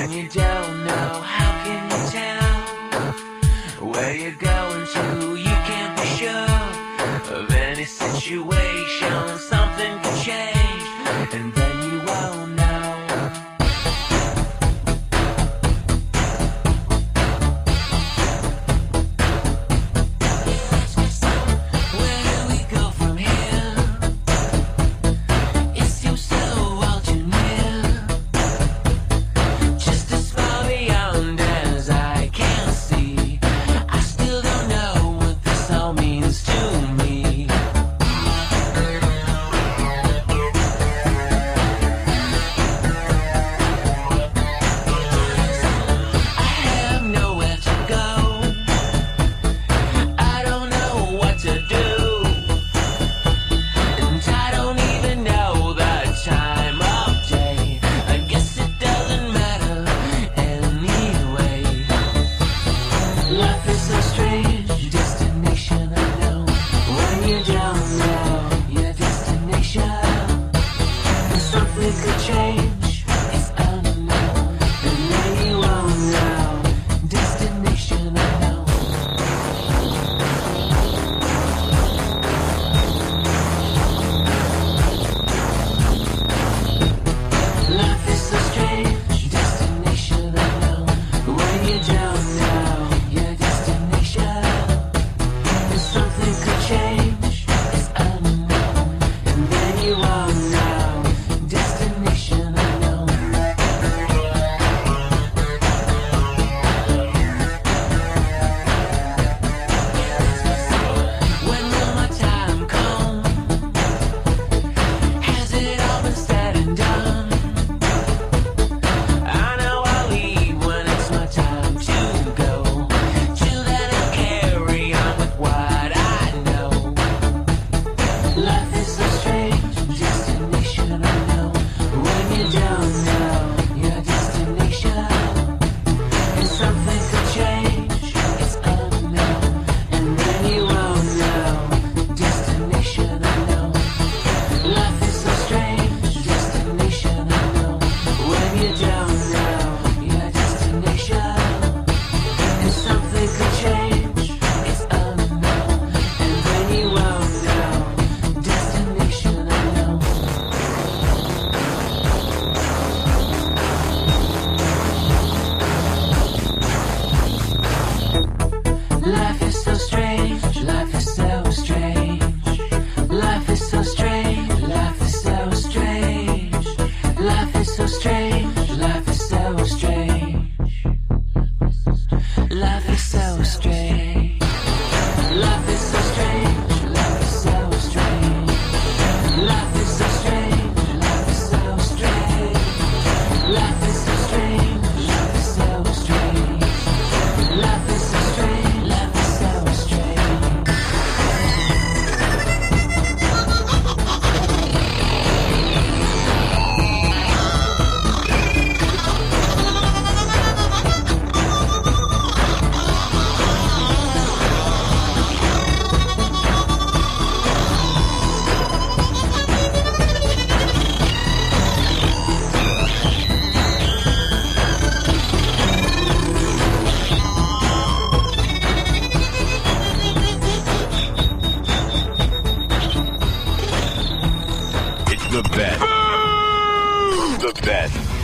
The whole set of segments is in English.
When you don't know, how can you tell where you're going to? You can't be sure of any situation. Something could change, and then you won't know.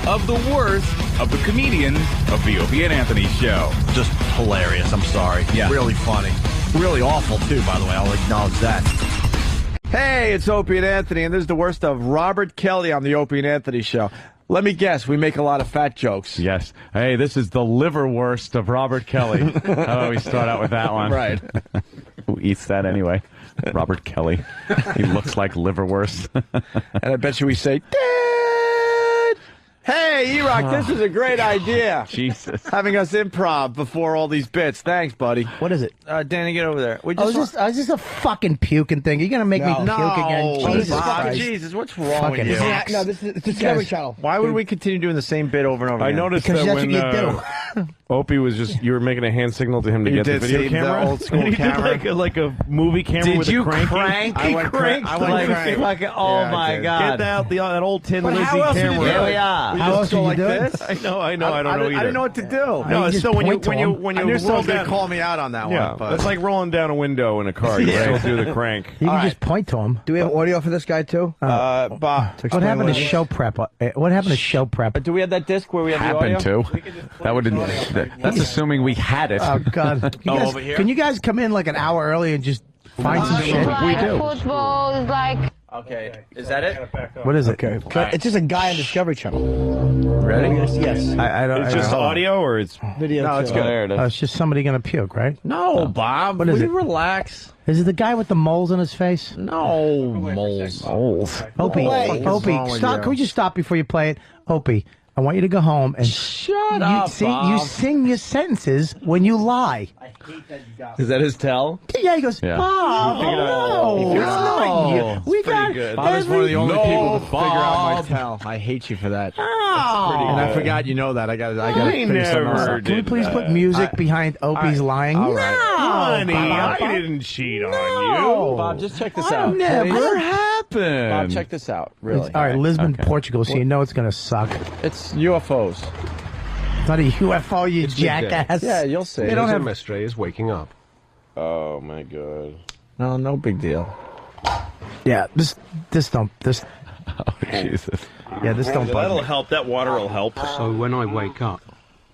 Of the worst of the comedian of the Opie and Anthony show. Just hilarious, I'm sorry. Yeah. Really funny. Really awful, too, by the way. I'll acknowledge that. Hey, it's Opie and Anthony, and this is the worst of Robert Kelly on the Opie and Anthony show. Let me guess, we make a lot of fat jokes. Yes. Hey, this is the liverwurst of Robert Kelly. How about we start out with that one? Right. Who eats that anyway? Robert Kelly. He looks like liverwurst. And I bet you we say, Dad! Hey, E-Rock, this is a great idea. Jesus. Having us improv before all these bits. Thanks, buddy. What is it? Danny, get over there. I was just a fucking puking thing. You're going to make me puke again. Jesus Christ. Jesus, what's wrong with you? No, this is the Discovery Channel. Why would we continue doing the same bit over and over again? I noticed Because that that's when what you do. Opie was just, you were making a hand signal to him to You get the did video see the camera? old school And he did camera? like a movie camera with a crank. I went crank. Oh my God! Get out that old Tin But Lizzy how else would you camera. do it? Here we are. You How just else go would you like do it? this? I know, I don't know either. I didn't know what to do. No, You just so when you point to him. when I you knew roll someone was going down, to call me out on that yeah, one. But that's like rolling down a window in a car. You still do the crank. You can All just point to him. Do we have audio for this guy too? Bob, What happened to show prep? What happened to show prep? Do we have that disc where we have the audio? Happened to. That would. That's assuming we had it. Oh God! You guys, over here? can you guys come in like an hour early and just find some shit? We do. Football is like Okay, is that it? What is it? It's just a guy on Discovery Channel. Ready? Yes. I don't. It's just audio, or it's Video. No, it's too. good. There it is. It's just somebody gonna puke, right? No, Bob. What is will it? you relax? Is it the guy with the moles on his face? No, moles. Opie, What is wrong Opie, with stop! you? Can we just stop before you play it? Opie, I want you to go home and Shut up, see, Bob. you sing your sentences when you lie. Is that his tell? Yeah, he goes, Yeah. Bob, no, it's not you. We got Bob is one of the only people to figure out my Bob. tell. I hate you for that. Oh. And I forgot you know that. I got to I figure something else never out. Can we please put music behind Opie's lying? all right. Honey, Bob. I didn't cheat on No. Bob, just check this I out. never. please. happened? Bob, check this out. Really? All right, Lisbon, Okay. Portugal, so you know it's gonna suck. It's UFOs. It's not a UFO, you jackass. Yeah, you'll see. They don't have. Mestre is waking up. Oh my God. No big deal. Yeah, this don't. This. Jesus. Yeah, this don't. bug That'll me. help. That water will help. So when I wake up,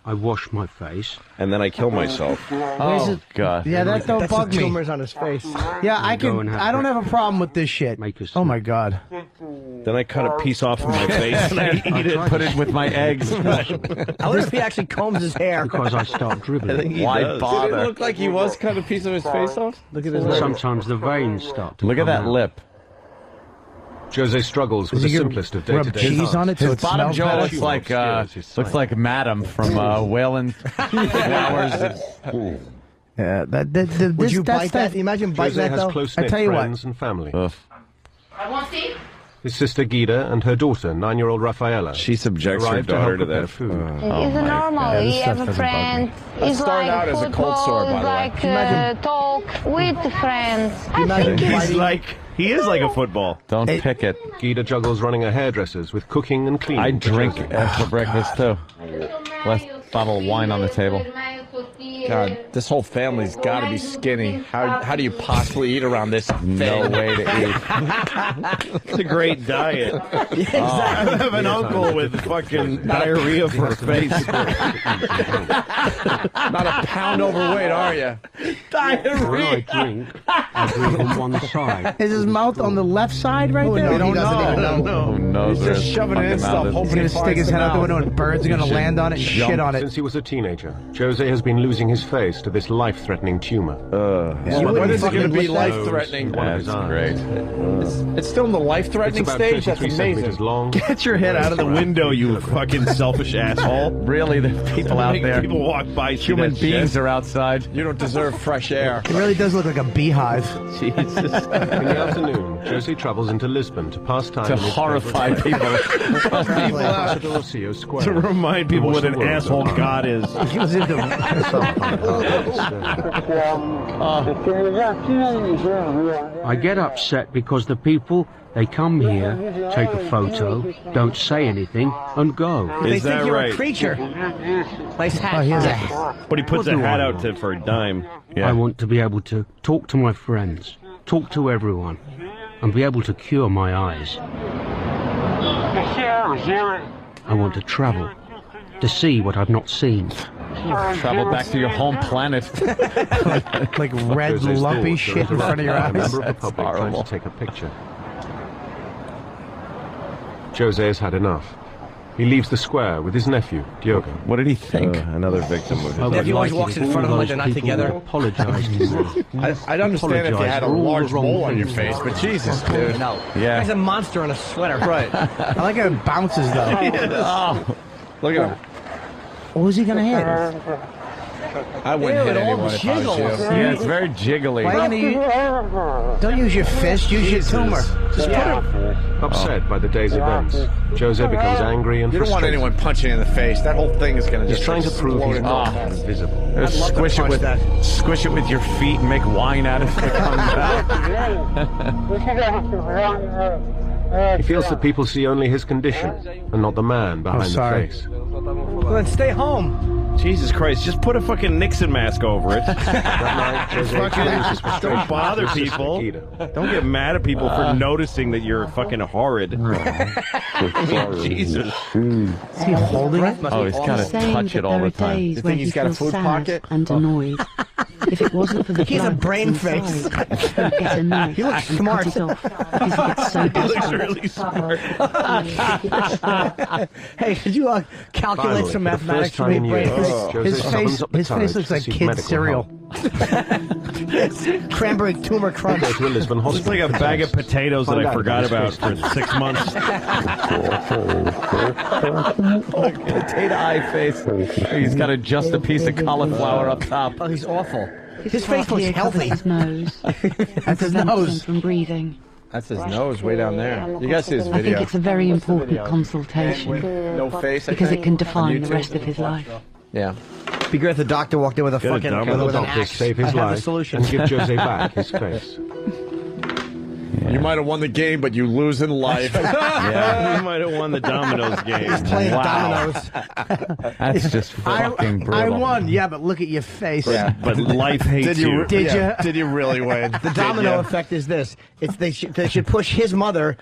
I wash my face. And then I kill myself. Oh God. Yeah, that don't That's bug the me. tumors on his face. Yeah, I Go can. and have I don't have a problem with this shit. Make a Oh my God. Then I cut a piece off of my face and I eat it. Put it with my eggs. I wonder if he actually combs his hair. Because I start dribbling. Why Did bother? it look like he was cut a piece of his face off? Look at his lips. Sometimes the veins start to Look at come that out. lip. Jose struggles with Is the he gonna simplest of rub day-to-day cheese tasks. on it so His it bottom smells jaw better? looks like Madam from Whalen Flowers. Yeah, Would you bite that? Imagine biting Jose that has though. close-knit I tell you what. friends and family. Ugh. His sister Gida and her daughter, 9-year-old Rafaela. She subjects her arrived to daughter help to that prepare food. it's normal. this You stuff have a doesn't friend. That It's started like out as a cold sore, football. by It's the way. like talk with friends. I Imagine think biting. He is like a football. Don't pick it. Gida juggles running a hairdresser's with cooking and cleaning. I for drink Jose. after breakfast too. Last bottle of wine on the table. God, this whole family's got to be skinny. How do you possibly eat around this No thing? way to eat. It's a great diet. I have an uncle with fucking diarrhea for a face. Not a pound overweight, are you? When I drink on one side. Is his mouth on the left side right there? no, he doesn't even know. Who knows? He's where just his shoving it in fucking stuff, mouth is. hoping He's gonna he stick his finds head out the it window and birds are gonna land on it and shit on it. Since he was a teenager, Jose has been losing his face to this life-threatening tumor. When is it going to be life-threatening? One of his That's eyes. great. It's still in the It's life-threatening about stage? 33 That's amazing. centimeters long. Get your head out of the window, you fucking selfish asshole. Really, the people out there. People walk by. see Human that beings shit. are outside. You don't deserve fresh air. It really does look like a beehive. Jesus. In the afternoon, Jose travels into Lisbon to pass time To in his horrify people. people out to Rocio Square. To remind people Watch what the an world asshole go by. God is. He was into. I get upset because the people, they come here, take a photo, don't say anything, and go. Is that right? Creature. Nice hat. Oh, he has a. But he puts What a do hat I out want? to for a dime. I want to be able to talk to my friends, talk to everyone, and be able to cure my eyes. I want to travel, to see what I've not seen. Travel back to your home planet. Like red Jose's lumpy door, shit there in is front of your a eyes. member of the public trying horrible. to take a picture. Jose has had enough. He leaves the square with his nephew, Diogo. What did he think? Another victim of I his. would Nephew always like walks it in if front of all him like those they're not people together. would apologize to me. I'd understand if you had a large mole on your face, but Jesus, dude. No. Yeah. He's a monster in a sweater. Right. I like how it bounces though. Look at him. What was he gonna hit? I wouldn't hit anyone if I was you. Yeah, it's very jiggly. Don't use your fist, use your tumor. Just put it upset by the day's events. Jose becomes angry and You don't want frustrated. anyone punching you in the face. That whole thing is going to He's just trying to prove he's not explode. invisible. Squish it with your feet and make wine out of it. It comes back. He feels that people see only his condition and not the man behind the face. Well, then stay home. Jesus Christ, just put a fucking Nixon mask over it. That night, Jose Don't bother people. Don't get mad at people for noticing that you're fucking horrid. Jesus. Is he holding it? Oh, he's got to touch it all the time. You think he's got a food pocket? And annoyed. If it wasn't for the He's a blood brain inside, face. he'd get a knife He looks and smart. cut it off because he gets so He looks desperate. really smart. Hey, could you calculate Finally, some for the mathematics first for time me, in Brain? years, His Jose summons face, up the his face courage looks to like seek kid medical cereal. Cranberry tumor crunch. Go to a Lisbon It's hospital. like a bag of potatoes that Find I out forgot about about his for 6 months. Potato eye face. He's got just a piece of cauliflower up top. Oh, he's awful. His Part face looks here covers healthy. His nose. That's his Prevents him nose. from breathing. That's his nose way down there. You guys see this I think video? it's a very important consultation No face, I because think, it can on define the YouTube. rest of his life. Yeah. Be great if the doctor walked in with a Get it fucking done. with The an doctors axe. save his I have a life solution. and give Jose back his face. You might have won the game, but you lose in life. Yeah, we might have won the dominoes game. Playing dominoes. That's just fucking brutal. I won. Yeah, but look at your face. Yeah. But life hates Did you? Did yeah. you? Did you really win? The domino effect is this: they should push his mother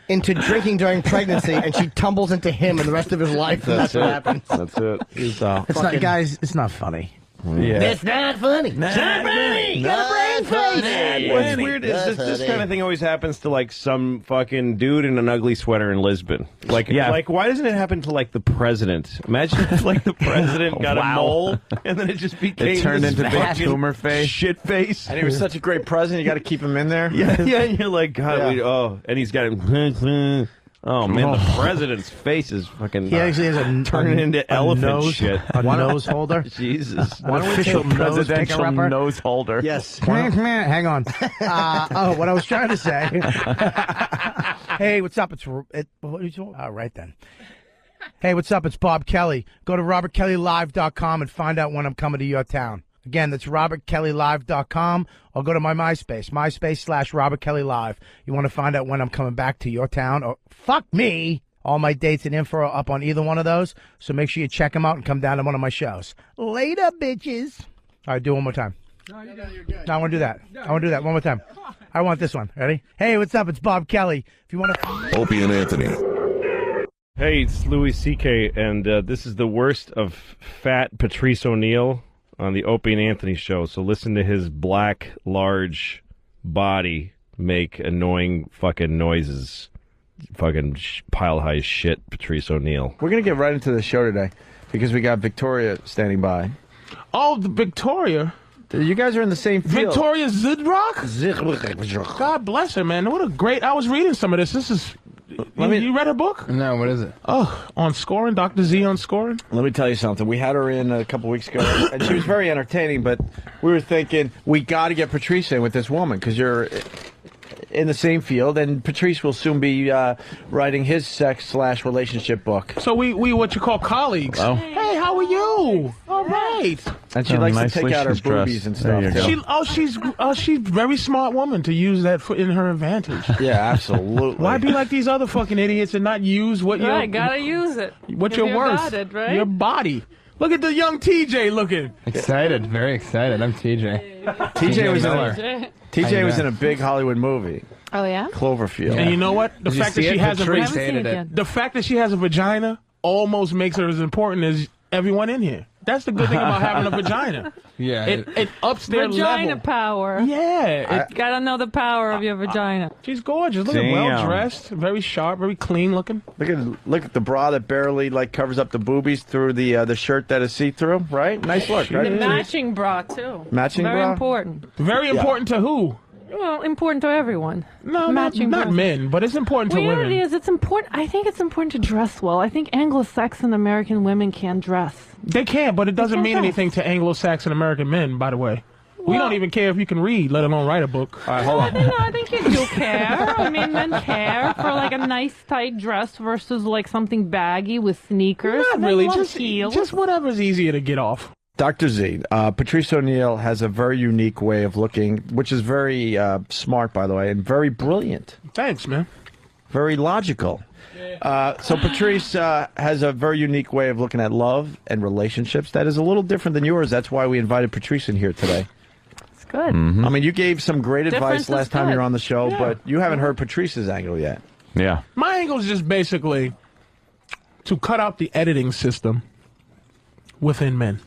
into drinking during pregnancy, and she tumbles into him and the rest of his life. And that's what happens. That's it. It's not, guys. It's not funny. Yeah. It's not funny. It's not funny. You got a brain face. What's weird is this kind of thing always happens to like some fucking dude in an ugly sweater in Lisbon. Like, like why doesn't it happen to like the president? Imagine if like the president got a mole and then it just became It turned this into big fucking tumor face. shit face. And he was such a great president. You got to keep him in there. Yeah, yeah. And you're like, God, Yeah. and he's got him. Oh man, the president's face is fucking He actually has a turning into elephant nose, shit. a nose holder. Jesus. An official presidential nose nose holder. Yes. Hang on. What I was trying to say. Hey, what's up? What are you talking? All right then. Hey, what's up? It's Bob Kelly. Go to robertkellylive.com and find out when I'm coming to your town. Again, that's robertkellylive.com, or go to my MySpace, MySpace/RobertKellyLive. You want to find out when I'm coming back to your town, or fuck me. All my dates and info are up on either one of those, so make sure you check them out and come down to one of my shows. Later, bitches. All right, do it one more time. No, you're good. No, I want to do that. I want to do that one more time. I want this one. Ready? Hey, what's up? It's Bob Kelly. If you want to... Opie and Anthony. Hey, it's Louie C.K., and this is the worst of fat Patrice O'Neal on the Opie and Anthony show. So listen to his black, large body make annoying fucking noises. Fucking pile-high shit, Patrice O'Neal. We're going to get right into the show today because we got Victoria standing by. Oh, the Victoria. You guys are in the same field. Victoria Zidrock? God bless her, man. What a great... I was reading some of this. This is... You read her book? No, what is it? Oh, on Scoring, Dr. Z on Scoring. Let me tell you something. We had her in a couple weeks ago, and she was very entertaining, but we were thinking, we got to get Patrice in with this woman, because you're in the same field, and Patrice will soon be writing his sex/relationship book. So we what you call colleagues. Oh. Hey, how are you? All right. And she likes to take out her boobies and stuff, too. She's a very smart woman to use that in her advantage. Yeah, absolutely. Why be like these other fucking idiots and not use what you're... Right, gotta use it. What If you're you're worth. got it, right? Your body. Look at the young TJ looking. Excited, very excited. I'm TJ. TJ was in a big Hollywood movie. Oh, yeah? Cloverfield. And you know what? The Did you fact that see she it? has Patrice a hated it. the fact that she has a vagina almost makes her as important as everyone in here. That's the good thing about having a vagina. Yeah. It ups their Vagina level. power. Yeah. Gotta know the power of your vagina. She's gorgeous. Look at Damn. well dressed, very sharp, very clean looking. Look at the bra that barely covers up the boobies through the shirt that is see through. Right, nice look. The Right? matching bra, too. Matching Very bra? important. Very important to who? Well, important to everyone. No, Matching not dresses. men, but it's important to Well, you know women. what it is? It's important. I think it's important to dress well. I think Anglo-Saxon American women can't dress. They can, but it doesn't can't mean dress. anything to Anglo-Saxon American men, by the way. We don't even care if you can read, let alone write a book. All right, hold on. I think you do care. I mean, men care for like a nice tight dress versus like something baggy with sneakers. Not Men really, love just heels. whatever's easier to get off. Dr. Z, Patrice O'Neal has a very unique way of looking, which is very smart, by the way, and very brilliant. Thanks, man. Very logical. So Patrice has a very unique way of looking at love and relationships that is a little different than yours. That's why we invited Patrice in here today. It's good. I mean, you gave some great Difference advice last is time you good. were on the show, Yeah. but you haven't heard Patrice's angle yet. Yeah. My angle is just basically to cut out the editing system within men.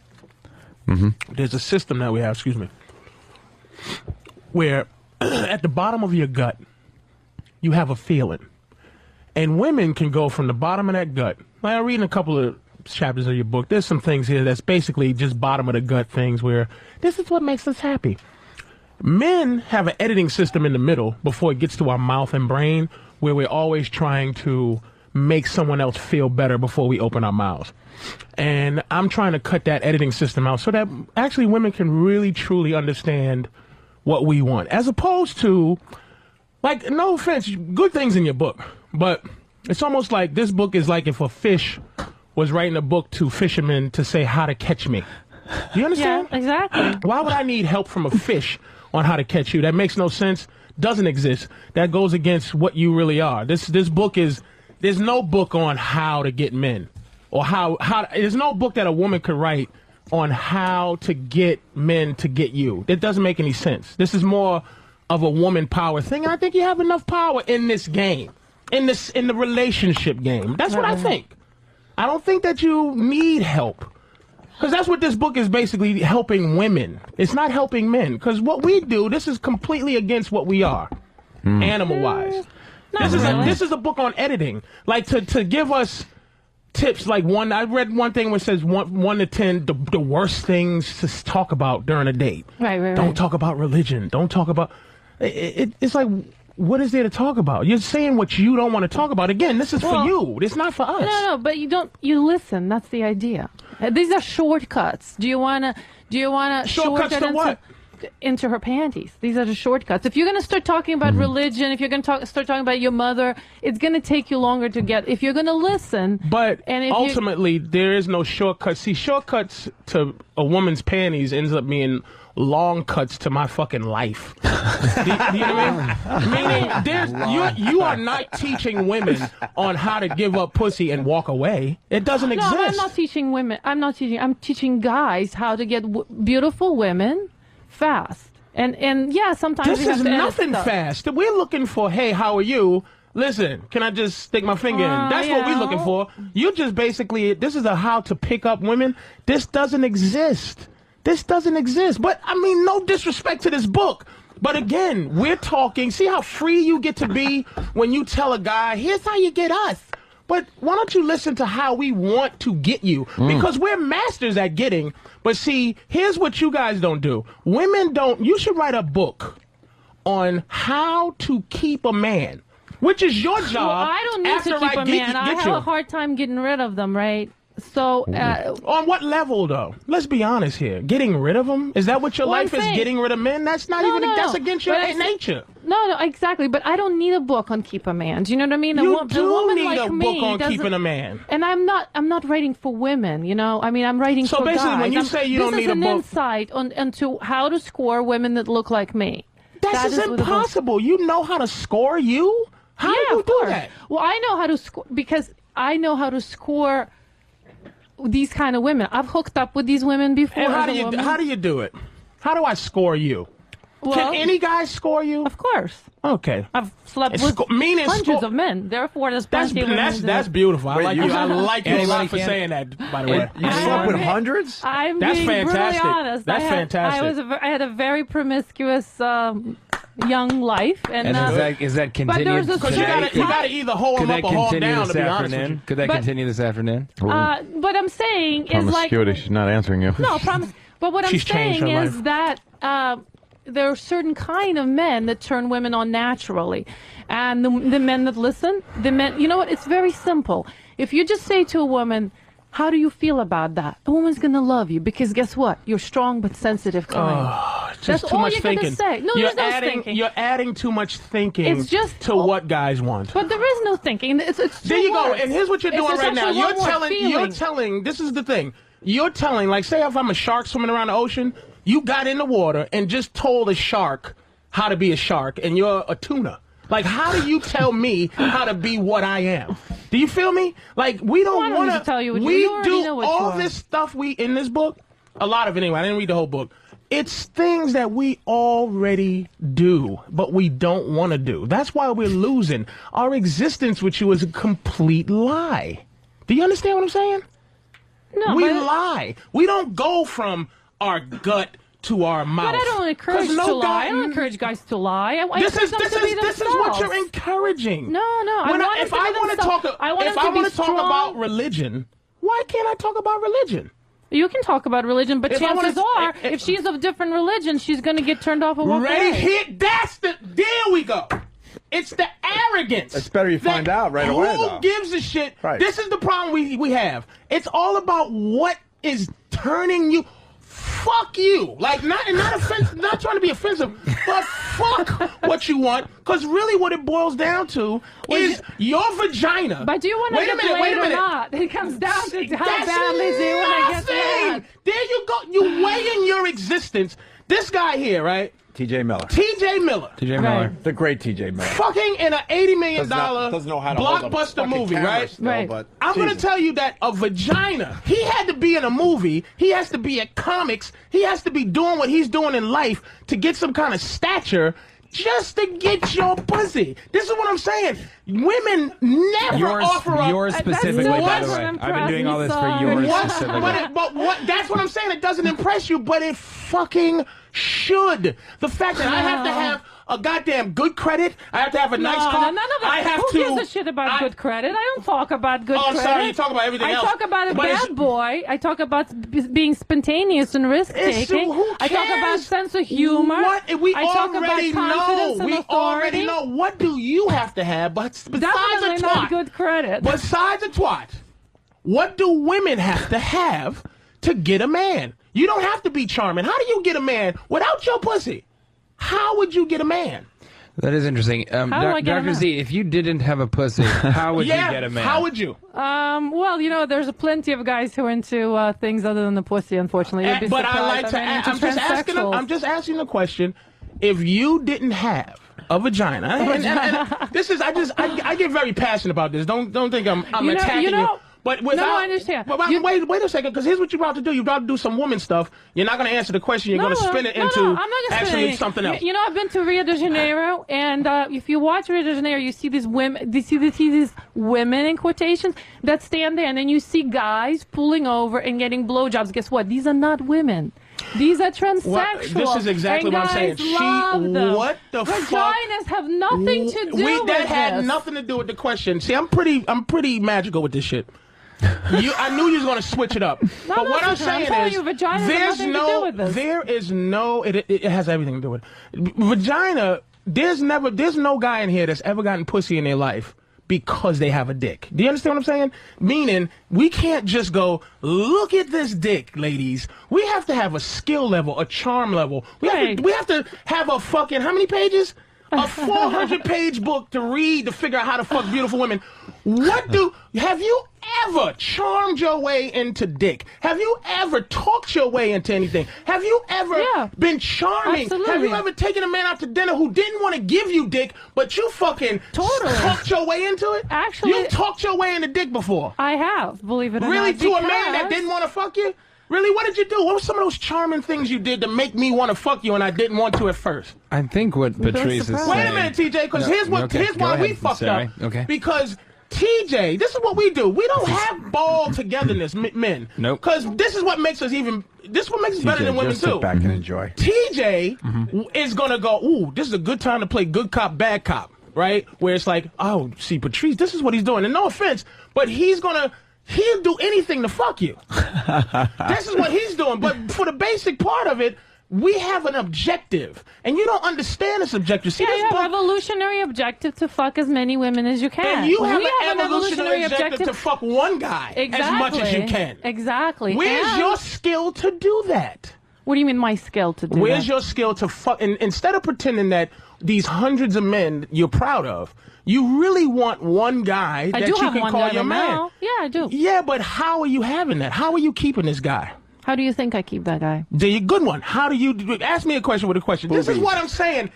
There's a system that we have, where at the bottom of your gut, you have a feeling. And women can go from the bottom of that gut. Like I'm reading a couple of chapters of your book. There's some things here that's basically just bottom of the gut things where this is what makes us happy. Men have an editing system in the middle before it gets to our mouth and brain where we're always trying to make someone else feel better before we open our mouths. And I'm trying to cut that editing system out so that actually women can really truly understand what we want. As opposed to, like, no offense, good things in your book, but it's almost like this book is like if a fish was writing a book to fishermen to say how to catch me. Do you understand? Yeah, exactly. Why would I need help from a fish on how to catch you? That makes no sense. Doesn't exist. That goes against what you really are. This book is, there's no book on how to get men. Or how there's no book that a woman could write on how to get men to get you. It doesn't make any sense. This is more of a woman power thing. I think you have enough power in this game, in the relationship game. That's what I think. I don't think that you need help. Because that's what this book is basically, helping women. It's not helping men. Because what we do, this is completely against what we are, animal-wise. This is a book on editing. Like, to give us tips, like I read one thing where it says 1 to 10, the worst things to talk about during a date. Right. Don't talk about religion. Don't talk about... It's like, what is there to talk about? You're saying what you don't want to talk about. Again, this is for you. It's not for us. No, but you listen. That's the idea. These are shortcuts. Do you wanna Shortcuts to what? Into her panties. These are the shortcuts. If you're going to start talking about religion, if you're going to start talking about your mother, it's going to take you longer to get. If you're going to listen, but and if ultimately there is no shortcut. See, shortcuts to a woman's panties ends up being long cuts to my fucking life. do you know what I mean? Meaning, you are not teaching women on how to give up pussy and walk away. It doesn't exist. No, I'm not teaching women. I'm teaching guys how to get beautiful women fast. And yeah, sometimes this we have is to edit nothing stuff. fast. We're looking for, hey, how are you? Listen, can I just stick my finger in? That's what we're looking for. You just basically, this is a how to pick up women. This doesn't exist. This doesn't exist. But, I mean, no disrespect to this book. But again, we're talking, see how free you get to be when you tell a guy, here's how you get us. But why don't you listen to how we want to get you? Because we're masters at getting. But see, here's what you guys don't do. Women don't, you should write a book on how to keep a man, which is your job. Well, I don't need to keep a man. I have a hard time getting rid of them, right? So, on what level, though? Let's be honest here. Getting rid of them? Is that what your life is? Getting rid of men? That's not that's against your nature. No, exactly. But I don't need a book on keep a man. Do you know what I mean? You a woman need like a me book on keeping a man. And I'm not writing for women. You know, I mean, I'm writing for guys. So basically, when you say you don't need a book, this is an insight into how to score women that look like me. That is impossible. You know how to score you? How do you do that? Well, I know how to score because I know how to score these kind of women. I've hooked up with these women before. And how do you do it? How do I score you? Well, can any guy score you? Of course. Okay. I've slept with hundreds of men. Therefore, there's plenty of women. That's beautiful. I like you. I like you a lot for can? saying that. By the way, You slept with hundreds? I'm That's being fantastic. brutally honest. That's fantastic. I had a very promiscuous young life, and is that but there was continued? a certain You got to either hold Could them that up or hold them continue down. this To be honest with you. afternoon? Could that But- continue this afternoon? What I'm saying is like Promiscuity. She's not answering you. no promise. But what I'm She's changed saying her is life. that there are certain kind of men that turn women on naturally, and the men that listen, the men. You know what? It's very simple. If you just say to a woman, "How do you feel about that?" A woman's gonna love you because guess what? You're strong but sensitive kind. Just That's too all much you're thinking. gonna say. No, you're there's no adding, thinking. You're adding too much thinking It's just to what guys want. But there is no thinking. It's There you go. words. And here's what you're It's doing right now. essentially one word, You're feeling. telling, this is the thing. You're telling, like, say if I'm a shark swimming around the ocean, you got in the water and just told a shark how to be a shark, and you're a tuna. Like, how do you tell me how to be what I am? Do you feel me? Like, we don't want to tell you what we you already do know what you all are. this stuff in this book, a lot of it anyway. I didn't read the whole book. It's things that we already do, but we don't want to do. That's why we're losing. Our existence with you is a complete lie. Do you understand what I'm saying? No, we but- lie. We don't go from our gut to our mouth. But I don't encourage 'Cause no to lie. guy- I don't encourage guys to lie. I This encourage is them to be this is what themselves. you're encouraging. No. When if I want to talk, I want if them I to be want to talk strong. about religion, why can't I talk about religion? You can talk about religion, but If I chances wanna- are, if she's of different religion, she's going to get turned off and walk Ready, away. hit. There we go. It's the arrogance. It's better you find out right away, Who though. gives a shit? Right. This is the problem we have. It's all about what is turning you. Fuck you. Like, not trying to be offensive, but fuck what you want. Because really what it boils down to is your vagina. But do you want to get laid or not? It comes down to how That's badly do you want to get nothing. laid. There you go. You weigh in your existence. This guy here, right? T.J. Miller. T.J. Miller. T.J. Miller. The great T.J. Miller. Fucking in an $80 million doesn't know how to hold a blockbuster fucking movie, camera right? still, but I'm going to Jesus. tell you that a vagina, he had to be in a movie, he has to be at comics, he has to be doing what he's doing in life to get some kind of stature just to get your pussy. This is what I'm saying. Women never offer up. Yours specifically, by the way. I've been doing all this for yours specifically. But what? That's what I'm saying. It doesn't impress you, but it fucking should. The fact that I have to have a goddamn good credit, I have to have a nice car. None of I that. have Who to. gives a shit about good credit? I don't talk about good Oh, I'm credit. sorry. You talk about everything I else. talk about a But it's- bad boy. I talk about being spontaneous and risk taking. Who I talk about cares? sense of humor. What? We I talk already about confidence know. and We authority. already know. What do you have to have besides a Definitely twat? not good credit. Besides a twat, what do women have to get a man? You don't have to be charming. How do you get a man without your pussy? How would you get a man? That is interesting. How do I get a Dr. man? Z, if you didn't have a pussy, how would you get a man? How would you? Well, there's plenty of guys who are into things other than the pussy, unfortunately. You'd be But I surprised. like to. I mean, I'm just asking the question. If you didn't have a vagina, and this is I get very passionate about this. Don't think I'm attacking you. But without, I understand. But wait a second, because here's what you're about to do. You're about to do some woman stuff. You're not going to answer the question. You're going to spin it into I'm not gonna actually spin it. something else. I've been to Rio de Janeiro, and if you watch Rio de Janeiro, you see these women. You see these women in quotations that stand there, and then you see guys pulling over and getting blowjobs. Guess what? These are not women. These are transsexual. This is exactly and what I'm saying. guys love them. What the fuck? Vaginas have nothing to do with That had this. nothing to do with the question. See, I'm pretty magical with this shit. I knew you was gonna switch it up. But what I'm saying telling is, you, vaginas have nothing to do with this. there is no. It has everything to do with it. Vagina. There's no guy in here that's ever gotten pussy in their life because they have a dick. Do you understand what I'm saying? Meaning, we can't just go, look at this dick, ladies. We have to have a skill level, a charm level. We have to have a fucking, how many pages? A 400-page book to read to figure out how to fuck beautiful women. Have you ever charmed your way into dick? Have you ever talked your way into anything? Have you ever been charming? Absolutely. Have you ever taken a man out to dinner who didn't want to give you dick, but you fucking talked your way into it? Actually, you talked your way into dick before. I have, believe it or Really, not. to a man that didn't want to fuck you? Really, what did you do? What were some of those charming things you did to make me want to fuck you and I didn't want to at first? I think what Patrice is saying... Wait a minute, TJ, because here's why we fucked up. Okay. Because TJ, this is what we do. We don't have ball togetherness, men. Nope. Because this is what makes us better than women just too. sit back and enjoy. TJ is gonna go, ooh, this is a good time to play good cop, bad cop, right? Where it's like, oh, see, Patrice, this is what he's doing. And no offense, but he'll do anything to fuck you. This is what he's doing. But for the basic part of it, We have an objective, and you don't understand this objective. See, Yeah, this you book, have evolutionary objective to fuck as many women as you can. and you have We an evolutionary objective to fuck one guy as much as you can. Exactly. Where's And- your skill to do that? What do you mean my skill to do Where's that? your skill to fuck? And instead of pretending that these hundreds of men you're proud of, you really want one guy I that do you have can one call guy your right man. now. Yeah, I do. Yeah, but how are you having that? How are you keeping this guy? How do you think I keep that guy? The good one. How do you ask me a question with a question? This is what I'm saying.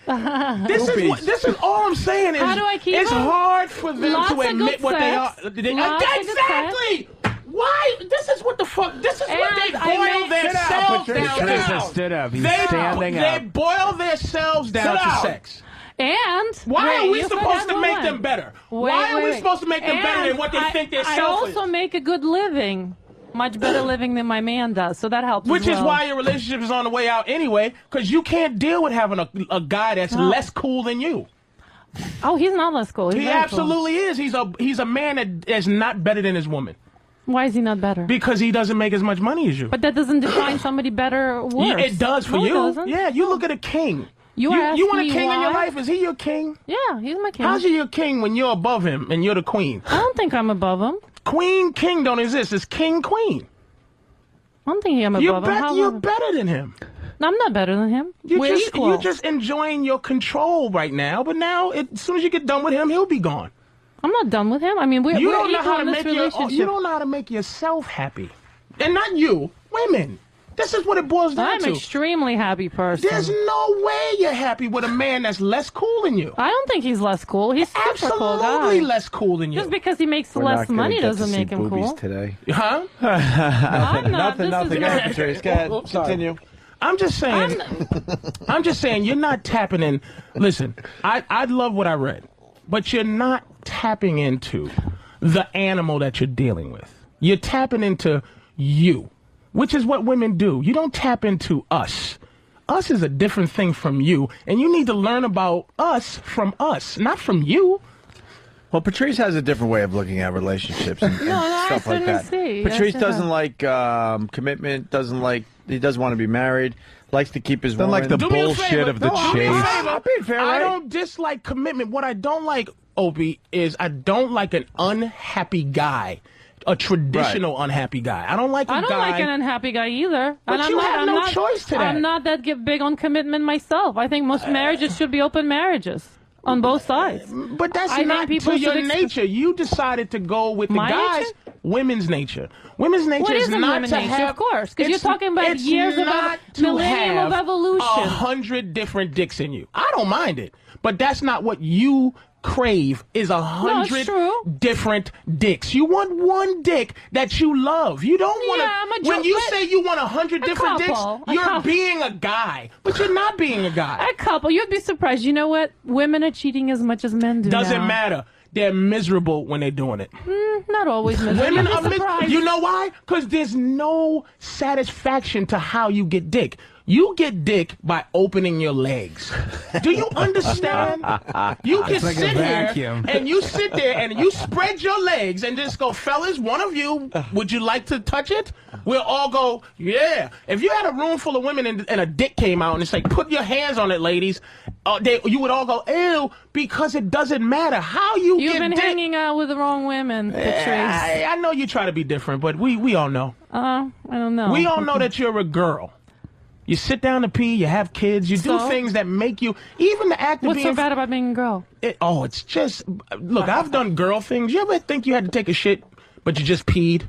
This is all I'm saying is How do I keep it's him? hard for them Lots to of admit good what they sex. are. They- Lots of good exactly. Why? This is what the fuck. This is what they And I boil make- themselves Patrice. down Patrice to. just stood up. He's They standing they up. boil themselves down to sex. And Why wait, are we you supposed forgot to make one. them better? Wait, Why are we wait. supposed to make them better than what they And think they're I selfish? also make a good living. Much better living than my man does, so that helps. Which as is well. why your relationship is on the way out anyway, because you can't deal with having a guy that's No. less cool than you. Oh, he's not less cool. He's He very absolutely is. He's a man that's not better than his woman. Cool. Why is he not better? Because he doesn't make as much money as you. But that doesn't define somebody better or worse. Yeah, it does for No, it you. doesn't. Yeah, you look at a king. You you asked want a me king in your why? life? Is he your king? Yeah, he's my king. How's he your king when you're above him and you're the queen? I don't think I'm above him. Queen, king don't exist. It's king, queen. I don't think I'm above him. How You're above- better than him. I'm not better than him. We're equal. You're just enjoying your control right now, but now, as soon as you get done with him, he'll be gone. I'm not done with him. I mean, we're You don't know equal how to in this make relationship. you don't know how to make yourself happy, and not you, women. This is what it boils down I'm to. an extremely happy person. There's no way you're happy with a man that's less cool than you. I don't think he's less cool. He's super cool guy. Absolutely less cool than you. Just because he makes less money doesn't make him cool. Today. Huh? I'm not. Nothing. This is Go ahead, not- Patrice. Go ahead. Continue. I'm just saying. I'm just saying you're not tapping in. Listen, I love what I read, but you're not tapping into the animal that you're dealing with. You're tapping into you, which is what women do. You don't tap into us. Us is a different thing from you, and you need to learn about us from us, not from you. Well, Patrice has a different way of looking at relationships and, No, I stuff like certainly that. see. Patrice Yes, doesn't like commitment. He doesn't want to be married. Likes to keep his Doesn't woman. like the Do me a bullshit favor. of the No, do me a chase. favor. I'm being fair, I right? don't dislike commitment. What I don't like, Opie, is I don't like an unhappy guy, a traditional unhappy guy. I don't like a I don't guy. like an unhappy guy either. But and you I'm not, have I'm no not, choice to that. I'm not that big on commitment myself. I think most marriages should be open marriages on both sides. But that's I think not people to your should nature. You decided to go with the My guys. nature? Women's nature. Women's nature What is isn't not women's to nature? have. Of course, because you're it's- talking about it's years of not to millennium of have evolution. 100 different dicks in you. I don't mind it, but that's not what you crave. Is 100 true. different dicks. You want one dick that you love. You don't want Yeah, I'm a to. When jo- you but- say you want 100 A different couple. dicks, A you're couple. being a guy, but you're not being a guy. A couple. You'd be surprised. You know what? Women are cheating as much as men do. Doesn't now. matter. They're miserable when they're doing it. Not always miserable. Women You'd be are surprised. You know why? Because there's no satisfaction to how you get dick. You get dick by opening your legs. Do you understand? You can It's like a sit here vacuum. and you sit there and you spread your legs and just go, fellas, one of you, would you like to touch it? We'll all go, yeah. If you had a room full of women and a dick came out and it's like, put your hands on it, ladies, you would all go, ew, because it doesn't matter how you You've get been dick. hanging out with the wrong women, Patrice. I know you try to be different, but we all know. I don't know. We all know that you're a girl. You sit down to pee, you have kids, you do So? things that make you, even the act of What's being... so bad about being a girl? it's just, look, I've done girl things. You ever think you had to take a shit, but you just peed?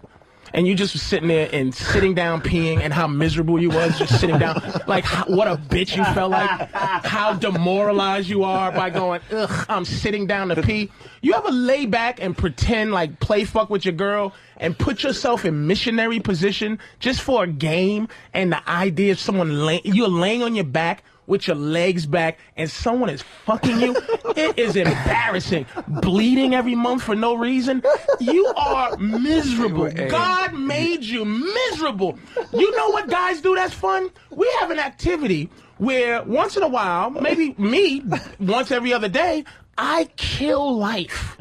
And you just was sitting there and sitting down peeing and how miserable you was just sitting down. Like, what a bitch you felt like. How demoralized you are by going, ugh, I'm sitting down to pee. You ever lay back and pretend like play fuck with your girl and put yourself in missionary position just for a game and the idea of someone you're laying on your back with your legs back and someone is fucking you? It is embarrassing. Bleeding every month for no reason. You are miserable. God made you miserable. You know what guys do that's fun? We have an activity where once in a while, maybe me, once every other day, I kill life.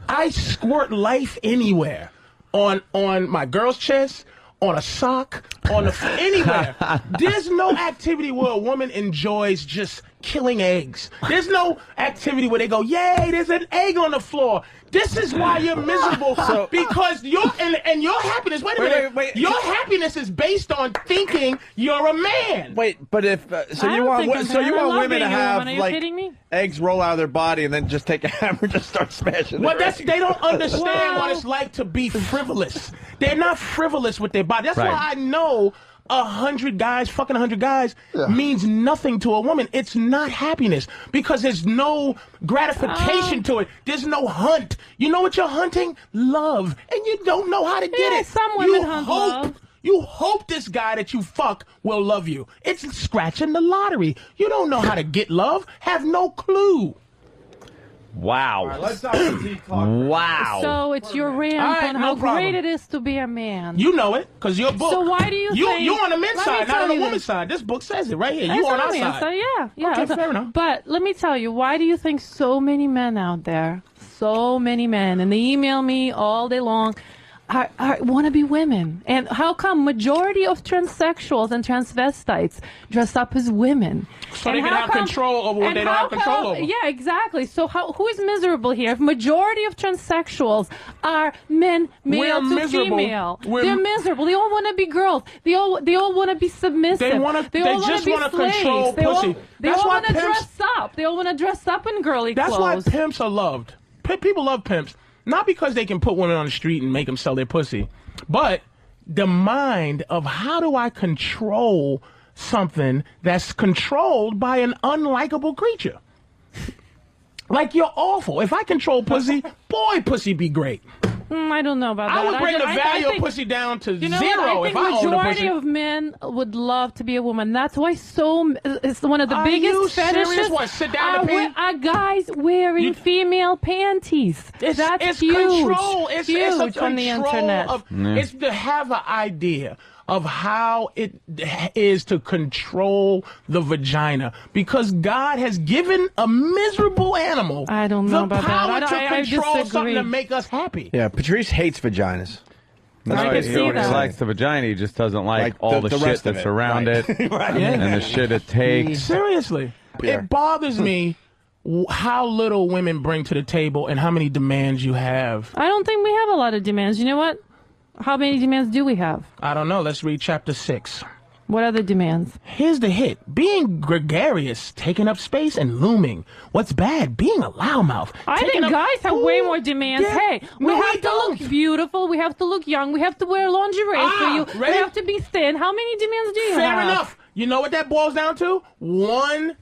I squirt life anywhere. On my girl's chest, on a sock, on the anywhere. There's no activity where a woman enjoys just killing eggs. There's no activity where they go, yay, there's an egg on the floor. This is why you're miserable, because your happiness. Wait a minute. Wait. Your happiness is based on thinking you're a man. Wait, but if you want women to have like eggs roll out of their body and then just take a hammer and just start smashing. Well, they don't understand what it's like to be frivolous. They're not frivolous with their body. That's why I know 100 guys, fucking 100 guys, means nothing to a woman. It's not happiness because there's no gratification to it. There's no hunt. You know what you're hunting? Love. And you don't know how to get it. Some women hunt love. You hope this guy that you fuck will love you. It's scratching the lottery. You don't know how to get love. Have no clue. Wow. All right, let's talk talk. Wow. So it's your rant on how great it is to be a man. You know it, because your book. So why do you think... You're on the men's side, not on the woman's side. This book says it right here. You on our side. Yeah. Okay, fair enough. But let me tell you, why do you think so many men out there, and they email me all day long, want to be women? And how come majority of transsexuals and transvestites dress up as women? So they can have control over what they don't have control over. Yeah, exactly. So who is miserable here? If majority of transsexuals are men, male to female, they're miserable. They all want to be girls. They all want to be submissive. They just want to control pussy. They all want to dress up. They all want to dress up in girly clothes. That's why pimps are loved. People love pimps. Not because they can put women on the street and make them sell their pussy, but the mind of how do I control something that's controlled by an unlikable creature? Like, you're awful. If I control pussy, boy, pussy be great. I don't know about that. I would bring the value of pussy down to zero if I owned a pussy. Majority of men would love to be a woman. That's why it's one of the biggest fetishes. Serious? What, sit down and pee? Are guys wearing female panties. That's huge. Control. It's huge on the internet. It's to have an idea of how it is to control the vagina, because God has given a miserable animal the power to control something to make us happy. Yeah, Patrice hates vaginas. I can see He that. likes the vagina. He just doesn't like all the shit that's around it and the shit it takes. Seriously, it bothers me how little women bring to the table and how many demands you have. I don't think we have a lot of demands. You know what? How many demands do we have? I don't know. Let's read chapter 6. What are the demands? Here's the hit. Being gregarious, taking up space, and looming. What's bad? Being a loudmouth. I think guys have way more demands. Yeah. Hey, we have to look beautiful. We have to look young. We have to wear lingerie for you. Ready? We have to be thin. How many demands do you have? Fair enough. You know what that boils down to? One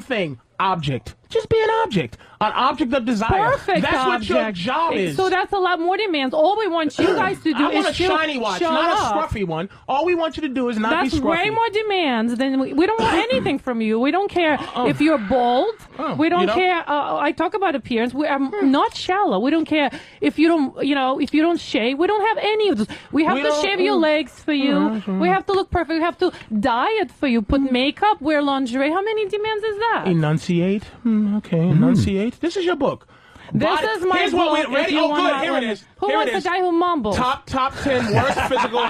thing. Object. Just be an object. An object of desire. Perfect. That's object. what your job is. So that's a lot more demands. All we want you guys to do I is want a shiny watch, not a scruffy one. All we want you to do is not be scruffy. That's way more demands than we don't want anything from you. We don't care if you're bald. We don't care. I talk about appearance. We are not shallow. We don't care if you don't. If you don't shave. We don't have any of this. We have to shave your legs for you. We have to look perfect. We have to diet for you. Put makeup. Wear lingerie. How many demands is that? Enunciate. Okay. Enunciate. This is your book. This is my Here's book. What we ready. Oh, good. Here it is. Who wants the guy who mumbles? Top 10 worst physical.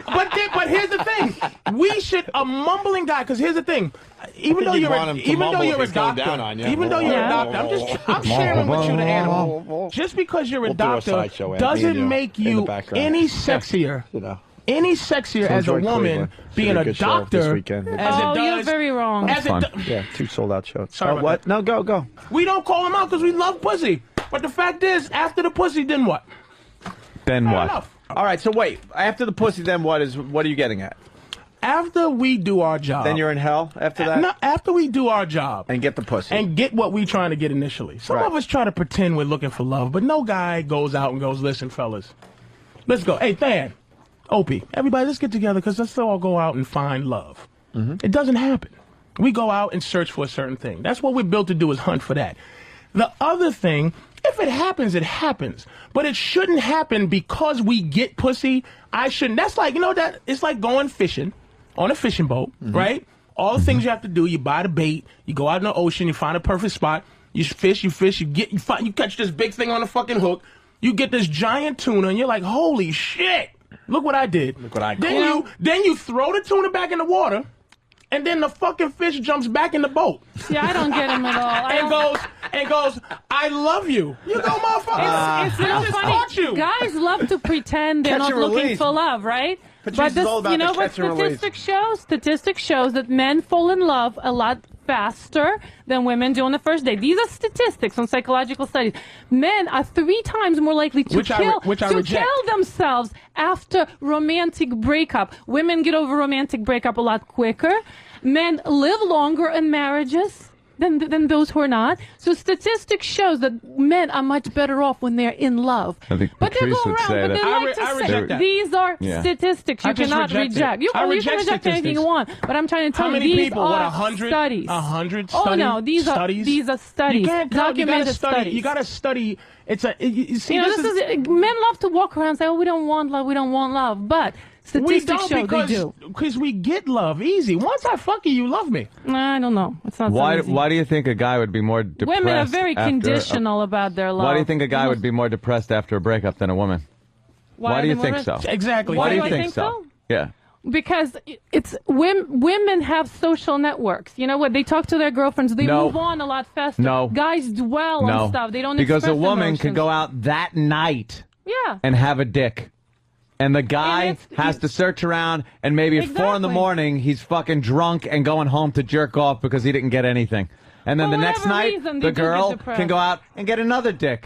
But here's the thing. We should a mumbling guy. Because here's the thing. Even though you're a doctor, I'm sharing with you the animal. Just because you're a doctor doesn't make you any sexier. Any sexier as a woman being a doctor as it does. You're very wrong. Yeah, 2 sold-out shows. Sorry what? That. No, go. We don't call them out because we love pussy. But the fact is, after the pussy, then what? Then what? Enough. All right, so wait. After the pussy, then what are you getting at? After we do our job. Then you're in hell after that? No, after we do our job. And get the pussy. And get what we're trying to get initially. Some of us try to pretend we're looking for love, but no guy goes out and goes, listen, fellas, let's go. Hey, Than. Opie, everybody, let's get together because let's all go out and find love. It doesn't happen. We go out and search for a certain thing. That's what we're built to do, is hunt for that. The other thing, if it happens, it happens. But it shouldn't happen because we get pussy. I shouldn't. That's like, that it's like going fishing on a fishing boat, right? All the things you have to do, you buy the bait, you go out in the ocean, you find a perfect spot, you fish, you catch this big thing on the fucking hook, you get this giant tuna, and you're like, holy shit. Look what I did. Look what I Then you throw the tuna back in the water, and then the fucking fish jumps back in the boat. See, I don't get him at all. And goes, I love you. You go, motherfucker. It's so funny. Guys love to pretend they're Catch not and looking release. for love, right? Patrice is all about you know the what catch and release. statistics shows that men fall in love a lot faster than women do on the first date. These are statistics from psychological studies. Men are 3 times more likely to kill themselves after romantic breakup. Women get over romantic breakup a lot quicker. Men live longer in marriages than those who are not. So statistics shows that men are much better off when they're in love. I think But they Patrice go would around, say but that. they like to reject say that. these are Yeah. statistics. I You just cannot reject reject. it. You I can reject reject anything statistics. you want, but I'm trying to tell How you many these people? are What, 100? studies. 100 Oh studies? no, these are studies. You can't tell. You gotta Documented study. studies. You gotta study. It's a. You see, You know, this is men love to walk around and say, "Oh, we don't want love. We don't want love," but we statistics don't show they do. because we get love easy. Once I fuck you, you love me. I don't know. It's not. Why so easy. do you think a guy would be more depressed? Women are very after conditional about their love. Why do you think a guy would be more depressed after a breakup than a woman? Why do you think so? Exactly. Why do you I think so? Yeah. Because it's women have social networks. You know what? They talk to their girlfriends. They No. move on a lot faster. No. Guys dwell on stuff. They don't because a express woman emotions. could go out that night Yeah. and have a dick. And the guy And has to search around, and maybe at 4 in the Exactly. morning, he's fucking drunk and going home to jerk off because he didn't get anything. And then For the next whatever night, reason, they the do get girl depressed. can go out and get another dick.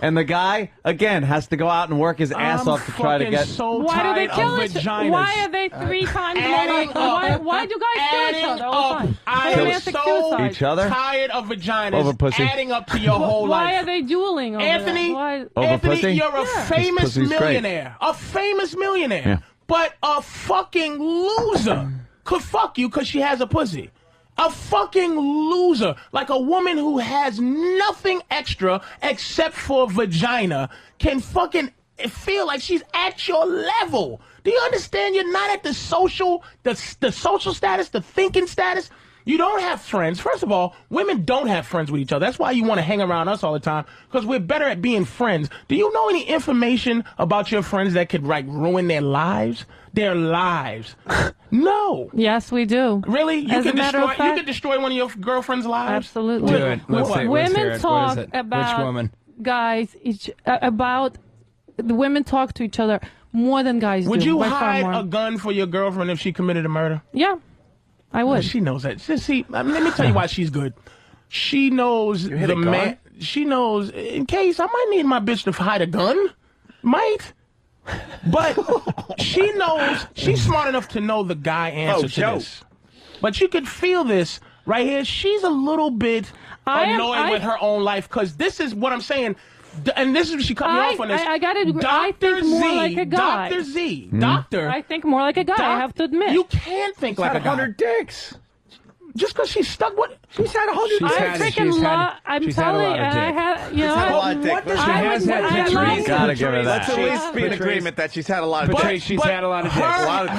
And the guy, again, has to go out and work his ass off to try to fucking get... so Why do they tired kill of each vaginas. Why are they 3 times more adding likely? up. Why do guys kill each other all the time? I am Romantic so suicide. Each other? tired of vaginas Over pussy. adding up to your whole Why life. are they dueling over Anthony, that? Why? Over Anthony, pussy? you're a Yeah. famous Pussy's great. millionaire. A famous millionaire. Yeah. But a fucking loser could fuck you because she has a pussy. A fucking loser. Like a woman who has nothing extra except for vagina can fucking feel like she's at your level. Do you understand? You're not at the social status, the thinking status. You don't have friends. First of all, women don't have friends with each other. That's why you want to hang around us all the time, because we're better at being friends. Do you know any information about your friends that could, like, ruin their lives? Their lives. No. Yes, we do. Really? You As a could matter of destroy. You fact- could destroy one of your girlfriend's lives. Absolutely. Do it. Let's see. Let's hear Women it. talk What is it? about Which woman? guys about the women talk to each other more than guys do. Would you by far hide more. a gun for your girlfriend if she committed a murder? Yeah, I would. She knows that. See, I mean, let me tell you why she's good. She knows hit the a gun? man. She knows in case I might need my bitch to hide a gun. Might. But she knows, she's smart enough to know the guy answer to this. But you could feel this right here. She's a little bit annoyed with her own life, because this is what I'm saying. And this is, she cut me off on this. I gotta agree. I think more like a guy. Dr. Z. Doctor. I think more like a guy, I have to admit. You can think like a guy. 100 dicks. Just because she's stuck with... She's had 100 dicks. I'm telling you, and I had, you know, had a lot of dick. She has had Patrice. Gotta give her Let's that. at least be in agreement that she's had a lot of Patrice, dicks. she's had a lot of dicks. A lot of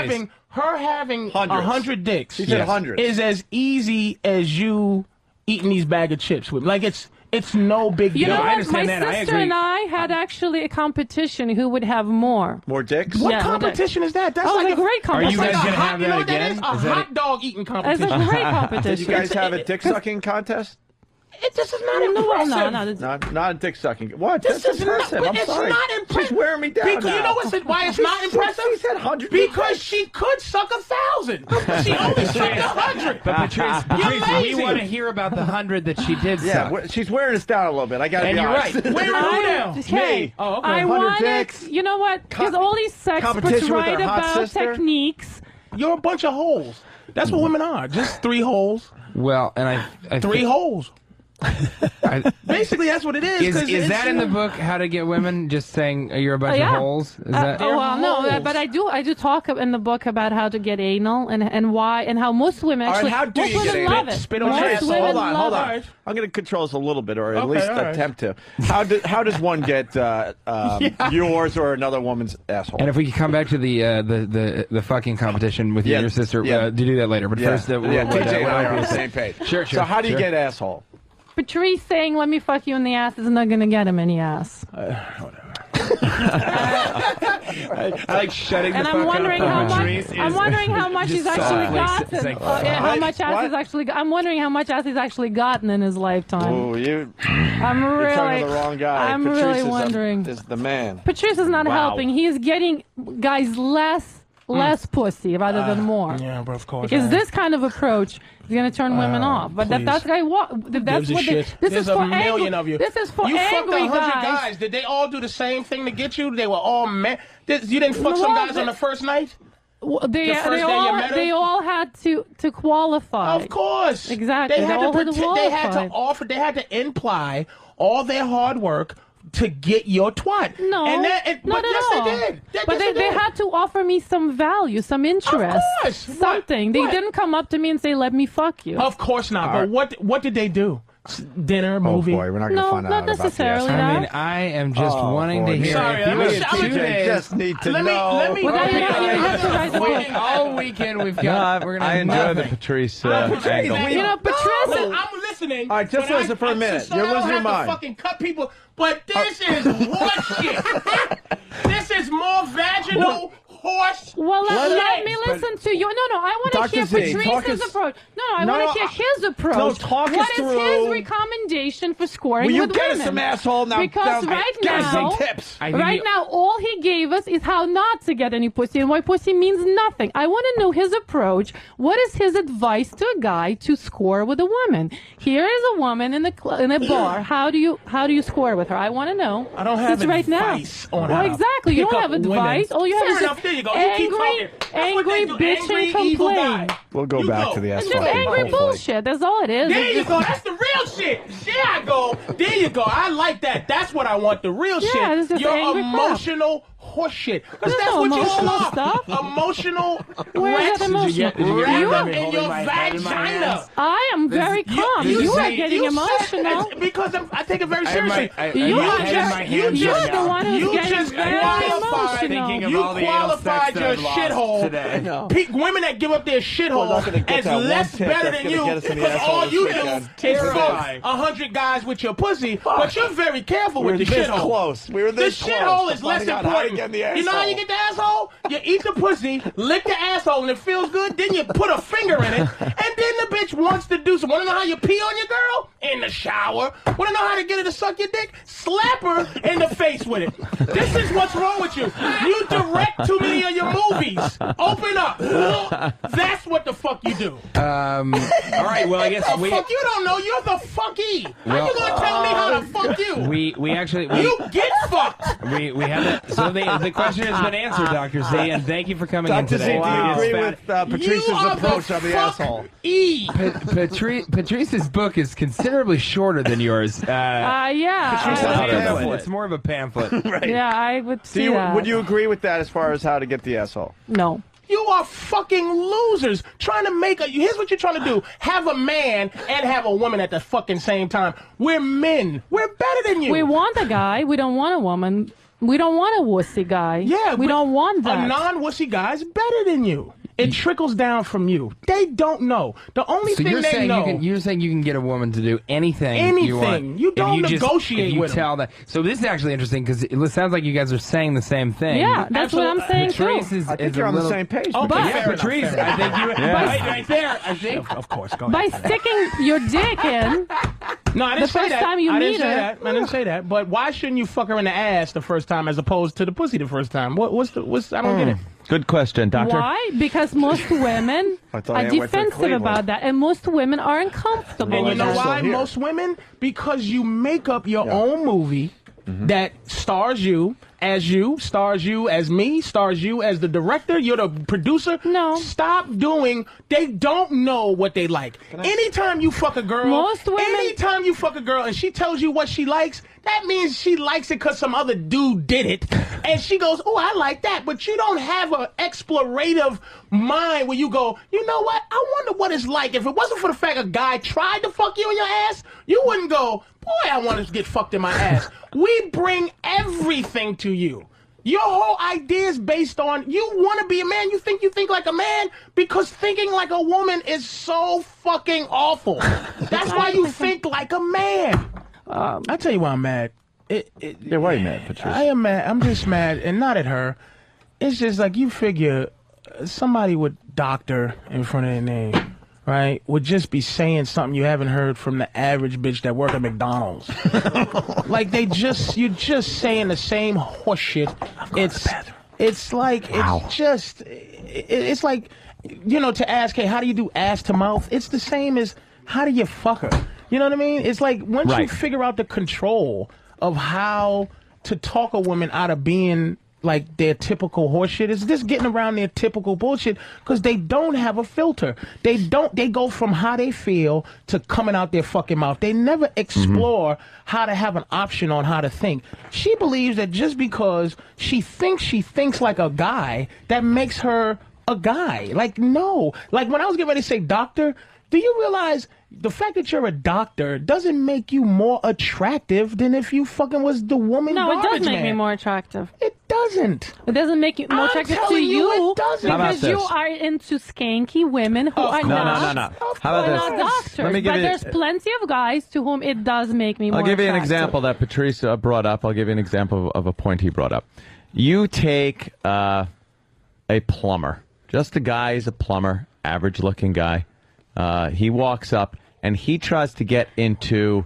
dicks. Her having 100 dicks She said hundreds. is as easy as you eating these bag of chips with. Like, it's no big deal. You know I what? understand My that. I sister agree. and I had actually a competition who would have more. More dicks? What Yeah, competition is that? That's Oh, like it's a great competition. Are you guys like gonna have you know that what that again? is? A Is that hot dog eating It's competition. a great Did competition. you guys have a dick sucking contest? This is not impressive. Not a dick sucking. What? This That's is not, impressive. I'm it's sorry. not impressive. She's wearing me down Because now. you know why it's not impressive? She's had 100 Because dicks. she could suck 1,000. She only sucked 100. But Patrice, we lazy. want to hear about the 100 that she did Yeah, suck. she's wearing us down a little bit. I gotta And be you're honest. right. Where are you now? Hey, Oh, okay. I 100 wanted, dicks. you know what? Because all these experts Competition with write her hot about sister. techniques. You're a bunch of holes. That's what women are. Just 3 holes. Well, and I 3 holes. Basically, that's what it is. 'Cause Is it's- that in the book, How to Get Women? Just saying you're a bunch yeah. of holes? Is that? Oh well, no, holes. but I do talk in the book about how to get anal and why and how most women All right, actually how do most you women get love anal? it. Spit on most your ass. women Hold on, hold love on. it. I'm going to control this a little bit, or at Okay, least all right. attempt to. How does one get yours or another woman's asshole? And if we could come back to the fucking competition with you and your sister, do that later. But first, TJ and I are on the same page. Sure. So how do you get asshole? Patrice saying "Let me fuck you in the ass" is not going to get him any ass. I like shutting And the I'm fuck wondering up. how Patrice much. is I'm wondering how much he's just actually soft. gotten. It's like, How much ass he's actually. I'm wondering how much ass he's actually gotten in his lifetime. Oh, you're really. talking to the wrong guy. I'm Patrice really is wondering. Is the man. Patrice is not helping. He is getting guys less pussy rather than more. Yeah, bro, of course. Because this kind of approach is going to turn women off. But please. that's Gives a what shit. this There's is for a million angry, of you. This is for you fucked angry 100 guys. guys. Did they all do the same thing to get you? They were all men. You didn't fuck some Well, guys on the first night? Well, The first day you met they him? all had to qualify. Of course. Exactly. They had all to had pretend, they had to qualify. offer, they had to imply all their hard work to get your twat. No, and not but at yes, all. they did. But they had to offer me some value, some interest, course. something. They didn't come up to me and say, "Let me fuck you." Of course not. But what did they do? Dinner, movie? Oh boy, we're not going to find out not about this. necessarily I mean, I am just wanting to hear. Sorry, if you I'm had 2 days, just need to let know. me. Well, now you have to write the book. all weekend we've got. We're gonna I have enjoy the nothing. Patrice Patrice, angle. You know, Patrice. I'm listening. All right, just but listen for a minute. So You're I don't losing your have to mind. fucking cut people. But this is horseshit. This is more vaginal horse. Well, let me shit. listen to you. No, I want to Dr. hear Z, talk Patrice's us- approach. No, I No, want to hear his approach. no, talk us What is through- his recommendation for scoring Will you with get us women? some asshole now? Because now, right give us now, some tips. right now, all he gave us is how not to get any pussy and why pussy means nothing. I want to know his approach. What is his advice to a guy to score with a woman? Here is a woman in a bar. How do you score with her? I want to know. I don't have Since right now. advice on Well, how to exactly. You pick don't up have advice. women. All you have Fair is enough. just There you go. You keep talking. That's what angry they do. bitch Angry, and evil complain. guy. We'll go You back go. to the It's asshole. just angry hopefully. bullshit. That's all it is. There It's you just- go. That's the real shit. There I go. There you go. I like that. That's what I want. The real Yeah, shit. it's just Your angry crap. emotional horseshit. Because There's that's no what you all emotional are. stuff. Emotional Where is rats that emotional? wrapped You- in your vagina. I am very calm. You are getting emotional. Because I take it very I seriously. might- You I are might have my just, hands you're right the now. one who's You getting just very qualified thinking emotional. of You all the anal sex qualified that your I've lost shithole. today. Women that give up their We're shithole not gonna get as that one less tip better that's than gonna you get us in the because asshole all this you do weekend. is fuck Terrified. 100 guys with your pussy, but you're very careful We with were the this shithole. close. We were this the close shithole to is less finding out how to important. get in the You know how you asshole. get the asshole? You eat the pussy, lick the asshole, and it feels good. Then you put a finger in it, and then the bitch wants to do something. Want to know how you pee on your girl? In the shower. Want to know how to get her to suck your dick? Slap her in the face with it. This is what's wrong with you. You direct too many of your movies. Open up. That's what the fuck you do. All right. Well, I guess The fuck you don't know. You're the fucky. How Well, you gonna tell me how to fuck you? we actually You get fucked. we have it. So the question has been answered, Dr. Z, and thank you for coming in Dr. Z, do today. you Wow. agree with Patrice's You are approach on the fuck asshole? Patrice's book is considerably shorter than yours. Yeah. Patrice I has would- a pamphlet. It's more of a pamphlet. Right. Yeah, I would Do see you, that. would you agree with that as far as how to get the asshole? No. You are fucking losers trying to make a. Here's what you're trying to do: have a man and have a woman at the fucking same time. We're men. We're better than you. We want a guy. We don't want a woman. We don't want a wussy guy. Yeah, we don't want that. A non-wussy guy's better than you. It trickles down from you. They don't know. The only So thing you're they saying know. you're saying you can get a woman to do anything you want. Anything. You don't if negotiate if you with 'em. tell that. So this is actually interesting because it sounds like you guys are saying the same thing. Yeah, that's what I'm saying Patrice too. is, I think is you're a on the little, same page. Oh, But- fair enough, Patrice, fair I think you right there. I think. Of course. Go By ahead. sticking your dick in, No, I didn't the say first that. time you I meet didn't say her- that. I didn't say that. But why shouldn't you fuck her in the ass the first time as opposed to the pussy the first time? What's I don't get it. Good question, Doctor. why? Because most women I thought are Ann went for defensive Cleveland. about that, and most women are uncomfortable And you with know that. why? here. Most women? Because you make up your own movie that stars you as me, stars you as the director, you're the producer. No. Stop doing, they don't know what they like. Anytime you fuck a girl, Most women- anytime you fuck a girl and she tells you what she likes, that means she likes it because some other dude did it. And she goes, oh, I like that. But you don't have an explorative mind where you go, you know what? I wonder what it's like. If it wasn't for the fact a guy tried to fuck you in your ass, you wouldn't go, boy, I want to get fucked in my ass. We bring everything to you. Your whole idea is based on you want to be a man. You think like a man because thinking like a woman is so fucking awful. That's why you think like a man. I tell you why I'm mad. Yeah, why are you mad, Patrice? I am mad. I'm just mad, and not at her. It's just like you figure somebody with doctor in front of their name, right, would just be saying something you haven't heard from the average bitch that work at McDonald's. Like you're just saying the same horse shit. It's like it's like, you know, to ask, hey, how do you do ass to mouth? It's the same as how do you fuck her? You know what I mean? It's like once you figure out the control of how to talk a woman out of being like their typical horseshit, is just getting around their typical bullshit because they don't have a filter. They go from how they feel to coming out their fucking mouth. They never explore how to have an option on how to think. She believes that just because she thinks like a guy, that makes her a guy. Like, no. Like when I was getting ready to say doctor, do you realize the fact that you're a doctor doesn't make you more attractive than if you fucking was the woman? No, it does make man. me more attractive. It doesn't. It doesn't make you more attractive to you. It doesn't. Because you are into skanky women who are not. No. How about not this? doctors. Let me give but you, there's plenty of guys to whom it does make me more I'll give you an attractive. example that Patrice brought up. I'll give you an example of a point he brought up. You take a plumber. Just a guy, he's a plumber, average-looking guy. He walks up and he tries to get into,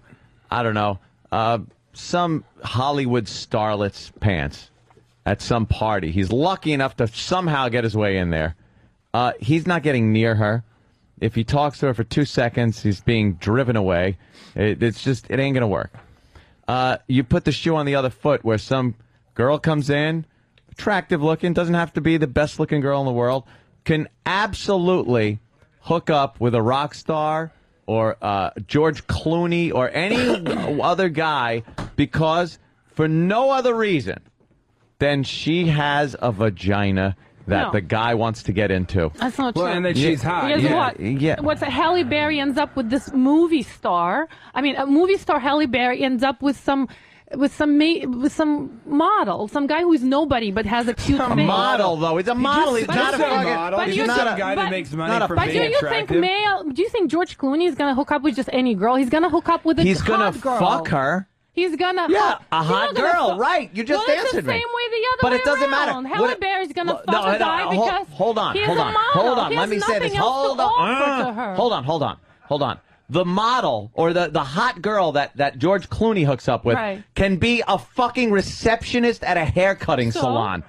I don't know, some Hollywood starlet's pants at some party. He's lucky enough to somehow get his way in there. He's not getting near her. If he talks to her for 2 seconds, he's being driven away. It ain't going to work. You put the shoe on the other foot where some girl comes in, attractive looking, doesn't have to be the best looking girl in the world, can absolutely hook up with a rock star or George Clooney or any other guy because for no other reason than she has a vagina that the guy wants to get into. That's not true. Well, and that she's hot. Because what? Yeah. What's Halle Berry ends up with this movie star. I mean, a movie star Halle Berry ends up with some model, some guy who's nobody but has a cute face. A model, though. He's a model. He's But not a you- fucking but He's you not think- a guy that makes money for But do being you attractive. think do you think George Clooney is gonna hook up with just any girl? He's gonna hook up with a He's gonna hot girl. fuck her. He's gonna Yeah, a he's hot not gonna girl, fuck- right. You just well, answered it's the me. same way the other But way it doesn't matter. around. Halle Berry's gonna fuck a guy because hold on, he's hold on, a model. hold on. He Let has me say this. nothing else Hold to offer on. to her. Hold on. The model or the hot girl that George Clooney hooks up with Right. can be a fucking receptionist at a haircutting So? salon.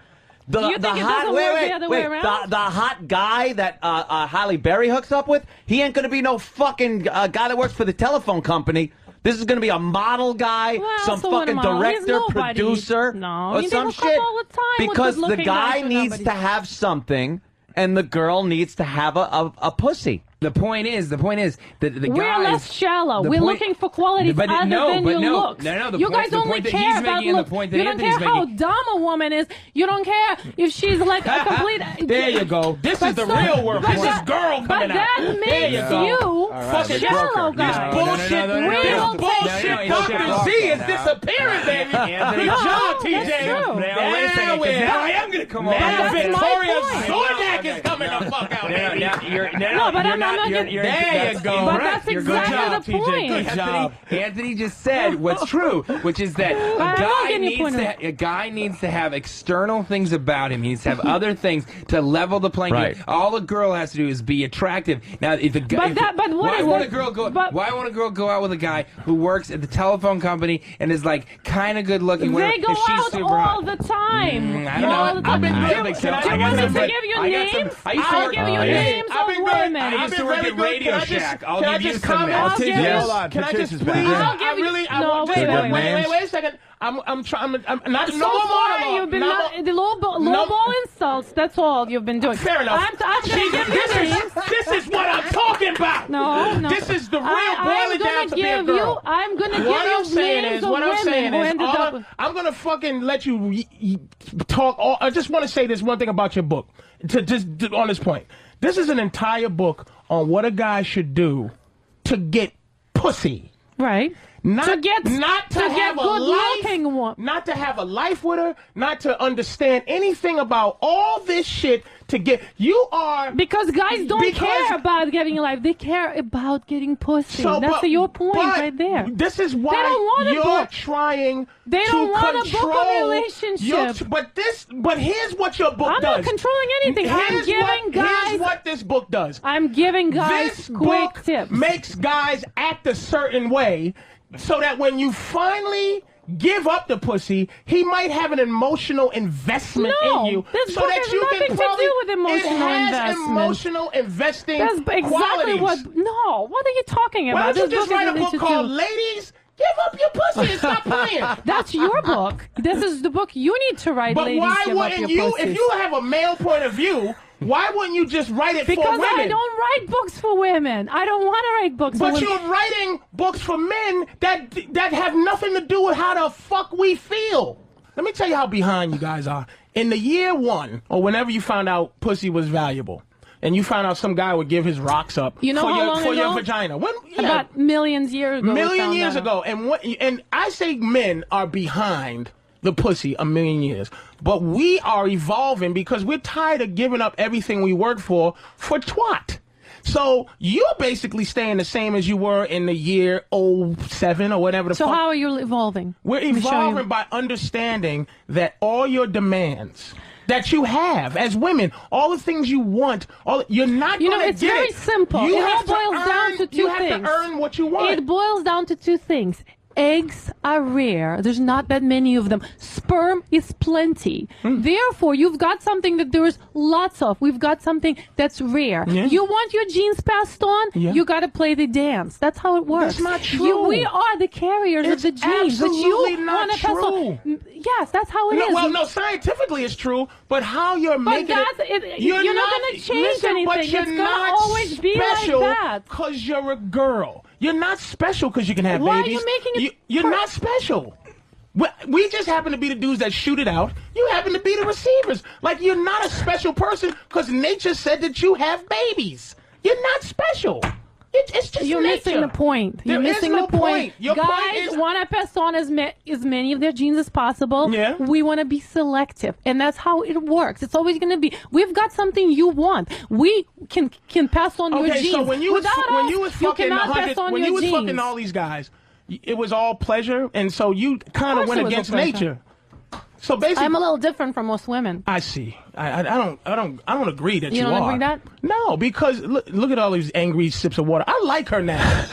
You think it doesn't work the other way around? The hot guy that Halle Berry hooks up with, he ain't gonna be no fucking guy that works for the telephone company. This is going to be a model guy, Well, some so what fucking am I? He's director, nobody. producer, No, or they some hook up shit. all the time with Because the good-looking guy guys who needs nobody- to have something, and the girl needs to have a pussy. The point is that the We're guys. less shallow. the We're point- looking for qualities but other no, than but your no, looks. no, the you point- guys the only point that care he's about making and the looks. point that You don't care Anthony's how making. dumb a woman is. You don't care if she's like a complete. There you go. This is the real work. This is girl coming But that out. makes There you go. you Fucking shallow This guy. bullshit, no, no, this no. bullshit No, Dr. Z is disappearing, baby. Anthony, Good job, that's TJ. true. Now, wait a second, 'cause we're- now I am going to come on. Now That's my Victoria point. Zornak is coming the fuck out, baby. No, but I'm not getting- There you go. But that's You're exactly good job, the TJ. point. Good job. Anthony just said what's true, which is that I'm not getting your point a guy needs to have external things about him. He needs to have other things to level the playing Right. field. All a girl has to do is be attractive. Now, if a guy, why won't a girl go out with a guy who works at the telephone company and is like kind of good looking? They go if she's out super all hot? the time. I don't know. All the I've been time. doing it. Do you want me to give you names? I'll give you names of women. I used to work at Radio Shack. I'll Can I give you just some comment? I'll give you- Yes. Hold on. Can I Patrice just is back. please? I'll give you- No, wait Wait a second. I'm trying. I'm not. So No more far, monologue. you've been No not, more- the lowball insults. That's all you've been doing. Fair enough. I'm going to give you names. This is what I'm talking about. No. This is the real I'm boiling gonna down to be a give girl. I'm going to give What I'm you saying names is, of what I'm women saying who is, ended up. I'm gonna fucking let you talk. I just want to say this one thing about your book. On this point, this is an entire book on what a guy should do to get pussy. Right. Not To get have a good-looking life, not to have a life with her, not to understand anything about all this shit. To get because guys don't care about getting a life; they care about getting pussy. So, That's your point right there. This is why they don't want you're trying. They don't want to book a control relationship. But here's what your book does. I'm not controlling anything. I'm giving guys. Here's what this book does. I'm giving guys this quick book tips. Makes guys act a certain way, so that when you finally give up the pussy, he might have an emotional investment in you. This so book that has you nothing can to do with emotional it has investment. Emotional investing That's exactly qualities. what are you talking about? Why don't you This just book write a has nothing book to called do- Ladies, Give Up Your Pussy and Stop Playing? That's your book. This is the book you need to write, But ladies. why give up wouldn't your you, pussies. if you have a male point of view, why wouldn't you just write it Because for women? I don't write books for women. I don't want to write books for But women. you're writing books for men that have nothing to do with how the fuck we feel. Let me tell you how behind you guys are. In the year 1, or whenever you found out pussy was valuable, and you found out some guy would give his rocks up You know for, how your, long for ago? your vagina. When, About millions years ago. million years ago. And I say men are behind the pussy a million years. But we are evolving because we're tired of giving up everything we worked for twat. So you're basically staying the same as you were in the year 07 or whatever the So fuck. how are you evolving? We're Let me show you. evolving by understanding that all your demands that you have as women, all the things you want, you're not You know, going to it's get very it. simple. You It all have to boils down earn- to two You things. have to earn what you want. It boils down to two things. Eggs are rare. There's not that many of them. Sperm is plenty. Therefore, you've got something that there's lots of. We've got something that's rare. Yeah. You want your genes passed on? Yeah. You got to play the dance. That's how it works. That's not true. We are the carriers It's of the genes. But absolutely you not wanna pass on. true. Yes, that's how it is. Well, no, scientifically it's true, but how you're making you're not gonna change anything. But you're It's gonna not always be like special that. because you're a girl. You're not special because you can have Why are babies. you making it You're not special. We just happen to be the dudes that shoot it out. You happen to be the receivers. Like, you're not a special person because nature said that you have babies. You're not special. It's just You're nature. missing the point. You're There is missing no the point. Your Guys point is want to pass on as many of their genes as possible. Yeah. We want to be selective, and that's how it works. It's always going to be. We've got something you want. We can pass on your Okay, genes. so when you was Without when us, you was you fucking cannot 100, pass on when your you was genes. fucking all these guys, it was all pleasure, and so you kind of Of course went it was against all pleasure. nature. So basically, I'm a little different from most women. I see. I don't agree that You you don't are. agree that? No, because look at all these angry sips of water. I like her now.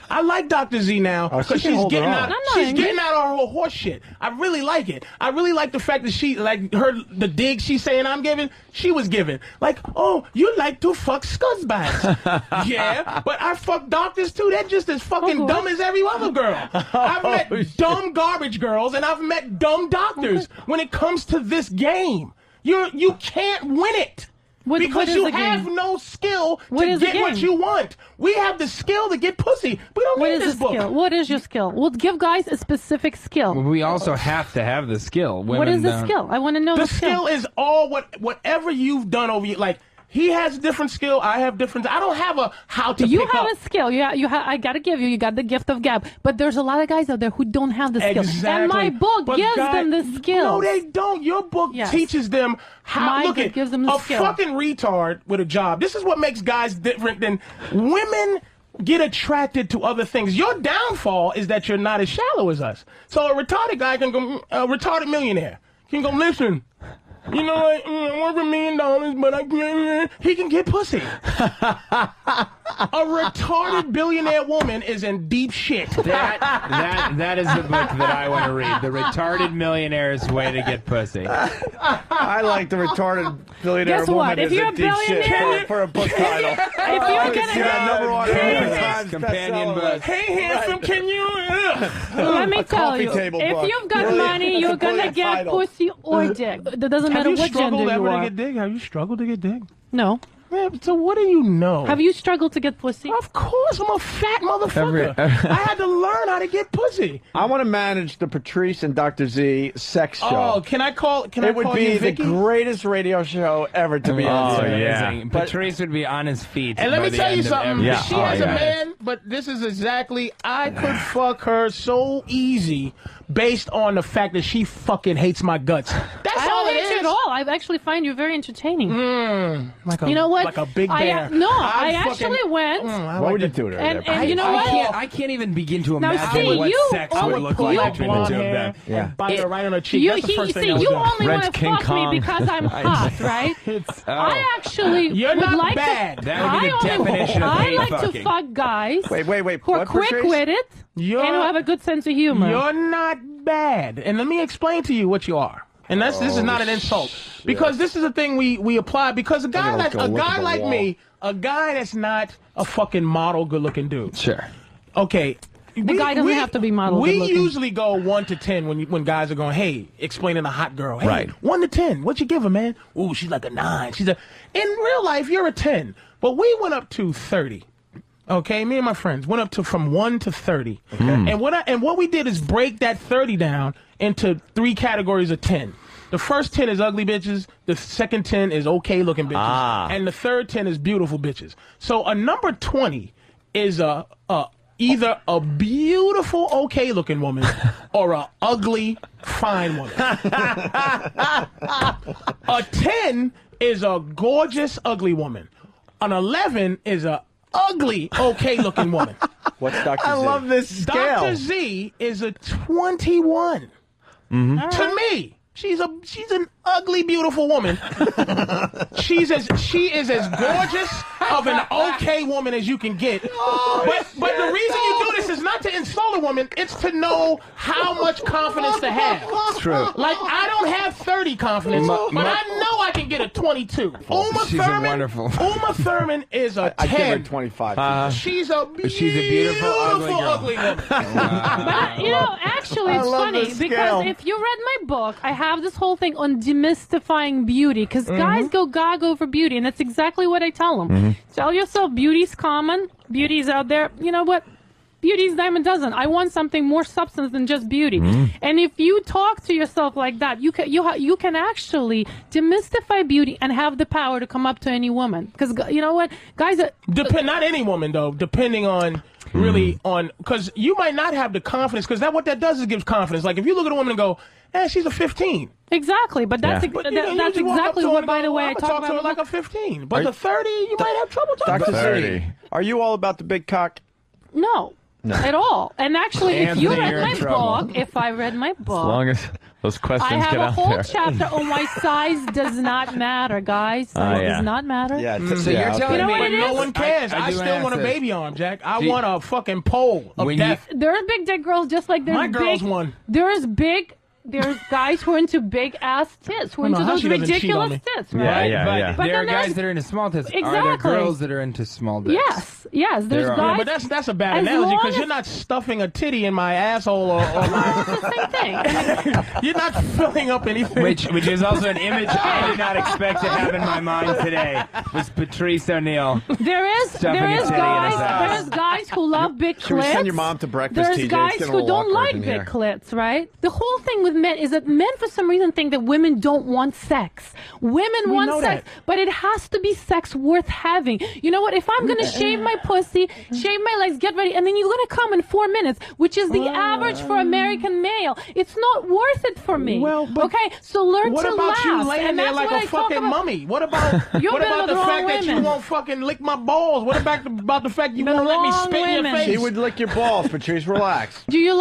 I like Dr. Z now she because can she's hold her getting own. out. I'm not She's angry. getting out her whole horse shit. I really like it. I really like the fact that she the dig she's saying I'm giving. She was giving like, oh, you like to fuck scuzzbags. Yeah, but I fuck doctors too. They're just as fucking dumb as every other girl. I've met dumb garbage girls and I've met dumb doctors. When it comes to this game, you can't win it. What Because is you the game? have no skill What to is the get what game? you want. We have the skill to get pussy. We don't What need is this the book. skill? What is your skill? We'll give guys a specific skill. We also have to have the skill. Women What is the don't. skill? I want to know The the skill. skill is all whatever you've done over you. Like, he has a different skill. I have different. I don't have a how to You pick have up. a skill. You have. I gotta give you. You got the gift of gab. But there's a lot of guys out there who don't have the skill. Exactly. And my book But gives God- them the skills. No, they don't. Your book Yes. teaches them how. My Look book at gives them the a skill. fucking retard with a job. This is what makes guys different than women. Get attracted to other things. Your downfall is that you're not as shallow as us. So a retarded guy can go, a retarded millionaire can go, listen, you know what, I want $1 million, but I can't. He can get pussy. A retarded billionaire woman is in deep shit. That is the book that I want to read. The Retarded Millionaire's Way to Get Pussy. I like the retarded billionaire Guess woman what? If is you're a a deep shit billionaire- for a book title. If you're I can gonna- see that number one New York Times Companion bestseller book. list. Hey, handsome, can you? Let me A tell coffee you, table if book. you've got Really? money, you're It's a gonna brilliant get title. pussy or dick. It doesn't Have matter you what struggled gender ever you to are. get dig? Have you struggled to get dig? No. Man, so what do you know? Have you struggled to get pussy? Of course, I'm a fat motherfucker. I had to learn how to get pussy. I want to manage the Patrice and Dr. Z sex show. Oh, can I call? Can I It would call be you the Vicky? greatest radio show ever to be on. Amazing. Patrice would be on his feet. And let by me the tell you end of something. every She show. has a man, but this is exactly. I could fuck her so easy based on the fact that she fucking hates my guts. That's I all don't it hate you is. at all. I actually find you very entertaining. Like you know what? Like a big bear. I I'd actually fucking- went. What would you do to her? And there, you know what? I can't even begin to Now, imagine see, what you- sex I would would look pull like out between the blonde two of hair them. and bite her right on her cheek. You, That's the first thing I see, would you do. only want Rent to King fuck Kong. me because I'm hot, right? I actually You're would not like bad. to. That would be the I only- definition of I hate like to fucking. fuck guys Wait. who are What, Patrice? quick-witted and who have a good sense of humor. You're not bad. And let me explain to you what you are. And this is not an insult. Because this is a thing we apply. Because a guy like me, a guy that's not a fucking model good looking dude. Sure. Okay. The guy doesn't have to be model We good-looking. usually go 1 to 10 when guys are going, hey, explaining a hot girl. Hey, Right. 1 to 10. What you give her, man? Ooh, she's like a 9. In real life, you're a 10. But we went up to 30. Okay, me and my friends went up to from 1 to 30. Okay. And what we did is break that 30 down into 3 categories of 10. The first 10 is ugly bitches. The second 10 is okay looking bitches. And the third 10 is beautiful bitches. So a number 20 is either a beautiful okay looking woman or a ugly fine woman. A 10 is a gorgeous ugly woman. An 11 is a ugly okay looking woman. What's Dr. Z? I love this scale. Dr. Z is a 21. To me, she's an ugly, beautiful woman. She is as gorgeous of an okay woman as you can get. But the reason you do this is not to insult a woman, it's to know how much confidence to have. True. Like, I don't have 30 confidence, but I know I can get a 22. She's wonderful. Uma Thurman is a 10. I give her 25. She's a beautiful, ugly girl. woman. But, you know, actually, it's funny because if you read my book, I have this whole thing on demystifying beauty because guys go gaga over beauty, and that's exactly what I tell them. Tell yourself beauty's common, beauty's out there. You know what? Beauty's dime a dozen. I want something more substance than just beauty. And if you talk to yourself like that, you can actually demystify beauty and have the power to come up to any woman. Because you know what, guys, Not any woman though. Depending on really on, because you might not have the confidence. Because what that does is gives confidence. Like if you look at a woman and go, she's a 15. Exactly, but that's But that's exactly what, by the way, I talk to about. her like a 15. But the 30, you might have trouble talking Dr. about. 30. Are you all about the big cock? No. At all. And actually, if you Anthony, read you're my in trouble. book, if I read my book, As long as those questions I have get a out whole there. chapter on why size does not matter, guys. Size yeah. does not matter. Yeah. So you're telling You know me what it No is? one cares. I do still ask want a this. baby arm, Jack. I See- want a fucking pole of When death. There's big dick girls just like there's My girl's big. one. There's guys who are into big ass tits, who are I don't know into how those she doesn't cheat on ridiculous me. tits, Yeah, right? yeah. But there are then guys there's- that are into small tits. Are there Exactly. girls that are into small dicks? Yes, there's There are. guys. But that's a bad as analogy long because as- you're not stuffing a titty in my asshole or It's the same thing. you're not filling up anything. Which is also an image I did not expect to have in my mind today. Was Patrice O'Neal. There is Stuffing a titty in his ass. there's guys who love big clits. Should we send your mom to breakfast, There's TJ? It's guys getting a who little don't awkward like in big here. clits, right? The whole thing with men is that men for some reason think that women don't want sex. Women want know sex, that. but it has to be sex worth having. You know what? If I'm gonna shave my pussy, shave my legs, get ready, and then you're gonna come in 4 minutes, which is the average for American male, it's not worth it for me. Well, but okay, so learn What to about laugh. you laying and there that's like what a I talk fucking about. mummy? What about You've what been about with the the fact wrong that you women. won't fucking lick my balls? What about the fact you The won't let me wrong spit in your women. face? He would lick your balls, Patrice. Relax. Do you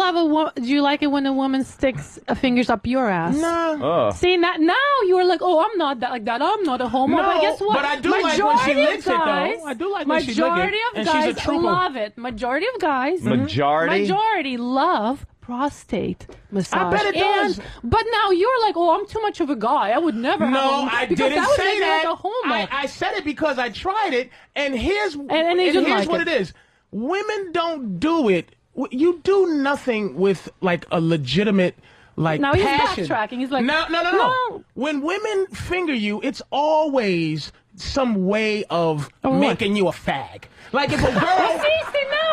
like it when a woman sticks fingers up your ass? Nah. See, now you are like, oh, I'm not that like that. I'm not a homo. No, but guess what? but I do like when she Majority of licks it, though. guys- I do like when she lick it, Majority and of she's a guys trooper. love it. Majority of guys. Majority? Love prostate massage. I bet it does. But now you're like, oh, I'm too much of a guy. I would never. No, have a, I because didn't would say make me that. Like a homo. I said it because I tried it, and here's and they didn't here's like what it. it is. Women don't do it. You do nothing with like a legitimate like Now he's passion. backtracking. He's like, no. When women finger you, it's always some way of making you a fag. Like if a girl.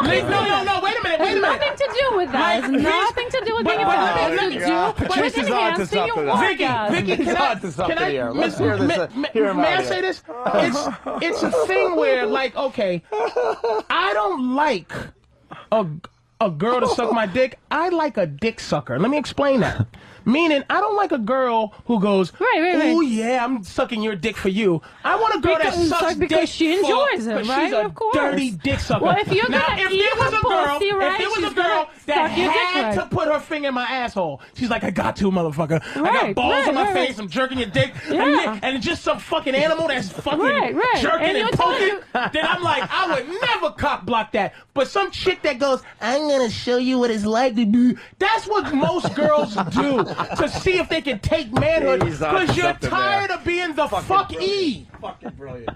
No, wait a minute. Nothing to do with that. It's nothing to do with being a fag. It's to do with enhancing your orgasm. Vicky, can I say this? It's a thing where, like, okay, I don't like a girl to suck my dick. I like a dick sucker. Let me explain that. Meaning, I don't like a girl who goes, oh yeah, I'm sucking your dick for you. I want a girl that sucks dick because she enjoys it, right? She's a of course. dirty dick sucker. Well, if you're now, gonna if eat there was her a girl, pussy, right, if there was she's a girl gonna that suck your dick, had right. to put her finger in my asshole, she's like, I got to, motherfucker. I got balls on my face. I'm jerking your dick, and it's just some fucking animal that's fucking jerking and poking. Then I'm like, I would never cock block that. But some chick that goes, I'm gonna show you what it's like to be. That's what most girls do to see if they can take manhood, because you're tired of being the fuck-e. Fucking brilliant.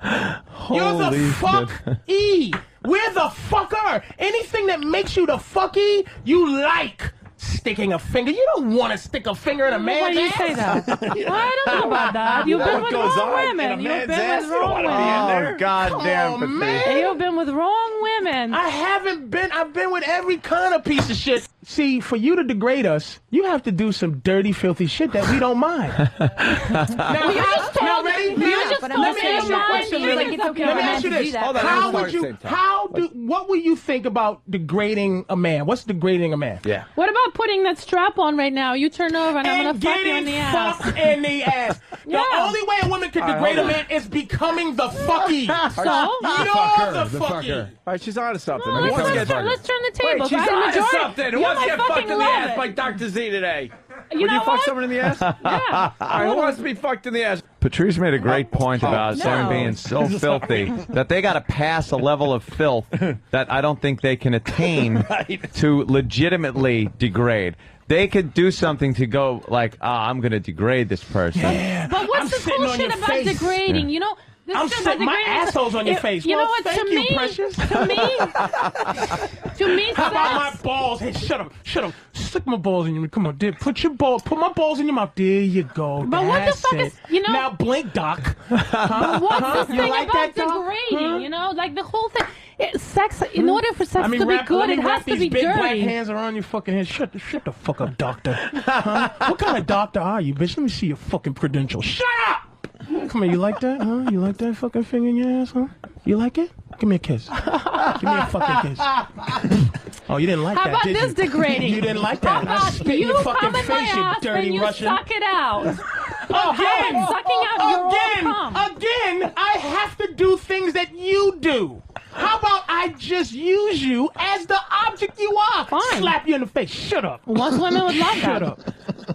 You're the fuck-e. We're the fucker. Anything that makes you the fuck-e, you like. Sticking a finger. You don't want to stick a finger in a man's ass. Why do you say that? I don't know about that. You've been with wrong women. You've been with wrong women. Oh, goddamn, Patrice. You've been with wrong women. I haven't been. I've been with every kind of piece of shit. See, for you to degrade us, you have to do some dirty, filthy shit that we don't mind. Now, you just told ready? You just told Let me ask you a question, You're Lily. like, it's okay Let me for ask you men to this. do that. What will you think about degrading a man? What's degrading a man? Yeah. What about putting that strap on right now? You turn over and I'm going to fuck you in the ass. Fucked in the ass. The only way a woman can degrade a man is becoming the fucky. So? You're the fucky. All right, she's on to something. No, let's turn the tables. Wait, she's on to Majority- something. Who You wants to might get fucked fucking in the love ass it. by Dr. Z today? You Would know you fuck what? someone in the ass? Yeah. All right, who wants to be fucked in the ass? Patrice made a great point about someone being so filthy that they got to pass a level of filth that I don't think they can attain to legitimately degrade. They could do something to go like, I'm going to degrade this person. Yeah. But what's the sitting on bullshit your about face. degrading? You know, this I'm shit sitting, about my degrading- asshole's on your face. You Well, know what? thank To you, me, precious. to me, How about my sex- balls? Hey, shut up. Stick my balls in your mouth. Come on, dude. Put my balls in your mouth. There you go. But what the That's fuck it. is, you know? Now blink, Doc. But what's this You thing like about that, Doc? degrading? You know, like the whole thing. Sex, in order for sex to be good, it has to be these big black dirty. hands around your fucking head. Shut the fuck up, doctor. Huh? What kind of doctor are you, bitch? Let me see your fucking credentials. Shut up! Come here, you like that, huh? You like that fucking finger in your ass, huh? You like it? Give me a kiss. Give me a fucking kiss. Oh, you didn't like How that, about did this you? degrading? You didn't like How that. I about spit in you your fucking come in my face, you ass dirty and you Russian. suck it out? Again, sucking out your own cum. Again, I have to do things that you do. How about I just use you as the object you are? Fine. Slap you in the face. Shut up. Most women would love Shut that. up.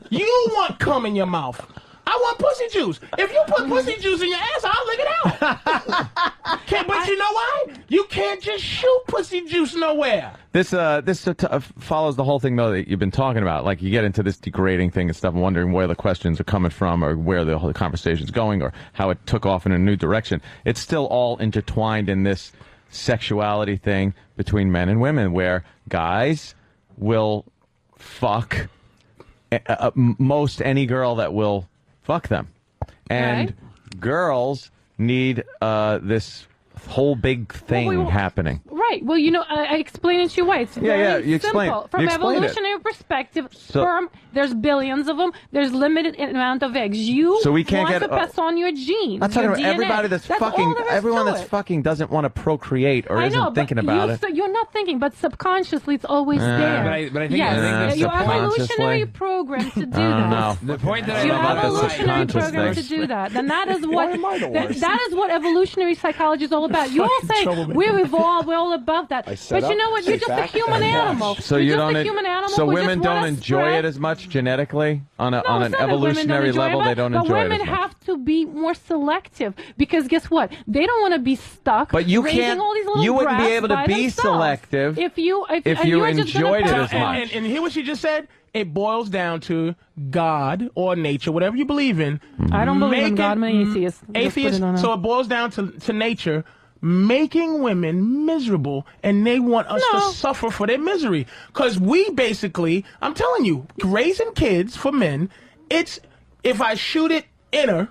You want cum in your mouth. I want pussy juice. If you put pussy juice in your ass, I'll lick it out. But you know why? You can't just shoot pussy juice nowhere. This follows the whole thing, though, that you've been talking about. Like, you get into this degrading thing and stuff and wondering where the questions are coming from or where the whole conversation's going or how it took off in a new direction. It's still all intertwined in this sexuality thing between men and women where guys will fuck most any girl that will fuck them. And girls need this whole big thing happening. Right. Well, you know, I explained it to you why. It's very you explain simple. it. From You an explained it. evolutionary perspective, sperm, there's billions of them. There's limited amount of eggs. So we can't want get to pass on your genes. I'm talking your about DNA. everybody that's all fucking. there is Everyone to that's it. fucking doesn't want to procreate or I know, isn't thinking but about it. You're not thinking, but subconsciously it's always there. But I think yes, you're subconsciously. evolutionary programmed to do I don't that. know. The point that You're I love about evolutionary subconscious programmed to thing. do that, and that is what am I the worst? that is what evolutionary psychology is all about. You all say we're evolved, we're all above that, but you know what? You're just a human animal. So you're you just don't. a human animal. So who women just don't wanna enjoy spread. it as much genetically on an It's not that women don't evolutionary enjoy level. it, They don't but enjoy it women as much. have to be more selective because guess what? They don't want to be stuck. But you raising can't. All these little You wouldn't be brats able to by be themselves. selective if you you just gonna enjoyed it pass as much. And hear what she just said? It boils down to God or nature, whatever you believe in. I don't believe in God. I'm an atheist. Atheist. So it boils down to nature making women miserable, and they want us to suffer for their misery. Because we basically, I'm telling you, raising kids for men, it's if I shoot it in her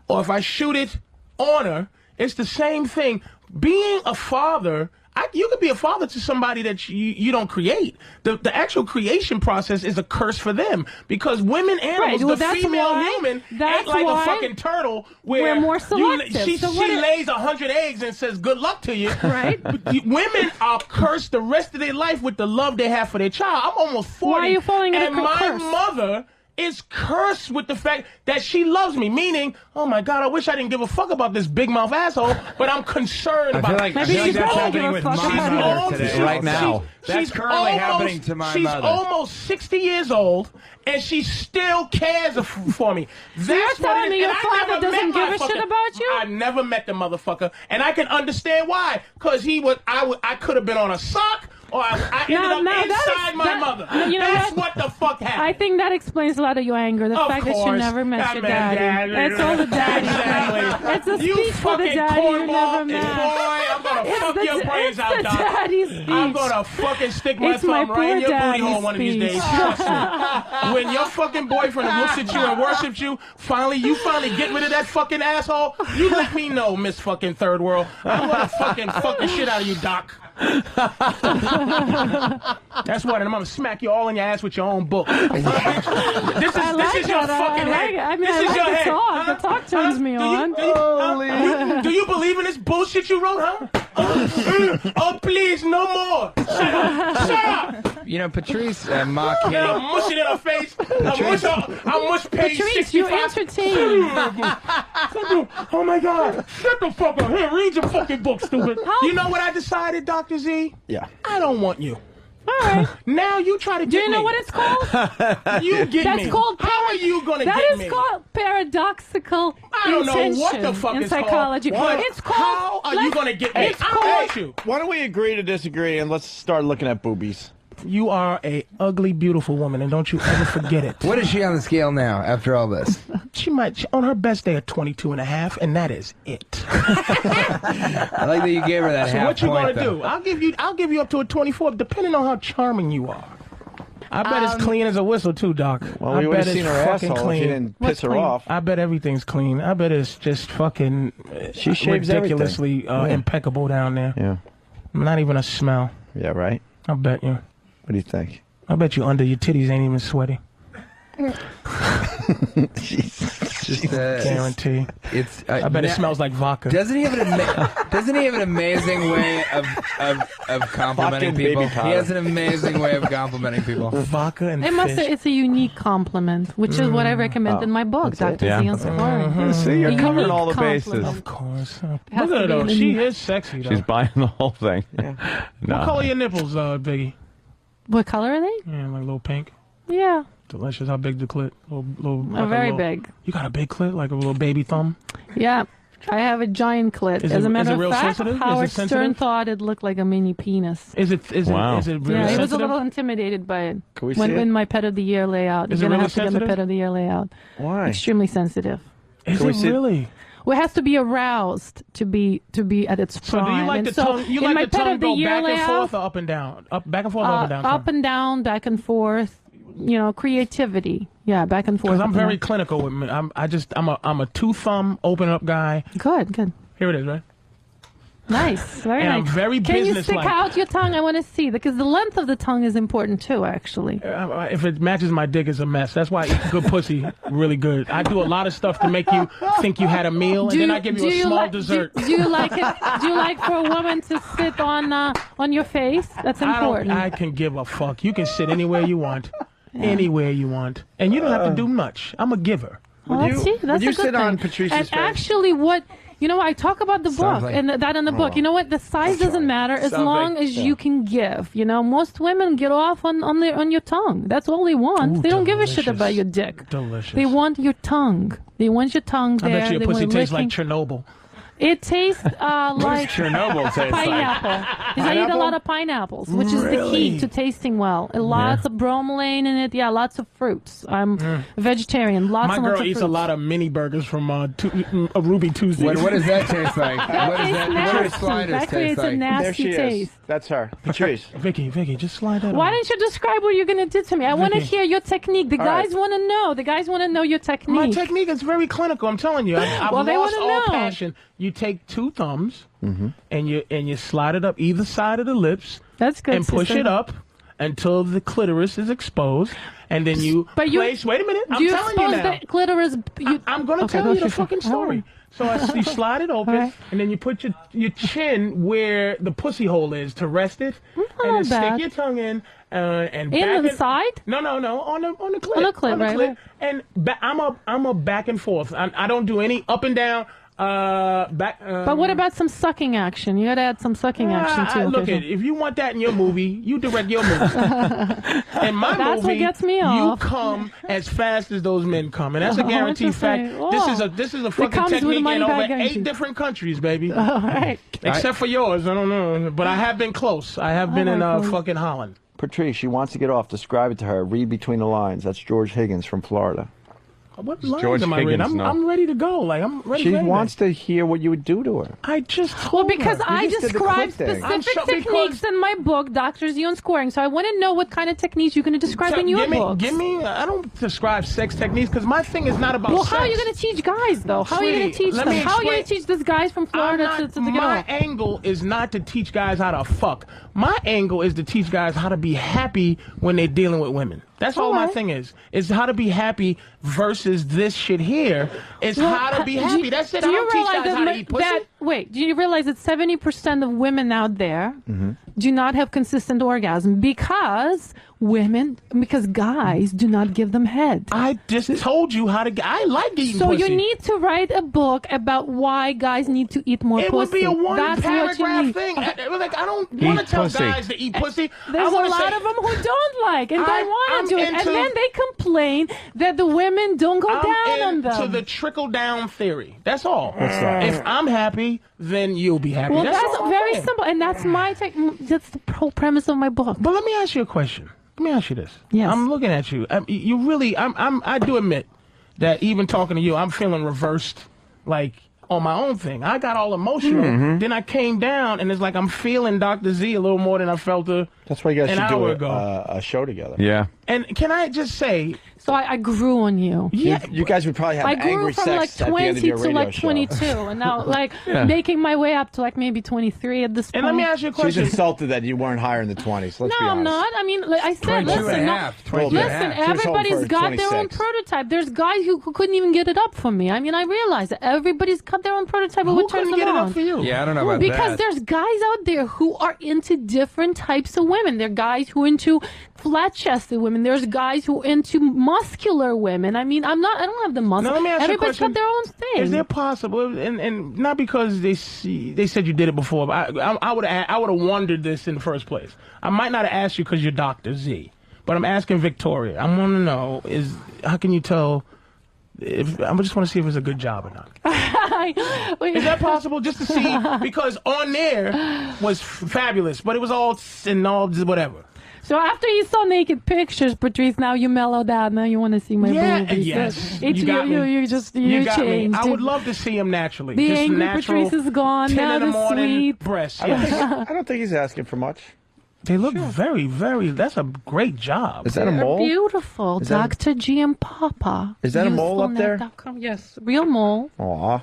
or if I shoot it on her, It's the same thing. Being a father, you could be a father to somebody that you don't create. The actual creation process is a curse for them because women, animals, Well, the female human ain't like a fucking turtle where we're more selective. she lays 100 eggs and says good luck to you. Right. Women are cursed the rest of their life with the love they have for their child. I'm almost 40. Why are you falling into and my curse? mother is cursed with the fact that she loves me, meaning, oh my God, I wish I didn't give a fuck about this big mouth asshole, but I'm concerned about I feel like that's happening with my mother today. Right now. That's currently happening to my mother. She's almost 60 years old, and she still cares for me. So you're telling me your father doesn't give a shit about you? I never met the motherfucker, and I can understand why. Because I could have been on a sock, or I ended up inside my mother. That's what the fuck happened. I think that explains a lot of your anger. The fact that you never met your daddy. That's all the daddy. Exactly. It's a speech for the daddy you never met. Boy, I'm gonna fuck your brains out, Doc. Daddy's speech. I'm gonna fucking stick my thumb right in your booty hole one of these days. Trust me. When your fucking boyfriend looks at you and worships you, you finally get rid of that fucking asshole, you let me know, Miss fucking Third World. I'm gonna fucking fuck the shit out of you, Doc. That's what, and I'm gonna smack you all in your ass with your own book. This is your fucking head. I mean, this is your head. The talk turns me on. Do you believe in this bullshit you wrote, huh? Oh, please, no more. Shut up. You know, Patrice mock hitting. I'm mushing in her face. I mush page Patrice, 65. you entertain. Oh my God. Shut the fuck up. Here, read your fucking book, stupid. You know what I decided, Dr. Z? Yeah. I don't want you. All right. Now you try to get me. Do you know what it's called? You get me. That's called. How are you going to get me? That is called paradoxical I don't know intention what the fuck in it's psychology. called. It's called. How are you going to get me? It's I called. want you. Why don't we agree to disagree and let's start looking at boobies? You are a ugly, beautiful woman, and don't you ever forget it. What is she on the scale now after all this? She might, on her best day, a 22.5, and that is it. I like that you gave her that So half what you point, gonna do? I'll give you up to a 24, depending on how charming you are. I bet it's clean as a whistle too, Doc. Well, we would have seen her fucking asshole if you didn't piss her clean? off. I bet everything's clean. I bet it's just fucking She shaves ridiculously impeccable down there. Yeah. Not even a smell. Yeah, right? I bet you. What do you think? I bet you under your titties ain't even sweaty. Just Guarantee. It's. I bet it smells like vodka. Doesn't he have an amazing way of complimenting Fucking people? baby powder. He has an amazing way of complimenting people. Vodka and fish. It's a unique compliment, which is what I recommend in my book, That's Dr. it? Z on Safari. See, you're A covering unique all the compliment. bases. Of course. Has Look at to her be though. in She the- is sexy though. She's buying the whole thing. Yeah. No. What color are your nipples, Biggie? What color are they? Yeah, like a little pink. Yeah, Delicious. How big the clit? Like very little- big. You got a big clit, like a little baby thumb. Yeah. I have a giant clit. Is As it- a matter is it of real fact, sensitive? Is it Howard Stern sensitive? thought it looked like a mini penis. Is it really Yeah, he was a sensitive? little intimidated by it. Can we see it? When my Pet of the Year layout. Is You're it going to really have to get sensitive? the Pet of the Year layout. Why? Extremely sensitive. Is Can we it see it? really? Well, it has to be aroused to be at its So prime. do you like And the so tongue? You in like my the Pet tongue of the go Year back and layout, forth or up and down? Back and forth, up and down. up and down, back and forth. You know, creativity. Yeah, back and forth. Because up I'm and very down. clinical with me. I'm a two thumb open up guy. Good. Here it is, right? Nice, very And nice. I'm very Can you stick businesslike. out your tongue? I want to see because the length of the tongue is important too. Actually, If it matches my dick, it's a mess. That's why I eat good pussy really good. I do a lot of stuff to make you think you had a meal, and then I give you a small dessert. Do you like it? Do you like for a woman to sit on your face? That's important. I can give a fuck. You can sit anywhere you want, anywhere you want, and you don't have to do much. I'm a giver. Well, that's a good you sit thing. on Patrice's and face? actually, I talk about the book like- and that in the book. You know what? The size doesn't matter as long as you can give. You know, most women get off on your tongue. That's all they want. Ooh, they don't give a shit delicious. about your dick. Delicious. They want your tongue. They want your tongue I there. bet you They your pussy want tastes like licking. Chernobyl. It tastes like Chernobyl taste like? pineapple. Because I eat a lot of pineapples, which is the key Really? to tasting well. Lots of bromelain in it. Yeah, lots of fruits. I'm a vegetarian. Lots My and lots girl of eats fruits. a lot of mini burgers from Ruby Tuesday. What does that taste like? What is It's that? What do nasty. sliders That taste creates a like? There nasty she taste. is. That's her. Patrice. Vicky, just slide that Why on. didn't you describe what you're going to do to me? I want to Vicky. hear your technique. The right. guys want to know. The guys want to know your technique. My technique is very clinical. I'm telling you. I've Well, they lost wanna all know. passion. you take 2 thumbs and you slide it up either side of the lips. That's good. And push sister. it up until the clitoris is exposed, and then you place. Wait a minute, I'm you telling you expose now. the clitoris. I'm going to tell you the fucking story. So you slide it open, and then you put your chin where the pussy hole is to rest it, and then stick your tongue in. And in the side? No, on the clit. On the clit, right. Clit. And I'm a back and forth. I don't do any up and down. Back. But what about some sucking action? You got to add some sucking action too. Look, if you want that in your movie, you direct your movie. In my That's movie, what gets me off. you come as fast as those men come, and that's a guaranteed fact. This is a fucking comes with technique money in back over guarantee. 8 different countries, baby. All right. Except for yours, I don't know, but I have been close. I have been in fucking Holland. Patrice, she wants to get off. Describe it to her. Read between the lines. That's George Higgins from Florida. What lines am I reading? I'm ready to go. Like I'm ready. She wants to hear what you would do to her. I just told because her. I describe specific techniques in my book, Dr. Z on Scoring. So I want to know what kind of techniques you're going to describe in your book. Give me. I don't describe sex techniques because my thing is not about sex. Well, how are you going to teach guys though? How are you going to teach them? How are you going to teach this guys from Florida to get My off? angle is not to teach guys how to fuck. My angle is to teach guys how to be happy when they're dealing with women. That's all my thing is how to be happy versus this shit here is how to be happy. That's it. I don't teach guys how to eat pussy. Wait, do you realize that 70% of women out there do not have consistent orgasm because guys do not give them head. I just told you how to. I like eating so pussy. You need to write a book about why guys need to eat more pussy. It would be a That's one-paragraph thing. I don't want to tell guys to eat pussy. There's a lot of them who don't like and don't want to do it. And then they complain that the women don't go down on them. To the trickle-down theory. That's all. What's that? If I'm happy, then you'll be happy. Well, that's very simple. And that's that's the whole premise of my book. But let me ask you a question. Let me ask you this. Yes. I'm looking at you. You really. I do admit that even talking to you, I'm feeling reversed, like on my own thing. I got all emotional. Then I came down, and it's like I'm feeling Dr. Z a little more than I felt That's why you guys should do ago. a show together. Yeah. And can I just say? So I grew on you. Yeah, you guys would probably have I angry grew from sex like at the end of 20 your to radio like show. 22, and now making my way up to like maybe 23 at this point. And let me ask you a question. She's insulted that you weren't higher in the 20s. Let's be No, honest. I'm not. I mean, like I said, 22 listen, and a half, 22 and a listen. half. Everybody's got their own 26. prototype. There's guys who couldn't even get it up for me. I mean, I realize that everybody's got their own prototype. Who What turns couldn't them get it on? up for you? Yeah, I don't know about Because that. there's guys out there who are into different types of women. There are guys who are into flat-chested women. There's guys who are into muscular women. I mean, I don't have the muscle. Now, let me ask you a Everybody's question. got their own thing. Is it possible, and not because they said you did it before, but I would have wondered this in the first place. I might not have asked you because you're Dr. Z, but I'm asking Victoria. I want to know how can you tell? I just want to see if it's a good job or not. Is that possible? Just to see, because on there was fabulous, but it was all whatever. So after you saw naked pictures, Patrice, now you mellowed out. Now you want to see my boobies. Yes. You got me. You got changed. me. I would love to see him naturally. The just angry natural, Patrice is gone. 10 Now in the the morning sweet. breasts. I don't think he's asking for much. They look very, very. That's a great job. Is that a mole? Beautiful. Is that Dr. G and Papa. Is that a mole up there? Youthfulnet.com. Yes. Real mole. Aw.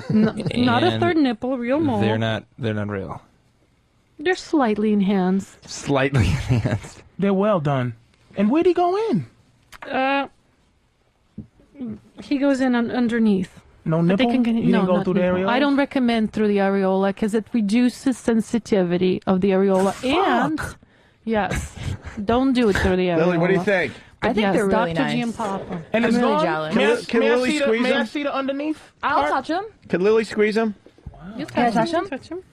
Not a third nipple. Real mole. They're not real. They're slightly enhanced. Slightly enhanced. They're well done. And where'd he go in? He goes in underneath. No nipple? You didn't go not through the nipple. areola? I don't recommend through the areola because it reduces sensitivity of the areola. And, yes, don't do it through the areola. Lily, what do you think? I think yes, they're really Dr. nice. G and Papa. And I'm it's really gone? jealous. Can Lily squeeze May I him? see the underneath? I'll part? touch them. Can Lily squeeze him? You Can I touch them?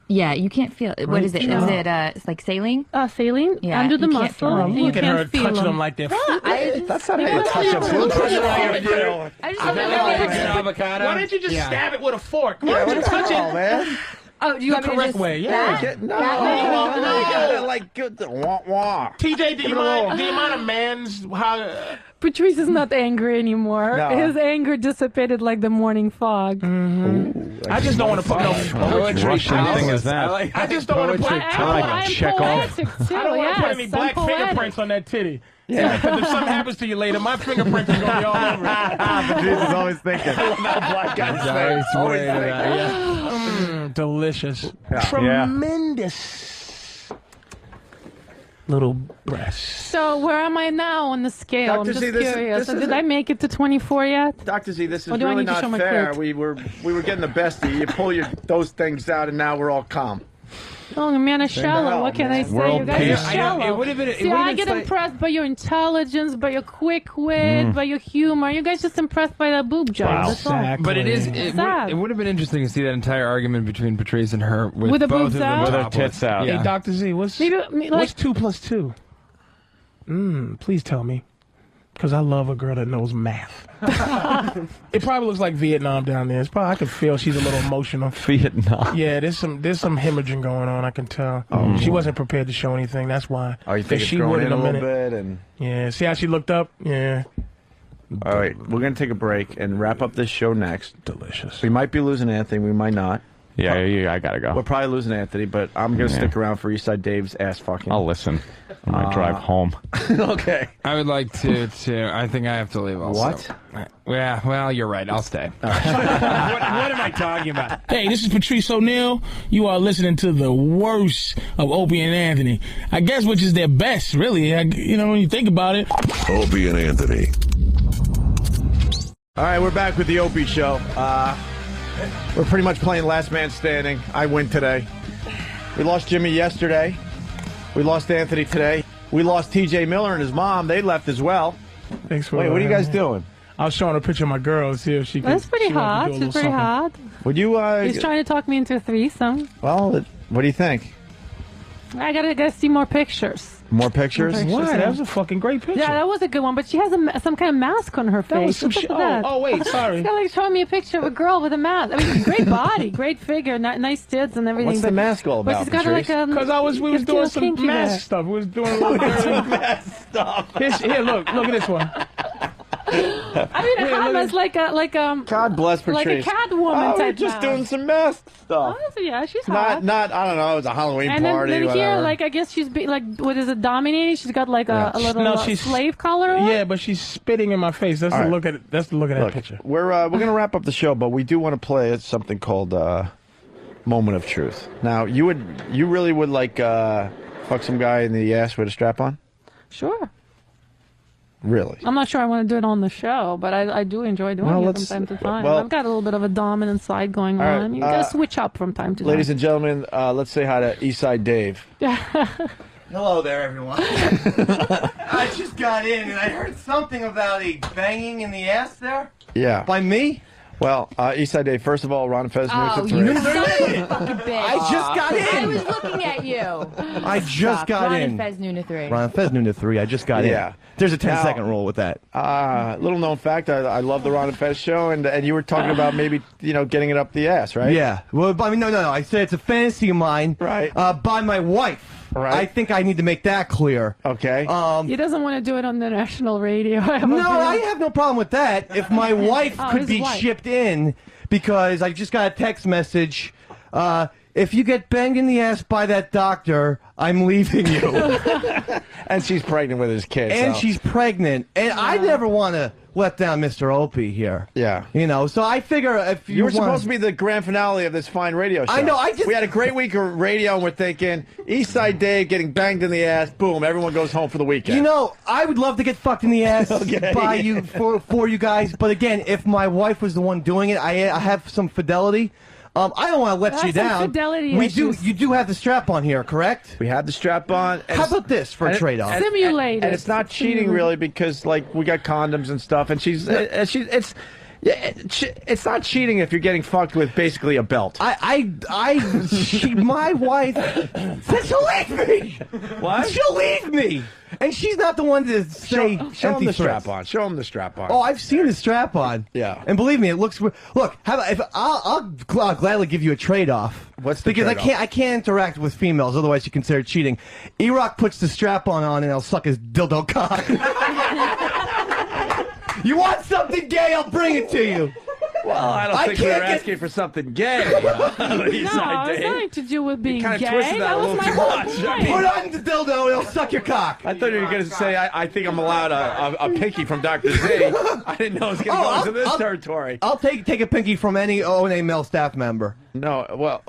Yeah, you can't feel it. What is it? No. Is it it's like saline? Saline Yeah, under the you can't muscle. feel And you Look at her can't feel touching them. them like they're That's not a touch of food. I just Avocado. Why didn't you just Yeah. stab it with a fork? Yeah, Why what did you the touch hell, it? man? Oh, do you want me to correct just way, yeah. No, you gotta like get the wah. TJ, do you mind the amount of man's how? Patrice is not angry anymore. No. His anger dissipated like the morning fog. I just don't want to put no Which Russian thing is that? I just don't want to put. I'm check off. poetic too. I don't want to put Yes, any I'm black poetic. fingerprints on that titty. Yeah, because if something happens to you later, my fingerprints are gonna be all over it. Patrice is always thinking. Black guy's always thinking. Delicious, Yeah. tremendous little breasts. So where am I now on the scale? Dr. I'm just Z, this is- curious. this is Did a- I make it to 24 yet? Dr. Z, this is Or do I really need to not show my fair. clit? We were getting the best of you. You pull those things out, and now we're all calm. Oh, man, a shallow. hell, What can I man. say? World You guys peace. are I know, shallow. it would've been- it See, would've I been get slight- impressed by your intelligence, by your quick wit, by your humor. You guys just impressed by that boob job. Wow. That's all. Exactly. But Sad. it would have been interesting to see that entire argument between Patrice and her with the both boobs of them out? With her topless. tits out. Yeah. Hey, Dr. Z, what's Maybe, what's 2 + 2? Please tell me, because I love a girl that knows math. It probably looks like Vietnam down there. It's probably, I can feel she's a little emotional. Vietnam. Yeah, there's some hemorrhaging going on. I can tell. She wasn't prepared to show anything. That's why. Oh, you think it's she growing would in a little minute. bit? And Yeah, see how she looked up? Yeah. all right, we're gonna take a break and wrap up this show next. Delicious. We might be losing Anthony. We might not. Yeah, I gotta go. We're probably losing Anthony, but I'm gonna stick around for Eastside Dave's ass fucking. I'll listen. I might drive home. Okay. I would like to. I think I have to leave also. What? Yeah, well, you're right. I'll stay. what am I talking about? Hey, this is Patrice O'Neal. You are listening to the worst of Opie and Anthony. I guess which is their best, really. When you think about it. Opie and Anthony. All right, we're back with the Opie Show. We're pretty much playing last man standing. I win today. We lost Jimmy yesterday. We lost Anthony today. We lost TJ Miller and his mom. They left as well. Thanks for Wait, what are you guys doing? I was showing a picture of my girl to see if she could. That's pretty she wanted to hot. do a little She's pretty something. hot. Would you, He's trying to talk me into a threesome. well, what do you think? I gotta see more pictures. More pictures? What? That was a fucking great picture. Yeah, that was a good one, but she has some kind of mask on her face. That was some What's up shit. with that? Oh, wait, sorry. She's got like showing me a picture of a girl with a mask. I mean, great body, great figure, nice tits and everything. What's the mask all But about, she's got Patrice? like Because we was it's doing real some kinky mask there. stuff. We was doing a little mask stuff. Here, look at this one. I mean, a hot mask like a God bless Patrice. like a Catwoman we're type just mask. doing some mask stuff. Oh, yeah, she's hot. Not. I don't know. It was a Halloween And party. then here, whatever. like, I guess she's what is it, dominating? She's got like a little No, she's- slave collar on? Yeah, but she's spitting in my face. That's All the right. look at it. That's the look at that Look, picture. we're gonna wrap up the show, but we do want to play something called Moment of Truth. Now, you really would like fuck some guy in the ass with a strap on? Sure. Really? I'm not sure I want to do it on the show, but I do enjoy doing Well, it let's- from time to time. well- I've got a little bit of a dominant side going All right, on. You gotta switch up from time to Ladies time. and gentlemen, let's say hi to Eastside Dave. Hello there, everyone. I just got in and I heard something about a banging in the ass there. Yeah. By me? Well, Eastside Dave, first of all, Ron Fez Oh, news you at 3. son of a fucking bitch. I just got in. I was looking at you. I just got Ron in. and Fez noon to 3. Ron Fez noon to 3. I just got Yeah. in. There's a 10-second Now- rule with that. Little known fact, I love the Ron and Fez show, and you were talking about maybe, getting it up the ass, right? Yeah. Well, I mean, no. I said it's a fantasy of mine. Right. By my wife. Right. I think I need to make that clear. Okay. He doesn't want to do it on the national radio. I have a No, feeling. I have no problem with that. If my wife Oh, could his be wife. shipped in, because I just got a text message. If you get banged in the ass by that doctor, I'm leaving you. And she's pregnant with his kid. And so. she's pregnant. And I never want to let down Mr. Opie here. Yeah. So I figure if You were want- supposed to be the grand finale of this fine radio show. I know, We had a great week of radio, and we're thinking Eastside Dave getting banged in the ass. Boom! Everyone goes home for the weekend. I would love to get fucked in the ass Okay. by you for you guys. But again, if my wife was the one doing it, I have some fidelity. I don't want to let That's you some down. fidelity You issues. do have the strap on here, correct? We have the strap on. How about this for a trade-off? Simulated. And it's not cheating really because we got condoms and stuff, and it's Yeah, it's not cheating if you're getting fucked with basically a belt. My wife said she'll leave me. What? She'll leave me, and she's not the one to say show him the threats. strap on. Show him the strap on. Oh, I've seen the strap on. Yeah, and believe me, it looks. Look, how about if I'll gladly give you a trade off. What's the because trade-off? I can't interact with females, otherwise you consider cheating. E-Rock puts the strap on, and I'll suck his dildo cock. You want something gay? I'll bring it to you. Well, I don't think you're asking for something gay. No, it's nothing to do with being kinda gay. twisted that a was little my too whole much. point. Put on the dildo, and it'll suck your cock. I thought you were going to say, I think I'm allowed a pinky from Dr. Z. I didn't know it was going to go into this territory. I'll take a pinky from any O&A male staff member. No, well...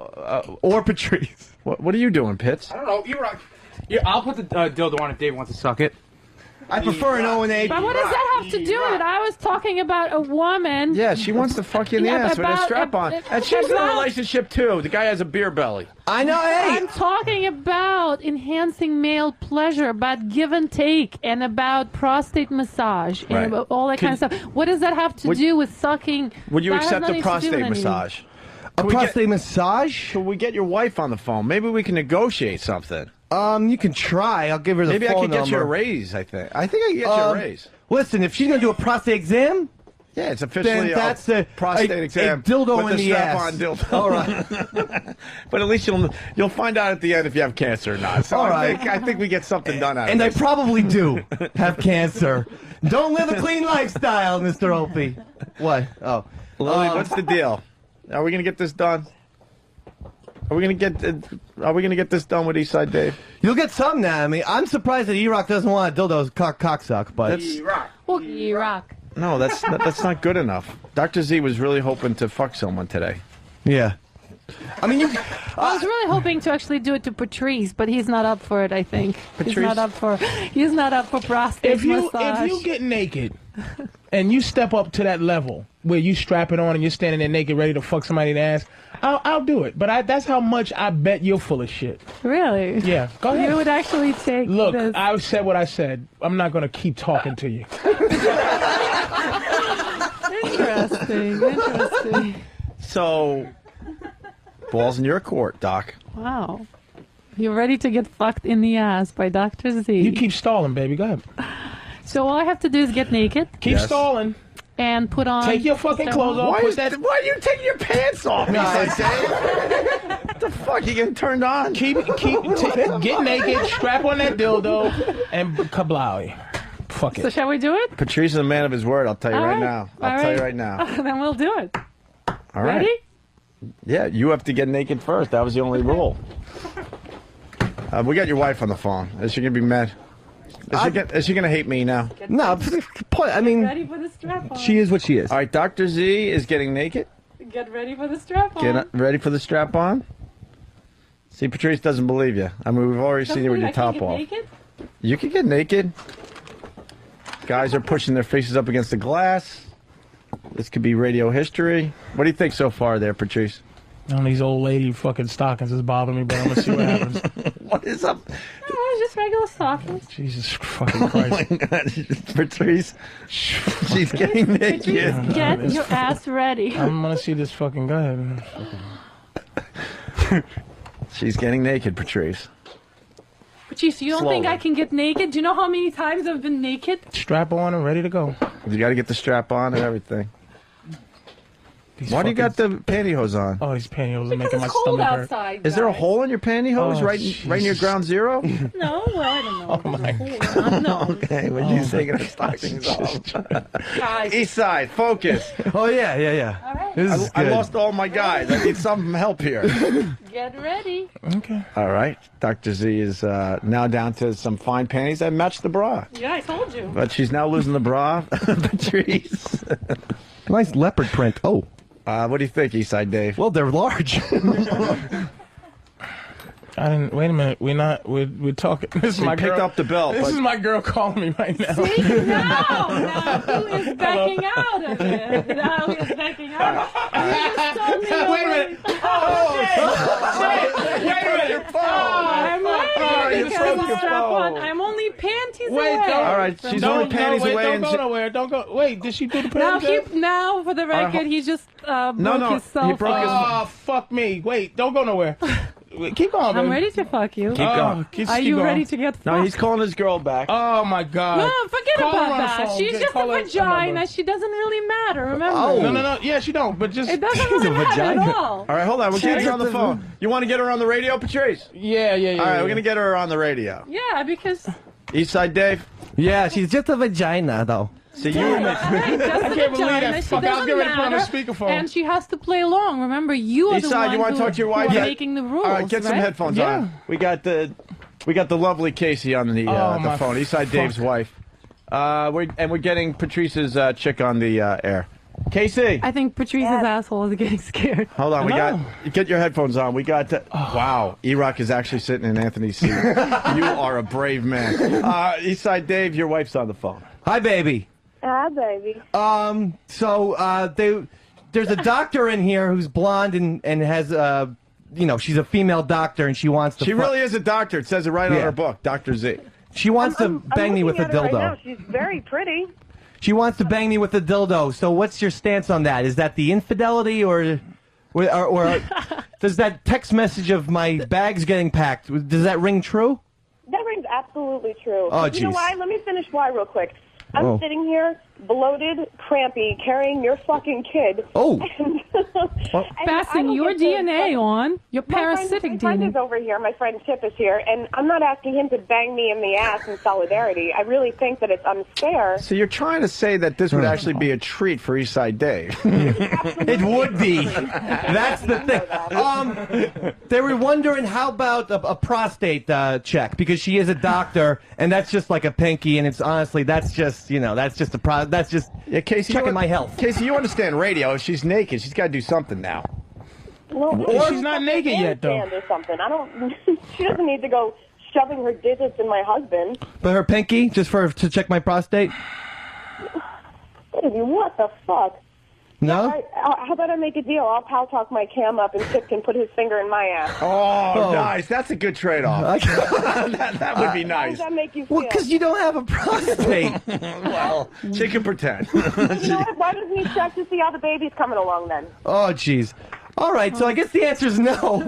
or Patrice. What are you doing, Pitts? I don't know. E-Rock. Yeah, I'll put the dildo on if Dave wants to suck it. I prefer an O&A. But what does that have to do with it? I was talking about a woman. Yeah, she wants to fuck you in the ass with a strap on. And she's in a relationship, too. The guy has a beer belly. I know, hey! I'm talking about enhancing male pleasure, about give and take, and about prostate massage, and about all that kind of stuff. What does that have to do with sucking? Would you That has accept nothing a to do with prostate anything. massage? A prostate massage? Can we get your wife on the phone? Maybe we can negotiate something. You can try. I'll give her the Maybe phone I could get you a number. raise, I think. I think I can get you a raise. Listen, if she's going to do a prostate exam... Yeah, it's officially then that's a prostate exam. A dildo with in the the strap-on ass. dildo. All right. But at least you'll find out at the end if you have cancer or not. So All I right. think we get something done out And of I this. probably do have cancer. Don't live a clean lifestyle, Mr. Opie. What? Oh. Lily, what's the deal? Are we going to get this done? Are we gonna get this done with Eastside Dave? You'll get some now. I mean, I'm surprised that E-Rock doesn't want a dildo's cocksuck, but Well, E-Rock. No, that's not good enough. Dr. Z was really hoping to fuck someone today. Yeah. I mean, I was really hoping to actually do it to Patrice, but he's not up for it. I think he's Patrice? not up for prostate massage. If you get naked and you step up to that level where you strap it on and you're standing there naked ready to fuck somebody in the ass, I'll do it. But that's how much I bet you're full of shit. Really? Yeah. Go ahead. You would actually take Look, this. I said what I said. I'm not going to keep talking to you. Interesting. So, balls in your court, Doc. Wow. You're ready to get fucked in the ass by Dr. Z. You keep stalling, baby. Go ahead. So all I have to do is get naked. Keep stalling. And put on... Take your fucking clothes off. Why are you taking your pants off? Eastside Dave? What the fuck? You getting turned on? Get naked, strap on that dildo, and kablowie. Fuck it. So shall we do it? Patrice is a man of his word. I'll tell you All right right. now. All I'll tell you right. right now. Then we'll do it. All right. Ready? Yeah, you have to get naked first. That was the only rule. We got your wife on the phone. Is she gonna be mad? Is she gonna hate me now? No, I mean, Ready for the strap on. she is what she is. All right, Dr. Z is getting naked. Get ready for the strap on. Get ready for the strap on. See, Patrice doesn't believe you. I mean, we've already seen you with your top off. Naked? You can get naked. Guys are pushing their faces up against the glass. This could be radio history. What do you think so far there, Patrice? These old lady fucking stockings is bothering me, but I'm going to see what happens. What is up? No, just regular stockings. Jesus fucking Christ. Oh my God. Patrice, she's getting naked. Patrice, get your ass ready. I'm going to see this fucking guy. She's getting naked, Patrice. Patrice, you don't Slowly. think I can get naked? Do you know how many times I've been naked? Strap on and ready to go. You got to get the strap on and everything. Why do you got the pantyhose on? Oh, these pantyhose are making my it's cold stomach hurt. outside. Is there a guys. hole in your pantyhose Oh, right near ground zero? No, well, I don't know. Oh, my No. Okay, when you taking her stockings off. Guys. East side, focus. Oh, yeah. All right. This is I good. lost all my guys. I need some help here. Get ready. Okay. All right. Dr. Z is now down to some fine panties that match the bra. Yeah, I told you. But she's now losing the bra. Patrice. Nice leopard print. Oh. What do you think, Eastside Dave? Well, they're large. I didn't. Wait a minute. We're talking. This is She my picked girl. up the belt. This but is my girl calling me right now. See? Now who is backing out of it? Now who is backing out? You just told me Wait a minute. Oh, shit. Wait a minute. I'm ready. you broke your phone. I'm only panties Wait, away. don't. All right, she's only panties wait, away. Don't and go nowhere. Don't go. Wait, did she do the panties? Now, for the record, he just broke his cell he broke his. Oh, fuck me. Wait, don't go nowhere. Keep going, baby. I'm ready to fuck you. Keep going. Are you ready to get fucked? No, he's calling his girl back. Oh my God. No, forget Call her about on the that. phone. She's just a Call her vagina. number. She doesn't really matter. Remember? Oh. No. Yeah, she don't. But just It doesn't really matter at all. All right, hold on. We're getting her on the phone. You want to get her on the radio, Patrice? Yeah. All right, we're gonna get her on the radio. Yeah, because. Eastside Dave. Yeah, she's just a vagina, though. So you. I can't believe that. Fuck, I was getting ready to put on the speakerphone. And she has to play along. Remember, you are the Eastside, one you want to talk to your wife? who are making the rules. All right, get some right? headphones on. We got the lovely Casey on the phone. Eastside Dave's wife. We're getting Patrice's chick on the air. Casey. I think Patrice's asshole is getting scared. Hold on, get your headphones on. We got wow, E-Rock is actually sitting in Anthony's seat. You are a brave man. Eastside Dave, your wife's on the phone. Hi, baby. Hi, baby. There's a doctor in here who's blonde and has she's a female doctor and she wants to. She really is a doctor. It says it right on her book, Dr. Z. She wants to bang me with a dildo. Right now. She's very pretty. She wants to bang me with a dildo. So what's your stance on that? Is that the infidelity or does that text message of my bags getting packed, does that ring true? That rings absolutely true. Oh, you know jeez. why? Let me finish why real quick. I'm sitting here, bloated, crampy, carrying your fucking kid. Oh. Passing your DNA on, your parasitic My friend DNA. is over here. My friend Chip is here, and I'm not asking him to bang me in the ass in solidarity. I really think that it's unfair. So you're trying to say that this would actually be a treat for Eastside Dave? It would be. That's the thing. They were wondering how about a prostate check, because she is a doctor, and that's just like a pinky, and it's honestly that's just Casey, checking my health. Casey, you understand radio? If she's naked, she's got to do something now. Well, Or she's not naked yet, though. Or something. I don't. She doesn't need to go shoving her digits in my husband. But her pinky, just to check my prostate. Baby, what the fuck? No. How about I make a deal? I'll pal talk my cam up, and Chip can put his finger in my ass. Oh, nice. That's a good trade-off. that would be How nice. does that make you feel? Well, because you don't have a prostate. Well, she can pretend. You know what? Why doesn't he check to see how the baby's coming along then? Oh, jeez. All right, so I guess the answer is no.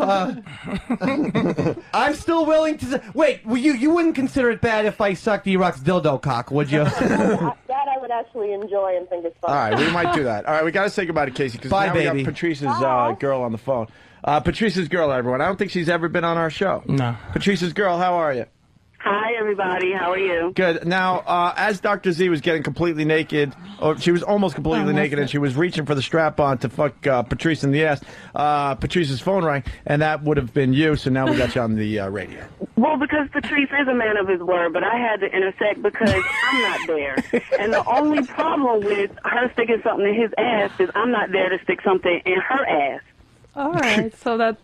I'm still willing to. Wait, you wouldn't consider it bad if I sucked E-Rock's dildo cock, would you? That I would actually enjoy and think it's fun. All right, we might do that. All right, we got to say goodbye to Casey because Bye, now baby. we got Patrice's girl on the phone. Patrice's girl, everyone. I don't think she's ever been on our show. No. Patrice's girl, how are you? Hi, everybody. How are you? Good. Now, as Dr. Z was getting completely naked, or she was almost completely naked, and she was reaching for the strap-on to fuck Patrice in the ass, Patrice's phone rang, and that would have been you, so now we got you on the radio. Well, because Patrice is a man of his word, but I had to intersect because I'm not there. And the only problem with her sticking something in his ass is I'm not there to stick something in her ass. All right, so that's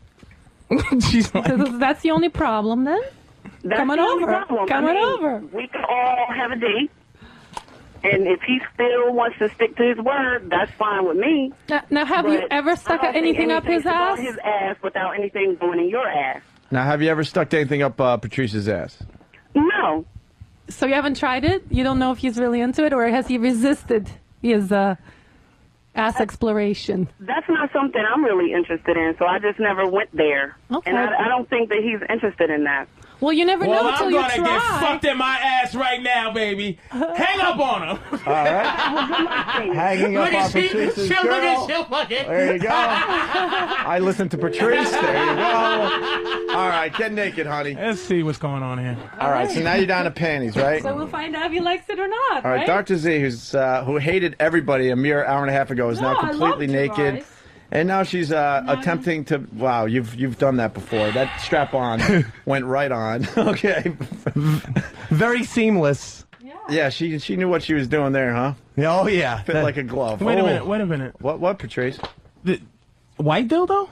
the only problem then? That's Come on the only over. problem. Come on over. We can all have a date. And if he still wants to stick to his word, that's fine with me. Now, have you But ever stuck I don't anything think up his should go ass? in his ass without anything going in your ass. Now, have you ever stuck anything up Patrice's ass? No. So you haven't tried it? You don't know if he's really into it, or has he resisted his ass exploration? That's not something I'm really interested in, so I just never went there. Okay. And I don't think that he's interested in that. Well, you never know until I'm you gonna try. get fucked in my ass right now, baby. Hang up on him. All right. Hanging up on Patrice's girl. There you go. I listened to Patrice. There you go. All right, get naked, honey. Let's see what's going on here. All right, so now you're down to panties, right? So we'll find out if he likes it or not, All right, right? Dr. Z, who hated everybody a mere hour and a half ago, is now No, I completely loved you naked. guys. And now she's attempting to. Wow, you've done that before. That strap on went right on. Okay. Very seamless. Yeah, she knew what she was doing there, huh? Oh yeah. Fit like a glove. Wait a minute. What, Patrice? The white dildo?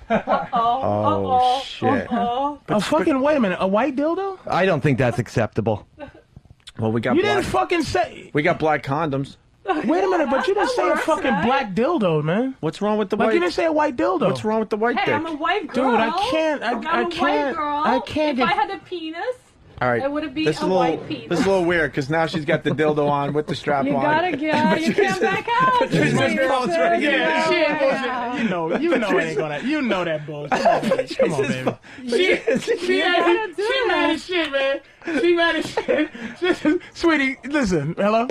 Oh shit. A fucking wait a minute. A white dildo? I don't think that's acceptable. Well, we got. You didn't fucking say. We got black condoms. Wait a minute, but you didn't say a fucking black dildo, man. What's wrong with the Like white? you didn't say a white dildo. What's wrong with the white Hey, dick? I'm a white girl. Dude, I can't. I I'm a can't. white girl. I can't If get. I had a penis, All right, it would be this is a little, white penis. This is a little weird because now she's got the dildo on with the strap You on. gotta get. You can't back out. Patrice just pulls her to get Yeah, it. she ain't bullshit. You know it ain't gonna. You know that bullshit. Come on, baby. She mad as shit, man. She mad as shit. Sweetie, listen. Hello.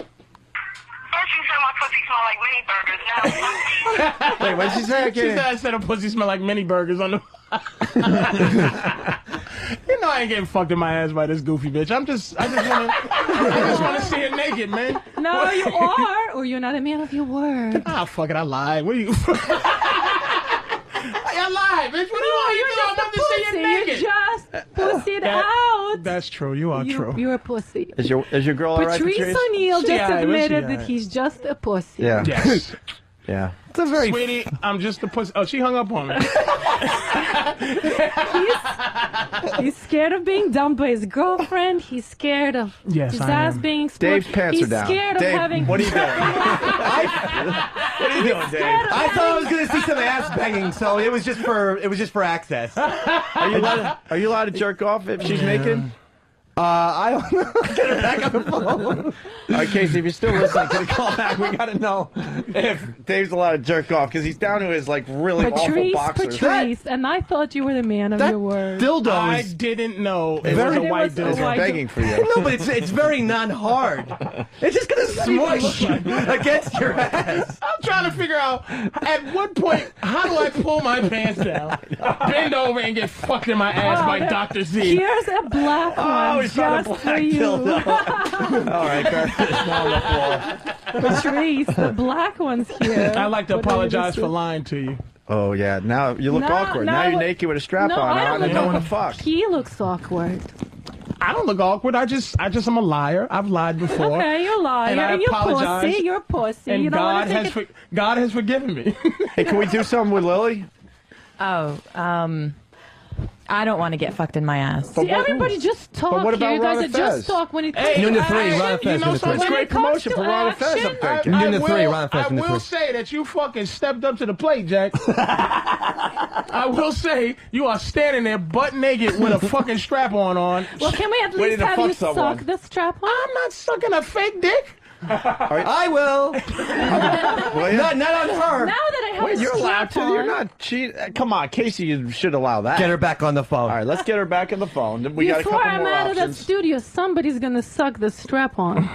Wait, what did she say? I She can't. said I said her pussy smell like mini burgers on the. You know I ain't getting fucked in my ass by this goofy bitch. I just want to see her naked, man. No, you are, or you're not a man of your word. Ah, fuck it, I lied. What are you? I lied, bitch. What do you want? You're You just know, a I'm to see pussy. you naked. You just pussied out. That's true. You are true. You're a pussy. Is your girl all right, Patrice Patrice? O'Neal She just all right, admitted she all that right. he's just a pussy. Yeah. Yes. Yeah. It's a very Sweetie, I'm just a pussy. Oh, she hung up on me. He's scared of being dumped by his girlfriend. He's scared of his I ass am. being explored. Dave's pants He's are down. scared Dave, of having. what are you doing? What are you doing, Dave? I thought I was going to see some ass banging, so it was just for access. Are you allowed to jerk off if she's naked? I don't know. Get her back on the phone. All right, Casey, if you're still listening to the call back, we got to know if Dave's allowed to jerk off because he's down to his like really awful boxers. Patrice, and I thought you were the man of your word. Dildo I is didn't know it Very- was a white It was a dildo. white begging for you. no, but it's very non-hard. It's just gonna smush against your ass. I'm trying to figure out at what point, how do I pull my pants down, bend over, and get fucked in my ass by Dr. Z? Here's a black one he's found a just black for you. dildo. All right, Patrice, now on the floor. Patrice, the black one's here. I'd like to What are you apologize for doing? lying to you. Oh yeah, now you look No, awkward. no, Now you're what- naked with a strap No, on I don't and look no one to fuck. He looks awkward. I don't look awkward. I just am a liar. I've lied before. Okay, you're a liar. And I And you're apologize. pussy. You're a pussy. And you don't God want to has take it. God has forgiven me. Hey, can we do something with Lily? Oh, I don't want to get fucked in my ass. See, everybody just talk what here. about You guys Ron are just Fez? talk when it Hey, Noon to I- three, I- Ron you Fez, know noon to something? three. When Great it comes promotion to for Ron Fez, I'm action, thinking. Noon to three, Ron Fez, I noon to will three. say that you fucking stepped up to the plate, Jack. I will say you are standing there butt naked with a fucking strap on. Well, can we at Waiting least to have fuck you someone. suck the strap on? I'm not sucking a fake dick. I will. Will you? Not on her. Now that I have Wait, a you're allowed strap to. on, You're not cheating. Come on, Casey, you should allow that. Get her back on the phone. All right, let's get her back on the phone. We got a Before couple I'm more out of that options. studio, somebody's gonna suck the strap on.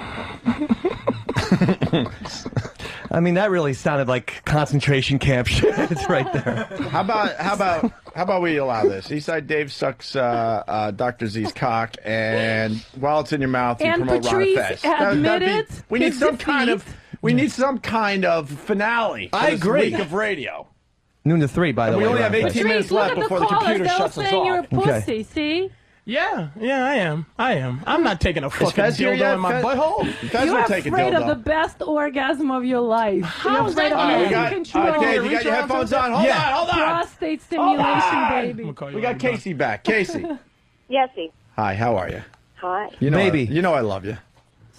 I mean, that really sounded like concentration camp shit. It's right there. How about we allow this? Eastside Dave sucks Dr. Z's cock, and while it's in your mouth, you And promote Patrice Ron Fez. admitted We need his some kind of. defeat. We need some kind of finale. For I this agree. Week of radio. Noon to three, by the We way. only have Ron 18 Fez. minutes Patrice, look left at the before the callers. computer They'll shuts us saying you're a off. Okay. pussy. See? Yeah, I am. I'm not taking a fucking Fez here dildo yet? in my Fez- butthole. Fez You're will take a afraid dildo. of the best orgasm of your life. You're is afraid that of All right, we losing got, control. all right, Dave, you Reach got your around headphones to- on? Hold Yeah. on, hold on. Prostate stimulation, baby. We got Casey back. Casey. Yesy. Hi, how are you? Hi. You know Baby. You know I love you.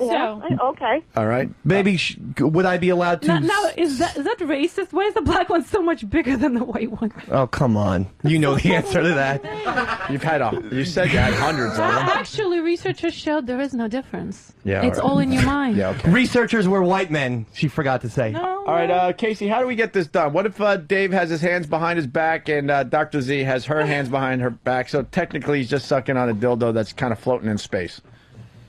Yeah. Okay. All right. Baby, would I be allowed to? Now, is that racist? Why is the black one so much bigger than the white one? Oh, come on. You know the answer to that. You said you had hundreds of them. Actually, researchers showed there is no difference. Yeah, It's all right. all in your mind. Yeah, okay. Researchers were white men. She forgot to say. No. All right, Casey, how do we get this done? What if Dave has his hands behind his back and Dr. Z has her hands behind her back? So technically he's just sucking on a dildo that's kind of floating in space.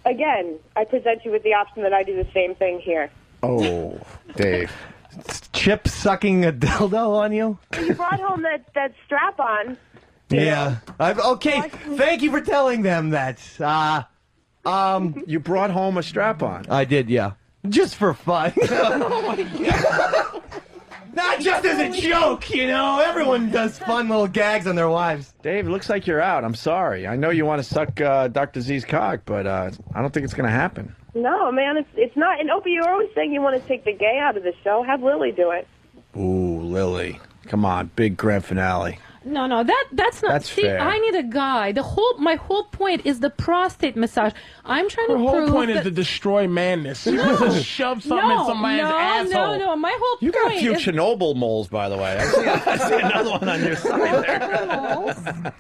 Again, I present you with the option that I do the same thing here. Oh, Dave. Chip sucking a dildo on you? You brought home that strap on. Yeah. Okay, thank you for telling them that. You brought home a strap-on. I did, yeah. Just for fun. Oh, my God. Not just as a joke, you know. Everyone does fun little gags on their wives. Dave, it looks like you're out. I'm sorry. I know you want to suck Dr. Z's cock, but I don't think it's going to happen. No, man, it's not. And Opie, you're always saying you want to take the gay out of the show. Have Lily do it. Ooh, Lily. Come on, big grand finale. No, that's not. That's see, fair. I need a guy. My whole point is the prostate massage. I'm trying to Her whole prove point is that- to destroy madness. You want to shove something in somebody's asshole. No. My whole You got point a few is Chernobyl moles, by the way. I see another one on your side there.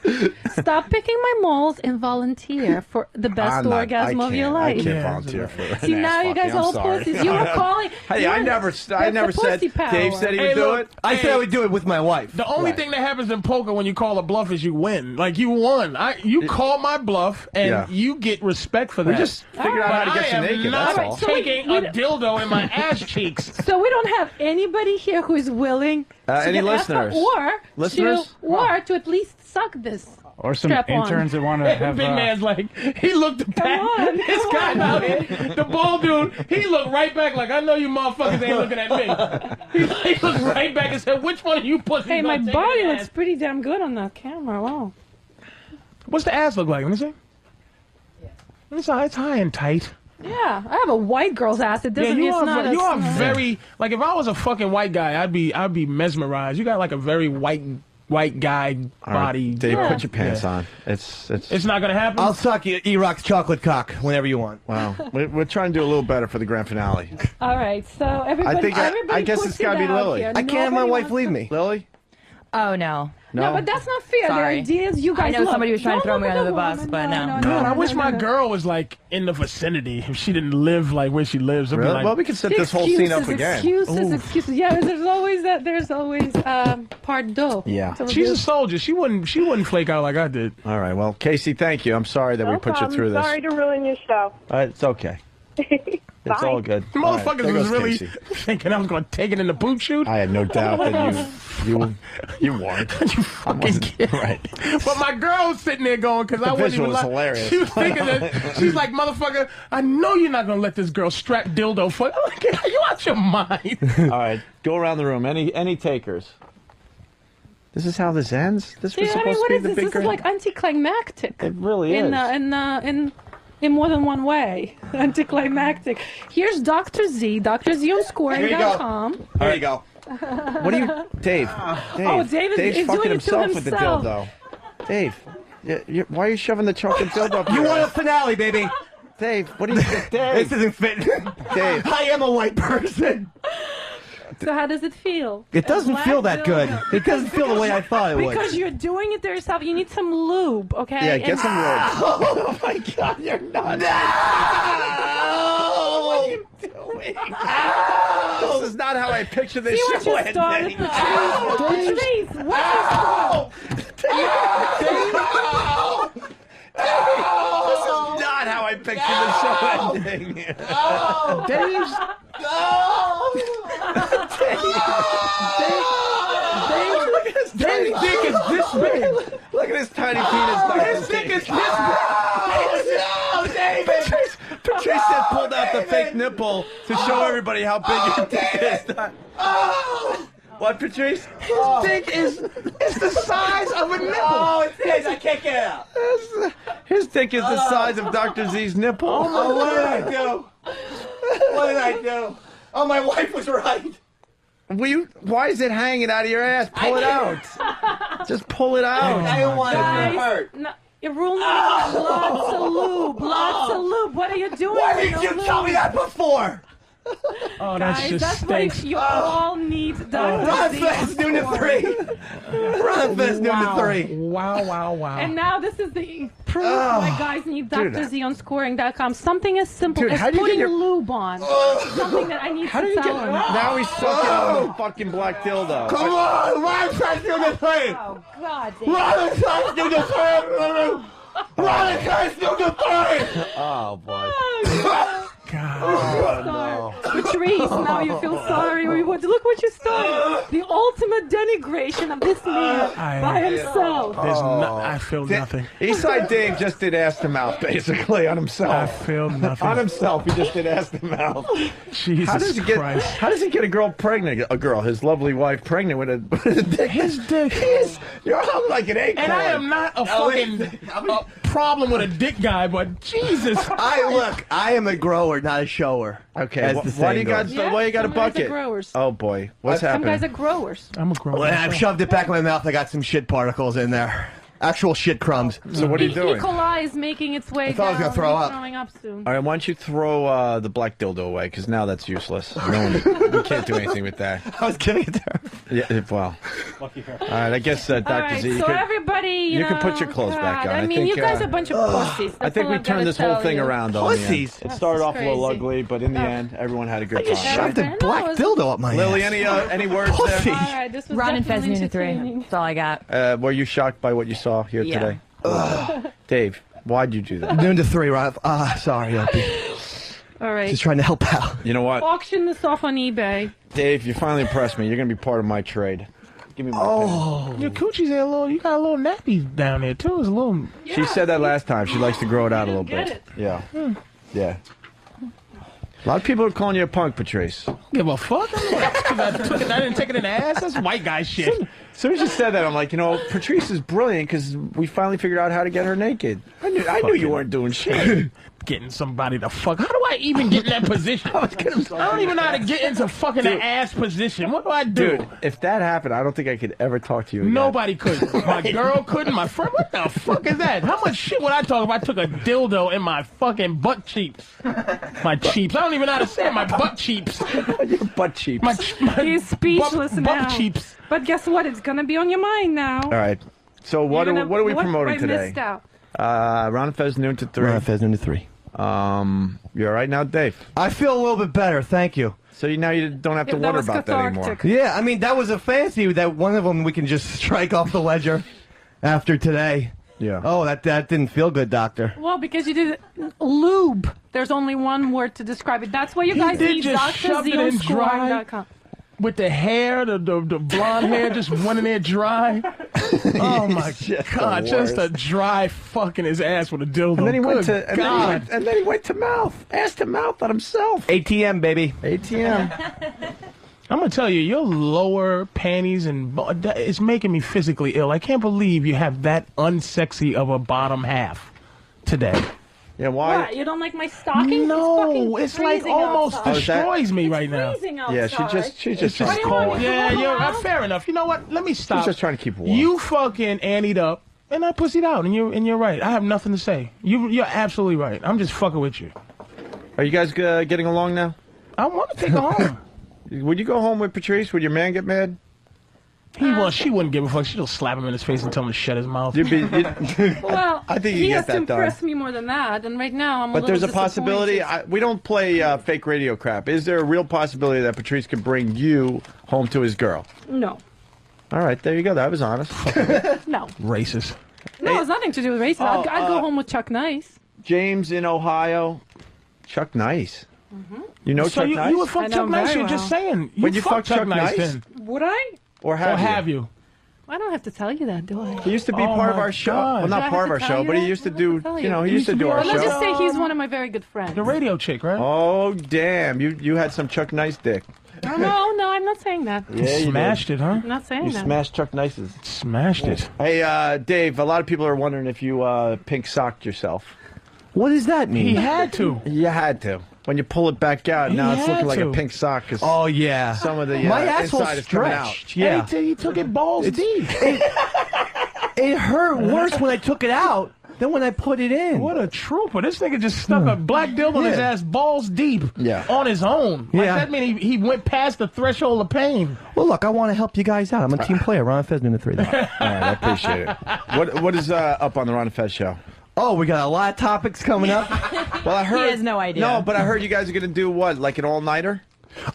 stop picking my moles and volunteer for the best orgasm of your life. I can't volunteer for that. See, now you guys are all pussies. You were calling. Hey, I never said. pussy power. Dave said he would Hey, do look, it. I said I would do it with my wife. The only thing that happens in poker when you call a bluff is you win. Like, you won. You called my bluff, and you get respect for that. We just figured out how to get you naked. Not That's all. taking a dildo in my ass cheeks. So we don't have anybody here who is willing to Any get listeners? Listeners? Or to at least suck this. Or some strap on. interns that want to have. Big man's like, he looked back. on, This come guy on. out here, the bald dude, he looked right back like, I know you motherfuckers ain't looking at me. He looked right back and said, which one of you pussies Hey, my gonna take body an looks ass? pretty damn good on that camera. Wow. What's the ass look like? Let me see. It's high and tight. Yeah, I have a white girl's ass. It doesn't Yeah, mean you it's are, not. you are it's- very, like, if I was a fucking white guy, I'd be mesmerized. You got like a very white guy All right, body. Dave, put your pants on. It's not gonna happen. I'll suck you E-Rock's chocolate cock whenever you want. Wow. We're trying to do a little better for the grand finale. All right, so everybody. I guess it's got to be Lily. I can't have my wife leave me. Lily? Oh, no. No, but that's not fair. Sorry. The idea is you guys. I know look, somebody was trying to don't throw me look at under the the bus, woman. but no. God, I wish my girl was like in the vicinity. If she didn't live like where she lives, it'd be Really? like, Well, we can set this whole scene up again. Excuses. Yeah, there's always that. There's always part deux. Yeah. So she's a soldier. She wouldn't flake out like I did. All right. Well, Casey, thank you. I'm sorry that we put you through this. Sorry to ruin your show. It's okay. It's all good. The All right, motherfuckers there was goes really Casey. thinking I was going to take it in the boot shoot. I had no doubt that you weren't. You fucking kid. Right. But my girl was sitting there going, because I The wasn't visual even is like, hilarious. she was thinking that, she's like, motherfucker, I know you're not going to let this girl strap dildo foot. I'm like, are you out your mind? All right. Go around the room. Any takers? This is how this ends? This was Yeah, I supposed mean, what to be is the this? big This is like anticlimactic. It really is. In more than one way. Anticlimactic. Here's Dr. Z. Dr. Z on scoring.com. Here you go. What do you, Dave? Oh, David Dave's is fucking doing it to himself with the himself. dildo. Dave, why are you shoving the chocolate dildo up You your want a ass? finale, baby. Dave, what are you, Dave? This isn't fitting. Dave. I am a white person. So how does it feel? It doesn't Black feel that good. dildo. It doesn't feel the way I thought it would. Because you're doing it to yourself. You need some lube, okay? Yeah, get And- some lube. Oh my God, you're nuts. What are you doing? This is not how I picture this See what show you started, ending. Patrice. What This is not how I picture the show ending. Dave's... Dave's dick is this big. Look at his tiny penis. His dick is this No, David! Patrice had pulled out the fake nipple to show everybody how big your dick is. What, Patrice? His dick is the size of a nipple. Oh, it is. I can't get it out. His dick is the size of Dr. Z's nipple. Oh, what did I do? What did I do? Oh, my wife was right. Why is it hanging out of your ass? Pull it out. Just pull it out. I don't want it to hurt. No, you're ruling lots of lube. Lots of lube. What are you doing? Why with didn't the you lube? tell me that before? Oh, that's Guys, just that's why stinks. you all need Dr. Run Z. fast, noon to 3. Run fast, noon to 3. Wow. And now this is the proof why guys need Dr. Z on scoring.com. Something as simple Dude, as how do you putting get your- lube on. Something that I need How do to you tell get? him. Now he's sucking on the fucking black dildo. Come on, run fast, noon to 3. Oh, God, Dave. Run fast, noon to 3. Run fast, noon to 3. Oh boy. God. Patrice, now you feel sorry. Look what you started. The ultimate denigration of this man by himself. I feel nothing. Eastside Dave just did ass to mouth, basically, on himself. I feel nothing. On himself, he just did ass to mouth. Jesus Christ. How does he get a girl pregnant? A girl, his lovely wife, pregnant with a dick? His dick. You're hung like an acorn. And I am not a fucking problem with a dick guy, but Jesus. I am a grower, not a shower. Okay, As why Why do you indoors. got? Why you got a some guys are bucket? growers. Oh boy, what's Some happening? guys are growers. I'm a grower. Well, I've shoved it back in my mouth. I got some shit particles in there. Actual shit crumbs. So what are you doing? E. coli is making its way I thought I was down. gonna throw He's up. throwing up soon. All right, why don't you throw the black dildo away? Because now that's useless. No one, you can't do anything with that. I was giving it to her. Yeah, well. Lucky her. All right, I guess Dr. All right, Z, you so could, everybody, you can know, put your clothes back God, on. I mean, think, you guys are a bunch of pussies. I That's think all we I've gotta turned this whole tell thing you. around on the end. Pussies? It started off a little crazy. ugly, but in the end, everyone had a good I just time. shoved a black dildo up my Lily, ass. any words Pussy. there? All right, this was Ron and Fez definitely Noon to 3. entertaining. That's all I got. Were you shocked by what you saw here Yeah. today? Dave, why'd you do that? Noon to 3, Rob. Sorry, Opie. All right. Just trying to help out. You know what? Auction this off on eBay. Dave, you finally impressed me. You're going to be part of my trade. Give me my pen. Your coochie's a little. You got a little nappy down there too. It's a little. She said that last time. She likes to grow it out a little Get bit. it. Yeah. Yeah. A lot of people are calling you a punk, Patrice. Give a fuck. I didn't take it in the ass. That's white guy shit. As soon as you said that, I'm like, Patrice is brilliant because we finally figured out how to get her naked. I knew you weren't doing shit. Getting somebody to fuck. How do I even get in that position? I don't even know how to get into fucking the ass position. What do I do? Dude, if that happened, I don't think I could ever talk to you again. Nobody could. My girl couldn't. My friend. What the fuck is that? How much shit would I talk if I took a dildo in my fucking butt cheeks? My cheeks. I don't even know how to say it. My butt cheeks. Your butt cheeks. He's speechless now. Butt cheeks. But guess what? It's gonna be on your mind now. All right. So what are we promoting today? I missed out. Ron and Fez noon to 3. Ron and Fez noon to 3. You all right now, Dave? I feel a little bit better, thank you. So now you don't have to That wonder was about that anymore. cathartic. Yeah, I mean, that was a fancy that one of them we can just strike off the ledger after today. Yeah. Oh, that didn't feel good, doctor. Well, because you did lube. There's only one word to describe it. That's why you guys did need just shove it in dry. DrZeoscoring.com. With the hair, the blonde hair just went in there dry. Oh my God, just a dry fucking his ass with a dildo. And then he went Good to God. and then he went to mouth, ass to mouth on himself. ATM, baby. ATM. I'm gonna tell you, your lower panties and it's making me physically ill. I can't believe you have that unsexy of a bottom half today. Yeah, why? What? You don't like my stocking? No, it's like freezing almost outside. destroys me right now. Freezing Yeah, outside. she's just What do you want me to Yeah, go you're out? fair enough. You know what? Let me stop. She's just trying to keep warm. You fucking anteed up, and I pussied out, and you're right. I have nothing to say. You're absolutely right. I'm just fucking with you. Are you guys getting along now? I want to take her home. Would you go home with Patrice? Would your man get mad? She wouldn't give a fuck. She'd just slap him in his face and tell him to shut his mouth. Well, I think you he get has to that done. impress me more than that, and right now I'm But a there's a little possibility. disappointed. We don't play fake radio crap. Is there a real possibility that Patrice could bring you home to his girl? No. All right, there you go. That was honest. No. Racist. No, it's nothing to do with race. I'd go home with Chuck Nice. James in Ohio. Chuck Nice. You know So Chuck Nice? you would I fuck know Chuck Nice? very You're just well. saying. Would you fuck Chuck Nice? then. Would I? Or Or have you? have you? I don't have to tell you that, do I? He used to be Oh part of my our show. God. Well, Do I not have part of to our tell show, you but he that? used to I don't have do, to tell you know, he You used to do our Well, let's show. just say he's one of my very good friends. The radio chick, right? Oh, damn. You had some Chuck Nice dick. Oh, no, I'm not saying that. Yeah, you Smashed it, huh? I'm not saying You that. smashed Chuck Nice's. Smashed it. Hey, Dave, a lot of people are wondering if you pink socked yourself. What does that mean? He had to. You had to. When you pull it back out, He now it's looking had like a to. pink sock. 'Cause Oh, yeah. some of the My asshole's inside is coming out. stretched. Yeah. And he took it balls deep. It hurt worse when I took it out than when I put it in. What a trooper. This nigga just stuck a black dildo in his Yeah. ass balls deep on his own. Like, Yeah. that mean he went past the threshold of pain. Well, look, I want to help you guys out. I'm a team player. Ron Fez noon to 3. All right, I appreciate it. What is up on the Ron and Fez show? Oh, we got a lot of topics coming up. Well, I heard. He has no idea. No, but I heard you guys are going to do what? Like an all-nighter?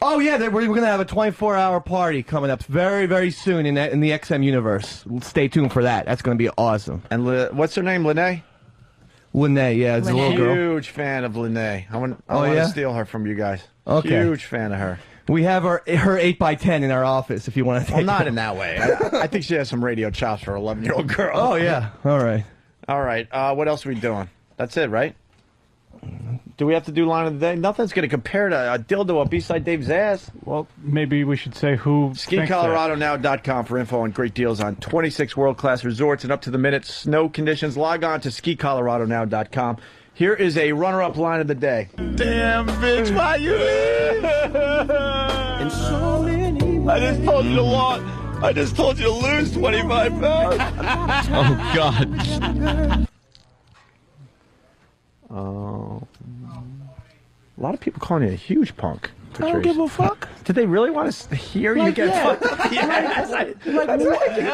Oh, yeah, we're going to have a 24-hour party coming up very, very soon in the XM universe. Stay tuned for that. That's going to be awesome. And what's her name, Lene? Lene, yeah, it's a little girl. Huge fan of Lene. I want yeah? to steal her from you guys. Okay. Huge fan of her. We have her 8x10 in our office if you want to take Well, not her. in that way. I think she has some radio chops for an 11-year-old girl. Oh, yeah. All right. All right. What else are we doing? That's it, right? Do we have to do line of the day? Nothing's going to compare to a dildo up Eastside Dave's ass. Well, maybe we should say who. SkiColoradoNow.com for info and great deals on 26 world-class resorts and up-to-the-minute snow conditions. Log on to SkiColoradoNow.com. Here is a runner-up line of the day. Damn, bitch, why you leave? And so many I just told you to walk. I just told you to lose 25 pounds. Oh, God. Oh. A lot of people calling you a huge punk. I don't give a fuck. Did they really want to hear you get fucked up?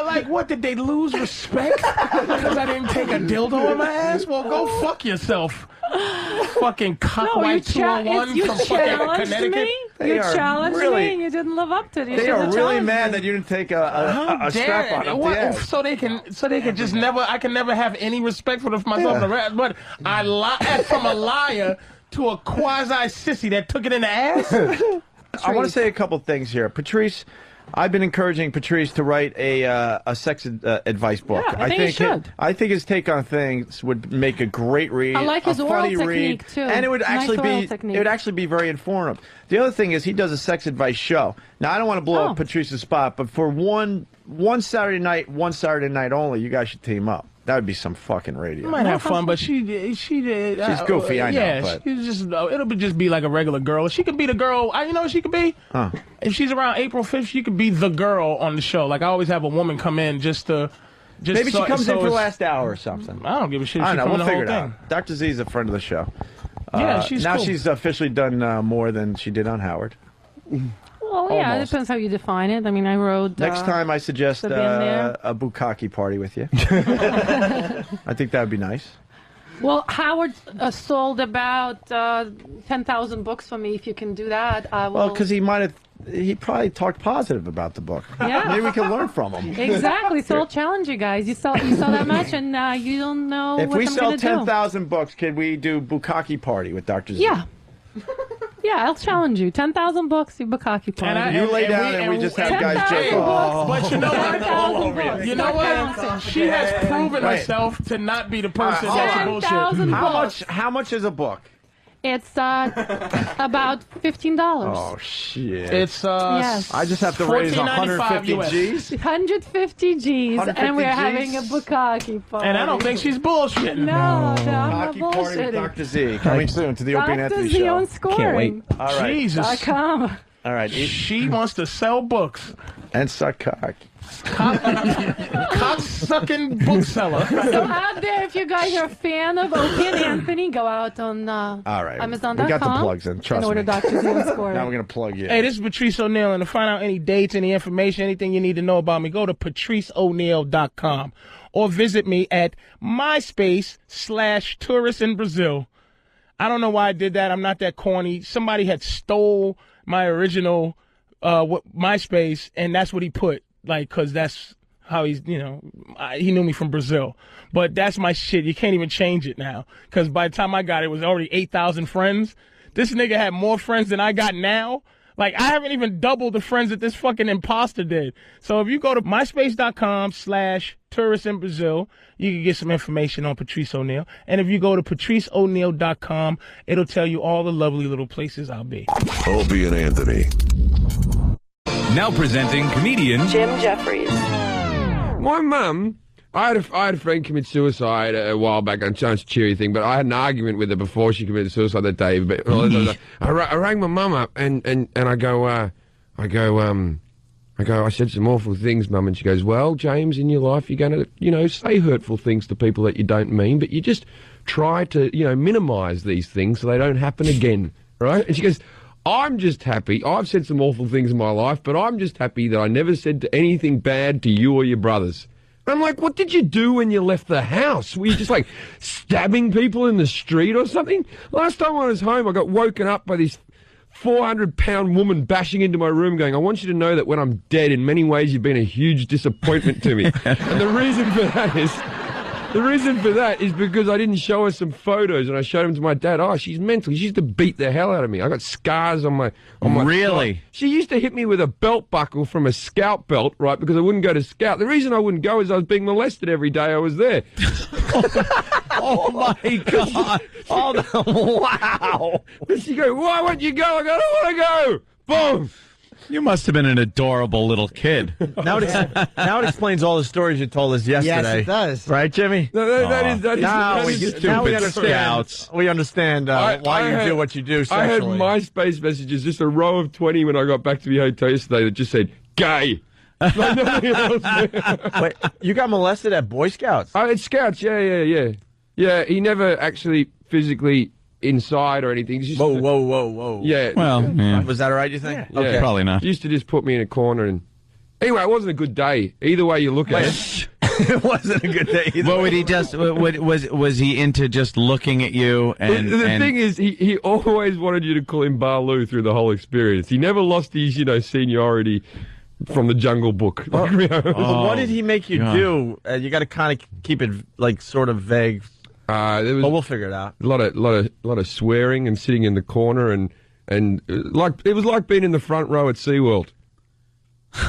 Like what? Did they lose respect because I didn't take a dildo in my ass? Well, go fuck yourself. Fucking cockwhite 201 you from fucking challenged Connecticut. me. You challenged me. You didn't live up to it. You They are should've really challenged mad me. that you didn't take a strap on up the ass. So they can just never. I can never have any respect for myself. Yeah. But I lied from a liar to a quasi sissy that took it in the ass. I want to say a couple things here. Patrice, I've been encouraging Patrice to write a sex advice book. Yeah, I think he should. I think his take on things would make a great read. I like his a oral funny read, technique, too. and it would Nice actually oral be technique. it would actually be very informative. The other thing is he does a sex advice show. Now I don't want to blow up Patrice's spot, but for one Saturday night only, you guys should team up. That would be some fucking radio. You might have fun, but she did. She's goofy, I know, Yeah, but- she's just just be like a regular girl. She could be the girl. You know what she could be? Huh. If she's around April 5th, she could be the girl on the show. Like I always have a woman come in just to. Maybe she comes in for the last hour or something. I don't give a shit. I She don't know. come We'll the figure it whole thing. out. Dr. Z is a friend of the show. Yeah, she's now cool. she's officially done more than she did on Howard. Well, yeah, it Almost. depends how you define it. I mean, I wrote. Next time, I suggest to be in there. a bukkake party with you. I think that would be nice. Well, Howard sold about 10,000 books for me. If you can do that, I will. Well, because he probably talked positive about the book. Yeah. Maybe we can learn from him. Exactly. So I'll challenge you guys. You saw that much, and you don't know If what we I'm sell gonna do. 10,000 books, can we do bukkake party with Dr. Z? Yeah. Yeah, I'll challenge you. 10,000 books, you bukkake party. You lay down and we just have guys jerk off. But you know what? 10,000 books. You know what? She has proven Wait. herself to not be the person Hold that's on. bullshit. 10,000 How books. much is a book? It's about $15. Oh shit! It's Yes. I just have to raise $14.95 150 US. G's. 150 G's, 150 and we're Gs? having a bukkake party. And I don't think she's bullshitting. No, I'm not Hockey party with bullshitting. Dr. Z coming soon to the Opie and Dr. Anthony Z show. on scoring. All right. Jesus. .com. All right. She wants to sell books. And suck cock. Cock-sucking bookseller. So out there, if you guys are a fan of Opie and Anthony, go out on All right. Amazon.com. We got the plugs in. Trust and order me. Dr. Z on scoring. Now we're gonna plug you. Hey, this is Patrice O'Neal, and to find out any dates, any information, anything you need to know about me, go to patriceoneal.com or visit me at MySpace/tourist in Brazil. I don't know why I did that. I'm not that corny. Somebody had stole my original MySpace, and that's what he put, like, because that's how he's, he knew me from Brazil. But that's my shit. You can't even change it now, because by the time I got it, it was already 8,000 friends. This nigga had more friends than I got now. Like, I haven't even doubled the friends that this fucking imposter did. So if you go to myspace.com/tourist in Brazil, you can get some information on Patrice O'Neal. And if you go to patriceoneal.com, it'll tell you all the lovely little places I'll be. Opie and Anthony. Now presenting comedian Jim Jefferies. My mum, I had a friend commit suicide a while back on Chance Cheery thing, but I had an argument with her before she committed suicide that day. But I rang my mum up and I said some awful things, Mum, and she goes, well, James, in your life you're going to, say hurtful things to people that you don't mean, but you just try to, minimise these things so they don't happen again, right? And she goes, I'm just happy. I've said some awful things in my life, but I'm just happy that I never said anything bad to you or your brothers. I'm like, what did you do when you left the house? Were you just like stabbing people in the street or something? Last time I was home, I got woken up by this 400-pound woman bashing into my room going, I want you to know that when I'm dead, in many ways, you've been a huge disappointment to me. And the reason for that is The reason for that is because I didn't show her some photos, and I showed them to my dad. Oh, she's mental. She used to beat the hell out of me. I got scars on my Really? thigh. She used to hit me with a belt buckle from a Scout belt, right? Because I wouldn't go to Scout. The reason I wouldn't go is I was being molested every day I was there. Oh my God! Oh, wow! And she go, why won't you go? I go, I don't want to go. Boom. You must have been an adorable little kid. Now it explains all the stories you told us yesterday. Yes, it does. Right, Jimmy? No, that is Now we Stupid scouts. We understand why you do what you do sexually. I had MySpace messages, just a row of 20 when I got back to the hotel yesterday that just said, gay. Like nothing else. Wait, you got molested at Boy Scouts? At Scouts, yeah. Yeah, he never actually physically inside or anything. Just Whoa. Yeah. Well, yeah. Was that all right, you think? Yeah. Okay. Probably not. He used to just put me in a corner and... Anyway, it wasn't a good day. Either way you look at it. It wasn't a good day either. What would he just? Was he into just looking at you? And the thing is, he always wanted you to call him Baloo through the whole experience. He never lost his, seniority from the Jungle Book. What did he make you do? You got to kind of keep it sort of vague. There was we'll figure it out. A lot of swearing and sitting in the corner and like it was like being in the front row at SeaWorld.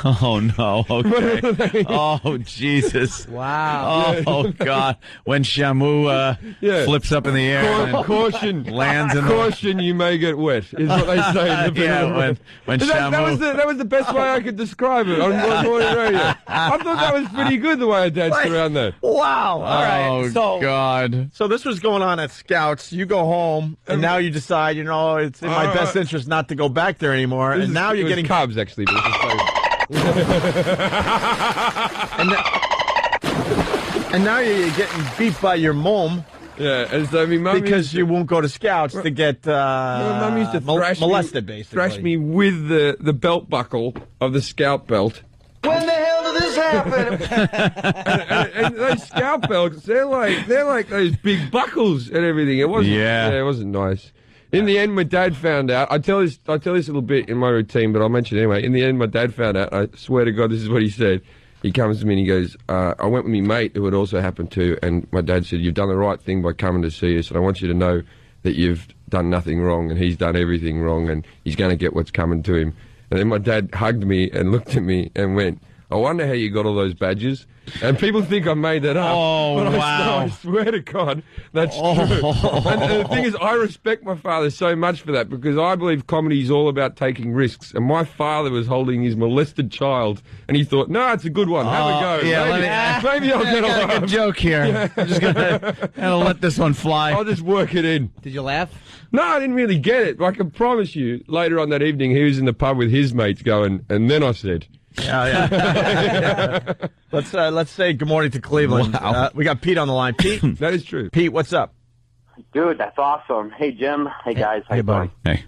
Oh no! Okay. Oh Jesus! Wow! Oh God! When Shamu flips up in the air, and caution, lands in caution, you may get wet. Is what they say. In the when Shamu. That was the best way I could describe it on morning radio. I thought that was pretty good the way I danced around that. Wow! All right. Oh God! So this was going on at Scouts. You go home, and now you decide, it's in my best interest not to go back there anymore. And now you're getting Cubs actually. But and now you're getting beat by your mom. Yeah, and so Mum because you won't go to Scouts to get Mum used to molested, basically. Thrash me with the belt buckle of the Scout belt. When the hell did this happen? and those Scout belts, they're like those big buckles and everything. It wasn't. Yeah, it wasn't nice. In the end, my dad found out. I tell this a little bit in my routine, but I'll mention it anyway. In the end, my dad found out. I swear to God, this is what he said. He comes to me and he goes, I went with my mate who it also happened to, and my dad said, you've done the right thing by coming to see us, and I want you to know that you've done nothing wrong, and he's done everything wrong, and he's going to get what's coming to him. And then my dad hugged me and looked at me and went, I wonder how you got all those badges. And people think I made that up. Oh, but wow. I swear to God, that's true. And the thing is, I respect my father so much for that because I believe comedy is all about taking risks. And my father was holding his molested child, and he thought, no, it's a good one. Have a go. Yeah, maybe I'll get a got a laugh. good joke here. Yeah. I'm just gonna let this one fly. I'll just work it in. Did you laugh? No, I didn't really get it. I can promise you, later on that evening, he was in the pub with his mates going, and then I said... Yeah. Let's say good morning to Cleveland. Wow. We got Pete on the line. Pete, that is true. Pete, what's up? Dude, that's awesome. Hey, Jim. Hey, guys. How you doing? Hey.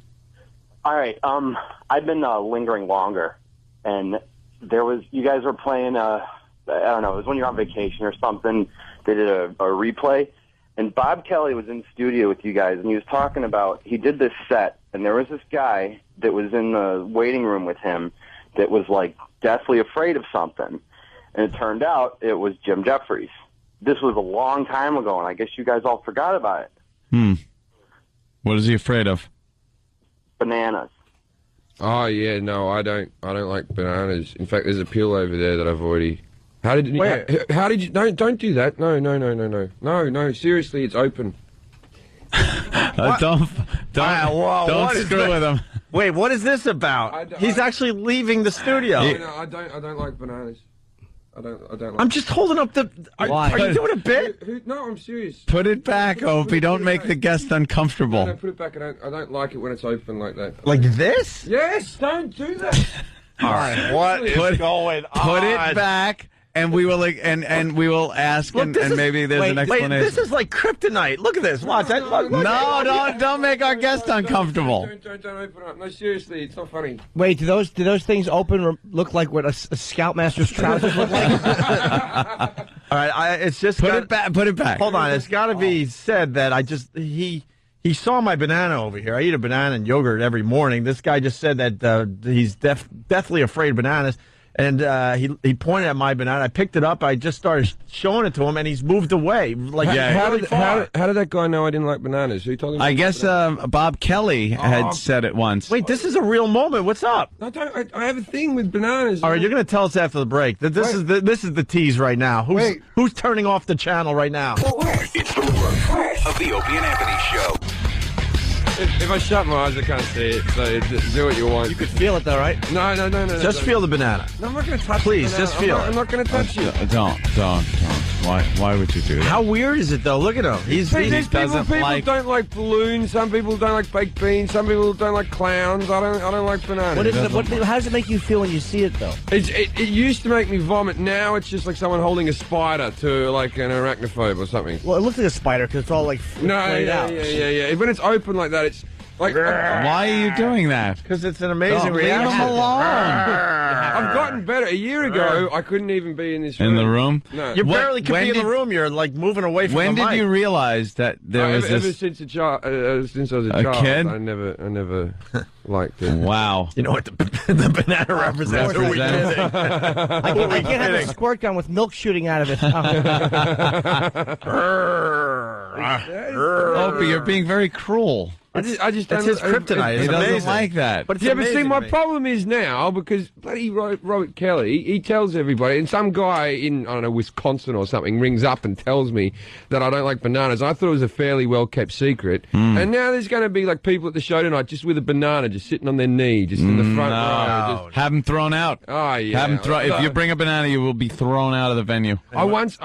All right. I've been lingering longer, and you guys were playing. I don't know. It was when you're on vacation or something. They did a replay, and Bob Kelly was in studio with you guys, and he was talking about he did this set, and there was this guy that was in the waiting room with him that was like deathly afraid of something. And it turned out it was Jim Jefferies. This was a long time ago, and I guess you guys all forgot about it. What is he afraid of? Bananas. Oh yeah, no, I don't like bananas. In fact, there's a pill over there that I've already. How did you? Don't do that. No. Seriously, it's open. Don't screw with him. Wait, what is this about? He's actually leaving the studio. No, I don't like bananas. I don't like. I'm just holding up the. Are you doing a bit? No, I'm serious. Put it back, Opie. Don't make the guest uncomfortable. No, put it back. I don't like it when it's open like that. Like this? Yes, don't do that. All right, what is going on? Put it back. And we will and we will ask, and maybe there's an explanation. Wait, this is like kryptonite. Look at this. Watch that. Look, don't make our guest uncomfortable. Don't open up. No, seriously, it's not funny. Wait, do those things open look like what a Scoutmaster's trousers look like? All right, it's just put it back. Hold on, it's got to be said that he saw my banana over here. I eat a banana and yogurt every morning. This guy just said that he's deathly afraid of bananas. And he pointed at my banana. I picked it up. I just started showing it to him, and he's moved away. Like How really far. did that guy know I didn't like bananas? Who told him? I guess Bob Kelly had said it once. Wait, this is a real moment. What's up? I have a thing with bananas. All right, you're going to tell us after the break. This is the tease right now. Who's turning off the channel right now? It's the worst of the Opie and Anthony Show. If I shut my eyes, I can't see it. So do what you want. You could feel it, though, right? No. Just feel the banana. No, I'm not going to touch it. Please, just feel it. I'm not going to touch it. Don't. Why would you do that? How weird is it, though? Look at him. People don't like balloons. Some people don't like baked beans. Some people don't like clowns. I don't like bananas. How does it make you feel when you see it, though? It used to make me vomit. Now it's just like someone holding a spider to like an arachnophobe or something. Well, it looks like a spider because it's all like laid out. Yeah. When it's open like that, it's like. Why are you doing that? Because it's an amazing reaction. Leave him alone. I've gotten better. A year ago, I couldn't even be in this room. In the room? No. You barely could be in the room. You're like moving away from the mic. When did you realize that there was ever this? since since I was a child, kid? I never liked it. Wow. You know what the banana represents? Who are we kidding? I can't have a squirt gun with milk shooting out of it. Opie, you're being very cruel. I just That's his kryptonite. He It's doesn't amazing. like that. But it's yeah, but see, amazing my to me. problem is now, because bloody Robert Kelly, he tells everybody, and some guy in, I don't know, Wisconsin or something rings up and tells me that I don't like bananas. I thought it was a fairly well-kept secret. And now there's going to be, like, people at the show tonight just with a banana, just sitting on their knee, just in the front row. Just, have him thrown out. oh, yeah. Have him if you bring a banana, you will be thrown out of the venue. I once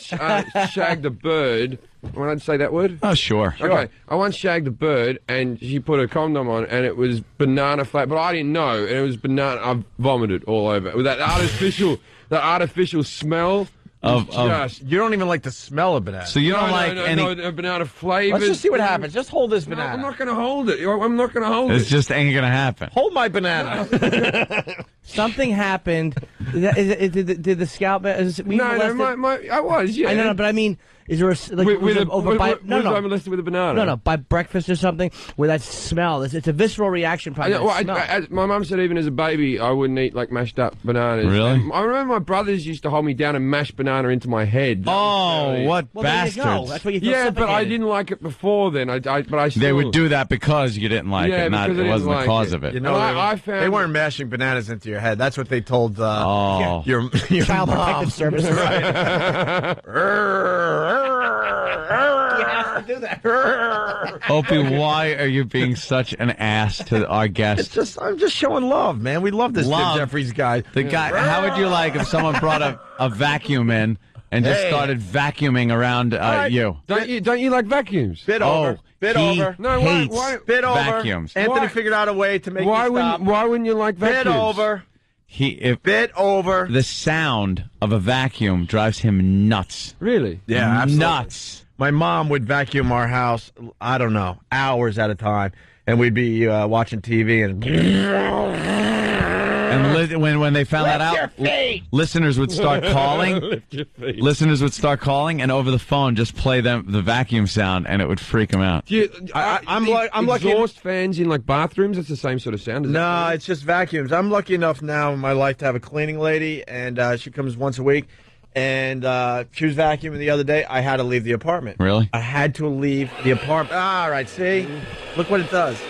shagged a bird. When I'd say that word? Oh, sure. Okay. I once shagged a bird, and she put a condom on, and it was banana flavor, but I didn't know, and it was banana. I vomited all over it with that artificial smell. You don't even like the smell of banana. So you don't like any banana flavor. Let's just see what happens. Just hold this banana. I'm not going to hold it. I'm not going to hold It it. just ain't gonna happen. Hold my banana. Something happened. Did the scout? I was. Yeah. I know, but I mean, is there I molested with a banana? No, by breakfast or something with that smell. It's a visceral reaction. Probably. My mum said even as a baby I wouldn't eat like mashed up bananas. Really? And I remember my brothers used to hold me down and mash banana into my head. Oh, what bastards! There you go. That's what you feel Yeah, but I suffocated. didn't like it before then. But I still... They would do that because you didn't like Yeah, it, not because I it didn't wasn't the like cause it. of it. You know, I found they weren't mashing bananas into your head. That's what they told your Child mom. Protective Services. Right. You have to do that. Opie, why are you being such an ass to our guest? I'm just showing love, man. We love this Love. Jefferies guy. The guy. How would you like if someone brought a vacuum in and just started vacuuming around you? Don't you like vacuums? Bit over. Bit over. No, why? Bit over. Vacuums. Anthony figured out a way to make you stop. Why wouldn't you like vacuums? Bit over. Bit over. The sound of a vacuum drives him nuts. Really? Yeah, absolutely. Nuts. My mom would vacuum our house, I don't know, hours at a time, and we'd be watching TV and when they found that out, listeners would start calling. Lift your feet. Listeners would start calling, and over the phone, just play them the vacuum sound, and it would freak them out. I'm lucky. Exhaust fans in like bathrooms. It's the same sort of sound. No, it's just vacuums. I'm lucky enough now in my life to have a cleaning lady, and she comes once a week. And she was vacuuming the other day. I had to leave the apartment. Really? I had to leave the apartment. All right, see? Look what it does.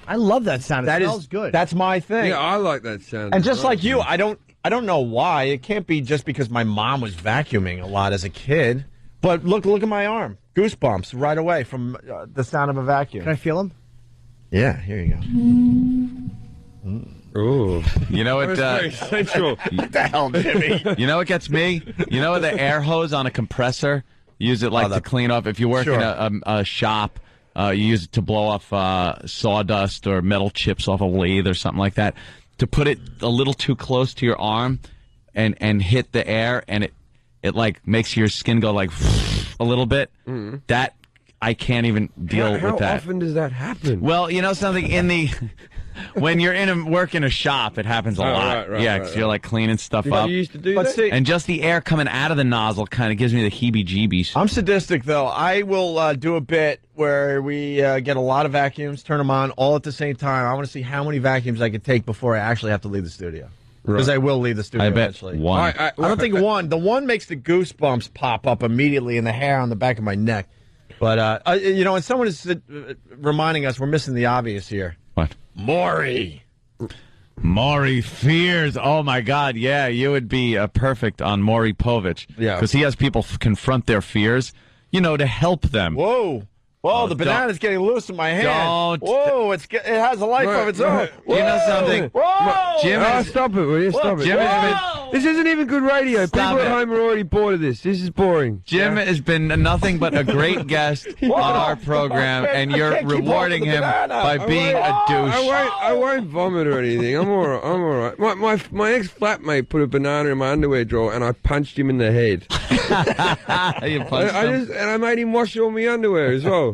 I love that sound. It smells good. That's my thing. Yeah, I like that sound. And just like you, I don't know why. It can't be just because my mom was vacuuming a lot as a kid. But look at my arm. Goosebumps right away from the sound of a vacuum. Can I feel them? Yeah, here you go. Ooh. You know what? Very sensual. What the hell, Jimmy? You know what gets me? You know the air hose on a compressor? Use it to clean off. If you work in a shop, you use it to blow off sawdust or metal chips off a lathe or something like that. To put it a little too close to your arm and hit the air, and it like makes your skin go like a little bit. Mm. That I can't even deal with that. How often does that happen? Well, you know something in the When you're work in a shop, it happens a lot. right, yeah, right, because you're like cleaning stuff You up. used to do Let's that? see. And just the air coming out of the nozzle kind of gives me the heebie-jeebies. I'm sadistic, though. I will do a bit where we get a lot of vacuums, turn them on all at the same time. I want to see how many vacuums I could take before I actually have to leave the studio. Because I will leave the studio I bet eventually. one. I don't think one. The one makes the goosebumps pop up immediately in the hair on the back of my neck. But, and someone is reminding us we're missing the obvious here. What? Maury fears. Oh, my God. Yeah, you would be perfect on Maury Povich. Yeah. Because he has people confront their fears, to help them. Whoa. Whoa, the banana's getting loose in my hand. Whoa, it has a life of its own. You know something? Whoa! Jim, stop it, will you? Stop it. Jim This isn't even good radio. Stop People it. at home are already bored of this. This is boring. Jim has been nothing but a great guest on our program, and you're rewarding him by being a douche. I won't vomit or anything. I'm all right. My ex-flatmate put a banana in my underwear drawer, and I punched him in the head. You punched him? And I made him wash all my underwear as well.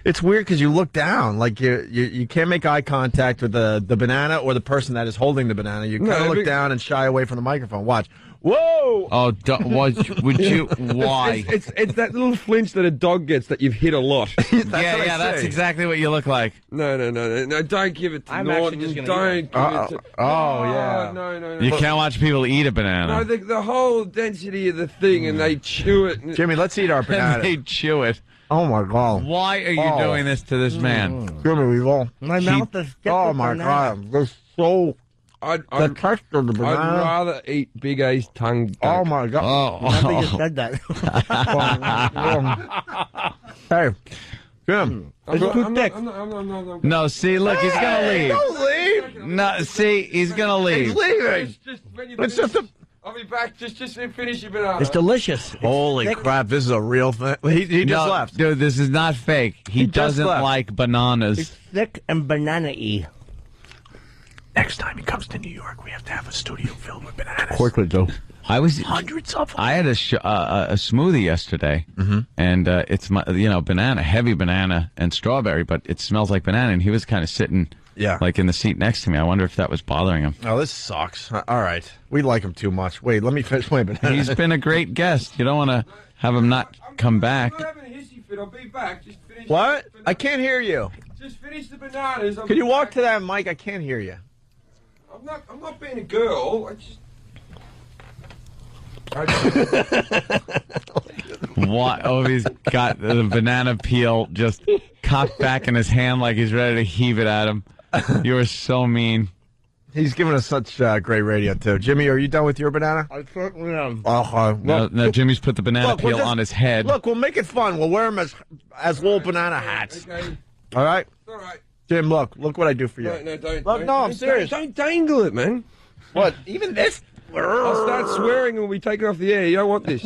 It's weird because you look down, like you can't make eye contact with the banana or the person that is holding the banana. You kind of look down and shy away from the microphone. Watch. Whoa! Oh, would you? Why? It's that little flinch that a dog gets that you've hit a lot. That's exactly what you look like. No, don't give it to I'm Norton. actually just Don't gonna give it to... yeah. No. You can't watch people eat a banana. No, the whole density of the thing, and they chew it. And... Jimmy, let's eat our banana. They chew it. Oh, my God. Why are you doing this to this man? Jimmy, we won't. My mouth is Oh, my God. They're so... the texture of the banana. I'd rather eat Big A's tongue. Duck. Oh, my God. Remember you said that. Hey, Jim. It's too thick. No, see, look, he's gonna leave. Don't leave. No, see, he's gonna leave. He's leaving. It's just a... I'll be back. Just finish your banana. It's delicious. Holy crap, this is a real thing. He just left. Dude, this is not fake. He doesn't left. like bananas. It's thick and banana-y. Next time he comes to New York, we have to have a studio filled with bananas. Quickly, Joe. I was Hundreds of them. I had a smoothie yesterday, and it's my banana, heavy banana and strawberry, but it smells like banana. And he was kind of sitting, like in the seat next to me. I wonder if that was bothering him. Oh, this sucks. All right, we like him too much. Wait, let me finish my banana. He's been a great guest. You don't want to have him not come back. I'm not having a hissy fit. I'll be back. Just finish. What? I can't hear you. Just finish the bananas. Can you walk to that mic? I can't hear you. I'm not being a girl. What? Oh, he's got the banana peel just cocked back in his hand like he's ready to heave it at him. You are so mean. He's giving us such great radio, too. Jimmy, are you done with your banana? I certainly am. No, Jimmy's put the banana peel on his head. Look, we'll make it fun. We'll wear them as little banana hats. Okay. All right? All right. Jim, look what I do for you. No, don't. Look, no, I'm serious. Don't dangle it, man. What? Even this? I'll start swearing and we'll be taken off the air. You don't want this.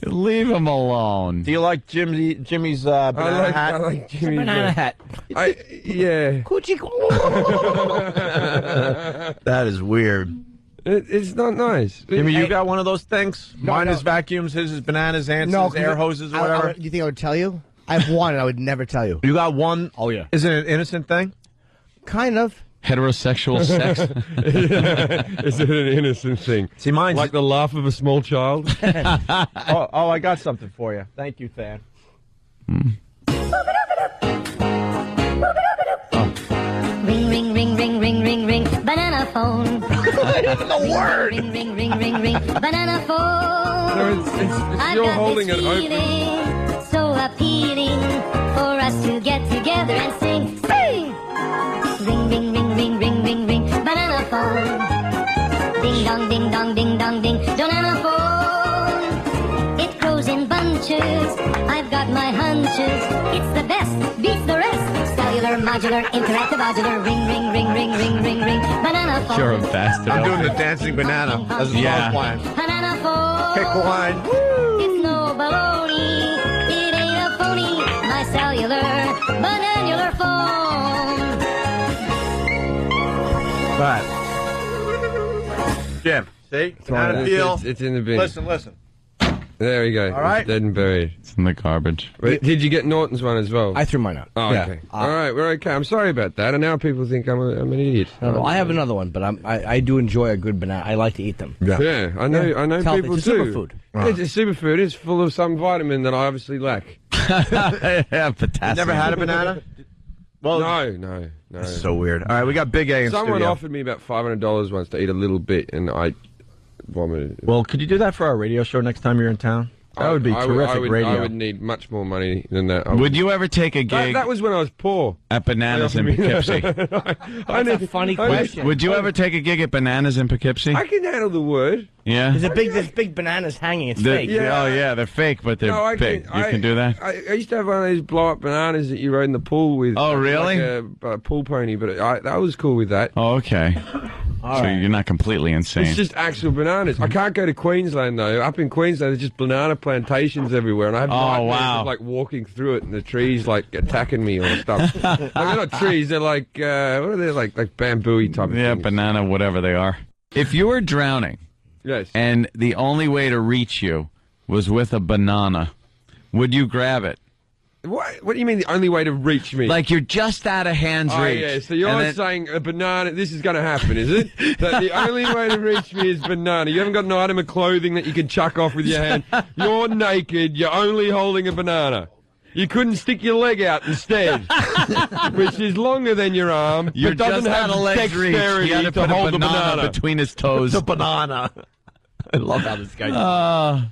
Leave him alone. Do you like Jimmy's banana hat? I like Jimmy's Banana hat. Yeah. Coochie. That is weird. It's not nice. Jimmy, you got one of those things? Mine is vacuums, his is bananas, Anson's air hoses, or whatever. Do you think I would tell you? I have one and I would never tell you. You got one? Oh, yeah. Is it an innocent thing? Kind of. Heterosexual sex? Is it an innocent thing? See, mine's like the laugh of a small child. oh, I got something for you. Thank you, Than. Ring, ring, ring, ring, ring, ring, ring, banana phone. The word. Ring, ring, ring, ring, ring, banana phone. No, it's you're holding it open. So appealing for us to get together and sing. Sing! Ring, ring, ring, ring, ring, ring, ring, banana phone. Ding dong, ding dong, ding dong, ding, banana phone. It grows in bunches. I've got my hunches. It's the best, beats the rest. Cellular, modular, interactive, modular. Ring, ring, ring, ring, ring, ring, ring, banana phone. You're a bastard. I'm doing the dancing banana. That's the song playing. Banana phone. Kick the line. It's no baloney. It ain't a phony. My cellular, bananular phone. Right. Jim, see? Banana peel. It's in the bin. Listen. There we go. All right. It's dead and buried. It's in the garbage. Wait, did you get Norton's one as well? I threw mine out. Oh, Yeah. okay. All right, we're okay. I'm sorry about that. And now people think I'm an idiot. No, I have another one, but I do enjoy a good banana. I like to eat them. Yeah, I know. I know It's healthy. people It's a do. superfood. It's a superfood. It's full of some vitamin that I obviously lack. Yeah, potassium. Never had a banana? Well, No. That's so weird. All right, we got Big A in Someone studio. offered me about $500 once to eat a little bit, and I vomited. Well, could you do that for our radio show next time you're in town? That would be terrific radio. I would need much more money than that. Would you ever take a gig That was when I was poor. at Bananas in Poughkeepsie? That's a funny question. Would you ever take a gig at Bananas in Poughkeepsie? I can handle the word. Yeah. There's big bananas hanging. It's fake. Oh, yeah, they're fake, but they're No, I big. can- You can do that? I used to have one of those blow-up bananas that you rode in the pool with. Oh, really? Like a pool pony, but I was cool with that. Oh, okay. So you're not completely insane. It's just actual bananas. I can't go to Queensland, though. Up in Queensland, there's just banana plantations everywhere, and I have nightmares of, like, walking through it and the trees, like, attacking me or stuff. Like, they're not trees, they're like, what are they, like bamboo-y type of things. Banana, whatever they are. If you were drowning, yes, and the only way to reach you was with a banana, would you grab it? What do you mean the only way to reach me? Like you're just out of hand's reach. Yeah, so you're saying a banana, this is going to happen, is it? That the only way to reach me is banana. You haven't got an item of clothing that you can chuck off with your hand. You're naked, you're only holding a banana. You couldn't stick your leg out instead, which is longer than your arm, You're but doesn't just have out of legs reach. dexterity He had to put hold a banana between his toes. The banana. I love how this guy.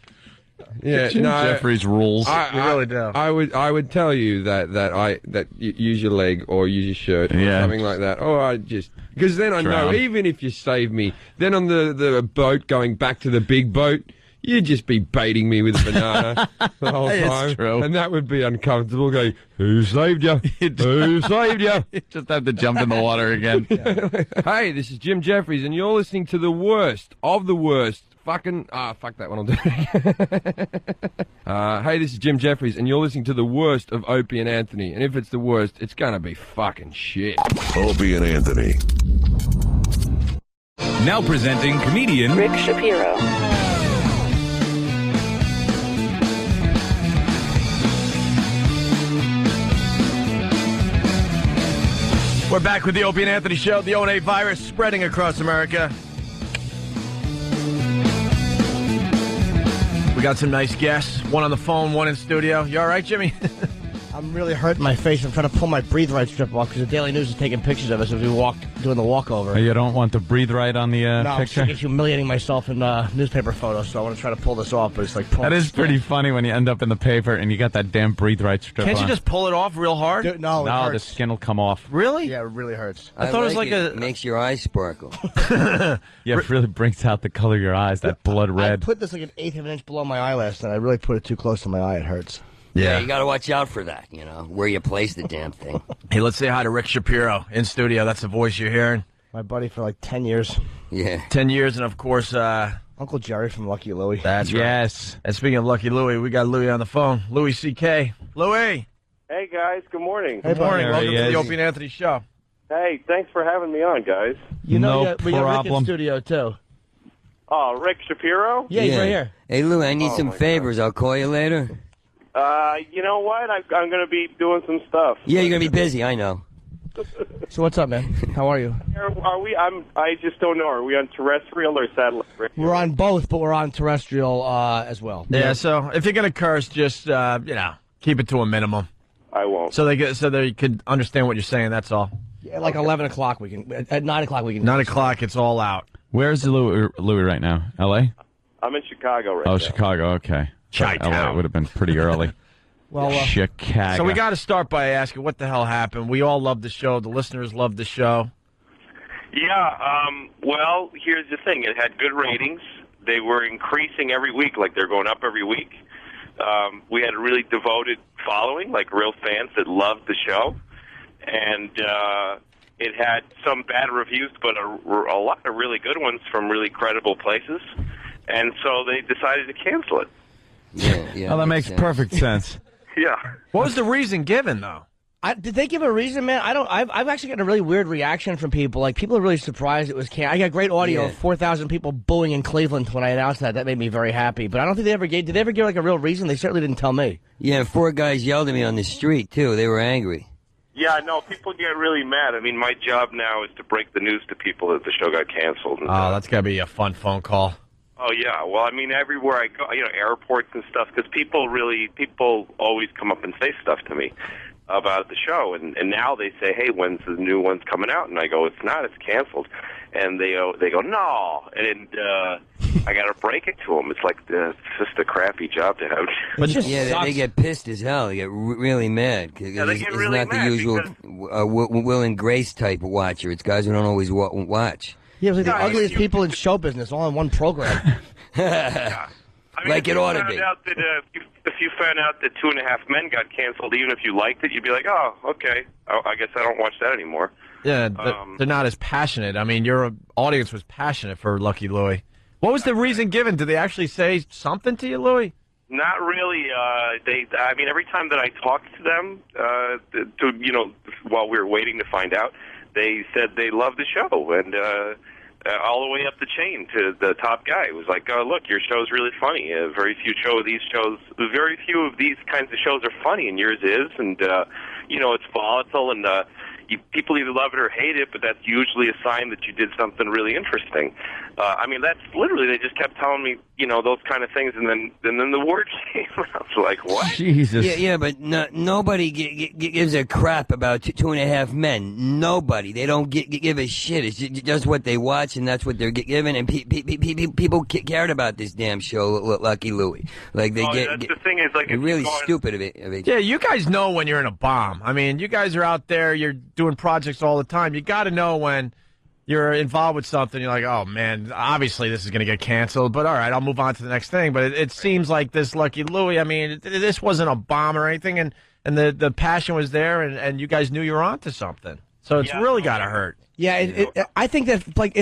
Yeah, Jim Jefferies rules. You really do. I would tell you that you use your leg or use your shirt or something like that. Or I just because then I know even if you save me, then on the boat going back to the big boat, you'd just be baiting me with a banana the whole time, true. and that would be uncomfortable. Going, who saved you? Who saved you? You just have to jump in the water again. Hey, this is Jim Jefferies, and you're listening to the worst of the worst. Fuck that one. I'll do it. Hey, this is Jim Jefferies, and you're listening to the worst of Opie and Anthony. And if it's the worst, it's gonna be fucking shit. Opie and Anthony. Now presenting comedian Rick Shapiro. We're back with the Opie and Anthony Show. The O&A virus spreading across America. We got some nice guests. One on the phone, one in studio. You all right, Jimmy? I'm really hurting my face. I'm trying to pull my breathe right strip off because the Daily News is taking pictures of us as we doing the walkover. You don't want to breathe right on the No, picture? I'm humiliating myself in newspaper photos, so I want to try to pull this off, but it's like pulling That is pretty funny when you end up in the paper and you got that damn breathe right strip Can't on. you just pull it off real hard? No, it No, the hurts. skin will come off. Really? Yeah, it really hurts. I thought it was like It makes your eyes sparkle. Yeah, it really brings out the color of your eyes, that blood I red. put this like an eighth of an inch below my eye last night. I really put it too close to my eye. It hurts. Yeah, you got to watch out for that, where you place the damn thing. Hey, let's say hi to Rick Shapiro in studio. That's the voice you're hearing. My buddy for like 10 years. Yeah. 10 years, and of course, Uncle Jerry from Lucky Louie. That's right. Yes. And speaking of Lucky Louie, we got Louie on the phone. Louie C.K. Louie. Hey, guys. Good morning. Good morning. There Welcome he to the is. Opie and Anthony Show. Hey, thanks for having me on, guys. You know, No we got Rick in problem. studio, too. Oh, Rick Shapiro? Yeah, he's right here. Hey, Lou, I need Oh, some my favors. I'll call you later. You know what? I'm going to be doing some stuff. Yeah, you're going to be busy, I know. So what's up, man? How are you? Are we? I just don't know. Are we on terrestrial or satellite radio? We're on both, but we're on terrestrial as well. Yeah, so if you're going to curse, just, keep it to a minimum. I won't. So they could understand what you're saying, that's all. Yeah, like 11 o'clock we can. At 9 o'clock we can. 9 o'clock, it's all out. Where's Louie right now? L.A.? I'm in Chicago right now. Oh, Chicago, okay. Chi-town. L.A. would have been pretty early. Well, Chicago. So we got to start by asking what the hell happened. We all love the show. The listeners love the show. Yeah, well, here's the thing. It had good ratings. They were increasing every week, like they're going up every week. We had a really devoted following, like real fans that loved the show. And it had some bad reviews, but a lot of really good ones from really credible places. And so they decided to cancel it. Yeah, Oh, that makes perfect sense. Yeah. What was the reason given, though? Did they give a reason, man? I've actually gotten a really weird reaction from people. Like, people are really surprised it was canceled. I got great audio of 4,000 people booing in Cleveland when I announced that. That made me very happy. But I don't think did they ever give like a real reason? They certainly didn't tell me. Yeah, 4 guys yelled at me on the street, too. They were angry. Yeah, no, people get really mad. I mean, my job now is to break the news to people that the show got canceled. Oh, that's got to be a fun phone call. Oh, yeah. Well, I mean, everywhere I go, airports and stuff, because people always come up and say stuff to me about the show. And now they say, hey, when's the new one's coming out? And I go, it's not, it's canceled. And they go, no. And I got to break it to them. It's like, it's just a crappy job to have. But they get pissed as hell. They get really mad. Yeah, they get it's really not mad the usual Will and Grace type of watcher. It's guys who don't always watch. Yeah, it was like the ugliest people in show business all in one program. I mean, like it ought to be. If you found out that 2.5 Men got canceled, even if you liked it, you'd be like, oh, okay. I guess I don't watch that anymore. Yeah, they're not as passionate. I mean, your audience was passionate for Lucky Louie. What was the reason given? Did they actually say something to you, Louie? Not really. I mean, every time that I talked to them, while we were waiting to find out, they said they loved the show, and all the way up the chain to the top guy. It was like, oh, look, your show's really funny. Very few of these kinds of shows are funny, and yours is, and it's volatile, and people either love it or hate it, but that's usually a sign that you did something really interesting. I mean, that's literally, they just kept telling me, those kind of things, and then the word came. I was like, what? Jesus. Yeah, but nobody gives a crap about 2.5 Men. Nobody. They don't give a shit. It's just what they watch, and that's what they're given, and people cared about this damn show, Lucky Louie. Like, that's the thing is, like, they're really stupid of it. Yeah, you guys know when you're in a bomb. I mean, you guys are out there, you're doing projects all the time. You got to know when you're involved with something, you're like, oh, man, obviously this is going to get canceled, but all right, I'll move on to the next thing. But it seems like this Lucky Louie, I mean, this wasn't a bomb or anything, and the passion was there, and you guys knew you were onto something. So it's really got to hurt. Yeah, I think that, like,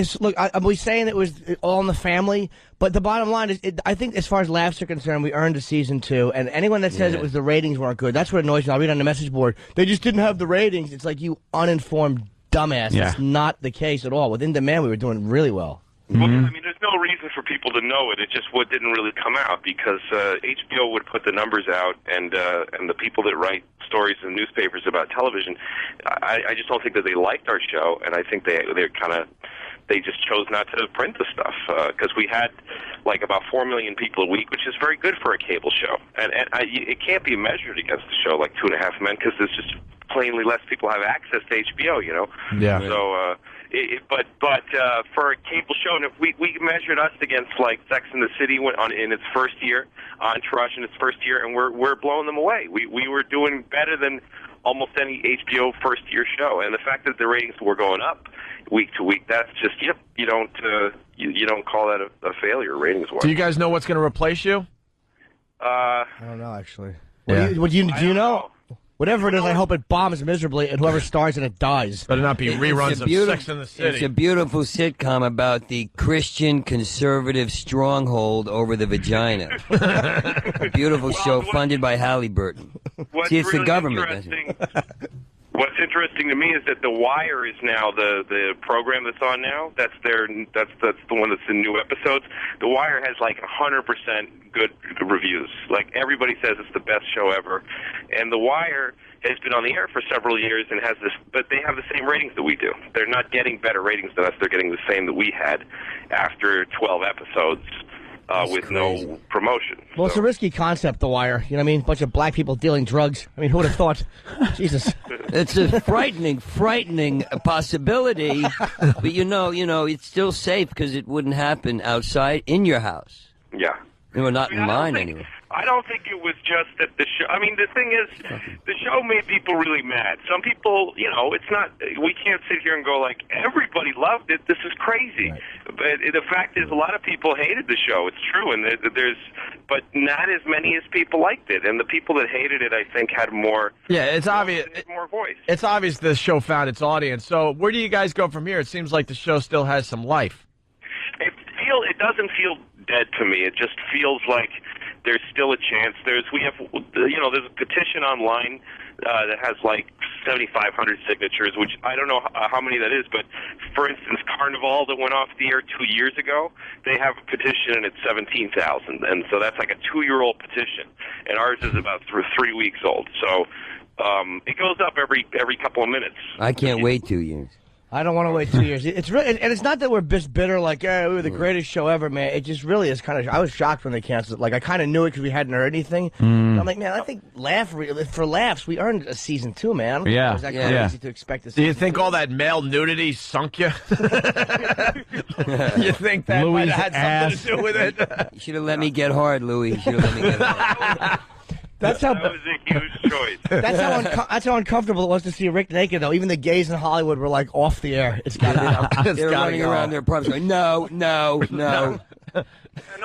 we're saying it was all in the family, but the bottom line is, I think as far as laughs are concerned, we earned a season 2, and anyone that says it was the ratings weren't good, that's what annoys me. I'll read on the message board, they just didn't have the ratings. It's like, you uninformed dumbass. Yeah. It's not the case at all. With In Demand, we were doing really well. Well, I mean, there's no reason for people to know it. It just didn't really come out because HBO would put the numbers out, and the people that write stories in newspapers about television, I just don't think that they liked our show, and I think they just chose not to print the stuff because we had like about 4 million people a week, which is very good for a cable show, and it can't be measured against a show like 2.5 Men because there's just plainly less people have access to HBO, Yeah. So, but for a cable show, and if we measured us against like Sex and the City in its first year, Entourage in its first year, and we're blowing them away. We were doing better than almost any HBO first year show, and the fact that the ratings were going up week to week, that's just you don't call that a failure ratings wise. Do you guys know what's going to replace you? I don't know actually. Do you know? Whatever it is, I hope it bombs miserably, and whoever stars in it dies. Better not be reruns of Sex and the City. It's a beautiful sitcom about the Christian conservative stronghold over the vagina. A beautiful show funded by Halliburton. See, it's really the government. What's interesting to me is that The Wire is now the program that's on now. That's the one that's in new episodes. The Wire has like 100% good reviews. Like everybody says it's the best show ever. And The Wire has been on the air for several years and has this, but they have the same ratings that we do. They're not getting better ratings than us. They're getting the same that we had after 12 episodes. With no promotion. Well, it's a risky concept, The Wire. You know what I mean? A bunch of black people dealing drugs. I mean, who would have thought? Jesus. It's a frightening possibility. But it's still safe because it wouldn't happen outside in your house. Yeah. Not in mine anyway. I don't think it was just that the show. I mean, the thing is, the show made people really mad. Some people, it's not. We can't sit here and go like everybody loved it. This is crazy. Right. But the fact is, a lot of people hated the show. It's true, and but not as many as people liked it. And the people that hated it, I think, had more. Yeah, it's obvious. More voice. It's obvious the show found its audience. So where do you guys go from here? It seems like the show still has some life. It doesn't feel dead to me. It just feels like there's still a chance. There's a petition online that has like 7,500 signatures, which I don't know how many that is, but for instance, Carnival that went off the air 2 years ago, they have a petition and it's 17,000, and so that's like a 2-year-old petition, and ours is about 3 weeks old. So it goes up every couple of minutes. I can't wait 2 years. I don't want to wait 2 years. It's really, and it's not that we're bitter, like, we were the greatest show ever, man. It just really is kind of. I was shocked when they canceled it. Like, I kind of knew it because we hadn't heard anything. I'm like, man, I think for laughs, we earned a season 2, man. I don't think it was that crazy to expect a season. Do you think all that male nudity sunk you? You think that might have had something to do with it? You should have let me get hard, Louie. You should have let me get hard. That was a huge choice. That's how uncomfortable it was to see Rick naked, though. Even the gays in Hollywood were like off the air. It's got to be. They're running around their pubs going, no. No,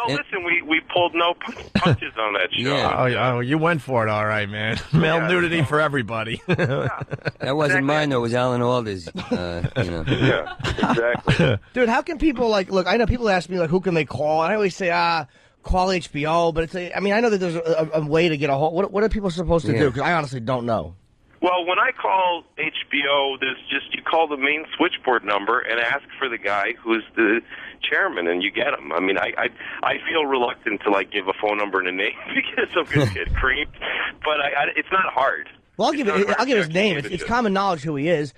listen, we pulled no punches on that show. Yeah. Oh, you went for it, all right, man. Male nudity for everybody. That wasn't mine, though. It was Alan Alda's. Yeah, exactly. Dude, how can people, like, look, I know people ask me, like, who can they call? And I always say, call HBO, but I mean, I know that there's a way to get a hold. What are people supposed to do? Because I honestly don't know. Well, when I call HBO, you call the main switchboard number and ask for the guy who's the chairman, and you get him. I mean, I feel reluctant to like give a phone number and a name because I'm going to get creamed, but it's not hard. Well, I'll give his name. It's common knowledge who he is.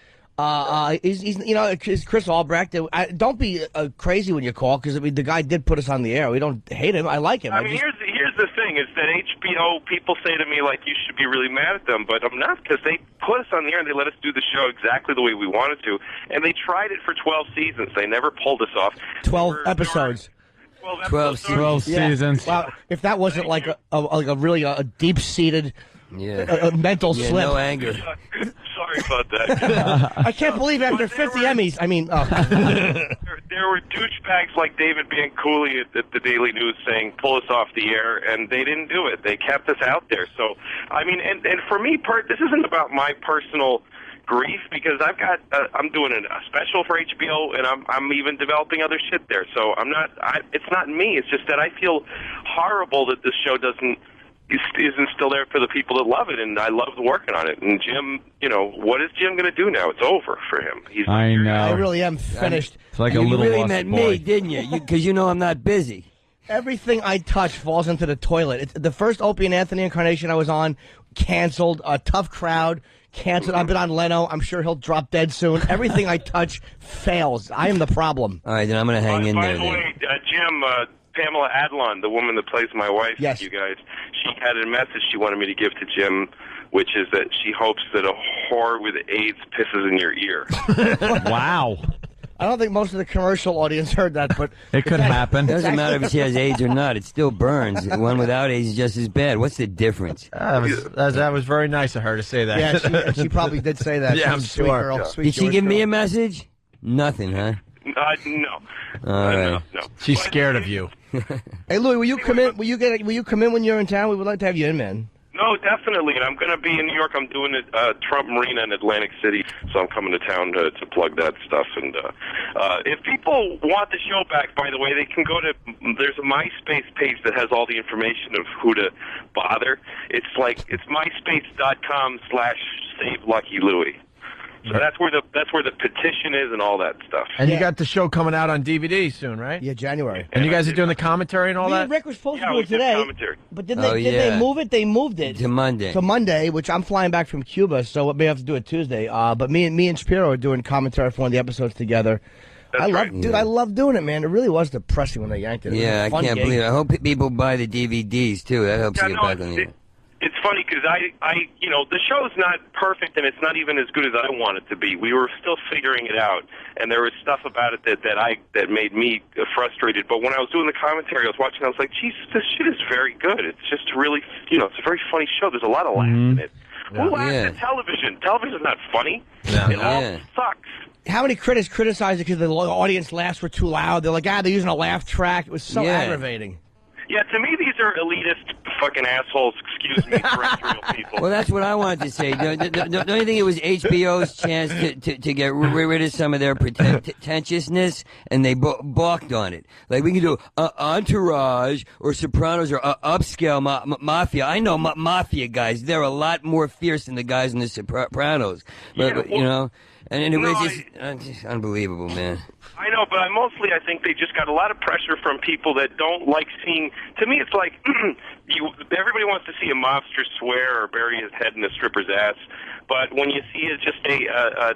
He's Chris Albrecht. Don't be crazy when you call, because I mean the guy did put us on the air. We don't hate him. I like him. I mean, here's the thing: is that HBO people say to me like you should be really mad at them, but I'm not, because they put us on the air and they let us do the show exactly the way we wanted to, and they tried it for 12 seasons. They never pulled us off. 12 episodes. 12 seasons. Wow, if that wasn't like a really deep-seated mental slip. No anger. Sorry about that. I can't believe after 50 Emmys, I mean... There were douchebags like David Bianculli at the Daily News saying, pull us off the air, and they didn't do it. They kept us out there. So, I mean, and for me, this isn't about my personal grief, because I'm doing a special for HBO, and I'm even developing other shit there. So it's not me. It's just that I feel horrible that this show isn't still there for the people that love it, and I loved working on it. And Jim, what is Jim going to do now? It's over for him. I know. I really am finished. It's like a you little really lost meant boy. me, didn't you? Because you know I'm not busy. Everything I touch falls into the toilet. The first Opie and Anthony incarnation I was on, canceled. A tough crowd, canceled. I've been on Leno. I'm sure he'll drop dead soon. Everything I touch fails. I am the problem. All right, then I'm going to hang in there. By the way, Jim, Pamela Adlon, the woman that plays my wife, you guys, she had a message she wanted me to give to Jim, which is that she hopes that a whore with AIDS pisses in your ear. Wow. I don't think most of the commercial audience heard that, but... It could happen. It doesn't matter if she has AIDS or not. It still burns. One without AIDS is just as bad. What's the difference? That was very nice of her to say that. Yeah, she probably did say that. Yeah, I'm sweet sure. Girl, sweet Did she Jewish give me girl. a message? Nothing, huh? No. All right. No. She's scared of you. Hey, Louie, will you come in? Will you come in when you're in town? We would like to have you in, man. No, definitely. And I'm going to be in New York. I'm doing it Trump Marina in Atlantic City, so I'm coming to town to plug that stuff. And if people want the show back, by the way, they can go to, there's a MySpace page that has all the information of who to bother. It's myspace.com/SaveLuckyLouie. So that's where the petition is and all that stuff. And you got the show coming out on DVD soon, right? Yeah, January. And you guys are doing the commentary and all Me that? and Rick were supposed to do it today, but did Oh, they yeah. move it? They moved it To Monday. To Monday, which I'm flying back from Cuba, so we may have to do it Tuesday. But me and Shapiro are doing commentary for one of the episodes together. I love doing it, man. It really was depressing when they yanked it. Yeah, I can't believe it. I hope people buy the DVDs, too. That helps you get back on the air. It's funny because the show's not perfect and it's not even as good as I want it to be. We were still figuring it out, and there was stuff about it that made me frustrated. But when I was doing the commentary, I was watching, I was like, "Geez, this shit is very good. It's just really, it's a very funny show. There's a lot of laughs in it. Who laughs at television? Television's not funny. It all sucks." How many critics criticized it because the audience laughs were too loud? They're like, they're using a laugh track. It was so aggravating. Yeah, to me, these are elitist fucking assholes, excuse me, terrestrial people. Well, that's what I wanted to say. Don't you think it was HBO's chance to get rid of some of their pretentiousness, and they balked on it? Like, we can do Entourage or Sopranos or upscale Mafia. I know mafia guys. They're a lot more fierce than the guys in the Sopranos. But you know, and it was just unbelievable, man. I know, but I think they just got a lot of pressure from people that don't like seeing. To me, it's like everybody wants to see a mobster swear or bury his head in a stripper's ass, but when you see it's just an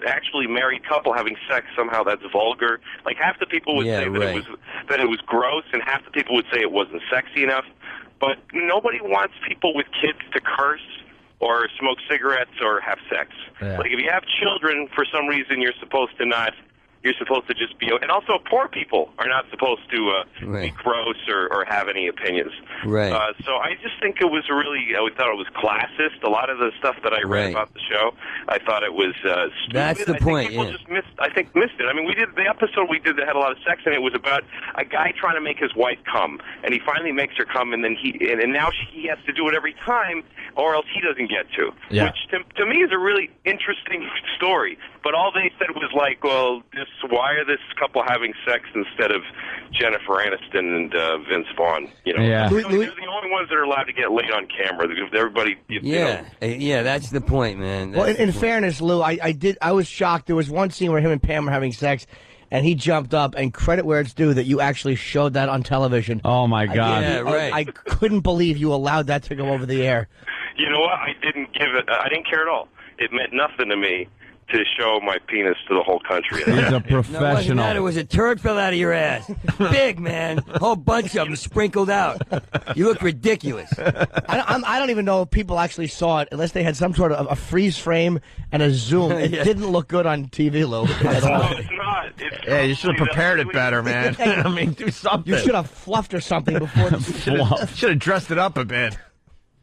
actually married couple having sex, somehow that's vulgar. Like half the people would say that it was gross, and half the people would say it wasn't sexy enough. But nobody wants people with kids to curse or smoke cigarettes or have sex. Yeah. Like if you have children, for some reason you're supposed to not. You're supposed to just be, and also poor people are not supposed to be gross or have any opinions. Right. So I just think it was I thought it was classist. A lot of the stuff that I read about the show, I thought it was stupid. That's the point. People just missed it. I mean, we did the episode we did that had a lot of sex, and it was about a guy trying to make his wife come, and he finally makes her come, and then and now he has to do it every time, or else he doesn't get to. Yeah. Which to me is a really interesting story. But all they said was like, well, why are this couple having sex instead of Jennifer Aniston and Vince Vaughn? You know, Yeah. they're the only ones that are allowed to get laid on camera. Everybody, Yeah, that's the point, man. Well, in fairness, Lou, I was shocked. There was one scene where him and Pam were having sex, and he jumped up, and credit where it's due that you actually showed that on television. Oh, my God. I couldn't believe you allowed that to go over the air. You know what? I didn't care at all. It meant nothing to me to show my penis to the whole country. He's a professional. No, it wasn't that. It was a turd fell out of your ass. Big, man. Whole bunch of them sprinkled out. You look ridiculous. I don't even know if people actually saw it unless they had some sort of a freeze frame and a zoom. It didn't look good on TV, Lou. At all. No, it's not. Yeah, you should have prepared it better, man. I mean, do something. You should have fluffed or something before the should have dressed it up a bit.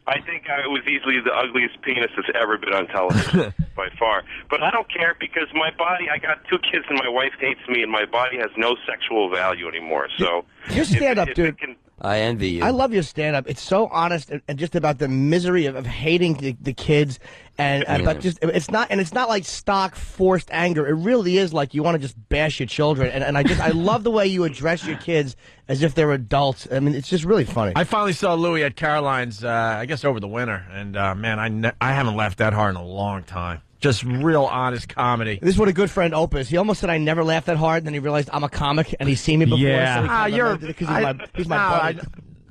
I think it was easily the ugliest penis that's ever been on television, by far. But I don't care because my body, I got 2 kids and my wife hates me and my body has no sexual value anymore. So your stand-up, dude. I envy you. I love your stand-up. It's so honest and just about the misery of hating the kids, but just it's not like stock forced anger. It really is like you want to just bash your children, and I love the way you address your kids as if they're adults. I mean, it's just really funny. I finally saw Louie at Caroline's, I guess over the winter, and man, I haven't laughed that hard in a long time. Just real honest comedy. This is what a good friend Opie is. He almost said I never laughed that hard, and then he realized I'm a comic, and he's seen me before. Yeah. So he's my buddy.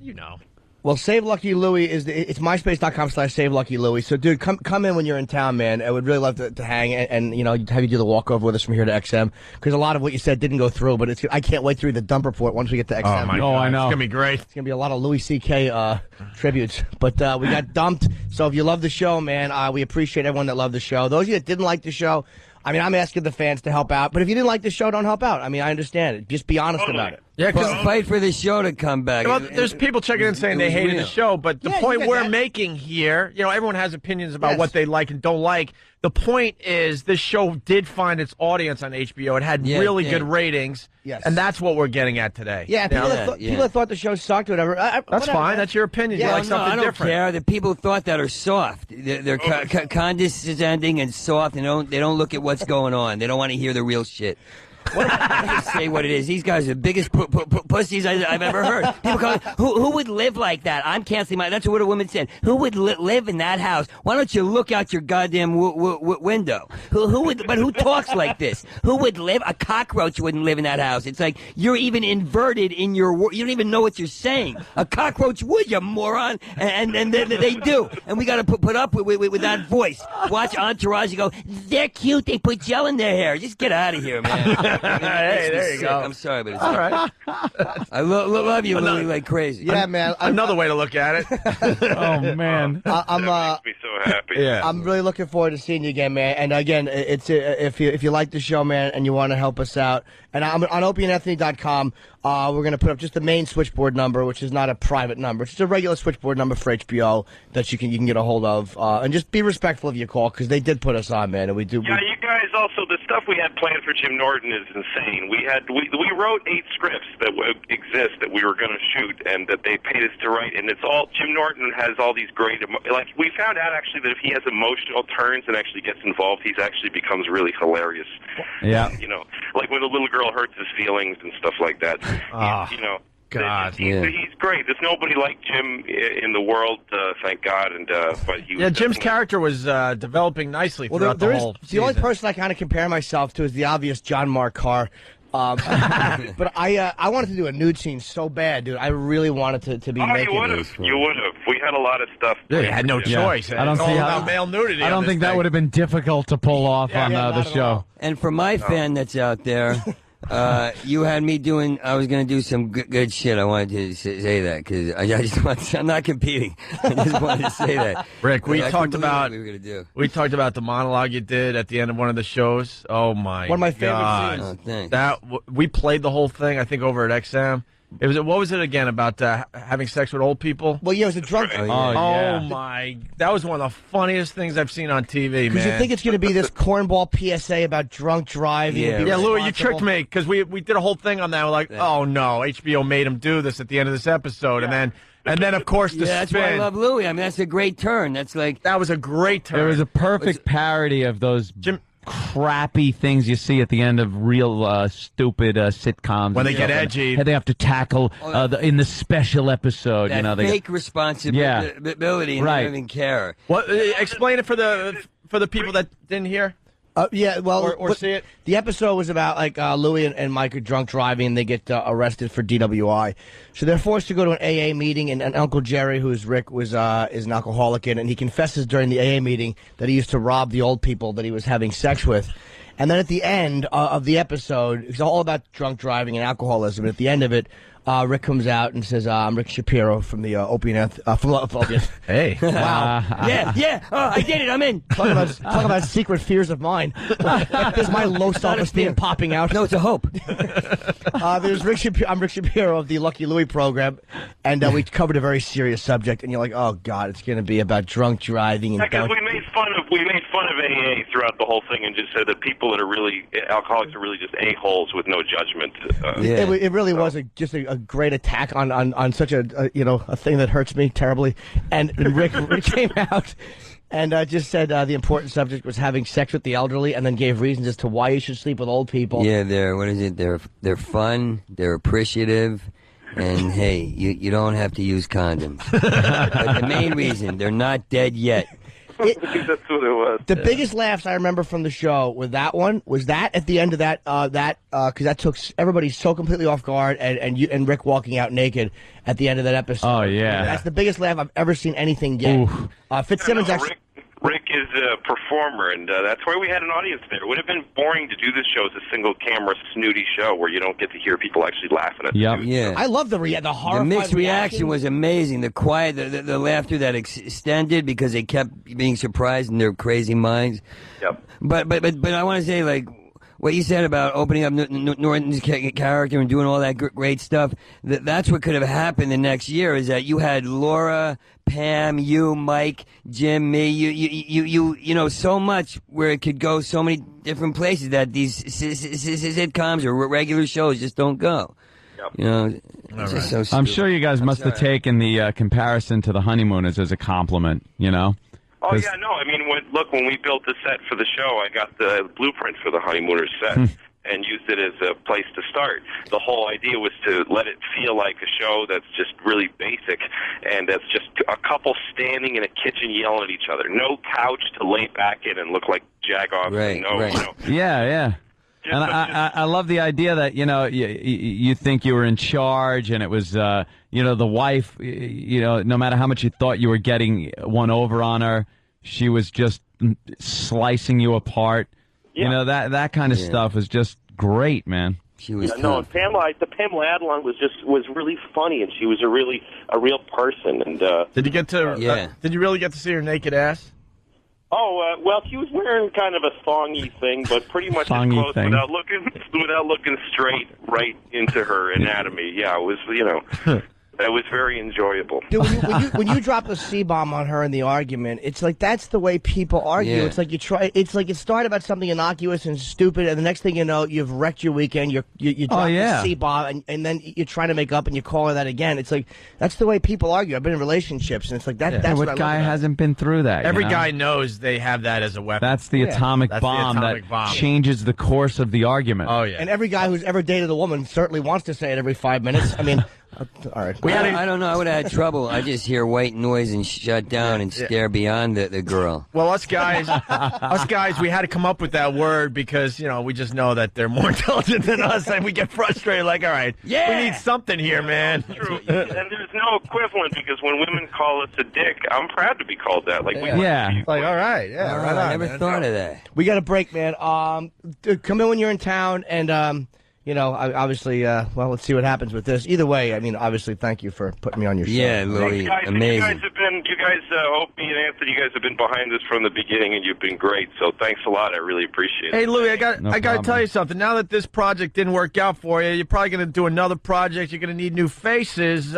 You know. Well, Save Lucky Louie it's myspace.com/SaveLuckyLouie. So, dude, come in when you're in town, man. I would really love to hang and you know, have you do the walkover with us from here to XM because a lot of what you said didn't go through. But I can't wait to read the dump report once we get to XM. Oh my God, I know. It's gonna be great. It's gonna be a lot of Louis C.K. Tributes. But we got dumped. So if you love the show, man, we appreciate everyone that loved the show. Those of you that didn't like the show, I mean, I'm asking the fans to help out. But if you didn't like the show, don't help out. I mean, I understand it. Just be honest about it. Yeah, because fight for the show to come back. Well, there's people checking in saying they hated the show, but the point we're making here, you know, everyone has opinions about what they like and don't like. The point is this show did find its audience on HBO. It had really good ratings. Yes. And that's what we're getting at today. Yeah, people that thought the show sucked or whatever. That's fine. That's your opinion. Yeah, you like something I don't different. care. The people who thought that are soft. They're condescending and soft, and they don't look at what's going on. They don't want to hear the real shit. Let me say what it is. These guys are the biggest pussies I've ever heard. People call it, who would live like that? I'm canceling that's what a woman said. Who would live in that house? Why don't you look out your goddamn window? Who talks like this? Who would live? A cockroach wouldn't live in that house. It's like you're even inverted in your you don't even know what you're saying. A cockroach would, you moron. And they do. And we got to put up with that voice. Watch Entourage. You go, they're cute. They put gel in their hair. Just get out of here, man. Hey, there you go. I'm sorry, but it's all right. I love you, Louie, like crazy. Yeah, man. Another way to look at it. Oh man, that makes me so happy. Yeah, I'm really looking forward to seeing you again, man. And again, it's if you like the show, man, and you want to help us out, and I'm on opieandanthony.com. We're going to put up just the main switchboard number, which is not a private number. It's just a regular switchboard number for HBO that you can get a hold of. And just be respectful of your call because they did put us on, man. And we do. Yeah, you guys also, the stuff we had planned for Jim Norton is is insane. We wrote 8 scripts that exist that we were going to shoot and that they paid us to write, and it's all Jim Norton has all these great we found out actually that if he has emotional turns and actually gets involved, he actually becomes really hilarious. Yeah. You know, like when the little girl hurts his feelings and stuff like that. You know. God, he's great. There's nobody like Jim in the world, thank God. And but he was Jim's character was developing nicely Well, throughout the whole the only season. person I kind of compare myself to is the obvious John Mark Carr. But I wanted to do a nude scene so bad, dude. I really wanted to be naked. You would have. You would have. We had a lot of stuff. Yeah, you had no choice. I don't It's all see about how. male nudity. I don't think that would have been difficult to pull off on the show. And for my fan that's out there, you had me doing. I was going to do some good shit. I wanted to say that because I just want. I'm not competing. I just wanted to say that. Rick, we I talked couldn't believe about what we were gonna do. we talked about the monologue you did at the end of one of the shows. Oh my! One of my favorite God. scenes. Oh, thanks. We played the whole thing. I think over at XM. It was what was it again about having sex with old people? Well, yeah, it was a drunk. Oh my! That was one of the funniest things I've seen on TV, man. Because you think it's going to be this cornball PSA about drunk driving. and be Yeah, Louie, you responsible. tricked me because we did a whole thing on that. We're like, oh no, HBO made him do this at the end of this episode, and then of course the That's spin. why I love Louie. I mean, that's a great turn. That's like that was a great turn. It was a perfect parody of those crappy things you see at the end of real stupid sitcoms. When they and get stuff. edgy. And they have to tackle in the special episode. that You know, they fake responsibility and Right. they don't even care. What? Explain it for the people that didn't hear. Yeah, well, or see it. The episode was about like Louie and Mike are drunk driving, and they get arrested for DWI. So they're forced to go to an AA meeting, and Uncle Jerry, who's Rick, was is an alcoholic, and he confesses during the AA meeting that he used to rob the old people that he was having sex with. And then at the end of the episode, it's all about drunk driving and alcoholism. And at the end of it, Rick comes out and says, "I'm Rick Shapiro from the Opie from Opie." Hey, wow, Yeah. Oh, I did it. I'm in. Talk about secret fears of mine. There's my low self-esteem popping out. No, it's a hope. There's Rick Shapiro. I'm Rick Shapiro of the Lucky Louie program, and we covered a very serious subject. And you're like, oh God, it's going to be about drunk driving and. Because we made fun of AA throughout the whole thing and just said that people that are really alcoholics are really just a-holes with no judgment. It really was just a great attack on such a thing that hurts me terribly. And Rick came out and just said the important subject was having sex with the elderly, and then gave reasons as to why you should sleep with old people. Yeah, they're fun, they're appreciative, and hey, you don't have to use condoms. But the main reason, they're not dead yet. That's what it was. The biggest laughs I remember from the show with that one was that at the end of that because that took everybody so completely off guard, and Rick walking out naked at the end of that episode. Oh yeah, that's the biggest laugh I've ever seen anything get. Fitzsimmons actually. Rick is a performer, and that's why we had an audience there. It would have been boring to do this show as a single-camera, snooty show where you don't get to hear people actually laughing at Yep. the Yeah. I love the horrified mixed reaction was amazing. The quiet, the laughter that extended because they kept being surprised in their crazy minds. Yep. But I want to say, like, what you said about opening up Norton's character and doing all that great stuff, that's what could have happened the next year, is that you had Laura, Pam, you, Mike, Jim, me, you know, so much where it could go so many different places that these sitcoms or regular shows just don't go. You know, it's just so stupid. I'm sure you guys must have taken the comparison to the Honeymooners as a compliment, you know? Oh, yeah, no, I mean, when we built the set for the show, I got the blueprint for the Honeymooners set and used it as a place to start. The whole idea was to let it feel like a show that's just really basic, and that's just a couple standing in a kitchen yelling at each other. No couch to lay back in and look like jagoffs. Right, You know. Yeah. And I love the idea that, you know, you think you were in charge, and it was, you know, the wife, you know, no matter how much you thought you were getting one over on her, she was just slicing you apart. Yeah. You know, that kind of stuff is just great, man. She was no, and the Pamela Adlon was really funny, and she was a real person. And did you get to? Did you really get to see her naked ass? Oh, well, she was wearing kind of a thongy thing, but pretty much as close without looking straight right into her anatomy. Yeah, it was, you know. That was very enjoyable. Dude, when you drop a C-bomb on her in the argument, it's like that's the way people argue. Yeah. It's like it's like you start about something innocuous and stupid, and the next thing you know, you've wrecked your weekend. You drop a C-bomb, and then you're trying to make up, and you call her that again. It's like that's the way people argue. I've been in relationships, and it's like that. That's what I guy love about it. hasn't been through that? Every you know? guy knows they have that as a weapon. That's the atomic That's bomb the atomic bomb. changes the course of the argument. Oh yeah. And every guy who's ever dated a woman certainly wants to say it every 5 minutes. I mean, all right. I don't know. I would have had trouble. I just hear white noise and shut down and stare beyond the girl. Well, us guys, we had to come up with that word because we just know that they're more intelligent than us, and we get frustrated. Like, all right, we need something here, man. True. And there's no equivalent because when women call us a dick, I'm proud to be called that. Like, Like, all right, yeah, right on, I never man. thought of that. We got a break, man. Come in when you're in town, and obviously, well, let's see what happens with this. Either way, I mean, obviously, thank you for putting me on your show. Yeah, Louie, amazing. You guys, Opie and Anthony, you guys have been behind this from the beginning, and you've been great. So thanks a lot. I really appreciate it. Hey, Louie, I got to tell you something. Now that this project didn't work out for you, you're probably going to do another project. You're going to need new faces.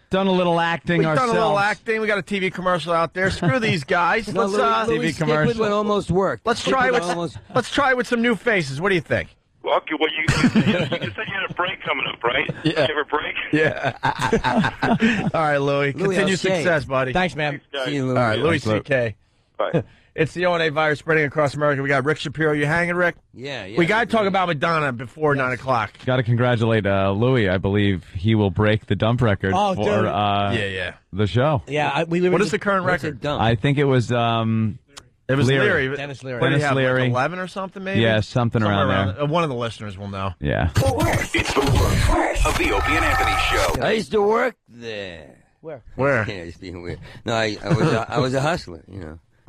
Done a little acting We've ourselves. done a little acting. We got a TV commercial out there. Screw these guys. No, Let's Louie, stick with what almost worked. Let's Stick try with with what almost. let's try with some new faces. What do you think? Okay, well, you said you had a break coming up, right? Yeah. You have a break? Yeah. All right, Louie. Continue I'll say success, it. buddy. Thanks, man. See you, Louie. All right, Louis Thanks, C.K. Bye. It's the O&A virus spreading across America. We got Rick Shapiro. You hanging, Rick? Yeah. We got to talk about Madonna before 9 o'clock. Got to congratulate Louie. I believe he will break the dump record Oh, for dude. the show. Yeah. What is the current record? I think it was It was Leary. Dennis Leary. What do you have, Leary. like 11 or something, maybe? Yeah, something around there. One of the listeners will know. Yeah. It's the worst of the Opie and Anthony Show. I used to work there. Where? Where? Yeah, it's being weird. No, I was a hustler.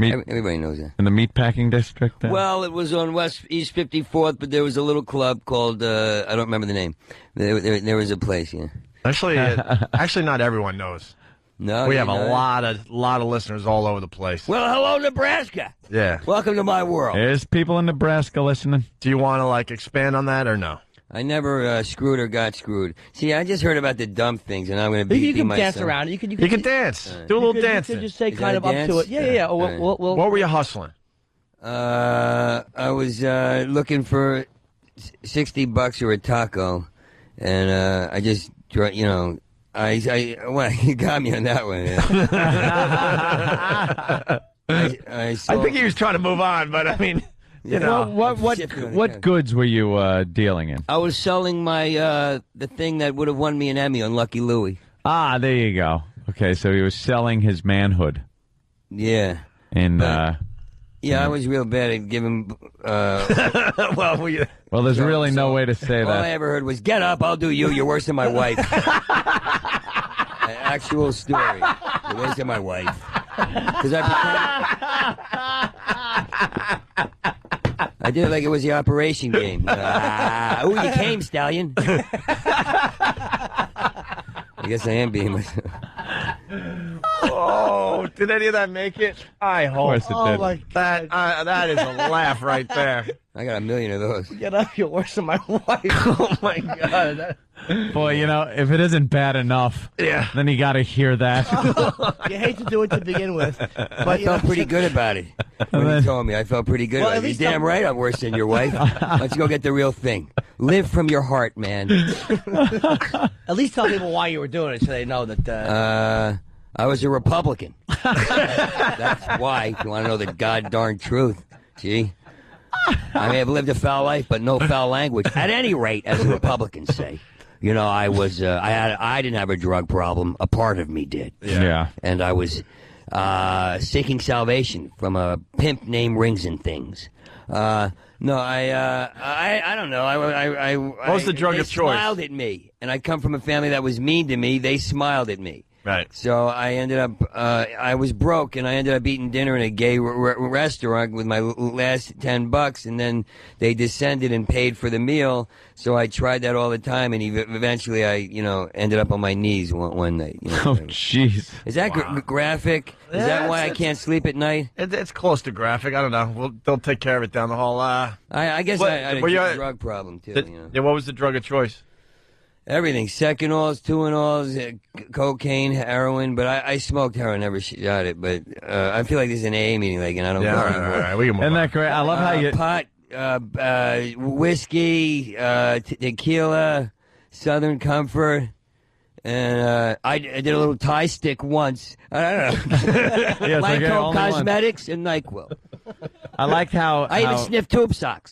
Everybody knows that. In the meatpacking district there? Well, it was on East 54th, but there was a little club called I don't remember the name. There was a place. Yeah. Actually, not everyone knows. No, we you have a know lot of listeners all over the place. Well, hello, Nebraska. Yeah. Welcome to my world. There's people in Nebraska listening. Do you want to expand on that or no? I never screwed or got screwed. See, I just heard about the dumb things, and I'm going to be You can myself. dance around. You can dance. Do a little dancing. You could just say Is kind that of a up to dance? it. Yeah. Oh, we'll, What were you hustling? I was looking for $60 or a taco, and I just, well, you got me on that one. Yeah. I think he was trying to move on, but I mean, What goods were you dealing in? I was selling my the thing that would have won me an Emmy on Lucky Louie. Ah, there you go. Okay, so he was selling his manhood. Yeah. And yeah, I was real bad at giving. Well, there's really no way to say all that. I ever heard was, "Get up, I'll do you. You're worse than my wife." An actual story. You're worse than my wife. Because I did it like it was the operation game. Ooh, you came, stallion. I guess I am being myself. Oh, did any of that make it? I hope. Of course it did. my God. That is a laugh right there. I got a million of those. Get up, you're worse than my wife. Oh, my God. Boy, if it isn't bad enough, then you got to hear that. You hate to do it to begin with. But I felt pretty good about it. When you told me, I felt pretty good about it. You're damn right I'm worse than your wife. Let's go get the real thing. Live from your heart, man. At least tell people why you were doing it so they know that... I was a Republican. That's why, if you want to know the god darn truth. Gee. I may have lived a foul life, but no foul language. At any rate, as the Republicans say. I was, I didn't have a drug problem. A part of me did. Yeah. And I was, seeking salvation from a pimp named Rings and Things. No, I don't know. What was the drug of choice? They smiled at me. And I come from a family that was mean to me. They smiled at me. Right. So I ended up, I was broke, and I ended up eating dinner in a gay restaurant with my last $10, and then they descended and paid for the meal. So I tried that all the time, and eventually I, ended up on my knees one night. Oh, jeez. Is that graphic? Is that why I can't sleep at night? It's close to graphic. I don't know. They'll take care of it down the hall. I guess I had a drug problem, too. Yeah, what was the drug of choice? Everything. Second-alls, two-and-alls, cocaine, heroin. But I smoked heroin, never shot it. But I feel like this is an AA meeting, like, and I don't go anymore. All right, we can move on. Isn't that great? I love how you... Pot, whiskey, tequila, Southern Comfort, and I did a little Thai stick once. I don't know. Yes, I get Lyco only one. Cosmetics and NyQuil. I liked how... I even sniffed tube socks.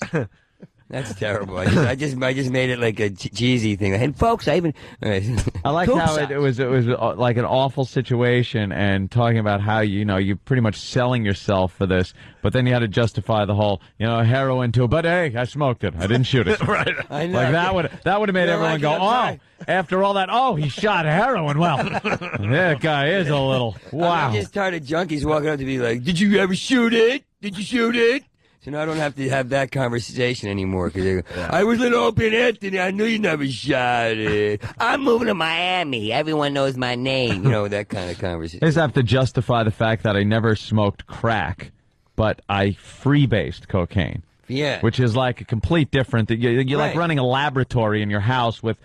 That's terrible. I just made it like a cheesy thing. And folks, I even... I like how it was like an awful situation and talking about how, you're pretty much selling yourself for this, but then you had to justify the whole, heroin too. But hey, I smoked it. I didn't shoot it. Right. I know. Like that would have made everyone go, oh, after all that, oh, he shot heroin. Well, that guy is a little, wow. I'm just tired of junkies walking up to me like, did you ever shoot it? Did you shoot it? So now I don't have to have that conversation anymore. Cause they go, I was with Opie and Anthony. I knew you never shot it. I'm moving to Miami. Everyone knows my name. That kind of conversation. I just have to justify the fact that I never smoked crack, but I freebased cocaine. Yeah. Which is like a complete different. You're like running a laboratory in your house with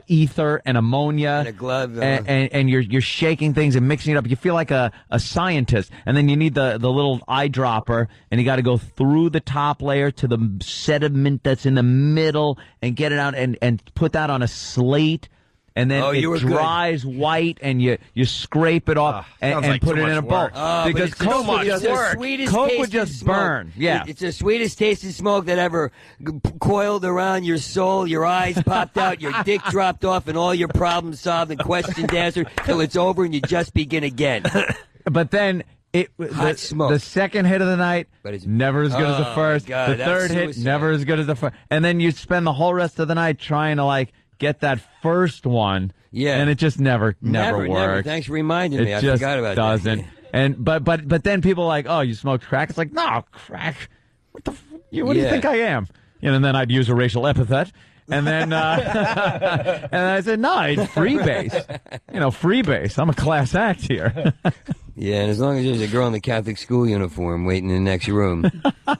ether and ammonia and a glove, and you're shaking things and mixing it up. You feel like a scientist, and then you need the little eyedropper, and you got to go through the top layer to the sediment that's in the middle and get it out and put that on a slate. And then it dries white, and you scrape it off and put it in a bowl. Because coke would just burn. Yeah, it's the sweetest tasting smoke that ever coiled around your soul. Your eyes popped out, your dick dropped off, and all your problems solved and questions answered till it's over and you just begin again. But then the second hit of the night, never as good as the first. God, the third hit, never as good as the first. And then you spend the whole rest of the night trying to get that first one, and it just never works. Thanks for reminding me. I forgot about doesn't. that. And but then people are like, oh, you smoked crack? It's like, no, crack. What do you think I am? And then I'd use a racial epithet, and then and I said, no, it's freebase. Freebase. I'm a class act here. Yeah, and as long as there's a girl in the Catholic school uniform waiting in the next room,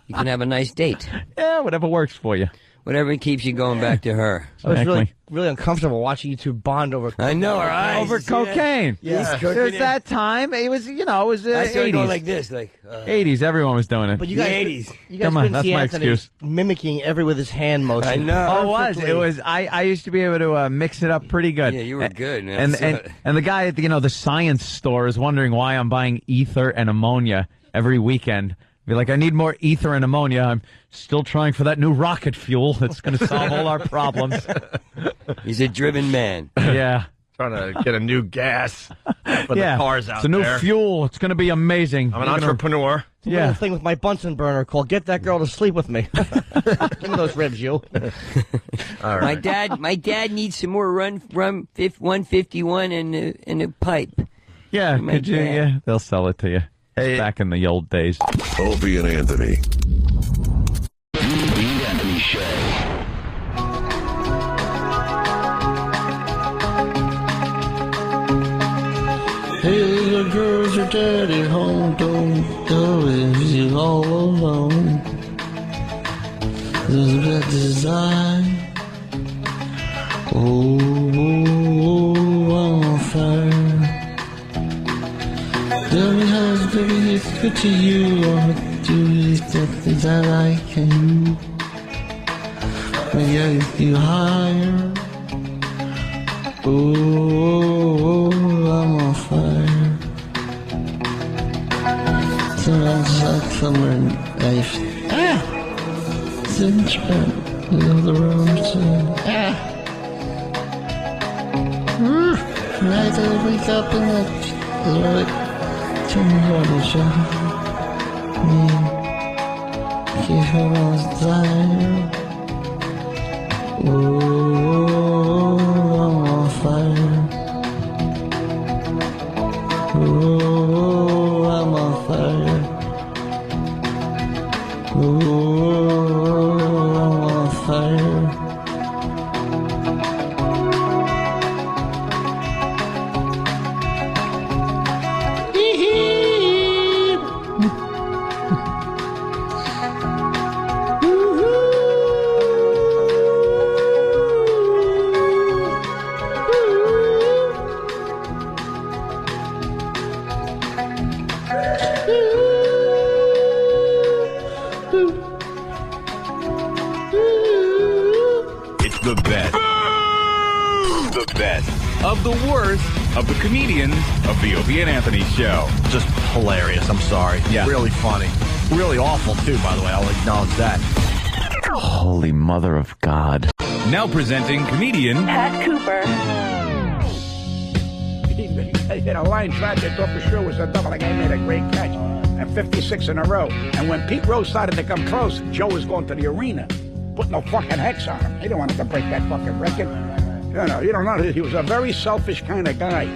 you can have a nice date. Yeah, whatever works for you. Whatever keeps you going back to her. I was really uncomfortable watching you two bond over. I know, our eyes. Over cocaine. Yeah. It was that time. It was, it was I started 80s. going like this, 80s. Everyone was doing it. But you guys, 80s. You guys Come on, couldn't that's see my Anthony excuse. mimicking every with his hand motion. I know. Oh, it was. I used to be able to mix it up pretty good. Yeah, you were good, man. And the guy at the science store is wondering why I'm buying ether and ammonia every weekend. Be like, I need more ether and ammonia. I'm still trying for that new rocket fuel that's going to solve all our problems. He's a driven man. Yeah. Trying to get a new gas for the cars out there. It's a new fuel. It's going to be amazing. I'm an entrepreneur. It's a little thing with my Bunsen burner called "Get That Girl to Sleep with Me." Give me those ribs, you. All right. My dad needs some more rum 151 and a pipe. Yeah, could you? Yeah, they'll sell it to you. Hey. Back in the old days. Opie and Anthony. The Anthony Show. Hey, the girls, your daddy home, don't go if you all alone. There's a bad design. Oh, I'm on fire. Tell me how baby it's good to you, or do you think that I can? Maybe I get you higher. Oh, I'm on fire. Sometimes like somewhere nice. Cinch back in the room to Night I wake up in the turn on the show. Keep her on desire. Oh, I'm on fire. Oh, I'm on fire. Oh, I'm on fire. of the worth of the comedian of the Opie and Anthony Show. Just hilarious. I'm sorry. Yeah. Really funny. Really awful, too, by the way. I'll acknowledge that. Holy mother of God. Now presenting comedian Pat Cooper. He hit a line drive that thought for sure was a double. The guy made a great catch. And 56 in a row. And when Pete Rose started to come close, Joe was going to the arena. Put no fucking hex on him. He didn't want him to break that fucking record. You don't know. He was a very selfish kind of guy.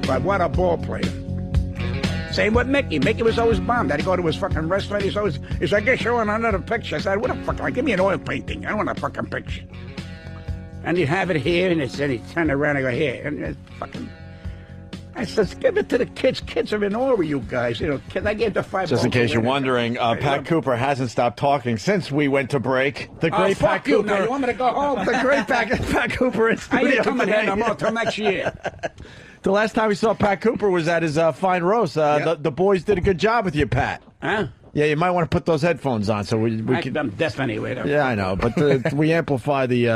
But what a ball player. Same with Mickey. Mickey was always bummed. I'd go to his fucking restaurant. He's like, I guess you want another picture. I said, what the fuck? Like, give me an oil painting. I don't want a fucking picture. And he'd have it here, and then he'd turn around and go here. And it's fucking... I said, give it to the kids. Kids are in awe of you guys. You know, kids, I gave the 5 Just in case you're wondering, Pat Cooper hasn't stopped talking since we went to break. The great Pat Cooper. Now. You want me to go home? The great Pat Cooper in studio. I ain't coming today. in no more until next year. The last time we saw Pat Cooper was at his fine roast. The boys did a good job with you, Pat. Huh? Yeah, you might want to put those headphones on so we can. I'm deaf anyway. Yeah, I know, but we amplify the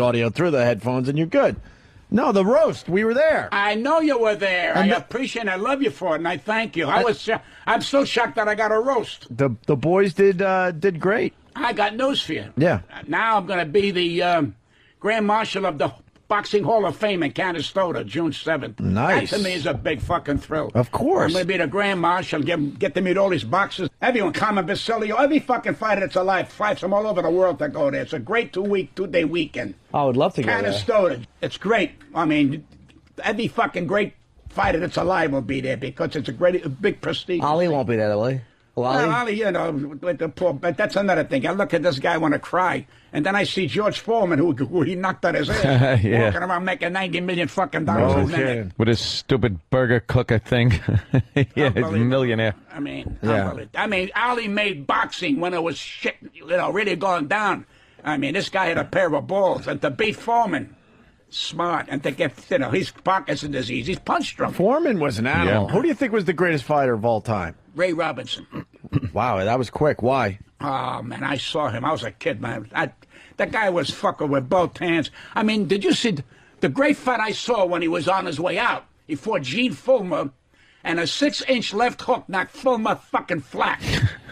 audio through the headphones, and you're good. No, the roast. We were there. I know you were there. And I appreciate it. I love you for it, and I thank you. I'm so shocked that I got a roast. The boys did great. I got news for you. Yeah. Now I'm going to be the Grand Marshal of the Boxing Hall of Fame in Canastota, June 7th. Nice. That to me is a big fucking thrill. Of course. I'm going to be the Grand Marshal, get to meet all these boxers. Everyone, Carmen Basilio, every fucking fighter that's alive, flies from all over the world to go there. It's a great 2-day weekend. I would love to go there. Canastota. It's great. I mean, every fucking great fighter that's alive will be there because it's a big prestige. Ali won't be there, will he? Well, Ali, you know, with the poor, but that's another thing. I look at this guy, want to cry, and then I see George Foreman, who he knocked out his ass, Yeah. walking around making $90 million fucking dollars a minute. With his stupid burger cooker thing. Yeah, he's a millionaire. I mean, Yeah. Ali made boxing when it was shit, really going down. I mean, this guy had a pair of balls, and to beat Foreman, smart, and to get, his Parkinson's disease, he's punch drunk. Foreman was an animal. Yeah. Who do you think was the greatest fighter of all time? Ray Robinson. Wow, that was quick. Why? Oh, man, I saw him. I was a kid, man. That guy was fucking with both hands. I mean, did you see the great fight I saw when he was on his way out? He fought Gene Fulmer, and a 6-inch left hook knocked Fulmer fucking flat.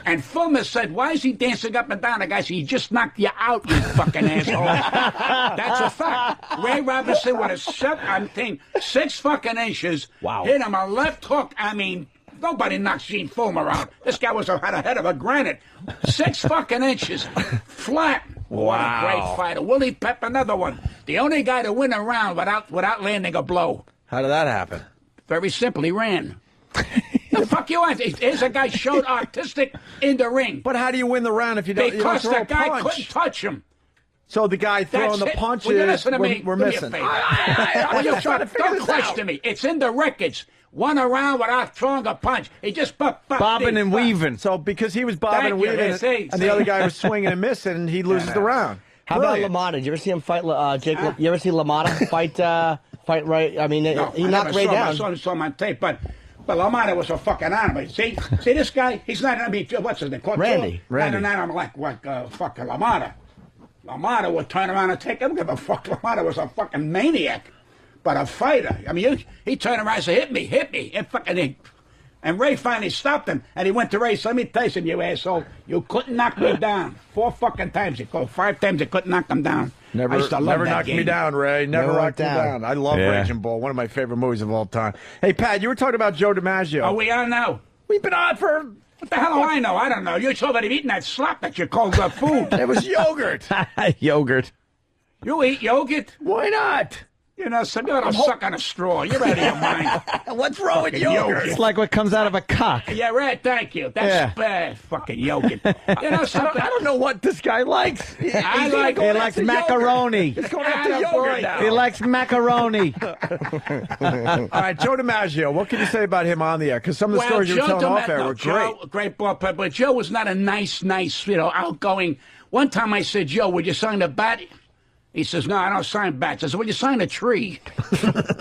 And Fulmer said, why is he dancing up and down? The guy said, he just knocked you out, you fucking asshole. That's a fact. Ray Robinson with a 6 fucking inches. Wow. Hit him a left hook. I mean, nobody knocks Gene Fulmer out. This guy had a head of a granite. 6 fucking inches. Flat. Wow. What a great fighter. Willie Pep, another one. The only guy to win a round without landing a blow. How did that happen? Very simple. He ran. The fuck you want? Here's a guy showed artistic in the ring. But how do you win the round if you don't Because throw a the guy punch? couldn't touch him. So the guy throwing the That's it. punches, Will you listen to me? we're Do me a missing. favor. I'm just trying to figure Don't this question out. me. It's in the records. Won a round without throwing a punch. He just Bobbing and weaving. So because he was bobbing and weaving, and the other guy was swinging and missing, and he loses the round. How about LaMotta? Did you ever see him fight Jake? You ever see LaMotta fight Ray? I mean, No, he I knocked never Ray saw him. down. I saw him on tape, but LaMotta was a fucking animal. See this guy? He's not gonna be what's his name? Randy. Not an animal like fucking LaMotta. LaMotta would turn around and take him. Give a fuck. LaMotta was a fucking maniac, but a fighter. I mean, he turned around and said, hit me, and fucking. And Ray finally stopped him, and he went to Ray. So let me tell you something, you asshole. You couldn't knock me down 4 fucking times. You called 5 times. You couldn't knock him down. I used to love Never that knocked game. me down, Ray. Never knocked me down. I love Yeah. Raging Bull. One of my favorite movies of all time. Hey, Pat, you were talking about Joe DiMaggio. Are we on now? We've been on for... What the hell do I know? I don't know. You're somebody eating that slop that you called food. It was yogurt. Yogurt. You eat yogurt? Why not? You know, some you suck on a straw. You're out of your mind. What's wrong with yogurt? It's like what comes out of a cock. Yeah, right. Thank you. That's bad. Fucking yogurt. You know something? I don't know what this guy likes. I like. He likes macaroni. He's going after Atta yogurt boy. now. He likes macaroni. All right, Joe DiMaggio, what can you say about him on the air? Because some of the stories you were telling off air were great. Great ball player, but Joe was not a nice, outgoing. One time I said, Joe, would you sign a bat? He says, no, I don't sign bats. I said, well, you sign a tree.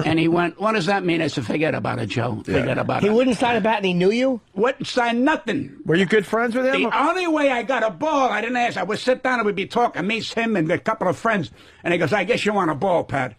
And he went, what does that mean? I said, forget about it, Joe. Forget about it. He wouldn't sign a bat and he knew you? Wouldn't sign nothing. Were you good friends with him? The only way I got a ball, I didn't ask. I would sit down and we'd be talking, me, him, and a couple of friends. And he goes, I guess you want a ball, Pat.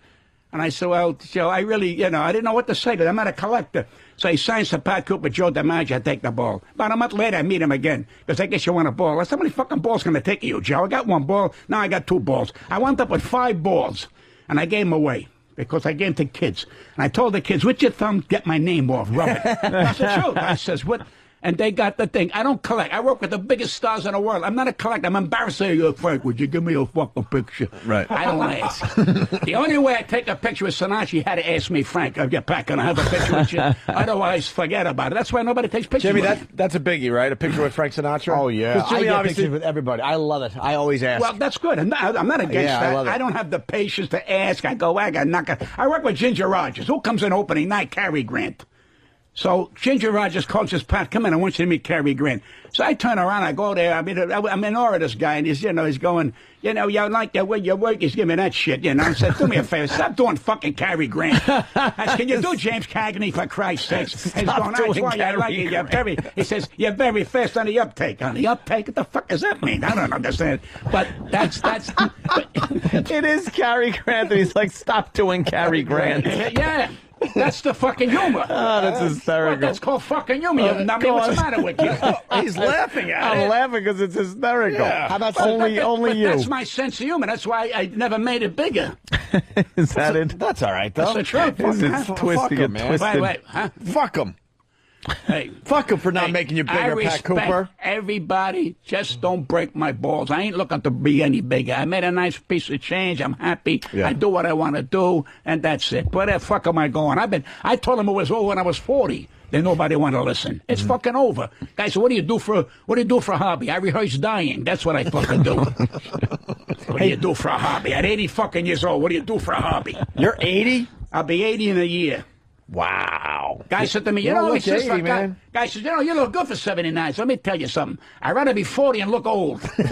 And I said, well, Joe, I really, I didn't know what to say, but I'm not a collector. So he signs to Pat Cooper, Joe DiMaggio, I take the ball. About a month later, I meet him again, because I guess you want a ball. I said, how many fucking balls can I take you, Joe? I got 1 ball, now I got 2 balls. I wound up with 5 balls, and I gave them away, because I gave them to kids. And I told the kids, with your thumb, get my name off, rub it. That's the truth. I says, what? And they got the thing. I don't collect. I work with the biggest stars in the world. I'm not a collector. I'm embarrassed to say, Frank, would you give me a fucking picture? Right. I don't ask. The only way I take a picture with Sinatra, you had to ask me, Frank, I'll get back and I have a picture with you. Otherwise, forget about it. That's why nobody takes pictures Jimmy, with me. that's a biggie, right? A picture with Frank Sinatra? Oh, yeah. I Jimmy get obviously pictures with everybody. I love it. I always ask. Well, that's good. I'm not against Yeah, I that. love it. I don't have the patience to ask. I got knock it. I work with Ginger Rogers. Who comes in opening night? Cary Grant. So Ginger Rogers coaches Pat, come in, I want you to meet Cary Grant. So I turn around, I go there, I'm in awe of this guy, and he's going, you like the way you work, he's giving me that shit, I said, do me a favor, stop doing fucking Cary Grant. I said, can you do James Cagney, for Christ's sakes? He's going, that's why I like you, he says, you're very fast on the uptake. On the uptake? What the fuck does that mean? I don't understand. But that's It is Cary Grant, and he's like, stop doing Cary Grant. Yeah. That's the fucking humor. Oh, that's hysterical. Well, that's called fucking humor. You dummy. What's the matter with you? He's laughing at it. I'm laughing because it's hysterical. Yeah. How about only you? That's my sense of humor. That's why I never made it bigger. Is that it? That's all right, though. That's the truth. It's twisted. him, man. Wait, huh? Fuck him. Hey, fuck him for not making you bigger, I Pat respect Cooper. everybody. Just don't break my balls. I ain't looking to be any bigger. I made a nice piece of change. I'm happy. Yeah. I do what I want to do, and that's it. Where the fuck am I going? I told him it was over when I was 40. Then nobody wanted to listen. It's fucking over. Guys, so what do you do for a hobby? I rehearse dying. That's what I fucking do. What do you do for a hobby? At 80 fucking years old, what do you do for a hobby? You're 80? I'll be 80 in a year. Wow. Guy said to me, You don't look 80, guy man. says, you look good for 79. So let me tell you something. I'd rather be 40 and look old. How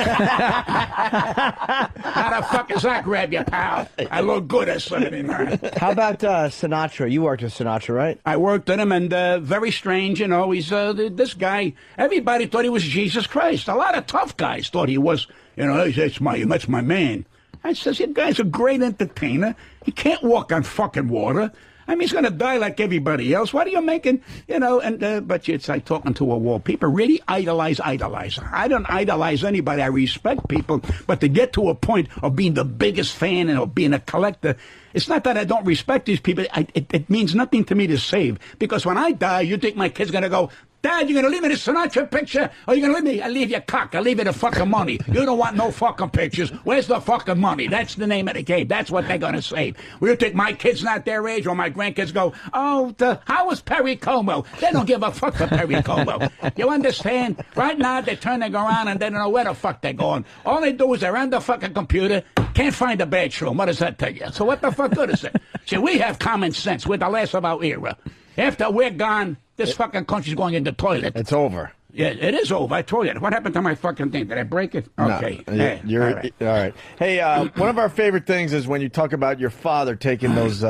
the fuck does that grab you, pal? I look good at 79. How about Sinatra? You worked with Sinatra, right? I worked with him, and very strange, he's this guy. Everybody thought he was Jesus Christ. A lot of tough guys thought he was, that's my man. I says, you guy's a great entertainer. He can't walk on fucking water. I mean, he's going to die like everybody else. What are you making, but it's like talking to a wall. People really idolize. I don't idolize anybody. I respect people. But to get to a point of being the biggest fan and of being a collector, it's not that I don't respect these people. It means nothing to me to save. Because when I die, you think my kid's going to go, Dad, you going to leave me the Sinatra picture? Or you going to leave me? I leave you cock. I leave you the fucking money. You don't want no fucking pictures. Where's the fucking money? That's the name of the game. That's what they're going to say. Will you think my kid's not their age or my grandkids go, how was Perry Como? They don't give a fuck for Perry Como. You understand? Right now, they're turning around and they don't know where the fuck they're going. All they do is they're on the fucking computer, can't find a bathroom. What does that tell you? So what the fuck good is it? See, we have common sense. We're the last of our era. After we're gone, this fucking country's going in the toilet. It's over. Yeah, it is over. I told you. What happened to my fucking thing? Did I break it? Okay. No, you're all right. Hey, one of our favorite things is when you talk about your father taking those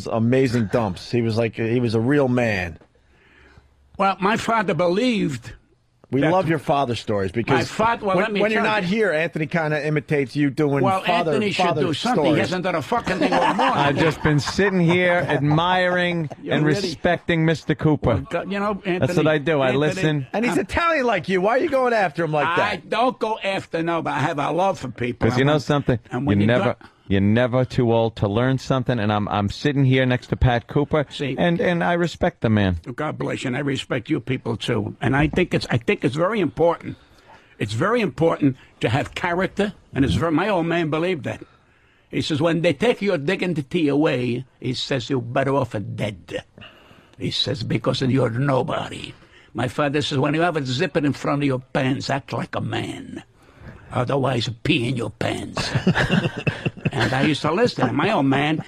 amazing dumps. He was a real man. Well, my father believed. We love your father stories because when you're not here, Anthony kind of imitates you doing father Anthony should do something. stories. He hasn't done a fucking thing all morning. I've just been sitting here admiring and respecting Mr. Cooper. Anthony, that's what I do. I listen. And he's Italian like you. Why are you going after him like that? I don't go after nobody. I have a love for people. Because you know something? You're never too old to learn something, and I'm sitting here next to Pat Cooper, and I respect the man. God bless you, and I respect you people too. And I think it's very important. It's very important to have character, and my old man believed that. He says when they take your dignity away, he says you're better off dead. He says because you're nobody. My father says when you have a zipper in front of your pants, act like a man. Otherwise, pee in your pants. And I used to listen. My old man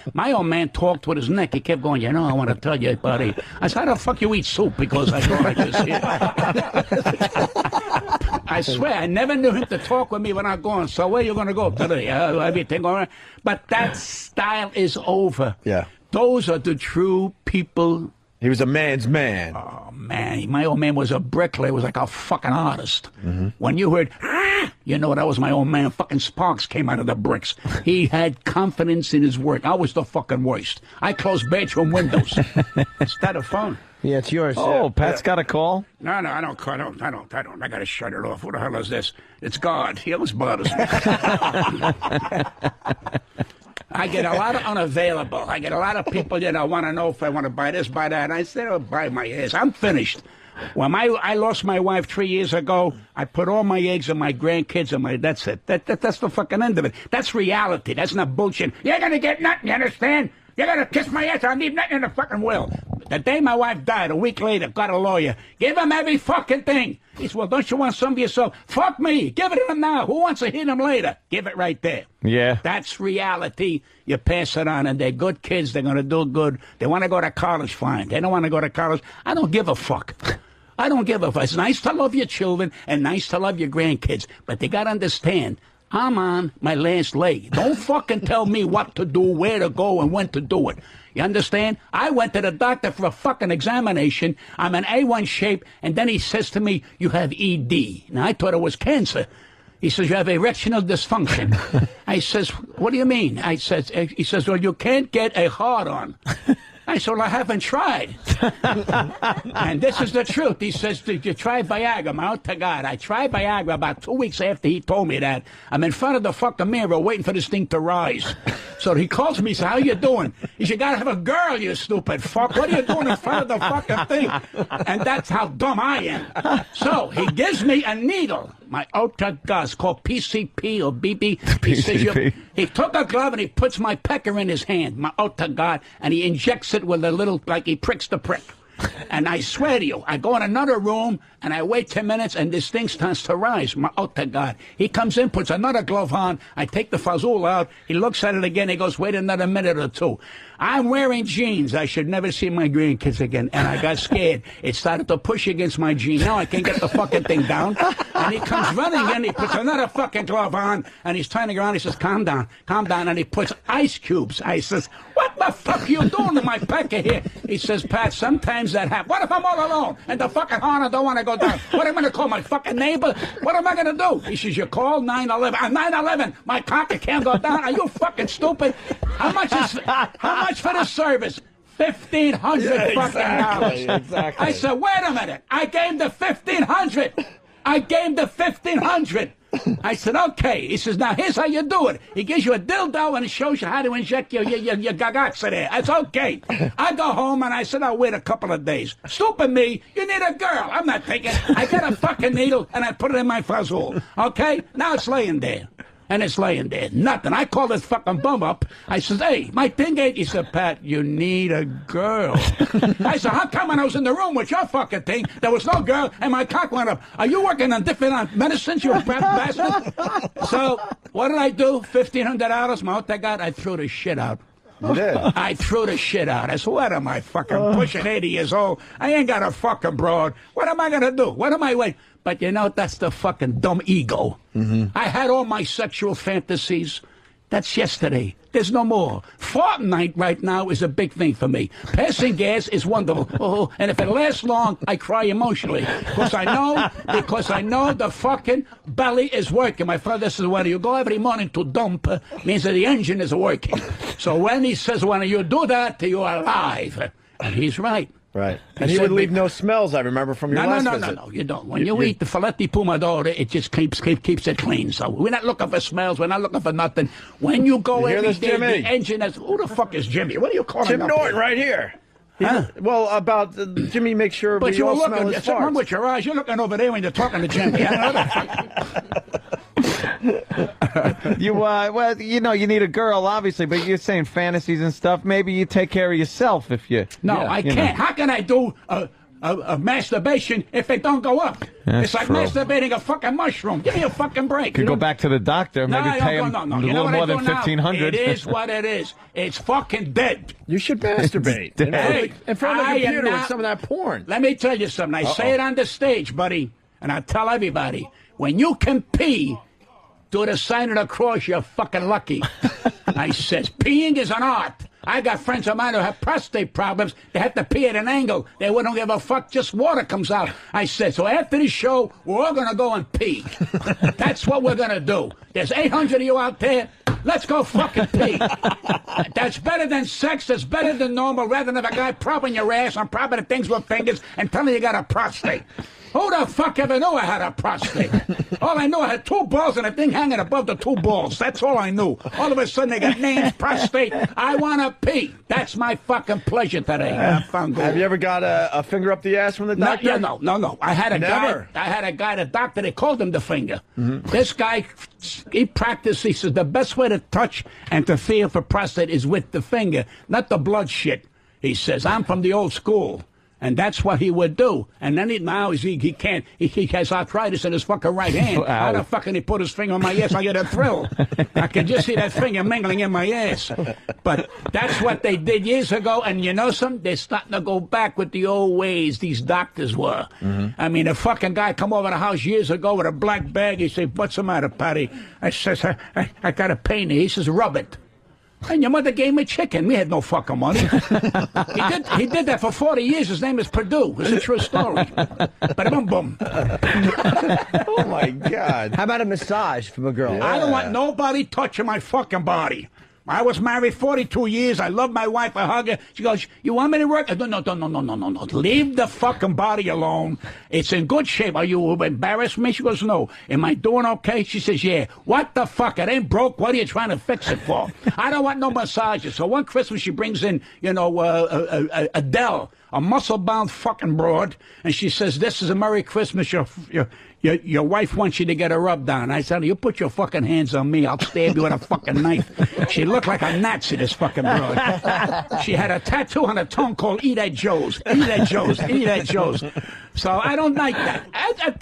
talked with his neck. He kept going, I want to tell you, buddy. I said, how the fuck you eat soup? Because I thought I just hear. I swear, I never knew him to talk with me when I'm going. So where you going to go today? Everything all right? But that style is over. Yeah. Those are the true people He was a man's man. Oh, man. My old man was a bricklayer. He was like a fucking artist. When you heard, you know that was my old man. Fucking sparks came out of the bricks. He had confidence in his work. I was the fucking worst. I closed bedroom windows. Is that a phone? Yeah, it's yours. Oh, Pat's got a call? No, I don't. I gotta shut it off. What the hell is this? It's God. He always bothers me. I get a lot of unavailable. I get a lot of people that want to know if I want to buy this, buy that. And I said, oh, buy my ass. I'm finished. When I lost my wife 3 years ago, I put all my eggs in my grandkids and that's it. That's the fucking end of it. That's reality. That's not bullshit. You're going to get nothing, you understand? You're going to kiss my ass. I'll leave nothing in the fucking will. The day my wife died, a week later, got a lawyer. Give him every fucking thing. He said, well, don't you want some of yourself? Fuck me. Give it to him now. Who wants to hit him later? Give it right there. Yeah. That's reality. You pass it on, and they're good kids. They're going to do good. They want to go to college, fine. They don't want to go to college. I don't give a fuck. I don't give a fuck. It's nice to love your children and nice to love your grandkids, but they got to understand, I'm on my last leg. Don't fucking tell me what to do, where to go, and when to do it. You understand? I went to the doctor for a fucking examination. I'm in A1 shape, and then he says to me, you have ED. Now, I thought it was cancer. He says, you have erectional dysfunction. I says, what do you mean? He says, well, you can't get a hard-on. I said, well, I haven't tried. And this is the truth. He says, did you try Viagra? Out to God. I tried Viagra about 2 weeks after he told me that. I'm in front of the fucking mirror waiting for this thing to rise. So he calls me, he says, how you doing? He said, you gotta have a girl, you stupid fuck. What are you doing in front of the fucking thing? And that's how dumb I am. So he gives me a needle. My Otagas called PCP or BB. He took a glove and he puts my pecker in his hand, my Otagod, and he injects it with a little, like he pricks the prick. And I swear to you, I go in another room and I wait 10 minutes and this thing starts to rise. My God. He comes in, puts another glove on. I take the fazul out. He looks at it again. He goes, wait another minute or two. I'm wearing jeans. I should never see my grandkids again. And I got scared. It started to push against my jeans. Now I can't get the fucking thing down. And he comes running in. He puts another fucking glove on. And he's turning around. He says, calm down. Calm down. And he puts ice cubes. I says, what the fuck are you doing to my pecker here? He says, Pat, sometimes that happens. What if I'm all alone and the fucking horn don't want to go down? What am I going to call my fucking neighbor? What am I going to do? He says, you call 911. 911, my cocker can't go down. Are you fucking stupid? How much for the service? $1,500 fucking dollars. Exactly. I said, wait a minute. I gave the $1,500. I gave the $1,500. I said, okay. He says, now here's how you do it. He gives you a dildo and he shows you how to inject your gagaxa there. That's okay. I go home and I said, I'll wait a couple of days. Stupid me, you need a girl. I'm not taking it. I got a fucking needle and I put it in my fuzzle. Okay? Now it's laying there. And it's laying there. Nothing. I called this fucking bum up. I says, hey, my thing ain't. He said, Pat, you need a girl. I said, how come when I was in the room with your fucking thing, there was no girl and my cock went up? Are you working on different medicines, you fat bastard? So, what did I do? $1,500, my I got, I threw the shit out. You did? I threw the shit out. I said, what am I fucking pushing 80 years old? I ain't got a fucking broad. What am I going to do? What am I waiting? But you know, that's the fucking dumb ego. I had all my sexual fantasies. That's yesterday. There's no more. Fortnite right now is a big thing for me. Passing gas is wonderful. Oh, and if it lasts long, I cry emotionally. Because I know the fucking belly is working. My father says, when you go every morning to dump, means that the engine is working. So when he says, when you do that, you're alive. And he's right. Right. And he would leave no smells, I remember, from your last visit. No, you don't. When you eat the filetti pomodoro, it just keeps it clean. So we're not looking for smells. We're not looking for nothing. When you go every day, Jimmy? the engine is... Who the fuck is Jimmy? What are you calling Jim up Norton here? right here. Huh? Well, about Jimmy, make sure but we you were all smell looking, his something farts. with your eyes. You're looking over there when you're talking to Jimmy. Well, you know, you need a girl, obviously, but you're saying fantasies and stuff. Maybe you take care of yourself if you... No, I can't. Know. How can I do a masturbation if it don't go up? That's it's like true. masturbating a fucking mushroom. Give me a fucking break. Could go back to the doctor, maybe pay him a little more than $1,500. It is what it is. It's fucking dead. You should masturbate. In front of the computer with some of that porn. Let me tell you something. I say it on the stage, buddy, and I tell everybody, when you can pee, do the sign of the cross, you're fucking lucky. I says, peeing is an art. I got friends of mine who have prostate problems. They have to pee at an angle. They wouldn't give a fuck. Just water comes out. I said, so after the show, we're all going to go and pee. That's what we're going to do. There's 800 of you out there. Let's go fucking pee. That's better than sex. That's better than normal, rather than a guy propping your ass and propping the things with fingers and telling you got a prostate. Who the fuck ever knew I had a prostate? All I knew, I had 2 balls and a thing hanging above the 2 balls. That's all I knew. All of a sudden, they got names, prostate. I want to pee. That's my fucking pleasure today. Have you ever got a finger up the ass from the doctor? No. I had a Never. guy, the doctor, they called him the finger. This guy, he practiced, he says, the best way to touch and to feel for prostate is with the finger, not the blood shit. He says, I'm from the old school. And that's what he would do. And then now he can't. He has arthritis in his fucking right hand. How the fuck can he put his finger on my ass? I get a thrill. I can just see that finger mingling in my ass. But that's what they did years ago. And you know something? They're starting to go back with the old ways these doctors were. I mean, a fucking guy come over the house years ago with a black bag. He said, what's the matter, Patty? I says, I got a pain here. He says, rub it. And your mother gave me chicken. We had no fucking money. He did that for 40 years. His name is Purdue. It's a true story. Bada boom. Oh, my God. How about a massage from a girl? I don't want nobody touching my fucking body. I was married 42 years. I love my wife. I hug her. She goes, you want me to work? No. Leave the fucking body alone. It's in good shape. Are you embarrassed me? She goes, no. Am I doing okay? She says, yeah. What the fuck? It ain't broke. What are you trying to fix it for? I don't want no massages. So one Christmas she brings in, Adele, a muscle-bound fucking broad, and she says, this is a Merry Christmas. Your wife wants you to get her rub down. I said, you put your fucking hands on me, I'll stab you with a fucking knife. She looked like a Nazi, this fucking broad. She had a tattoo on her tongue called Eat at Joe's. Eat at Joe's. Eat at Joe's. So I don't like that.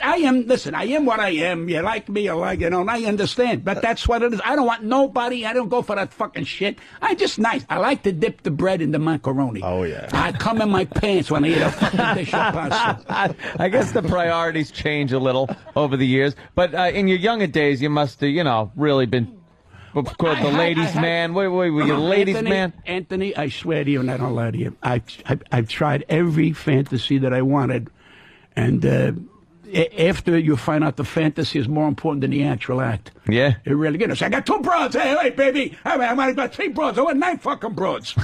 I am what I am. You like me, you like, and I understand. But that's what it is. I don't want nobody. I don't go for that fucking shit. I just nice. I like to dip the bread in the macaroni. Oh, yeah. I come in my pants when I eat a fucking dish of pasta. I guess the priorities change a little over the years. But in your younger days, you must have, really been called the ladies' man. Wait, were you a ladies' man? Anthony, I swear to you, and I don't lie to you, I've tried every fantasy that I wanted. And after you find out the fantasy is more important than the actual act. Yeah. It really gets. I got 2 broads. Hey, baby. I got 3 broads. I want 9 fucking broads.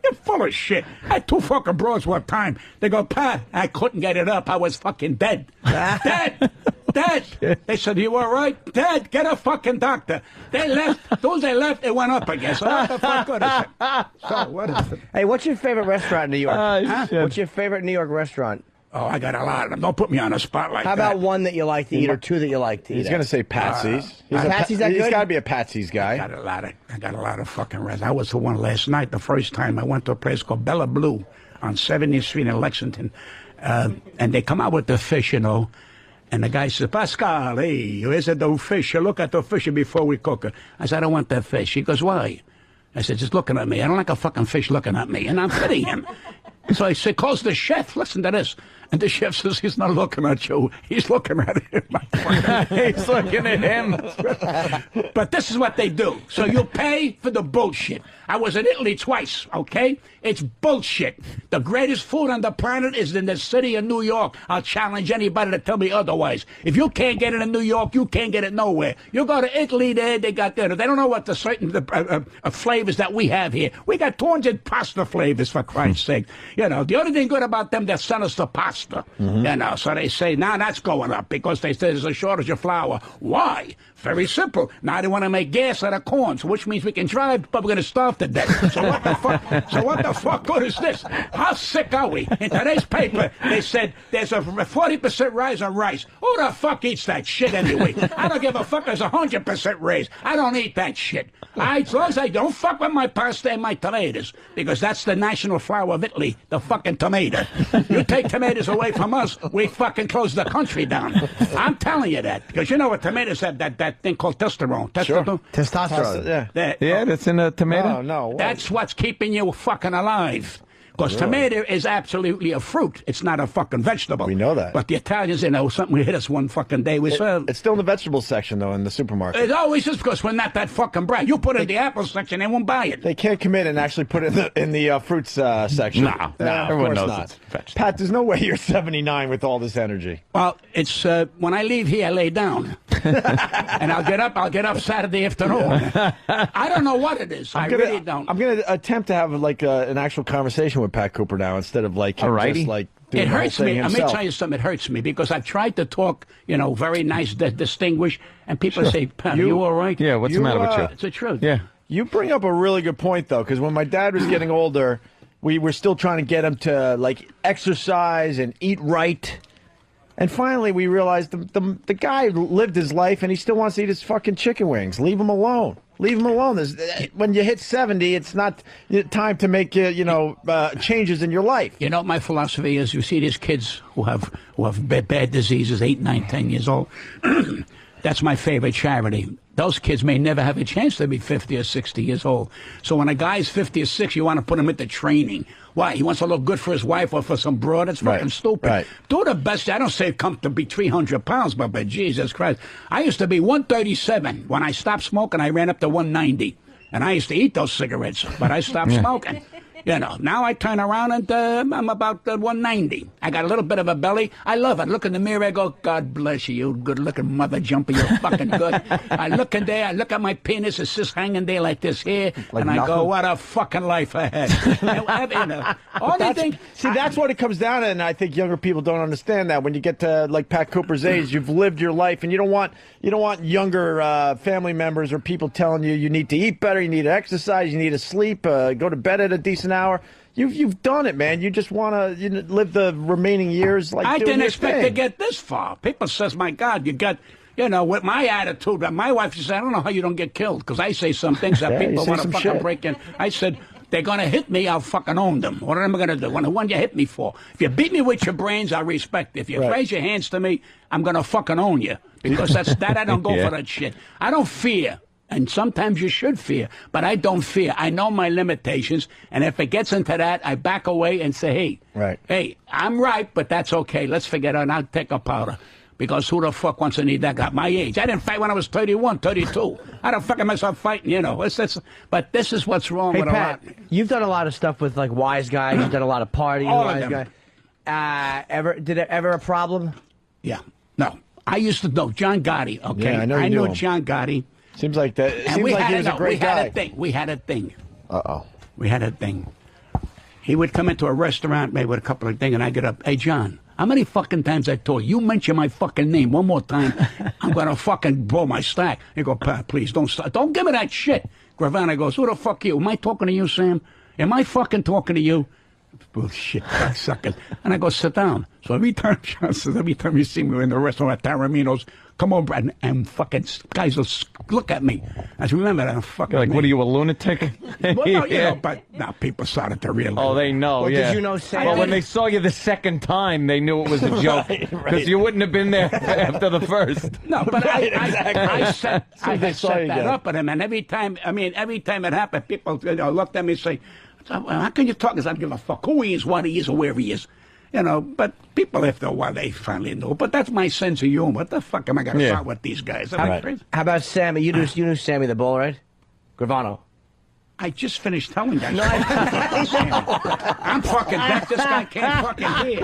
You're full of shit. I had 2 fucking broads one time. They go, Pat, I couldn't get it up. I was fucking dead. Dead. They said, you all right? Dad, get a fucking doctor. They left. Those they left, it went up again. So what the fuck good is it? So what is it? Hey, what's your favorite restaurant in New York? What's your favorite New York restaurant? Oh, I got a lot of them. Don't put me on a spot like that. How about one that you like to eat or 2 that you like to eat? He's going to say Patsy's. Patsy's that good? He's got to be a Patsy's guy. I got a lot of fucking restaurants. I was the one last night, the first time I went to a place called Bella Blue on 70th Street in Lexington. And they come out with the fish, And the guy says, Pascal, hey, here's the fish. Look at the fish before we cook it. I said, I don't want that fish. He goes, why? I said, just looking at me. I don't like a fucking fish looking at me. And I'm kidding him. So I said, calls the chef, listen to this. And the chef says, he's not looking at you. He's looking at him. He's looking at him. But this is what they do. So you pay for the bullshit. I was in Italy twice, okay? It's bullshit. The greatest food on the planet is in the city of New York. I'll challenge anybody to tell me otherwise. If you can't get it in New York, you can't get it nowhere. You go to Italy there, they got there. They don't know what the certain flavors that we have here. We got 200 pasta flavors, for Christ's sake. The only thing good about them, they send us the pasta. So they say, now that's going up because they say there's a shortage of flour. Why? Very simple. Now they want to make gas out of corn, so which means we can drive, but we're going to starve to death. So what the fuck? So what the fuck good is this? How sick are we? In today's paper, they said there's a 40% rise on rice. Who the fuck eats that shit anyway? I don't give a fuck. There's a 100% raise. I don't eat that shit. As long as I don't fuck with my pasta and my tomatoes, because that's the national flower of Italy, the fucking tomato. You take tomatoes away from us, we fucking close the country down. I'm telling you that, because you know what tomatoes have, that thing called testosterone. Testosterone. Yeah. Yeah, that's in a tomato? No. That's what's keeping you fucking alive. Because Really? tomato is absolutely a fruit. It's not a fucking vegetable. We know that. But the Italians, something hit us one fucking day. It's still in the vegetable section, though, in the supermarket. It always is because we're not that fucking bright. You put it in the apple section, they won't buy it. They can't come in and actually put it in the fruits section. No, of everyone course knows not. it's vegetable. Pat, there's no way you're 79 with all this energy. Well, it's when I leave here, I lay down, and I'll get up Saturday afternoon. I don't know what it is. I really don't. I'm gonna attempt to have like an actual conversation with Pat Cooper now instead of like him just like doing It the whole hurts thing me. Let me himself. tell you something. It hurts me because I've tried to talk, very nice, distinguished, and people Sure. say, "Pat, you all right?" Yeah, what's the matter with you? It's the truth. Yeah. You bring up a really good point, though, because when my dad was getting older, we were still trying to get him to like exercise and eat right. And finally, we realized the guy lived his life, and he still wants to eat his fucking chicken wings. Leave him alone. Leave him alone. When you hit 70, it's not time to make changes in your life. You know what my philosophy is? You see these kids who have bad diseases, 8, 9, 10 years old. That's my favorite charity. Those kids may never have a chance to be 50 or 60 years old. So when a guy's 50 or 60, you want to put him into training. Why? He wants to look good for his wife or for some broad? That's fucking stupid. Right. Do the best. I don't say come to be 300 pounds, but Jesus Christ. I used to be 137. When I stopped smoking, I ran up to 190. And I used to eat those cigarettes, but I stopped smoking. Now I turn around and I'm about 190. I got a little bit of a belly. I love it. Look in the mirror, I go, God bless you, you good-looking mother jumper. You're fucking good. I look in there, I look at my penis. It's just hanging there like this here. Like and I go, nothing. what a fucking life I had. That's what it comes down to, and I think younger people don't understand that. When you get to like Pat Cooper's age, you've lived your life, and you don't want younger family members or people telling you need to eat better, you need to exercise, you need to sleep, go to bed at a decent hour. You've done it, man. You just want to live the remaining years like I doing didn't your expect to thing. get this far. People says, my God, you got, with my attitude. My wife, she said, I don't know how you don't get killed, because I say some things that Yeah, you people say want to some fucking shit. break in. I said, they're going to hit me, I'll fucking own them. What am I going to do? What you hit me for? If you beat me with your brains, I respect it. If you Right. raise your hands to me, I'm going to fucking own you. Because that I don't go Yeah. for that shit. I don't fear. And sometimes you should fear, but I don't fear. I know my limitations, and if it gets into that, I back away and say, hey, I'm right, but that's okay. Let's forget it, and I'll take a powder. Because who the fuck wants to need that guy? My age. I didn't fight when I was 31, 32. I don't fucking myself fighting, But this is what's wrong Hey, with Pat, a lot. you've done a lot of stuff with like wise guys. You've done a lot of partying. All of wise them. guy. Did it ever a problem? Yeah. No. I used to know John Gotti, okay? Yeah, I know you knew knew him. John Gotti. Seems like that. It And seems we like had he was a great guy. We had a thing. Uh-oh. We had a thing. He would come into a restaurant, maybe with a couple of things, and I get up, hey, John, how many fucking times I told you mention my fucking name one more time, I'm going to fucking blow my stack. He go, Pat, please, don't stop. Don't give me that shit. Gravana goes, who the fuck you? Am I talking to you, Sam? Am I fucking talking to you? Bullshit, suckers. And I go, sit down. So every time, John says, every time you see me in the restaurant at Taramino's, come over and fucking guys will look at me. I said, remember that fucking Like, name. what are you, a lunatic? Well, no, but now people started to realize. Oh, they know, Well, yeah. did you know Sam? Well, when they saw you the second time, they knew it was a joke. Because you wouldn't have been there after the first. No, but I set they saw you that again. up at him, and every time it happened, people looked at me and say, how can you talk? Because I don't give a fuck who he is, what he is, or where he is. But people, after a while, they finally know. But that's my sense of humor. What the fuck am I going to start with these guys? Am I crazy? How about Sammy? You knew Sammy the Bull, right? Gravano. I just finished telling guys. I'm fucking deaf. This guy can't fucking hear.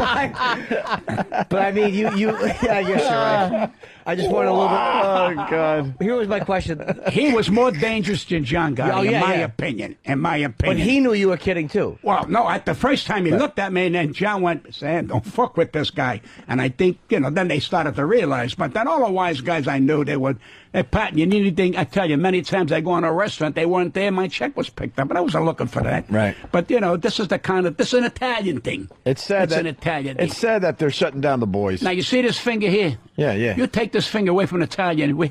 But I mean, yeah, I guess you're right. I just wanted a little bit. Oh, God. Here was my question. He was more dangerous than John Gotti, Oh, yeah, in my yeah. opinion. In my opinion. But he knew you were kidding too. Well, no, at the first time he looked at me, and then John went, Sam, don't fuck with this guy. And I think, then they started to realize. But then all the wise guys I knew, they would, hey, Pat, you need anything? I tell you, many times I go in a restaurant, they weren't there, my check was picked up, but I wasn't looking for that. Right. But, this is an Italian thing. It's sad an Italian thing. It's sad that they're shutting down the boys. Now, you see this finger here? Yeah, yeah. You take this finger away from an Italian, we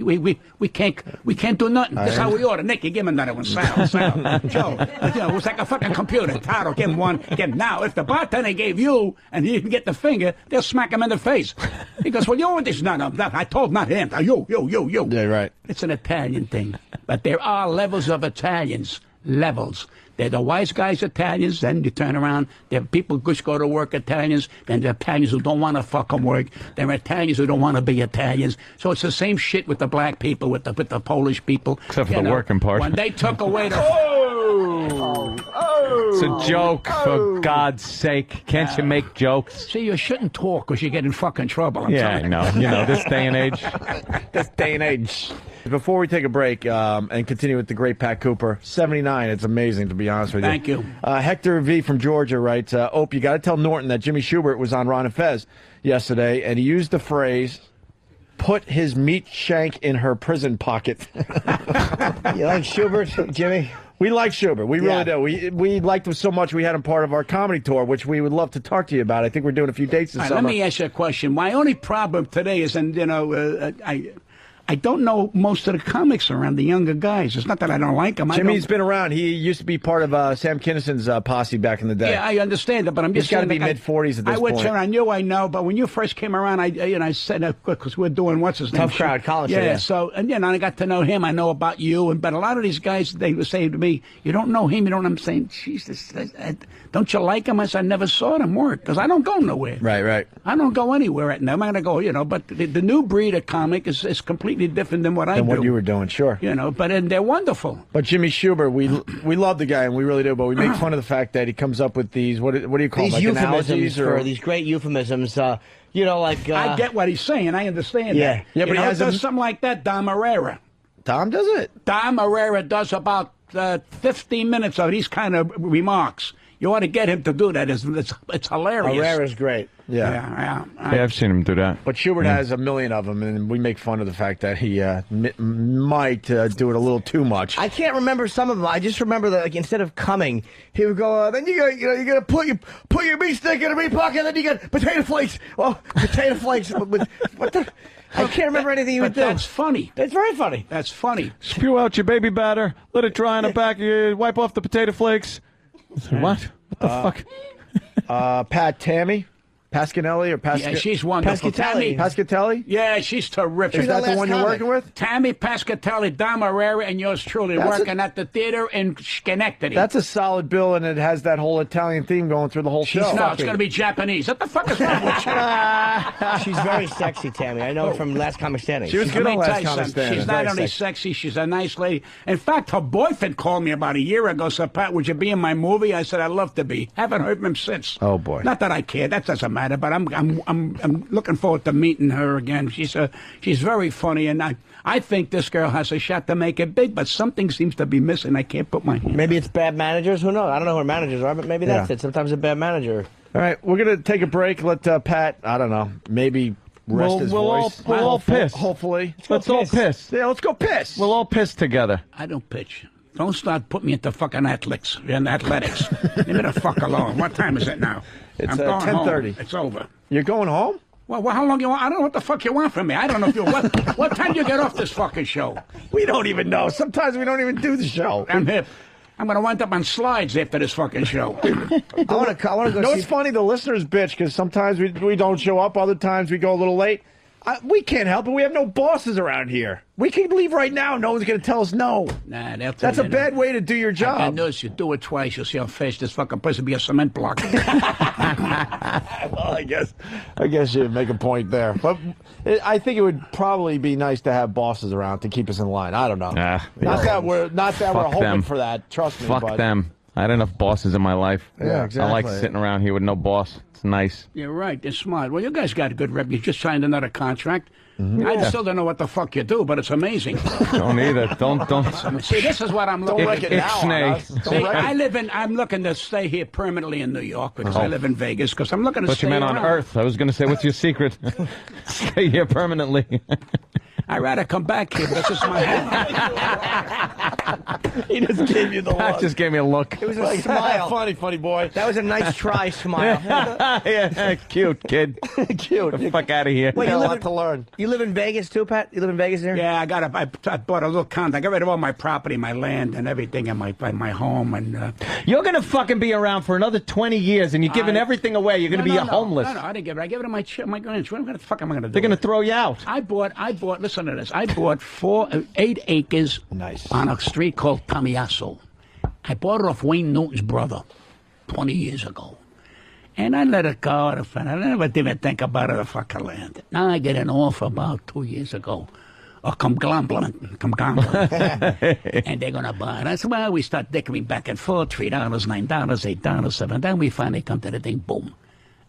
can't do nothing. This is how we order. Nicky, give him another one. Sal. Joe, it's like a fucking computer. Taro, give him one. Give him. Now, if the bartender gave you and he didn't get the finger, they'll smack him in the face. He goes, well, you want this? No, I told not him. You. Yeah, right. It's an Italian thing. But there are levels of Italians. Levels. They're the wise guys Italians. Then you turn around, they're people who just go to work Italians. Then they're Italians who don't want to fucking work. They're Italians who don't want to be Italians. So it's the same shit with the black people, with the Polish people. Except for the working part. When they took away the... It's a joke, for God's sake. Can't you make jokes? See, you shouldn't talk because you get in fucking trouble. I'm Yeah, I telling know. You know, this day and age. This day and age. Before we take a break and continue with the great Pat Cooper, 79, it's amazing, to be honest with you. Thank you. Hector V. from Georgia writes, Opie, you got to tell Norton that Jimmy Schubert was on Ron and Fez yesterday, and he used the phrase, put his meat shank in her prison pocket. You like Schubert, Jimmy? We like Schubert. We really do. We liked him so much we had him part of our comedy tour, which we would love to talk to you about. I think we're doing a few dates this All right, summer. let me ask you a question. My only problem today is, and I don't know most of the comics around the younger guys. It's not that I don't like them. Jimmy's been around. He used to be part of Sam Kinnison's posse back in the day. Yeah, I understand that, but I'm just He's got to saying, be mid-40s at this I would point. turn on you, I know, but when you first came around, I said, because we're doing what's his name? Tough Crowd, college. Yeah, so, and I got to know him. I know about you, but a lot of these guys, they would say to me, you don't know him, you don't know him. I'm saying, Jesus, don't you like him? I said, I never saw them work, because I don't go nowhere. Right. I don't go anywhere at them. I'm going to go, but the new breed of comic is completely different than what I do. What you were doing, sure. But and they're wonderful. But Jimmy Schubert, we love the guy, and we really do, but we make fun of the fact that he comes up with these, what do you call them, These like euphemisms, analogies? Or these great euphemisms, like... I get what he's saying. I understand that. Yeah, but he has does something like that, Dom Herrera. Tom does it? Dom Herrera does about 15 minutes of these kind of remarks. You ought to get him to do that. It's hilarious. Herrera's great. Yeah. I've seen him do that. But Schubert has a million of them, and we make fun of the fact that he might do it a little too much. I can't remember some of them. I just remember that, like, instead of coming, he would go, then you gotta put your meat stick in a meat pocket, and then you got potato flakes. Well, potato flakes with what the... I can't remember anything he would do. That's funny. It's very funny. That's funny. Spew out your baby batter, let it dry on the back, you wipe off the potato flakes. What? What the fuck? Pat Tammy? Pasquinelli or Pasquinelli? Yeah, she's wonderful. Pasquinelli? Yeah, she's terrific. Is that the one you're working with? Tammy Pasquinelli, Dom Herrera, and yours truly working at the theater in Schenectady. That's a solid bill, and it has that whole Italian theme going through the whole show. No, it's going to be Japanese. What the fuck is wrong with you? She's very sexy, Tammy. I know her from Last Comic Standing. She was good on Last Comic Standing. She's not only sexy, she's a nice lady. In fact, her boyfriend called me about a year ago, said, Pat, would you be in my movie? I said, I'd love to be. Haven't heard from him since. Oh, boy. Not that I care. That doesn't matter, but I'm looking forward to meeting her again. She's very funny, and I think this girl has a shot to make it big, but something seems to be missing. I can't put my hand. Maybe it's bad managers. Who knows? I don't know who her managers are, but maybe that's it. Sometimes a bad manager. All right, we're going to take a break. Let Pat, I don't know, maybe rest his voice. We'll all piss. Hopefully. Let's all piss. Yeah, let's go piss. We'll all piss together. I don't pitch. Don't start putting me into fucking athletics. Leave me the fuck alone. What time is it now? It's I'm going 10:30. home. It's over. You're going home? Well, how long you want? I don't know what the fuck you want from me. I don't know if you what time do you get off this fucking show? We don't even know. Sometimes we don't even do the show. I'm hip. I'm going to wind up on slides after this fucking show. I want to go You know, it's funny, the listeners bitch, because sometimes we don't show up, other times we go a little late. We can't help it. We have no bosses around here. We can leave right now. No one's going to tell us no. Nah, they'll tell That's a you bad no. way to do your job. I notice you do it twice, you'll see how fast this fucking place will be a cement block. Well, I guess you make a point there. But I think it would probably be nice to have bosses around to keep us in line. I don't know. Not that we're hoping them. for that. Trust me. Fuck them. I had enough bosses in my life. Yeah, exactly. I like sitting around here with no boss. It's nice. You're right. They're smart. Well, you guys got a good rep. You just signed another contract. Mm-hmm. I still don't know what the fuck you do, but it's amazing. Don't either. Don't. See, this is what I'm looking Don't wreck it now on us. See, I'm looking to stay here permanently in New York because I live in Vegas because I'm looking to But stay you meant on around. Earth. I was going to say, what's your secret? Stay here permanently. I'd rather come back here, but this is my home. He just gave you the Pat look. just gave me a look. It was a smile. Funny boy. That was a nice try smile. Yeah, cute kid. Cute. Get the fuck out of here. Wait, You you got a live lot in, to learn. you live in Vegas too, Pat? You live in Vegas here? Yeah, I bought a little condo. I got rid of all my property, my land, and everything, and my home. And You're going to fucking be around for another 20 years, and you're giving everything away. You're going to be homeless. No, I didn't give it. I gave it to my grandchildren. What the fuck am I going to do? They're going to throw you out. I bought. Listen to this. I bought 8 acres Nice. on a street called Tamiasso. I bought it off Wayne Newton's brother 20 years ago. And I let it go. I never even think about it if I could land. Now I get an offer about 2 years ago. A conglomerate. And they're going to buy it. I said, well, we start dickering back and forth, $3, $9, $8, $7. Then we finally come to the thing, boom.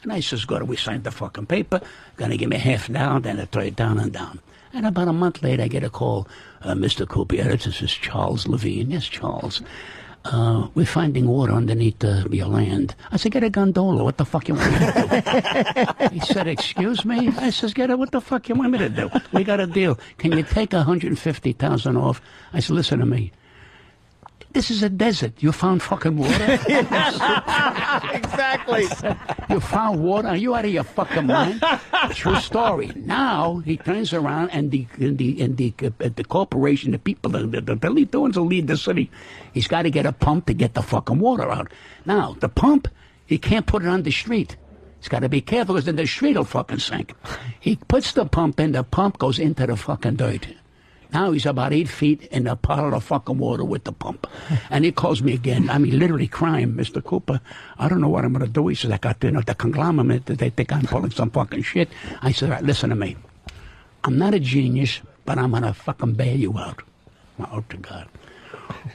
And I says, good, we signed the fucking paper. Going to give me half down, then a third down and down. And about a month later, I get a call, Mr. Cooper, this is Charles Levine. Yes, Charles. We're finding water underneath your land. I said, get a gondola. What the fuck you want me to do? He said, excuse me? I says, what the fuck you want me to do? We got a deal. Can you take $150,000 off? I said, listen to me. This is a desert. You found fucking water? Exactly. You found water? Are you out of your fucking mind? True story. Now he turns around and the corporation, the people, the ones who lead the city, he's got to get a pump to get the fucking water out. Now the pump, he can't put it on the street. He's got to be careful because then the street will fucking sink. He puts the pump in. The pump goes into the fucking dirt. Now he's about 8 feet in a pile of fucking water with the pump. And he calls me again. I mean, literally crying, Mr. Cooper, I don't know what I'm going to do. He says, I got the conglomerate. They think I'm pulling some fucking shit. I said, all right, listen to me. I'm not a genius, but I'm going to fucking bail you out. Oh, to God.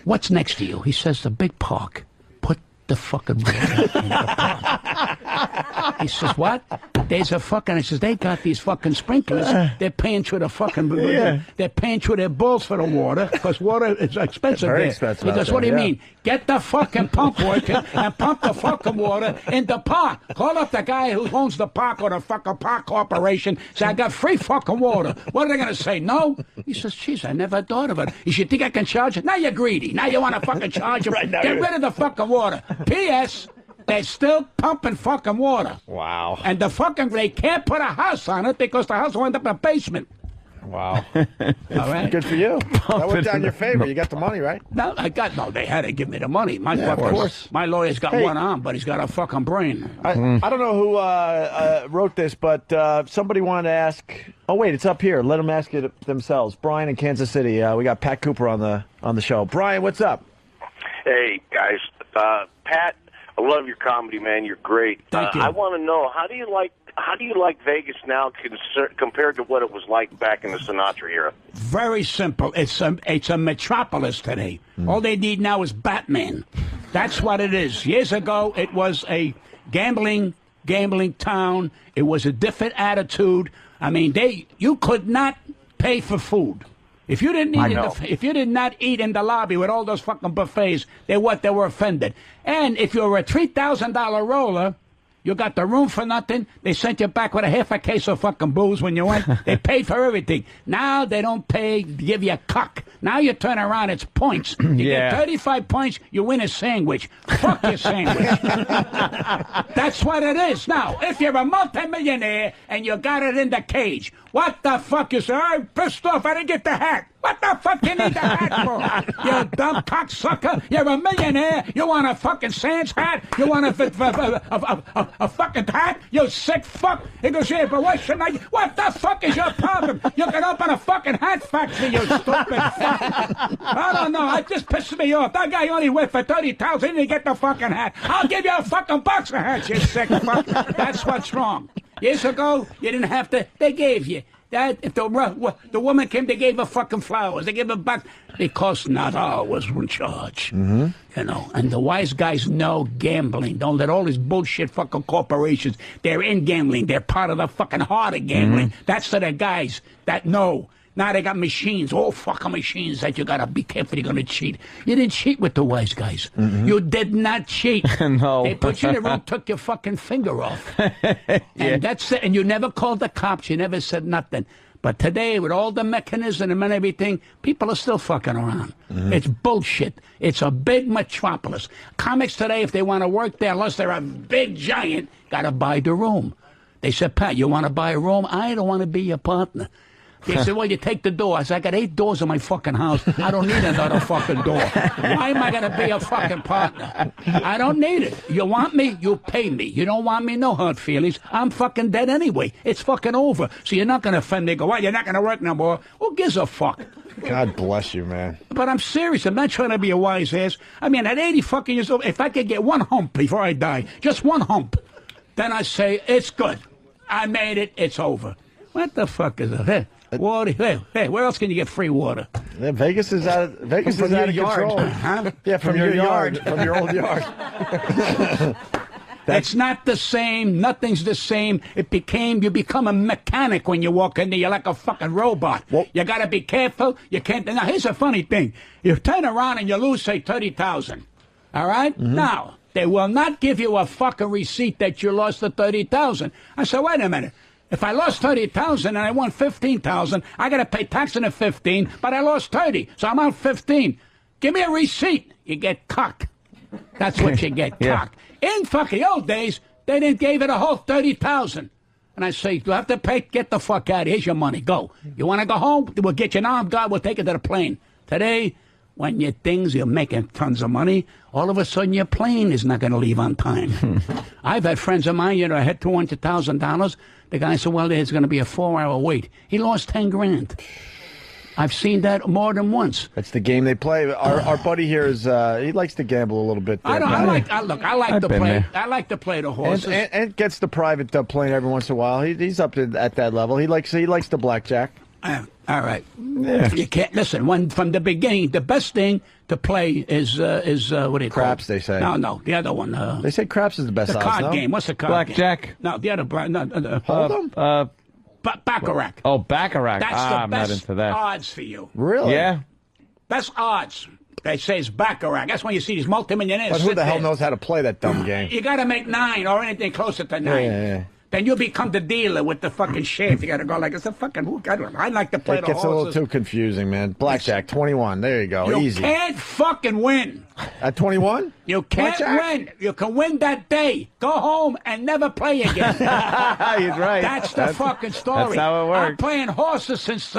What's next to you? He says, the big park. Put the fucking water in the park. He says, what? There's a fucking, I says, they got these fucking sprinklers. They're paying through the fucking, they're paying through their balls for the water, because water is expensive. Very there. expensive. He goes, what do you mean? Get the fucking pump working and pump the fucking water in the park. Call up the guy who owns the park or the fucking park corporation. Say, I got free fucking water. What are they going to say? No? He says, jeez, I never thought of it. You should think I can charge it? Now you're greedy. Now you want to fucking charge him. Right now Get rid of the fucking water. P.S. They're still pumping fucking water. Wow. And they can't put a house on it because the house will end up in a basement. Wow. All right. Good for you. That worked out in your favor. You got the money, right? No, they had to give me the money. Of course. My lawyer's got one arm, but he's got a fucking brain. I don't know who wrote this, but somebody wanted to ask. Oh wait, it's up here. Let them ask it themselves. Brian in Kansas City. We got Pat Cooper on the show. Brian, what's up? Hey guys, Pat. I love your comedy, man. You're great. Thank you. I want to know, how do you like Vegas now compared to what it was like back in the Sinatra era? Very simple. It's a metropolis today. All they need now is Batman. That's what it is. Years ago, it was a gambling town. It was a different attitude. I mean, you could not pay for food. If you didn't eat if you did not eat in the lobby with all those fucking buffets, they were offended. And if you were a $3,000 roller, you got the room for nothing. They sent you back with a half a case of fucking booze when you went. They paid for everything. Now they don't pay, give you a cuck. Now you turn around, it's points. You get 35 points, you win a sandwich. Fuck your sandwich. That's what it is. Now, if you're a multimillionaire and you got it in the cage, what the fuck you say? I'm pissed off, I didn't get the hat. What the fuck you need the hat for? You dumb cocksucker. You're a millionaire. You want a fucking Sans hat? You want a fucking hat? You sick fuck. He goes, yeah, but why shouldn't I? What the fuck is your problem? You can open a fucking hat factory, you stupid fuck. I don't know. It just pisses me off. That guy only went for $30,000. He didn't get the fucking hat. I'll give you a fucking box of hats, you sick fuck. That's what's wrong. Years ago, you didn't have to. They gave you. That if the woman came, they gave her fucking flowers. They gave her back because Nadal was in charge. You know, and the wise guys know gambling. Don't let all these bullshit fucking corporations. They're in gambling. They're part of the fucking heart of gambling. That's to the guys that know. Now they got machines, all fucking machines that you gotta be careful you're gonna cheat. You didn't cheat with the wise guys. You did not cheat. No. They put you in the room, took your fucking finger off. And that's it. And you never called the cops. You never said nothing. But today, with all the mechanism and everything, people are still fucking around. It's bullshit. It's a big metropolis. Comics today, if they want to work there, unless they're a big giant, gotta buy the room. They said, Pat, you want to buy a room? I don't want to be your partner. They said, well, you take the door. I said, I got 8 doors in my fucking house. I don't need another fucking door. Why am I going to be a fucking partner? I don't need it. You want me? You pay me. You don't want me? No hard feelings. I'm fucking dead anyway. It's fucking over. So you're not going to offend me. Go, well, you're not going to work no more. Who gives a fuck? God bless you, man. But I'm serious. I'm not trying to be a wise ass. I mean, at 80 fucking years old, if I could get one hump before I die, just one hump, then I say, it's good. I made it. It's over. What the fuck is that? Hey, water. Hey, where else can you get free water? Yeah, Vegas is out of control. Huh? Yeah, from your yard. From your old yard. It's not the same. Nothing's the same. You become a mechanic when you walk in there. You're like a fucking robot. You got to be careful. You can't. Now, here's a funny thing. You turn around and you lose, say, 30,000. All right? Now, they will not give you a fucking receipt that you lost the 30,000. I said, wait a minute. If I lost 30,000 and I won 15,000, I got to pay tax on the 15, but I lost 30, so I'm out 15. Give me a receipt. You get cock. That's what you get, cock. In fucking old days, they didn't give it a whole 30,000. And I say, you have to pay, get the fuck out. Here's your money. Go. You want to go home? We'll get you an armed guard. We'll take you to the plane. Today, when you're making tons of money, all of a sudden your plane is not going to leave on time. I've had friends of mine, I had $200,000. The guy said, well, there's going to be a 4-hour wait. He lost 10 grand. I've seen that more than once. That's the game they play. Our buddy here is he likes to gamble a little bit. There, I like to play the horses. And gets the private plane every once in a while. He's up at that level. He likes the blackjack. All right. Yeah. You can't listen. From the beginning, the best thing to play is what do you call craps? It? They say. No, the other one. They say craps is the best. The card game. What's the card blackjack? Game? No, the other. Hold'em. Baccarat. Oh, baccarat. That's the I'm best not into that. odds for you. Really? Yeah. Best odds. They say it's baccarat. That's when you see these multimillionaires. But who the hell knows how to play that dumb game? You got to make 9 or anything closer to 9. Yeah. Then you become the dealer with the fucking shaft. You got to go like it's a fucking. I don't know. I like to play the horses. It gets a little too confusing, man. Blackjack, 21. There you go. Easy. You can't fucking win. At 21? You can't win. You can win that day. Go home and never play again. He's right. That's the fucking story. That's how it works. I'm playing horses since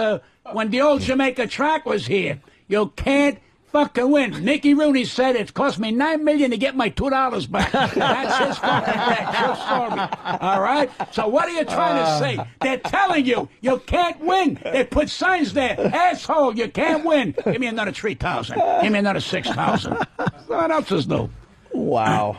when the old Jamaica track was here. You can't fucking win. Mickey Rooney said it cost me $9 million to get my $2 back. That's his fucking bet. True story. All right? So what are you trying to say? They're telling you can't win. They put signs there. Asshole, you can't win. Give me another 3,000. Give me another 6,000. What else is new? Wow.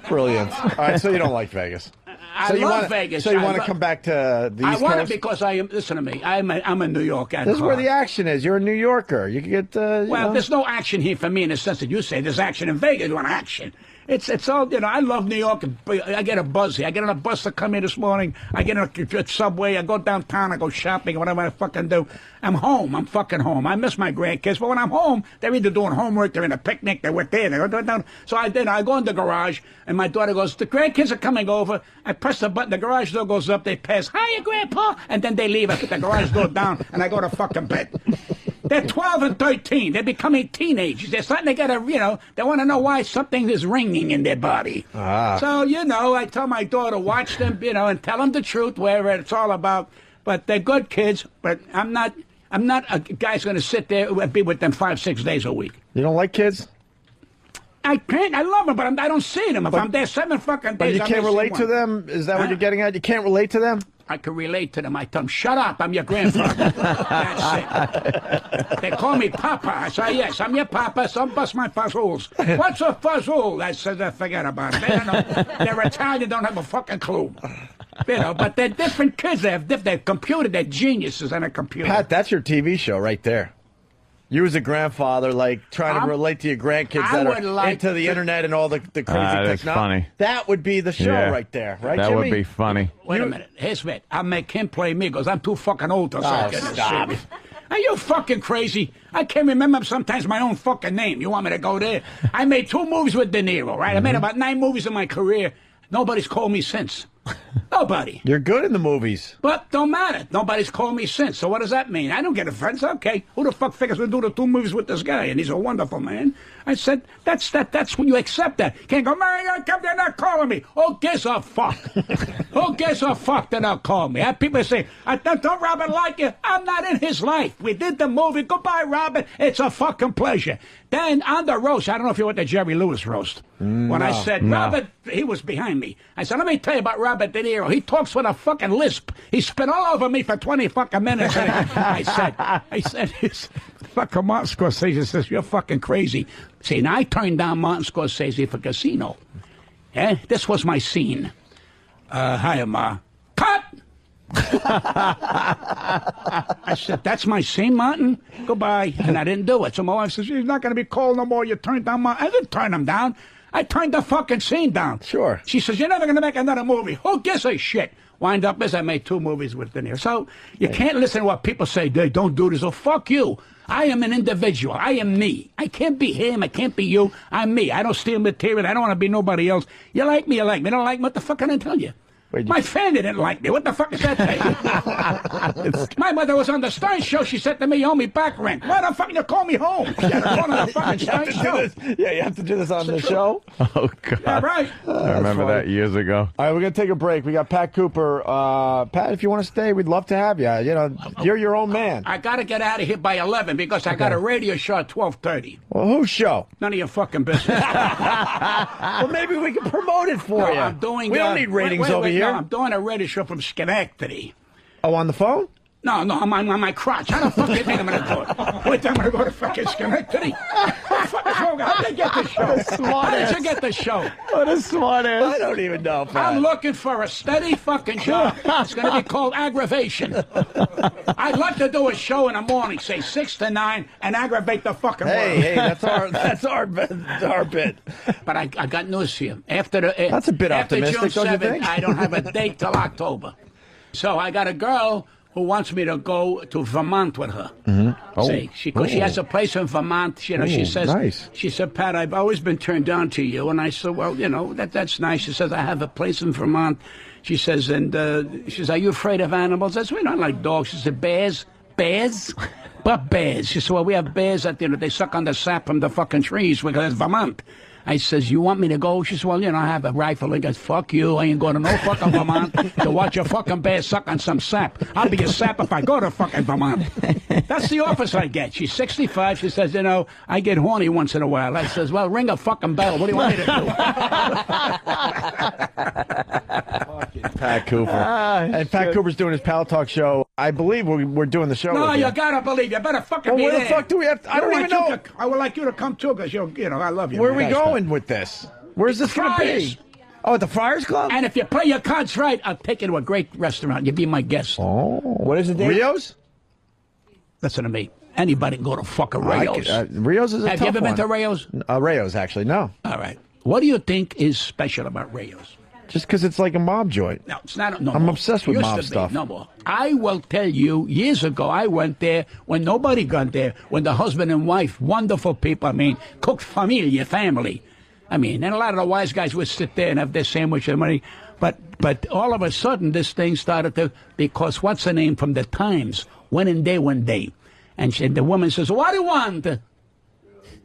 Brilliant. All right, so you don't like Vegas. I love Vegas. So you want to come back to the East Coast? I want it because listen to me, I'm a New York icon. This is where the action is. You're a New Yorker. You can get, well, there's no action here for me in the sense that you say there's action in Vegas. You want action. It's all, I love New York. I get a buzz here. I get on a bus to come here this morning. I get on a subway. I go downtown. I go shopping, whatever I fucking do. I'm home. I'm fucking home. I miss my grandkids, but when I'm home, they're either doing homework, they're in a picnic, they're with there. They go down. So I go in the garage, and my daughter goes, the grandkids are coming over. I press the button, the garage door goes up, they pass, hiya, Grandpa, and then they leave. I put the garage door down, and I go to fucking bed. They're 12 and 13. They're becoming teenagers. They're starting to get they want to know why something is ringing in their body. So, I tell my daughter, watch them, and tell them the truth, wherever it's all about. But they're good kids, but I'm not a guy's going to sit there and be with them 5-6 days a week. You don't like kids? I can't. I love them, but I don't see them. If I'm there 7 fucking days, but you can't relate to them? Is that what you're getting at? You can't relate to them? I can relate to them. I tell them, shut up, I'm your grandfather. That's it. They call me Papa. I say, yes, I'm your Papa, so bust my fazools. What's a fazool? I said, forget about it. They don't know. They're Italian, don't have a fucking clue. But they're different kids. They're computer. They're geniuses on a computer. Pat, that's your TV show right there. You as a grandfather, trying to relate to your grandkids that are into the internet and all the crazy technology. Funny. That would be the show right there, right, that Jimmy? Would be funny. Wait a minute. Here's me. I'll make him play me because I'm too fucking old to stop. Are you fucking crazy? I can't remember sometimes my own fucking name. You want me to go there? I made 2 movies with De Niro, right? I made about 9 movies in my career. Nobody's called me since. Nobody. You're good in the movies. But don't matter. Nobody's called me since. So what does that mean? I don't get offense. Okay. Who the fuck figures we'll do the 2 movies with this guy? And he's a wonderful man. I said, that's when you accept that. You can't go, man, they're not calling me. Who gives a fuck? Who Who gives a fuck that they'll call me? I have people say, don't Robin like you? I'm not in his life. We did the movie. Goodbye, Robin. It's a fucking pleasure. Then on the roast, I don't know if you went to Jerry Lewis roast. When I said, Robert, he was behind me. I said, let me tell you about Robert De Niro. He talks with a fucking lisp. He spit all over me for 20 fucking minutes. I said, fucking Martin Scorsese says, you're fucking crazy. See, now I turned down Martin Scorsese for Casino. Yeah, this was my scene. Hi, Ma. Cut! I said, that's my scene, Martin? Goodbye. And I didn't do it. So my wife says, she's not going to be called no more. You turned down Martin. I didn't turn him down. I turned the fucking scene down. Sure. She says, you're never going to make another movie. Who gives a shit? Wind up is I made 2 movies with De Niro. So you can't listen to what people say. They don't do this. Oh, fuck you. I am an individual. I am me. I can't be him. I can't be you. I'm me. I don't steal material. I don't want to be nobody else. You like me, you like me. Don't like me, what the fuck can I tell you? My family didn't like me. What the fuck is that thing? My mother was on the Stern Show. She said to me, you owe me back rent. Why the fuck you call me home? You have to do this on the show? Oh, God. Yeah, right. I remember that years ago. All right, we're going to take a break. We got Pat Cooper. Pat, if you want to stay, we'd love to have you. You know, you're your own man. I got to get out of here by 11 because I got a radio show at 12:30. Well, whose show? None of your fucking business. Well, maybe we can promote it for you. I'm doing, we don't need ratings over here. No, I'm doing a radio show from Schenectady. Oh, on the phone? No, I'm on my crotch. How the fuck do you think I'm going to do it? Wait, I'm going to go to fucking Schenectady? How did you get the show? How did you get the show? What a smart ass. I don't even know, Pat. I'm looking for a steady fucking job. It's going to be called aggravation. I'd like to do a show in the morning, say 6 to 9, and aggravate the fucking world. Hey, that's our bit. But I got news for you. That's a bit optimistic, June 7th, don't you think? I don't have a date till October. So I got a girl who wants me to go to Vermont with her. See, she has a place in Vermont. She says, nice. She said, Pat, I've always been turned down to you. And I said, well, that's nice. She says, I have a place in Vermont. She says, and she says, are you afraid of animals? I said, we don't like dogs. She said, bears? Bears? But bears. She said, well, we have bears that, they suck on the sap from the fucking trees because it's Vermont. I says, you want me to go? She says, well, I have a rifle. I goes, fuck you. I ain't going to no fucking Vermont to watch a fucking bear suck on some sap. I'll be a sap if I go to fucking Vermont. That's the office I get. She's 65. She says, I get horny once in a while. I says, well, ring a fucking bell. What do you want me to do? Pat Cooper. And Pat Cooper's doing his Pal Talk show. I believe we're doing the show. No, with you gotta believe. You better fucking be where there. the fuck do we have to, I don't even know. I would like you to come too because I love you. Where are we going with this? Where's this going to be? Oh, at the Friars Club? And if you play your cards right, I'll take you to a great restaurant. You'll be my guest. Oh. What is it, Dave? Rio's? Listen to me. Anybody can go to fucking Rio's. Rio's is a Have tough you ever one. been to Rio's? Rio's, actually, no. All right. What do you think is special about Rio's? Just because it's like a mob joint. No, it's not. No I'm more. obsessed with Used mob to be, stuff. No more. I will tell you, years ago, I went there when nobody got there, when the husband and wife, wonderful people, cooked familia, family. And a lot of the wise guys would sit there and have their sandwich and money. But all of a sudden, this thing started to, because what's the name from the Times? Went in there one day. And the woman says, what do you want?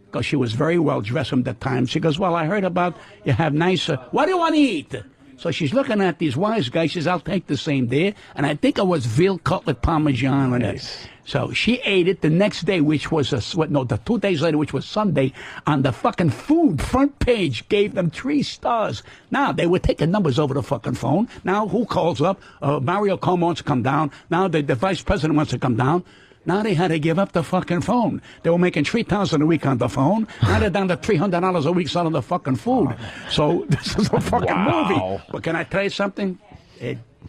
Because she was very well dressed from the Times. She goes, well, I heard about you have nicer. What do you want to eat? So she's looking at these wise guys. She says, I'll take the same there. And I think it was veal cutlet parmesan. Nice. So she ate it the next day, which was the 2 days later, which was Sunday, on the fucking food front page, gave them 3 stars. Now, they were taking numbers over the fucking phone. Now, who calls up? Mario Cuomo wants to come down. Now, the vice president wants to come down. Now they had to give up the fucking phone. They were making $3,000 a week on the phone. Now they're down to $300 a week selling the fucking food. So this is a fucking movie. But can I tell you something?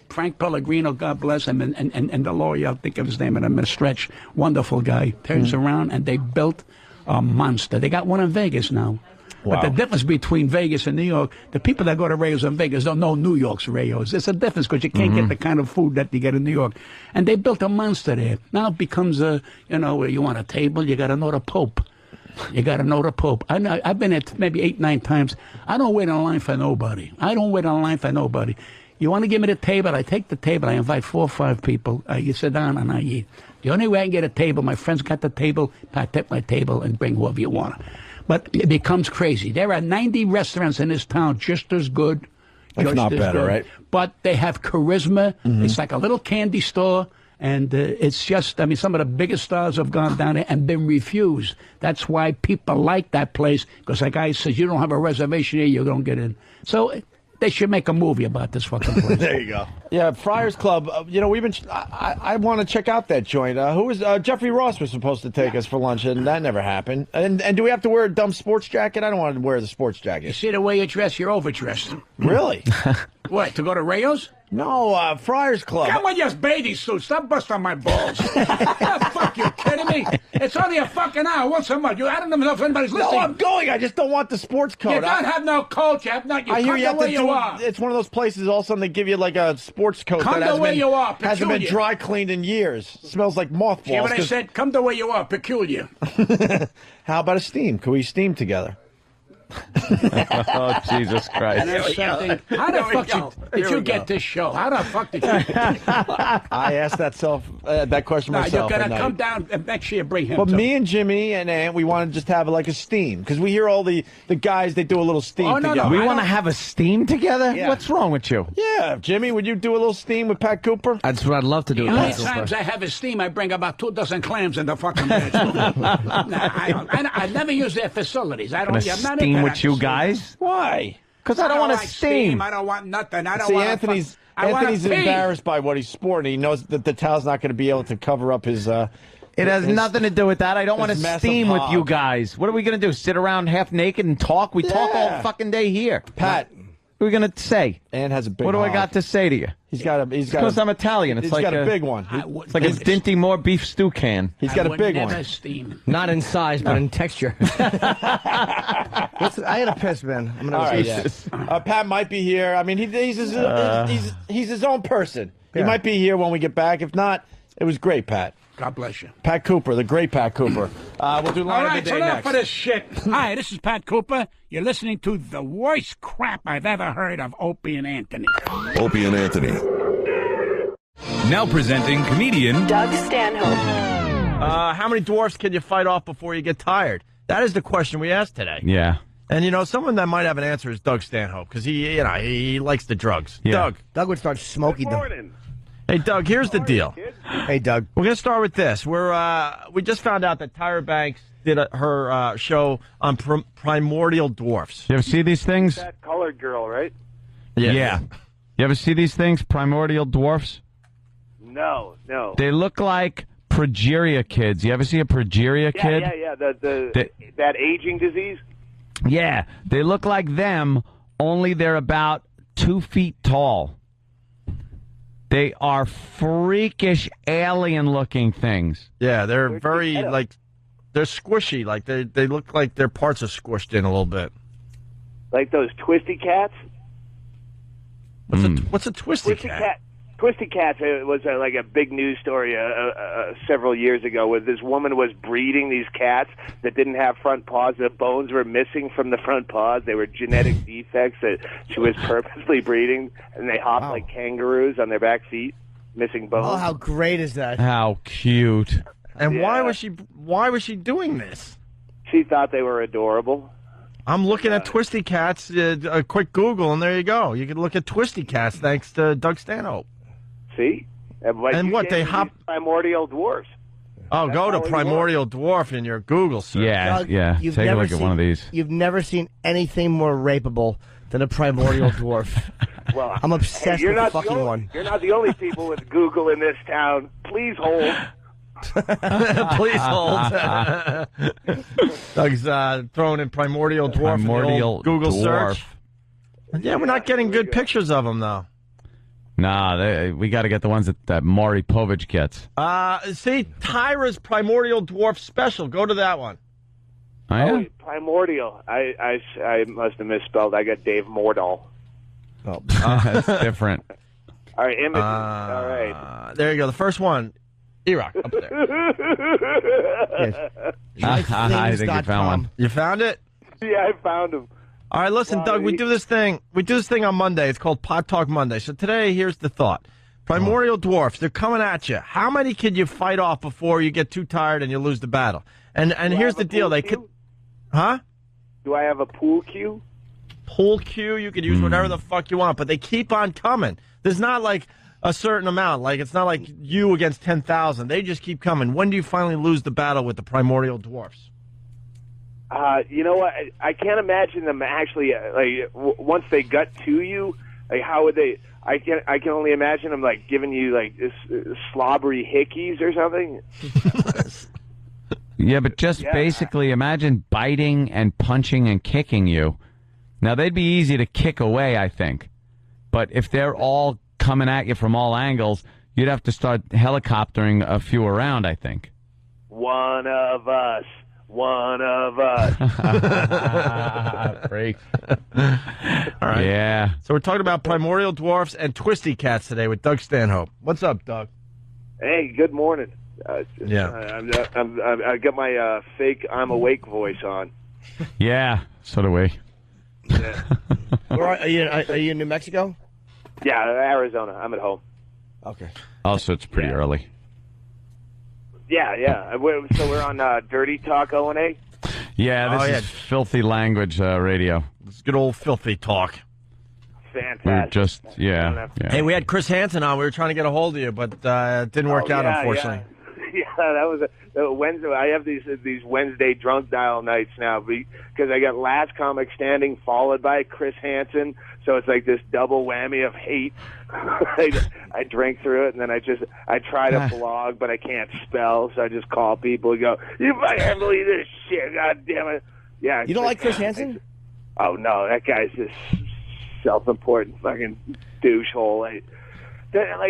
Frank Pellegrino, God bless him, and the lawyer, I'll think of his name, and I'm going to stretch, wonderful guy, turns around and they built a monster. They got one in Vegas now. Wow. But the difference between Vegas and New York, the people that go to Rayos in Vegas don't know New York's Rayos. There's a difference because you can't get the kind of food that you get in New York. And they built a monster there. Now it becomes you want a table, you got to know the Pope. You got to know the Pope. I've been there maybe 8, 9 times. I don't wait in line for nobody. You want to give me the table? I take the table. I invite 4 or 5 people. You sit down and I eat. The only way I can get a table, my friends got the table, I take my table and bring whoever you want. But it becomes crazy. There are 90 restaurants in this town just as good. If just not as better, good. right? But they have charisma. Mhm. It's like a little candy store. And it's just, I mean, some of the biggest stars have gone down there and been refused. That's why people like that place, because that guy says, you don't have a reservation here, you don't get in. So they should make a movie about this fucking place. There you go. Yeah, Friars Club. We've been. I want to check out that joint. Who was Jeffrey Ross was supposed to take us for lunch, and that never happened. And do we have to wear a dumb sports jacket? I don't want to wear the sports jacket. You see the way you dress, you're overdressed. Really? What, to go to Rayo's? No, Friars Club. Come on, just bathing suit. Stop busting my balls. Oh, fuck, you kidding me? It's only a fucking hour. Once a month. I don't even know if anybody's listening. No, I'm going. I just don't want the sports coat. You don't have no coat. You have not. You I hear come you have the way to you do. are. It's one of those places. All of a sudden they give you like a sports coat Come that the hasn't way been, you are, hasn't been peculiar. dry cleaned in years. Smells like mothballs. See what I 'cause- said? Come the way you are, peculiar. How about a steam? Can we steam together? Oh, Jesus Christ. And there's something. How the fuck did you get this show? How the fuck did you get this? I asked that question No, myself. you're at gonna night. come down and next year bring him. But too. me and Jimmy and Aunt, we want to just have like a steam because we hear all the guys. They do a little steam Oh, no, no, together. We want to have a steam together? Yeah. What's wrong with you? Yeah, Jimmy, would you do a little steam with Pat Cooper? That's what I'd love to do. The only times I have a steam, I bring about 2 dozen clams in the fucking bedroom. I never use their facilities. I don't. Gonna I'm not steam into with that you steam. guys? Why? Because I don't want to like steam. I don't want nothing. I don't See, want. Anthony's Anthony's embarrassed by what he's sporting. He knows that the towel's not going to be able to cover up his. It has nothing to do with that. I don't want to his massive steam with you hog. guys. What are we going to do? Sit around half naked and talk? We talk all Yeah. fucking day here. Pat, what are we going to say? Ann has a big. What do I hog. got to say to you? He's got Because I'm Italian. It's He's like got a big one. It's like a Dinty Moore beef stew can. He's got a big never one. steam. Not in size, but in texture. I had a piss, man. I'm gonna All right, Jesus. Pat might be here. I mean, he's his own person. He Yeah. might be here when we get back. If not, it was great, Pat. God bless you. Pat Cooper, the great Pat Cooper. We'll do All line right, of the so day enough next. for this shit. Hi, this is Pat Cooper. You're listening to the worst crap I've ever heard of Opie and Anthony. Opie and Anthony. Now presenting comedian Doug Stanhope. How many dwarfs can you fight off before you get tired? That is the question we asked today. Yeah. And someone that might have an answer is Doug Stanhope because he likes the drugs. Yeah. Doug would start smoking them. Morning. Hey, Doug, here's the deal. Hey, Doug. We're going to start with this. We just found out that Tyra Banks did her show on primordial dwarfs. You ever see these things? That colored girl, right? Yeah. You ever see these things? Primordial dwarfs? No. They look like progeria kids. You ever see a progeria kid? Yeah. That aging disease. Yeah. They look like them, only they're about 2 feet tall. They are freakish alien-looking things. Yeah, they're very, they're squishy. Like, they look like their parts are squished in a little bit. Like those twisty cats. What's a twisty cat? Twisty Cats was like a big news story several years ago where this woman was breeding these cats that didn't have front paws. The bones were missing from the front paws. They were genetic defects that she was purposely breeding, and they hopped like kangaroos on their back feet, missing bones. Oh, how great is that? How cute. And Yeah. why was she doing this? She thought they were adorable. I'm looking at Twisty Cats, a quick Google, and there you go. You can look at Twisty Cats thanks to Doug Stanhope. See? And what, they hop... Primordial dwarfs. Oh, go to all he Primordial Dwarf in your Google search. Yeah, Doug, yeah. you've Take a never look at one of seen- these. You've never seen anything more rapeable than a primordial dwarf. Well, I'm obsessed you're with not fucking the only, one. You're not the only people with Google in this town. Please hold. Please hold. Doug's throwing in Primordial Dwarf in the Primordial old Google dwarf. search. Yeah, we're not getting good pictures of them, though. Nah, we got to get the ones that Maury Povich gets. See, Tyra's Primordial Dwarf Special. Go to that one. Oh, yeah? wait, Primordial. I must have misspelled. I got Dave Mordahl. Oh, That's different. All right, images. All right. There you go. The first one. E-Rock, up there. I think you found one. You found it? Yeah, I found him. All right, listen, Doug, we do this thing on Monday. It's called Pot Talk Monday. So today, here's the thought. Primordial dwarfs, they're coming at you. How many can you fight off before you get too tired and you lose the battle? And here's the deal. They could... Huh? Do I have a pool cue? pool cue. You could use whatever the fuck you want, but they keep on coming. There's not like a certain amount. Like, it's not like you against 10,000. They just keep coming. When do you finally lose the battle with the primordial dwarfs? You know what? I can't imagine them actually, once they got to you, like, how would they... I can only imagine them, like, giving you, like, this slobbery hickeys or something. Yeah, but just basically imagine biting and punching and kicking you. Now, they'd be easy to kick away, I think. But if they're all coming at you from all angles, you'd have to start helicoptering a few around, I think. One of us. Freak. All right. Yeah. So we're talking about primordial dwarfs and twisty cats today with Doug Stanhope. What's up, Doug? Hey, good morning. I got my fake I'm awake voice on. Yeah, so do we. Yeah. Are you in New Mexico? Yeah, Arizona. I'm at home. Okay. Oh, so it's pretty early. Yeah. So we're on Dirty Talk O&A? Yeah, this is filthy language radio. It's good old filthy talk. Fantastic. We're just, yeah. Hey, we had Chris Hansen on. We were trying to get a hold of you, but it didn't work out, unfortunately. Yeah, that was a Wednesday. I have these Wednesday drunk dial nights now because I got Last Comic Standing followed by Chris Hansen, so it's like this double whammy of hate. I drink through it, and then I try to blog, but I can't spell, so I just call people and go, "You fucking believe this shit? God damn it!" Yeah. You don't like Chris Hansen? Oh no, that guy's just self-important fucking douchehole.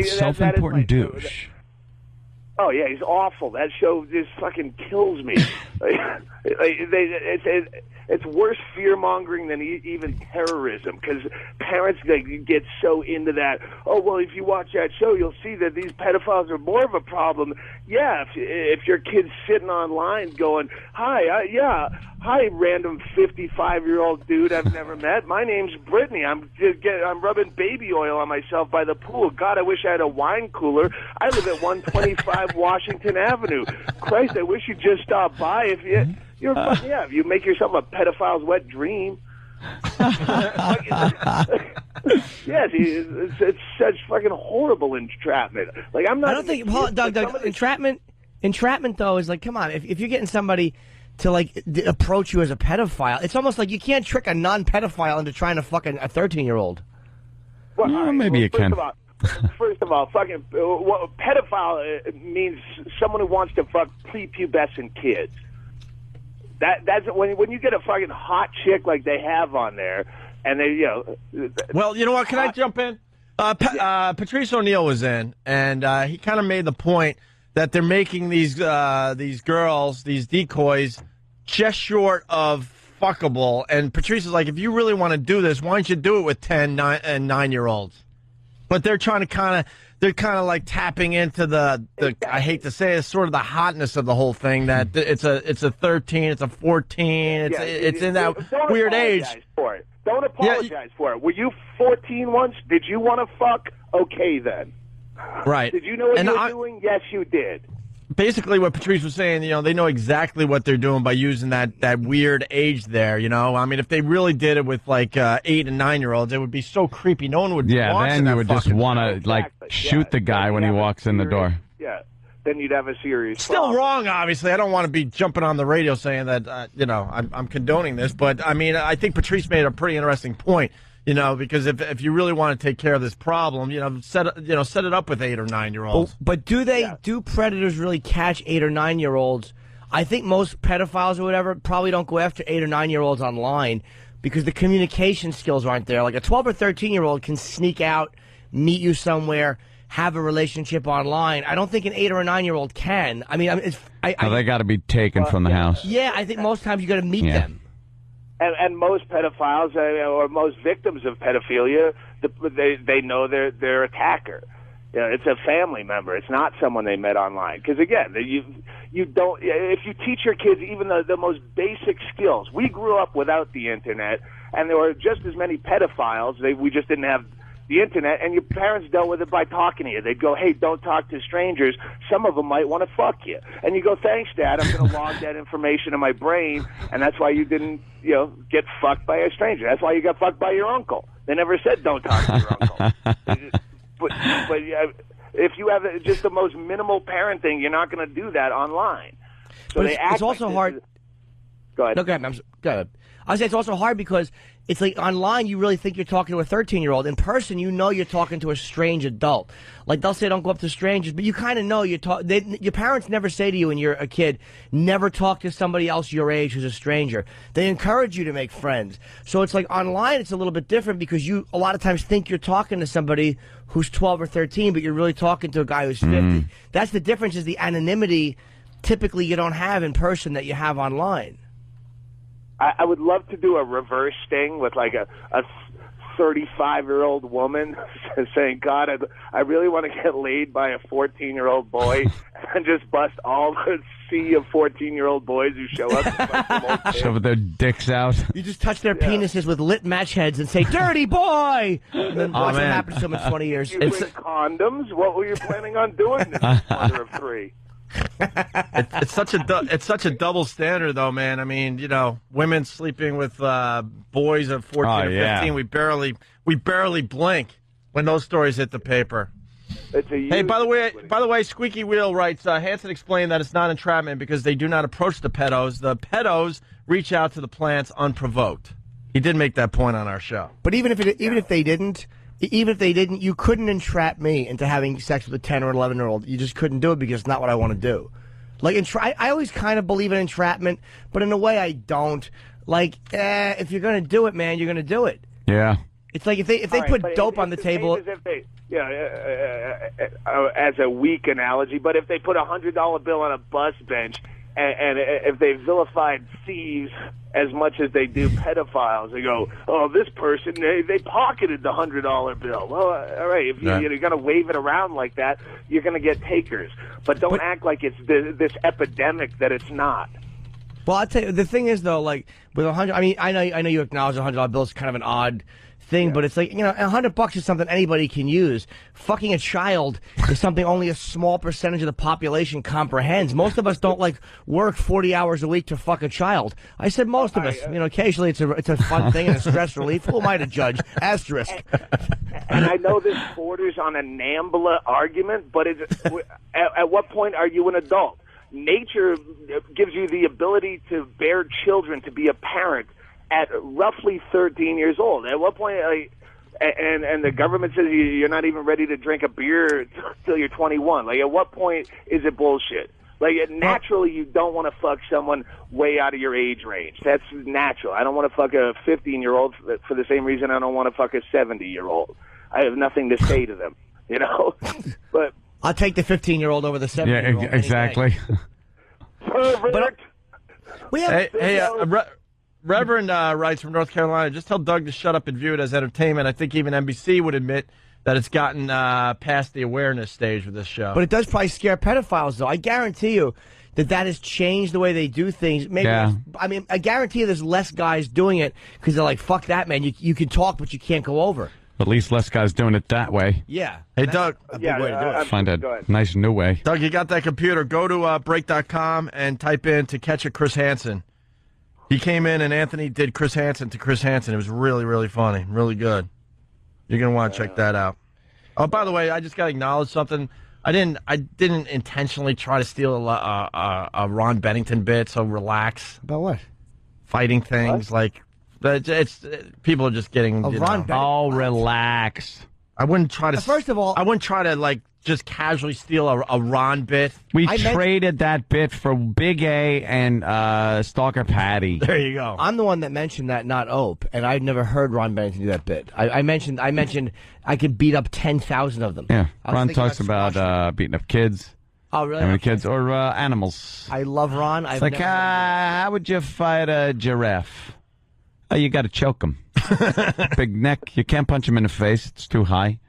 Self-important douche. Oh yeah, he's awful. That show just fucking kills me. It's worse fear-mongering than even terrorism, because parents get so into that. Oh, well, if you watch that show, you'll see that these pedophiles are more of a problem. Yeah, if your kid's sitting online going, hi, random 55-year-old dude I've never met. My name's Brittany. I'm rubbing baby oil on myself by the pool. God, I wish I had a wine cooler. I live at 125 Washington Avenue. Christ, I wish you'd just stop by. If you make yourself a pedophile's wet dream. Yes, it's such fucking horrible entrapment. Like, I'm not. I don't think, Doug, entrapment though is like, come on, if you're getting somebody to approach you as a pedophile, it's almost like you can't trick a non-pedophile into trying to fuck a 13-year-old. Well, maybe you can. First of all, fucking pedophile means someone who wants to fuck prepubescent kids. That's when you get a fucking hot chick like they have on there, and they Well, you know what? Can I jump in? Patrice O'Neal was in, and he kind of made the point that they're making these girls, these decoys, just short of fuckable. And Patrice is like, if you really want to do this, why don't you do it with 10, 9, and 9-year-olds? But they're trying to they're kind of like tapping into the I hate to say it, sort of the hotness of the whole thing, that it's a 13, it's a 14, it's in that weird age. Don't apologize for it. Were you 14 once? Did you want to fuck? Okay, then. Right. Did you know what you were doing? Yes, you did. Basically, what Patrice was saying, they know exactly what they're doing by using that weird age there, I mean, if they really did it with, 8 and 9-year-olds, it would be so creepy. No one would watch then that you would just want to, shoot the guy when he walks in the door. Yeah. Then you'd have a serious Still wrong, obviously. I don't want to be jumping on the radio saying that, I'm condoning this. But, I mean, I think Patrice made a pretty interesting point. Because if you really want to take care of this problem, set it up with 8 or 9-year-olds. But do predators really catch 8 or 9-year-olds? I think most pedophiles or whatever probably don't go after 8 or 9-year-olds online because the communication skills aren't there. Like a 12 or 13-year-old can sneak out, meet you somewhere, have a relationship online. I don't think an 8 or a 9-year-old can. I mean, they got to be taken from the house. Yeah, I think most times you got to meet them. And most pedophiles or most victims of pedophilia, they know their attacker. It's a family member. It's not someone they met online. Because again, you don't. If you teach your kids even the most basic skills, we grew up without the internet, and there were just as many pedophiles. We just didn't have the internet, and your parents dealt with it by talking to you. They'd go, hey, don't talk to strangers. Some of them might want to fuck you. And you go, thanks, Dad. I'm going to log that information in my brain, and that's why you didn't, get fucked by a stranger. That's why you got fucked by your uncle. They never said don't talk to your uncle. But if you have just the most minimal parenting, you're not going to do that online. So But they act it's also like hard. Go ahead. No, go ahead. I would say it's also hard because it's like online you really think you're talking to a 13-year-old. In person, you're talking to a strange adult. Like they'll say don't go up to strangers, but you kind of know your parents never say to you when you're a kid, never talk to somebody else your age who's a stranger. They encourage you to make friends. So it's like online it's a little bit different because you a lot of times think you're talking to somebody who's 12 or 13, but you're really talking to a guy who's 50. That's the difference, is the anonymity typically you don't have in person that you have online. I would love to do a reverse sting with like a 35-year-old woman saying, God, I really want to get laid by a 14-year-old boy, and just bust all the sea of 14-year-old boys who show up. Shove their dicks out. You just touch their penises with lit match heads and say, dirty boy! And then watch what happens to them in 20 years. You bring condoms? What were you planning on doing this mother of three? It's such a double standard, though, man. I mean, women sleeping with boys of 14 or 15. We barely blink when those stories hit the paper. Hey, by the way, Squeaky Wheel writes, Hansen explained that it's not entrapment because they do not approach the pedos. The pedos reach out to the plants unprovoked. He did make that point on our show. But even if they didn't, you couldn't entrap me into having sex with a 10 or 11-year-old. You just couldn't do it because it's not what I want to do. Like, I always kind of believe in entrapment, but in a way I don't. Like, if you're going to do it, man, you're going to do it. Yeah. It's like if they put dope on the table. As a weak analogy, but if they put $100 bill on a bus bench, and if they vilified thieves as much as they do pedophiles, they go, oh, this person, they pocketed the $100 bill. Well, all right, if you're going to wave it around like that, you're going to get takers. But don't act like it's this epidemic that it's not. Well, I'll tell you, the thing is, though, like, with $100, I mean, I know you acknowledge $100 bill is kind of an odd thing, but it's like, $100 is something anybody can use. Fucking a child is something only a small percentage of the population comprehends. Most of us don't work 40 hours a week to fuck a child. I said most of us. Occasionally it's a fun thing and a stress relief. Who am I to judge? Asterisk. And I know this borders on a NAMBLA argument, but at what point are you an adult? Nature gives you the ability to bear children, to be a parent at roughly 13 years old. At what point, and the government says you're not even ready to drink a beer till you're 21. Like, at what point is it bullshit? Like, naturally, you don't want to fuck someone way out of your age range. That's natural. I don't want to fuck a 15-year-old for the same reason I don't want to fuck a 70-year-old. I have nothing to say to them, But I'll take the 15-year-old over the 70-year-old. Yeah, exactly. But we have. Reverend writes from North Carolina, just tell Doug to shut up and view it as entertainment. I think even NBC would admit that it's gotten past the awareness stage with this show. But it does probably scare pedophiles, though. I guarantee you that has changed the way they do things. Maybe I guarantee you there's less guys doing it because they're like, fuck that, man. You can talk, but you can't go over. At least less guys doing it that way. Yeah. Hey, Doug. A big way to do it. Find a nice new way. Doug, you got that computer. Go to break.com and type in To Catch a Chris Hansen. He came in and Anthony did Chris Hansen to Chris Hansen. It was really, really funny. Really good. You're going to want to check that out. Oh, by the way, I just got to acknowledge something. I didn't intentionally try to steal a Ron Bennington bit, so relax. About what? Fighting things. People are just getting... relax. I wouldn't try to... First of all... I wouldn't try to, just casually steal a Ron bit. We traded that bit for Big A and Stalker Patty. There you go. I'm the one that mentioned that, not Ope, and I'd never heard Ron Bennington do that bit. I mentioned I could beat up 10,000 of them. Yeah, Ron talks about beating up kids. Oh, really? How many kids or animals? I love Ron. It's like, how would you fight a giraffe? Oh, you got to choke him. Big neck. You can't punch him in the face. It's too high.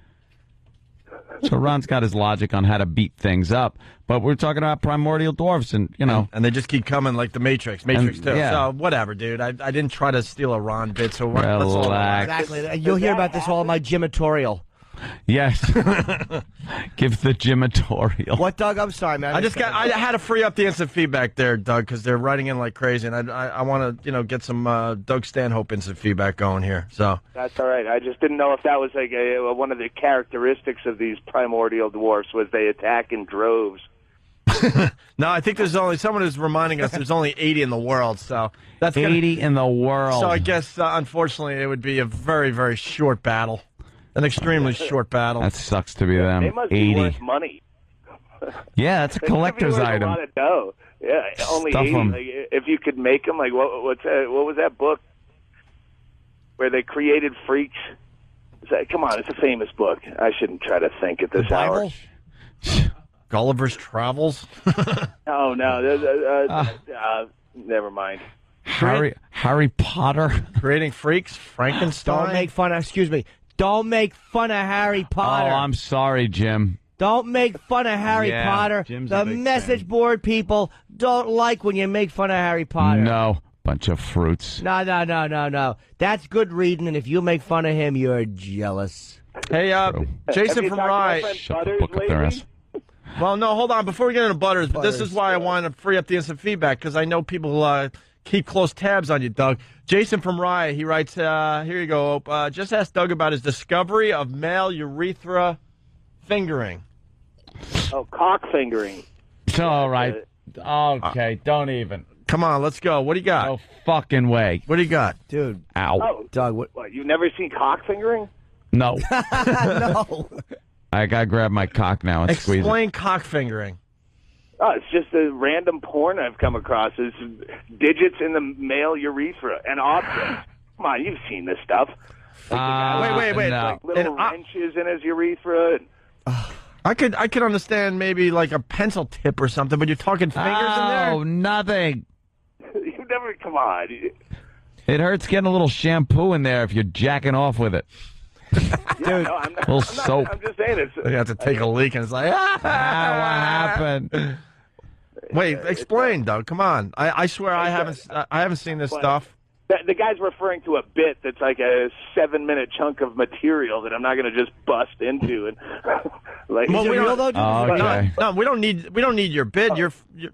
So Ron's got his logic on how to beat things up, but we're talking about primordial dwarfs, and and they just keep coming like the Matrix 2. Yeah. So whatever, dude. I didn't try to steal a Ron bit, so let's all Relax. Exactly. You'll hear about this all in my gymatorial. Yes. Give the gymatorial. What, Doug? I'm sorry, man. I had to free up the instant feedback there, Doug, because they're writing in like crazy, and I want to get some Doug Stanhope instant feedback going here. So that's all right. I just didn't know if that was like one of the characteristics of these primordial dwarfs was they attack in droves. No, I think there's only someone who's reminding us there's only 80 in the world. So that's 80 in the world. So I guess unfortunately it would be a very, very short battle. An extremely short battle. That sucks to be them. They must 80. be worth money. Yeah, that's a collector's item. A lot of dough. Yeah, only Stuff 80. 'em. Like, if you could make them, like what was that book where they created freaks? Come on, it's a famous book. I shouldn't try to think at this hour. Gulliver's Travels. Oh no, never mind. Harry Potter. Creating Freaks. Frankenstein. Don't make fun of. Excuse me. Don't make fun of Harry Potter. Oh, I'm sorry, Jim. Don't make fun of Harry Yeah, Potter. Jim's a The big message board people don't like when you make fun of Harry Potter. No, bunch of fruits. No. That's good reading, and if you make fun of him, you're jealous. Hey, Jason from Rye. Shut the book up their ass. Well, no, hold on. Before we get into Butters, but this is why I want to free up the instant feedback, because I know people keep close tabs on you, Doug. Jason from Rye, he writes, here you go, just ask Doug about his discovery of male urethra fingering. Oh, cock fingering. All right. Okay, don't even. Come on, let's go. What do you got? No fucking way. What do you got? Dude. Ow. Oh, Doug, what, you've never seen cock fingering? No. No. I gotta grab my cock now and squeeze it. Explain cock fingering. Oh, it's just a random porn I've come across. It's digits in the male urethra and objects. Come on, you've seen this stuff. Wait. No. Like little wrenches in his urethra. I could understand maybe like a pencil tip or something, but you're talking fingers in there? Oh, nothing. You never, come on. It hurts getting a little shampoo in there if you're jacking off with it. Dude, no, I'm not, little I'm soap. I'm just saying it's. You have to take a leak, and it's like, what happened? Wait, explain, Doug. Come on. I swear I haven't seen this stuff. The guy's referring to a bit that's like a 7-minute chunk of material that I'm not going to just bust into. And like, Well, we real, don't, though? Okay. No, we don't need your bid.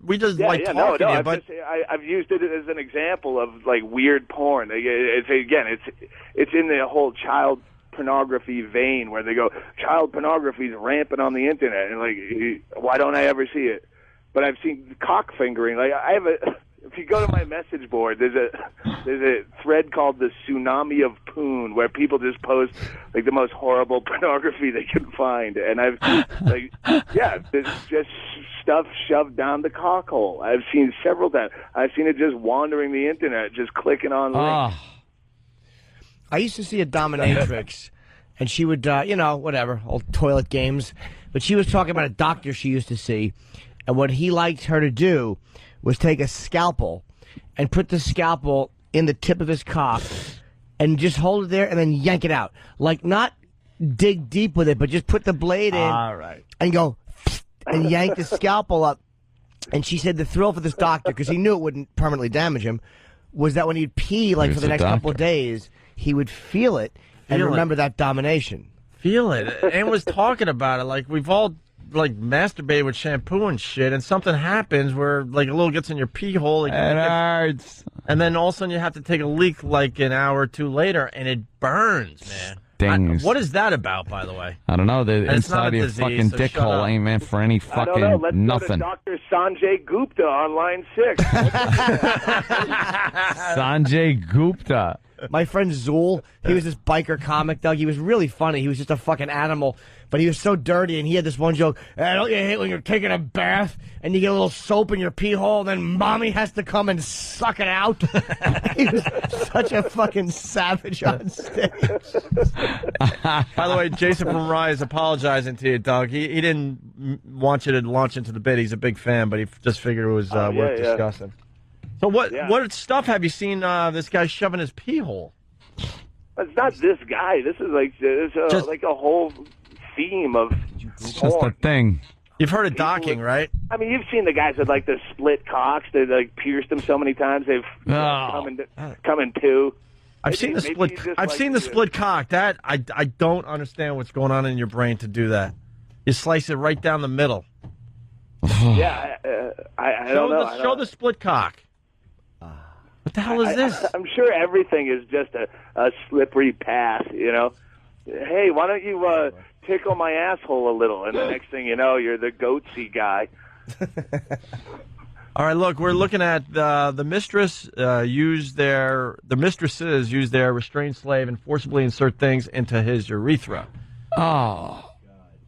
We just like talking no, to you, but I've used it as an example of like weird porn. Like, it's in the whole child pornography vein where they go, child pornography is rampant on the internet, and like, why don't I ever see it? But I've seen cock fingering. Like, I have if you go to my message board, there's a thread called the Tsunami of Poon, where people just post like the most horrible pornography they can find, and I've there's just stuff shoved down the cock hole. I've seen several times. I've seen it just wandering the internet, just clicking on links. I used to see a dominatrix, and she would, whatever, old toilet games. But she was talking about a doctor she used to see, and what he liked her to do was take a scalpel and put the scalpel in the tip of his cock and just hold it there and then yank it out. Like, not dig deep with it, but just put the blade in and go and yank the scalpel up. And she said the thrill for this doctor, because he knew it wouldn't permanently damage him, was that when he'd pee, like, for the next couple of days, he would feel it and remember that domination. Feel it. And was talking about it. Like, we've all like masturbated with shampoo and shit, and something happens where like a little gets in your pee hole. It hurts. And then all of a sudden you have to take a leak like an hour or two later, and it burns, man. Stings. What is that about, by the way? I don't know. The And it's not inside a of your disease, fucking so dick shut hole up. ain't meant for any I fucking don't know. Let's nothing. go to Dr. Sanjay Gupta on line 6. Sanjay Gupta. My friend Zool, he was this biker comic, Doug. He was really funny. He was just a fucking animal, but he was so dirty, and he had this one joke, don't you hate when you're taking a bath and you get a little soap in your pee hole, and then mommy has to come and suck it out? He was such a fucking savage on stage. By the way, Jason from Rye is apologizing to you, Doug. He didn't want you to launch into the bit. He's a big fan, but he just figured it was worth discussing. So what stuff have you seen this guy shoving his pee hole? It's not this guy. This is like like a whole theme of It's just a thing. You've heard of docking, right? I mean, you've seen the guys with like the split cocks. They like pierced them so many times they've come in two. I've seen the split. I've seen the split cock. That I don't understand what's going on in your brain to do that. You slice it right down the middle. Yeah, I don't know. Show the split cock. What the hell is this? I'm sure everything is just a slippery path, you know. Hey, why don't you tickle my asshole a little? And the next thing you know, you're the goatsy guy. All right, look, we're looking at the mistresses use their restrained slave and forcibly insert things into his urethra. Oh.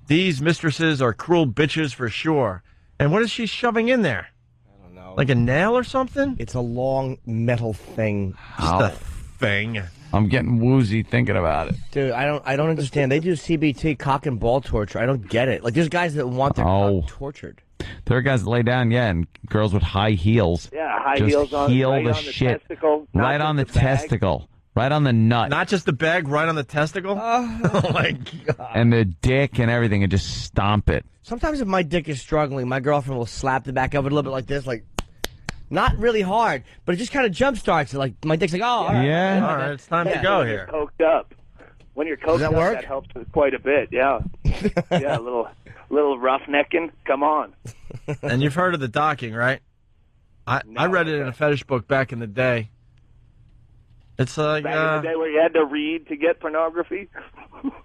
These mistresses are cruel bitches for sure. And what is she shoving in there? I don't know. Like a nail or something? It's a long metal thing. Just a thing. I'm getting woozy thinking about it. Dude, I don't understand. They do CBT, cock and ball torture. I don't get it. Like, there's guys that want their cock tortured. There are guys that lay down, and girls with high heels. Yeah, high just heels on, heel right the on shit. testicle. Right on the testicle. Right on the nut. Not just the bag, right on the testicle? Oh, my God. And the dick and everything, and just stomp it. Sometimes if my dick is struggling, my girlfriend will slap the back of it a little bit like this, like, not really hard, but it just kind of jump starts it. Like, my dick's like, oh, all right. Yeah. All right, it's time to go here. Coked up. When you're coked up, that helps quite a bit, yeah. Yeah, a little roughnecking. Come on. And you've heard of the docking, right? I read it in a fetish book back in the day. It's like back in the day where you had to read to get pornography.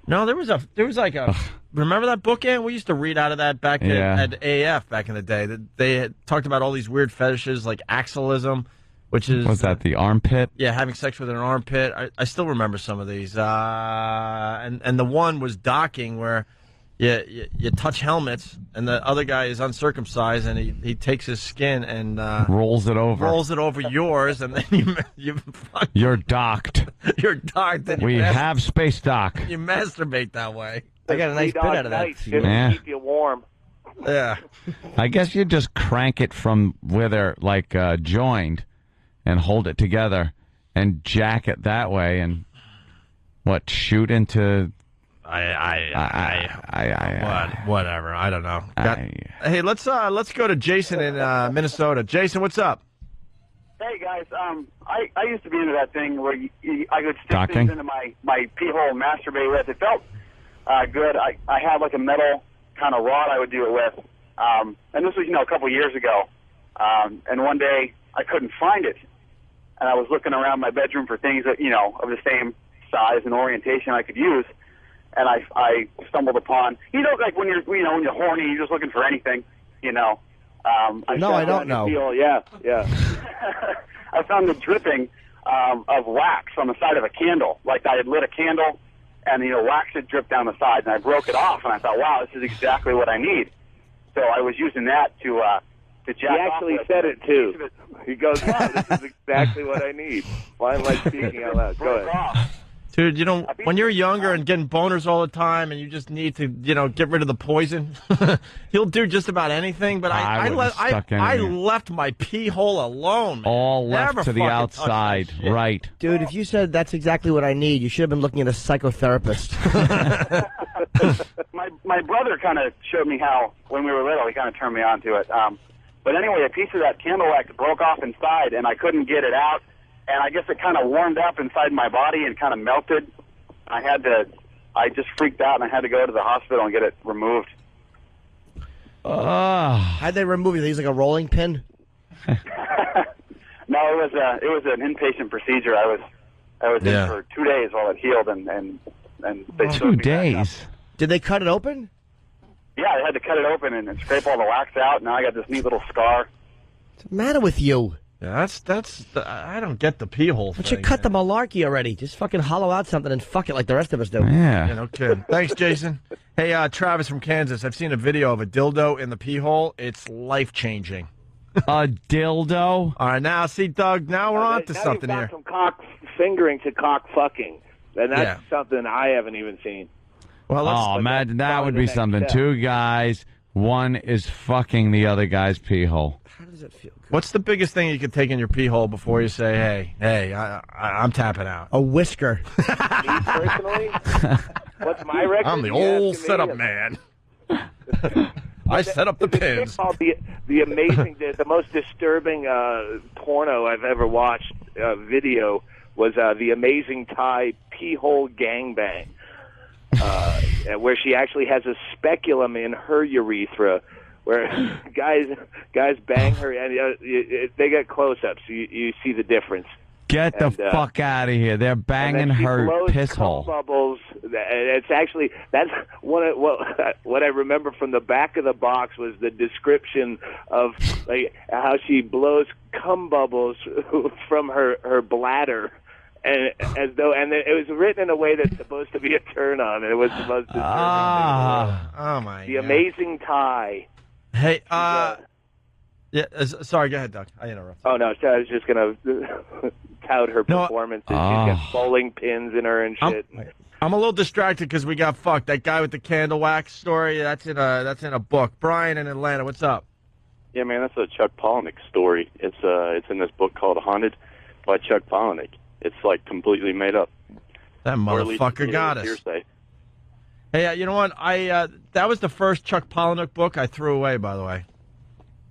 No, there was like a remember that book, Ann? We used to read out of that back at AF back in the day. They had talked about all these weird fetishes like axillism, which is what's that? The armpit? Yeah, having sex with an armpit. I still remember some of these. And the one was docking where you touch helmets, and the other guy is uncircumcised, and he takes his skin and rolls it over yours, and then you're docked. You're docked. And we have space dock. You masturbate that way. I got a nice bit out of that. Yeah. Keep you warm. Yeah. I guess you just crank it from where they're like joined, and hold it together, and jack it that way, and shoot into. Whatever. I don't know. Hey, let's go to Jason in Minnesota. Jason, what's up? Hey guys, I used to be into that thing where I would stick things into my pee hole and masturbate with. It felt good. I had like a metal kind of rod I would do it with, and this was a couple years ago. And one day I couldn't find it, and I was looking around my bedroom for things that of the same size and orientation I could use. And I stumbled upon, like when you're horny, you're just looking for anything, No, I don't know. Yeah. I found the dripping of wax on the side of a candle. Like I had lit a candle, and wax had dripped down the side, and I broke it off, and I thought, wow, this is exactly what I need. So I was using that to jack off. He actually said it too. He goes, wow, this is exactly what I need. Why am I speaking out loud? Go ahead. Dude, when you're younger and getting boners all the time and you just need to, get rid of the poison, you'll do just about anything. But I left my pee hole alone, man. All left to the outside, right. Dude, if you said that's exactly what I need, you should have been looking at a psychotherapist. My brother kind of showed me how, when we were little, he kind of turned me on to it. But anyway, a piece of that candle wax broke off inside, and I couldn't get it out. And I guess it kind of warmed up inside my body and kind of melted. I just freaked out, and I had to go to the hospital and get it removed. How'd they remove it? They use like a rolling pin? No, it was an inpatient procedure. I was in for 2 days while it healed, and they 2 days. Did they cut it open? Yeah, they had to cut it open and scrape all the wax out. Now I got this neat little scar. What's the matter with you? Yeah, I don't get the pee hole thing. But you cut the malarkey already. Just fucking hollow out something and fuck it like the rest of us do. Yeah. No kidding. Thanks, Jason. Hey, Travis from Kansas. I've seen a video of a dildo in the pee hole. It's life-changing. A dildo? All right, now, see, Doug, now we're on to something here. From cock fingering to cock fucking. And that's something I haven't even seen. Well, imagine that would be something. Step. 2 guys, one is fucking the other guy's pee hole. How does it feel? What's the biggest thing you could take in your pee hole before you say, hey, I'm tapping out? A whisker. Me personally? What's my record? I'm the old setup man. I set up the pins. Called the amazing, the most disturbing porno I've ever watched video was the Amazing Thai Pee-hole Gangbang, where she actually has a speculum in her urethra, where guys bang her, and they get close-ups. You see the difference. Get the fuck out of here! They're banging her piss hole. Bubbles. It's actually that's what I remember from the back of the box was the description of like how she blows cum bubbles from her bladder, and as though it was written in a way that's supposed to be a turn on. It was the most disturbing thing. Oh my! The Amazing Thai. Hey, yeah. Sorry, go ahead, Doug. I interrupted. Oh no, I was just gonna tout her performance. She's got bowling pins in her and shit. I'm a little distracted because we got fucked. That guy with the candle wax story. That's in a book. Brian in Atlanta. What's up? Yeah, man, that's a Chuck Palahniuk story. It's in this book called Haunted by Chuck Palahniuk. It's like completely made up. That motherfucker got us. Hearsay. Hey, you know what? That was the first Chuck Palahniuk book I threw away. By the way.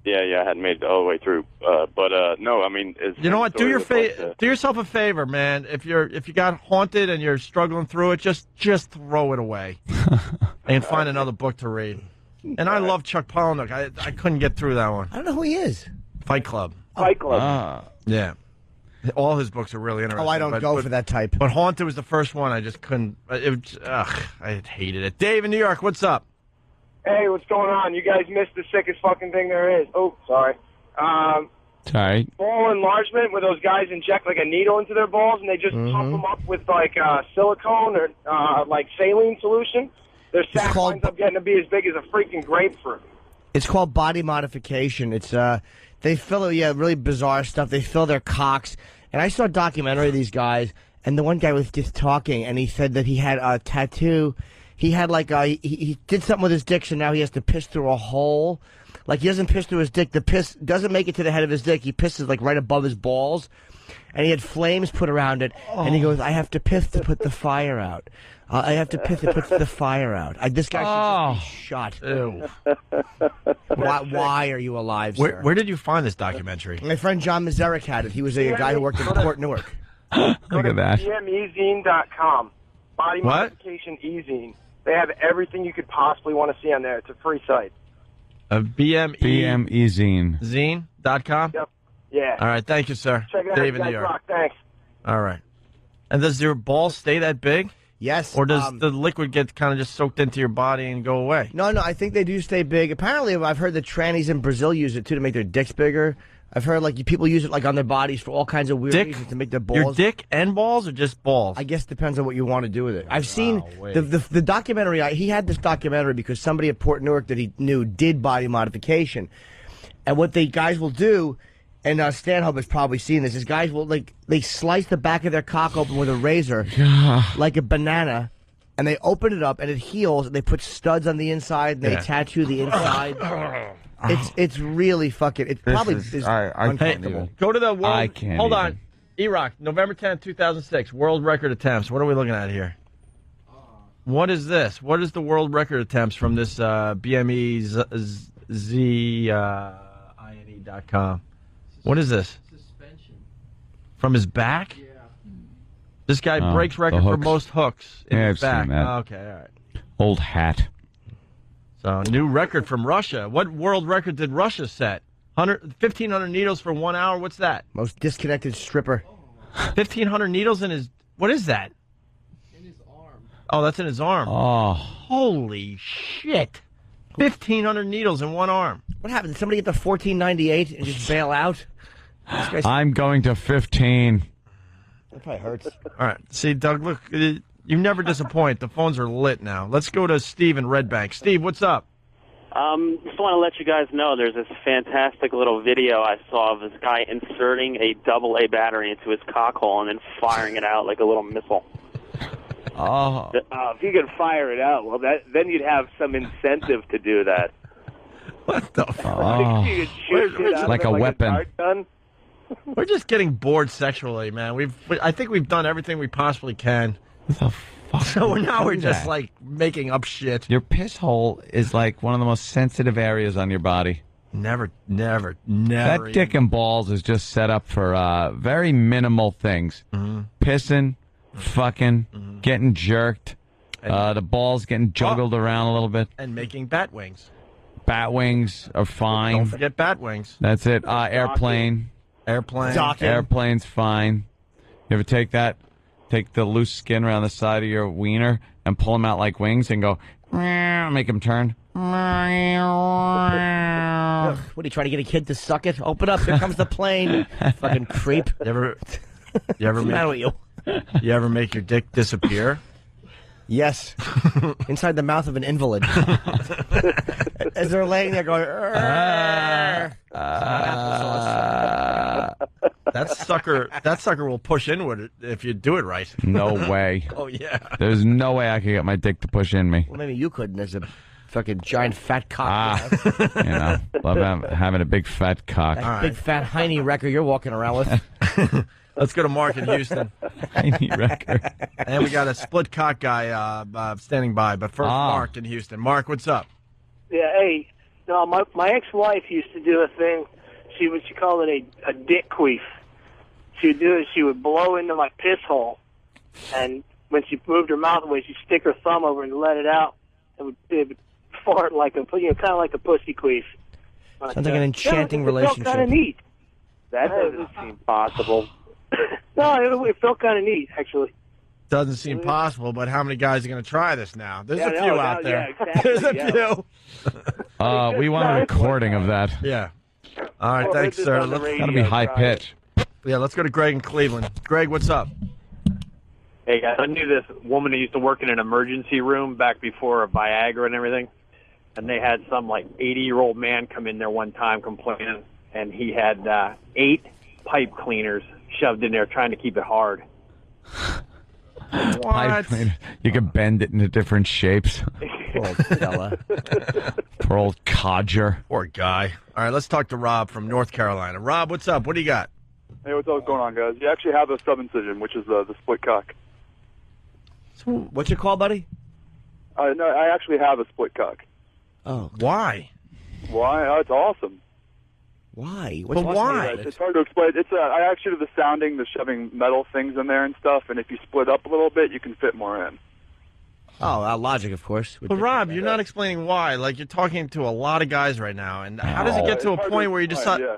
Yeah, I hadn't made it all the way through. But no, I mean, you know what? Do yourself a favor, man. If you got haunted and you're struggling through it, just throw it away and find another book to read. And I love Chuck Palahniuk. I couldn't get through that one. I don't know who he is. Fight Club. Fight Club. Yeah. All his books are really interesting. Oh, I don't go for that type. But Haunted was the first one. I just couldn't. I hated it. Dave in New York, what's up? Hey, what's going on? You guys missed the sickest fucking thing there is. Oh, sorry. Sorry. Ball enlargement, where those guys inject like a needle into their balls and they just pump them up with like silicone or like saline solution. Their sack winds up getting to be as big as a freaking grapefruit. It's called body modification. It's they fill really bizarre stuff. They fill their cocks. And I saw a documentary of these guys, and the one guy was just talking, and he said that he had a tattoo. He had like he did something with his dick, so now he has to piss through a hole. Like he doesn't piss through his dick. The piss doesn't make it to the head of his dick. He pisses like right above his balls, and he had flames put around it. And he goes, "I have to piss to put the fire out. I have to piss to put the fire out. This guy should just be shot." Ew. Why are you alive, sir? Where did you find this documentary? My friend John Mazurek had it. He was a guy who worked in Port Newark. Look at that. BMEzine.com. Body modification e-zine. They have everything you could possibly want to see on there. It's a free site. BMEzine. Zine.com? Yep. Yeah. All right. Thank you, sir. Check it out. Dave in You New guys York. rock. Thanks. All right. And does your ball stay that big? Yes. Or does the liquid get kind of just soaked into your body and go away? No, I think they do stay big. Apparently, I've heard that trannies in Brazil use it, too, to make their dicks bigger. I've heard, people use it, on their bodies for all kinds of weird reasons to make their balls. Your dick and balls or just balls? I guess it depends on what you want to do with it. I've seen the documentary. He had this documentary because somebody at Port Newark that he knew did body modification. And what the guys will do, and Stanhope has probably seen this, is guys will, they slice the back of their cock open with a razor, like a banana, and they open it up, and it heals, and they put studs on the inside, and they tattoo the inside. It's really fucking. It probably is uncomfortable. Hey, go to the world. I can't. Hold on, E-Rock, November 10th, 2006, world record attempts. What are we looking at here? What is this? What is the world record attempts from this BMEzine.com? What is this? Suspension. From his back? Yeah. This guy breaks record for most hooks in his back. Seen that. Okay, all right. Old hat. So, new record from Russia. What world record did Russia set? 1,500 needles for 1 hour. What's that? Most disconnected stripper. 1,500 needles in his... What is that? In his arm. Oh, that's in his arm. Oh. Holy shit. 1,500 needles in one arm. What happened? Did somebody get the 1498 and just bail out? I'm going to 15. That probably hurts. All right. See, Doug, look... You never disappoint. The phones are lit now. Let's go to Steve in Red Bank. Steve, what's up? Just want to let you guys know there's this fantastic little video I saw of this guy inserting a AA battery into his cock hole and then firing it out like a little missile. Oh. If you could fire it out, well, then you'd have some incentive to do that. What the fuck? Oh. You could shoot it out Like of a it weapon. dart gun. We're just getting bored sexually, man. I think we've done everything we possibly can. What the So now we're do just that? like making up shit. Your piss hole is like one of the most sensitive areas on your body. Never. That dick and balls is just set up for very minimal things. Pissing, fucking, getting jerked, the balls getting juggled around a little bit. And making bat wings. Bat wings are fine. Don't forget bat wings. That's it. Airplane. Docking. Airplane's fine. You ever take that? Take the loose skin around the side of your wiener and pull them out like wings and go, make them turn. What are you trying to get a kid to suck it? Open up! Here comes the plane. Fucking creep. You ever What's the matter with you? You ever make your dick disappear? Yes. Inside the mouth of an invalid. As they're laying there going, that sucker will push inward if you do it right. No way. Oh yeah. There's no way I could get my dick to push in me. Well, maybe you couldn't. There's a fucking giant fat cock. You know, love having a big fat cock. That big fat hiney wrecker you're walking around with. Let's go to Mark in Houston. Hiney wrecker. And we got a split cock guy standing by. But first, Mark in Houston. Mark, what's up? Yeah, hey, no, my ex-wife used to do a thing. She called it a dick queef. She would do it. She would blow into my piss hole, and when she moved her mouth away, she'd stick her thumb over and let it out. It would fart like kind of like a pussy queef. Sounds like an enchanting relationship. It felt kind of neat. That doesn't seem possible. No, it felt kind of neat, actually. Doesn't seem possible, but how many guys are going to try this now? There's Yeah, a few no, out no, there. yeah, exactly, There's a yeah. few. We want a recording of that. Yeah. All right, Well, thanks, it's sir. on the Let's, radio, Gotta be high try pitch. yeah, let's go to Greg in Cleveland. Greg, what's up? Hey guys, I knew this woman who used to work in an emergency room back before Viagra and everything, and they had some like 80-year-old man come in there one time complaining, and he had 8 pipe cleaners shoved in there trying to keep it hard. Pipe cleaner. You can bend it into different shapes. Poor fella. Poor old codger. Poor guy. All right, let's talk to Rob from North Carolina. Rob, what's up? What do you got? Hey, what's going on, guys? You actually have a sub-incision, which is the split cock. What's it called, buddy? No, I actually have a split cock. Oh. Why? Why? Oh, it's awesome. Why? But why? It's hard to explain. I actually do the sounding, the shoving metal things in there and stuff, and if you split up a little bit, you can fit more in. Oh, logic, of course. But Rob, you're not explaining why. Like, you're talking to a lot of guys right now, and how does it get to a point where you decide? Yeah.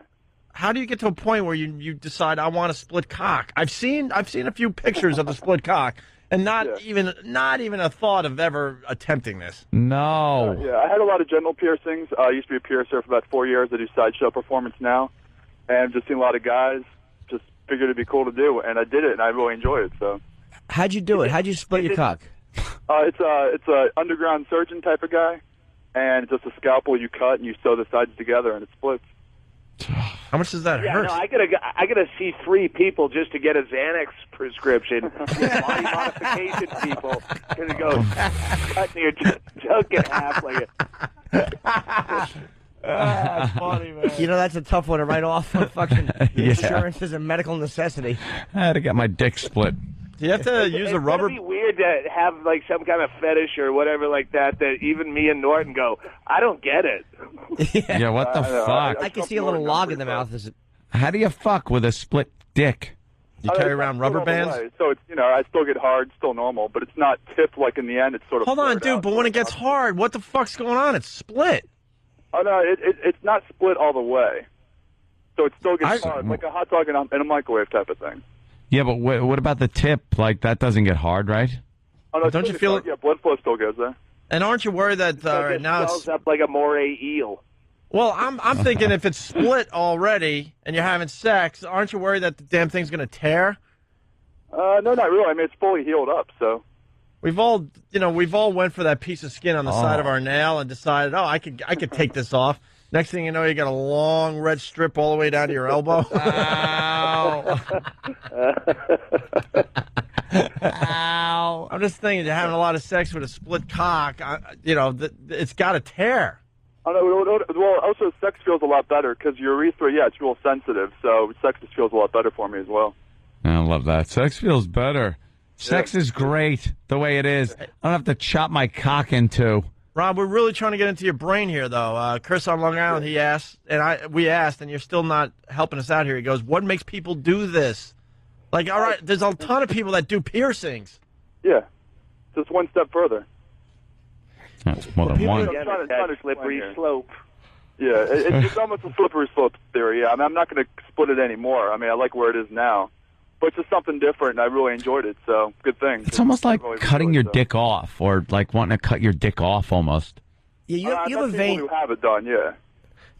How do you get to a point where you decide I want a split cock? I've seen a few pictures of the split cock, and not even a thought of ever attempting this. No. Yeah, I had a lot of genital piercings. I used to be a piercer for about 4 years. I do sideshow performance now, and I've just seen a lot of guys. Just figured it'd be cool to do, and I did it, and I really enjoy it. So. How'd you do it? How'd you split your cock? It's a underground surgeon type of guy, and it's just a scalpel you cut and you sew the sides together and it splits. How much does that Yeah, hurt? no, I gotta see 3 people just to get a Xanax prescription. Body modification people gonna go cutting your junk in half like a. That's funny, man. You know, that's a tough one to write off on fucking insurance is a medical necessity. I had to get my dick split. Do you have to use a rubber? It's gonna be weird to have like some kind of fetish or whatever like that. That even me and Norton go, I don't get it. Yeah, what the fuck? I can see a little log in the mouth. Is it? How do you fuck with a split dick? You carry around rubber bands? So it's, I still get hard, still normal, but it's not tipped like in the end. It's sort of. Hold on, flared dude. out. But when it gets hard, what the fuck's going on? It's split. Oh no, it's not split all the way. So it still gets hard, like a hot dog in a microwave type of thing. Yeah, but what about the tip? Like, that doesn't get hard, right? Oh no, Don't you feel it? Yeah, blood flow still goes there. And aren't you worried that right now swells up like a moray eel? Well, I'm thinking if it's split already and you're having sex, aren't you worried that the damn thing's going to tear? No, not really. I mean, it's fully healed up, so. We've all went for that piece of skin on the side of our nail and decided, I could take this off. Next thing you know, you got a long red strip all the way down to your elbow. Ow. Ow. I'm just thinking, you're having a lot of sex with a split cock, it's got to tear. Oh, no, well, also sex feels a lot better because your urethra, it's real sensitive, so sex just feels a lot better for me as well. I love that. Sex feels better. Sex is great the way it is. I don't have to chop my cock in two. Rob, we're really trying to get into your brain here, though. Chris on Long Island, he asked, and we asked, and you're still not helping us out here. He goes, what makes people do this? Like, all right, there's a ton of people that do piercings. Yeah, just one step further. That's more than one. I'm trying to slippery explain here. slope. Yeah, it's almost a slippery slope theory. Yeah, I mean, I'm not going to split it anymore. I mean, I like where it is now. But it's just something different, and I really enjoyed it, so good thing. It's almost like cutting your dick off, or like wanting to cut your dick off almost. Yeah, you have a vein. People who have it done, yeah.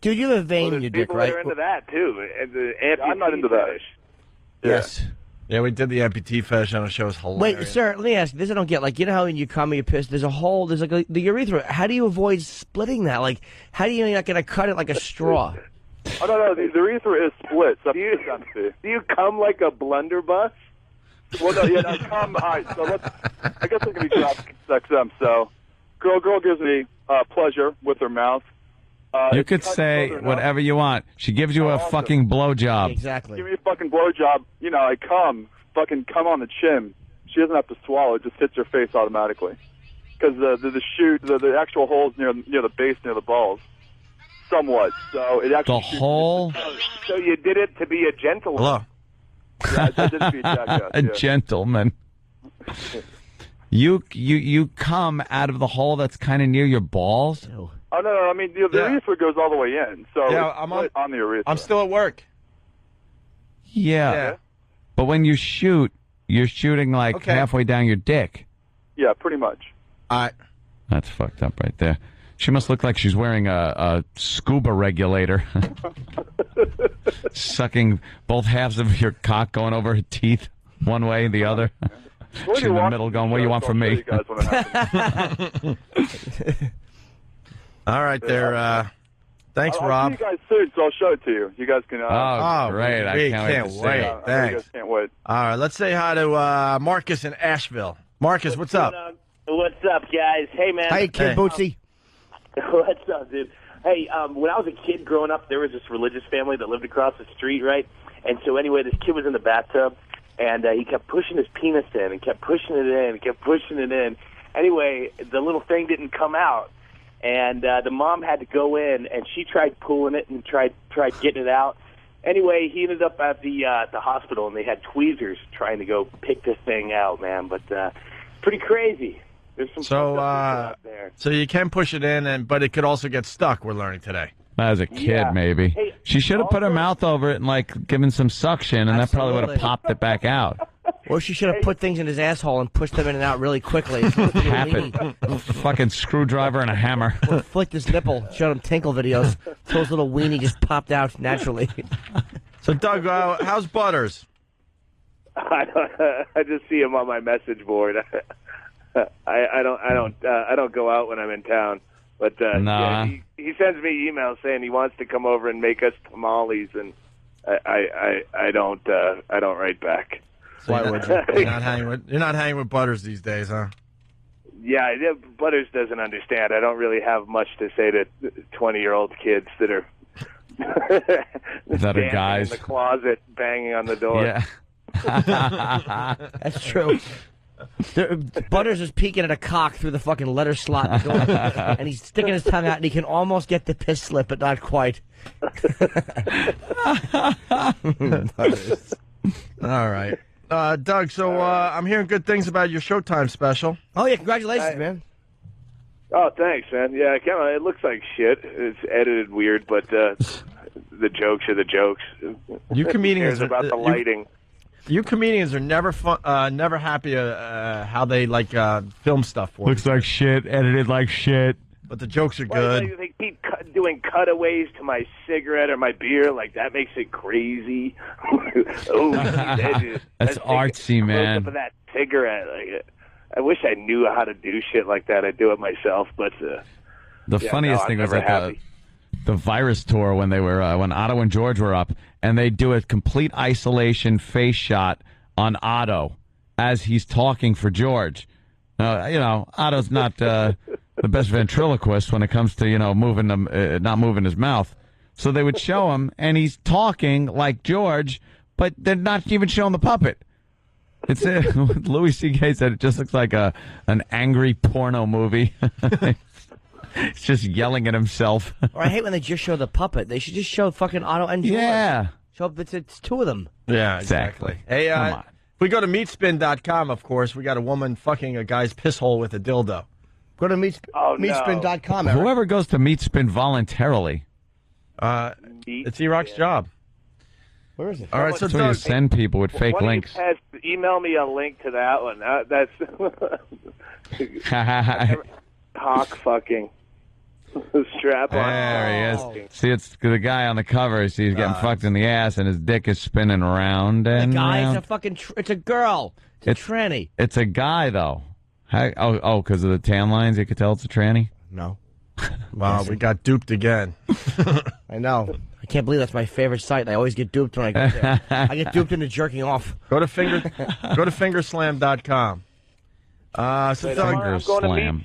Dude, you have a vein in your dick, right? People are into that, too. And the I'm not into that. Yes. Yeah, we did the amputee fetish on a show. It was hilarious. Wait, sir, let me ask you. This I don't get. Like, you know how when you come and you piss, there's like the urethra. How do you avoid splitting that? Like, how do you know you're not going to cut it like a straw? Oh, no, the urethra is split. So do you come like a blunderbuss? Well, no, yeah, I come. All right, so I guess I'm going to be sex them. So, girl gives me pleasure with her mouth. You could say whatever you want. She gives you a fucking blowjob. Exactly. Give me a fucking blowjob. You know, I fucking come on the chin. She doesn't have to swallow. It just hits her face automatically. Because the actual hole's near the base, near the balls. Somewhat. So it actually. The hole. So you did it to be a gentleman. Hello. Yeah, I did it to be a jackass. A gentleman. You come out of the hole that's kind of near your balls. Oh no! I mean the urethra goes all the way in. So yeah, I'm on the urethra. I'm still at work. Yeah. But when you shoot, you're shooting like halfway down your dick. Yeah, pretty much. That's fucked up right there. She must look like she's wearing a scuba regulator. Sucking both halves of your cock going over her teeth one way and the other. She's in the middle going, what do you want from me? All right, there. Thanks, I'll Rob. see you guys soon, so I'll show it to you. You guys can. Great! I can't wait. You Thanks. guys can't wait. All right, let's say hi to Marcus in Asheville. Marcus, what's up? What's up, guys? Hey, man. Hey, Kid Bootsy. What's up, dude? Hey, when I was a kid growing up, there was this religious family that lived across the street, right? And so anyway, this kid was in the bathtub, and he kept pushing his penis in and kept pushing it in and kept pushing it in. Anyway, the little thing didn't come out, and the mom had to go in, and she tried pulling it and tried getting it out. Anyway, he ended up at the hospital, and they had tweezers trying to go pick this thing out, man. But pretty crazy. There's some fucked up out there. So you can push it in, but it could also get stuck. We're learning today. As a kid, maybe. Hey, she should have put her mouth over it and like given some suction, and that probably would have popped it back out. Or she should have put things in his asshole and pushed them in and out really quickly. Tap it. Fucking screwdriver and a hammer. Or flicked his nipple. Showed him tinkle videos. So his little weenie just popped out naturally. So Doug, how's Butters? I just see him on my message board. I don't go out when I'm in town, but yeah, he sends me emails saying he wants to come over and make us tamales, and I don't write back. Why would you? You're not hanging with Butters these days, huh? Yeah, Butters doesn't understand. I don't really have much to say to 20-year-old kids that are guys in the closet banging on the door. Yeah, that's true. Butters is peeking at a cock through the fucking letter slot in the door, and he's sticking his tongue out, and he can almost get the piss slip, but not quite. All right. Doug, so I'm hearing good things about your Showtime special. Oh, yeah, congratulations, man. Oh, thanks, man. Yeah, it looks like shit. It's edited weird, but the jokes are the jokes. You comedians about the lighting. You comedians are never happy how they film stuff for Looks like shit, edited like shit. But the jokes are good. They keep doing cutaways to my cigarette or my beer. Like, that makes it crazy. That's artsy, man. Up of that cigarette. Like, I wish I knew how to do shit like that. I'd do it myself. But the funniest thing was at the Virus tour when they were when Otto and George were up, and they do a complete isolation face shot on Otto as he's talking for George. Otto's not the best ventriloquist when it comes to not moving his mouth. So they would show him, and he's talking like George, but they're not even showing the puppet. It's Louis C.K. said it just looks like an angry porno movie. He's just yelling at himself. Or I hate when they just show the puppet. They should just show fucking Otto and George. Yeah. Show up, it's two of them. Yeah, exactly. Hey, if we go to meatspin.com, of course, we got a woman fucking a guy's piss hole with a dildo. Go to meatspin.com. Whoever goes to Meatspin voluntarily. It's E-Rock's job. Where is it? All right, so you send people with fake links. Email me a link to that one. That's cock fucking. Strap on. There he is. See, it's the guy on the cover. See, he's getting fucked in the ass, and his dick is spinning round and The guy's round. a fucking. It's a girl. It's a tranny. It's a guy, though. Because of the tan lines, you could tell it's a tranny? No. Wow, we got duped again. I know. I can't believe that's my favorite site. I always get duped when I get there. I get duped into jerking off. Go to fingerslam.com. I'm going to Meatspin.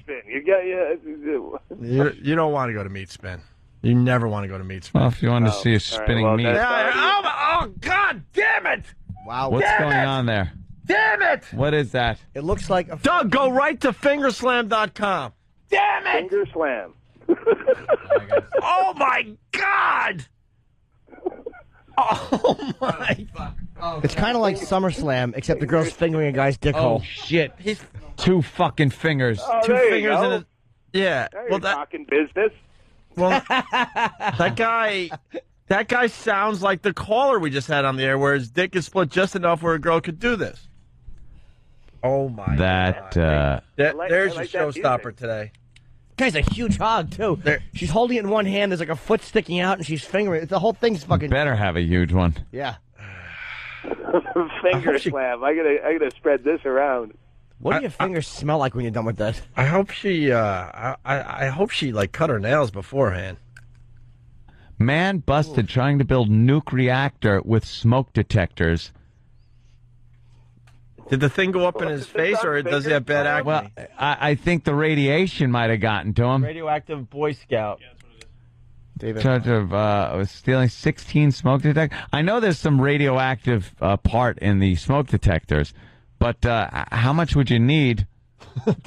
You don't want to go to Meatspin. You never want to go to Meatspin. Well, if you wanted to see a spinning meat. Oh, God damn it! Wow. What's going on there? Damn it! What is that? It looks like a... Doug, go right to fingerslam.com. Damn it! Fingerslam. Oh, my God! Oh, my... It's kind of like SummerSlam, except the girl's fingering a guy's dick hole. Shit. He's 2 fucking fingers. Oh, 2 there you fingers go. in his... Yeah. Now you're talking business. Well, that guy sounds like the caller we just had on the air, where his dick is split just enough where a girl could do this. Oh, my God. There's your showstopper today. Guy's a huge hog, too. She's holding it in one hand. There's like a foot sticking out, and she's fingering it. The whole thing's fucking... Better have a huge one. Yeah. Finger slam. I gotta spread this around. What do your fingers smell like when you're done with that? I hope she, I hope she, like, cut her nails beforehand. Man busted trying to build nuke reactor with smoke detectors. Did the thing go up in his face, or does he have bad acne? Well, I think the radiation might have gotten to him. Radioactive Boy Scout. In charge of stealing 16 smoke detectors. I know there's some radioactive part in the smoke detectors, but how much would you need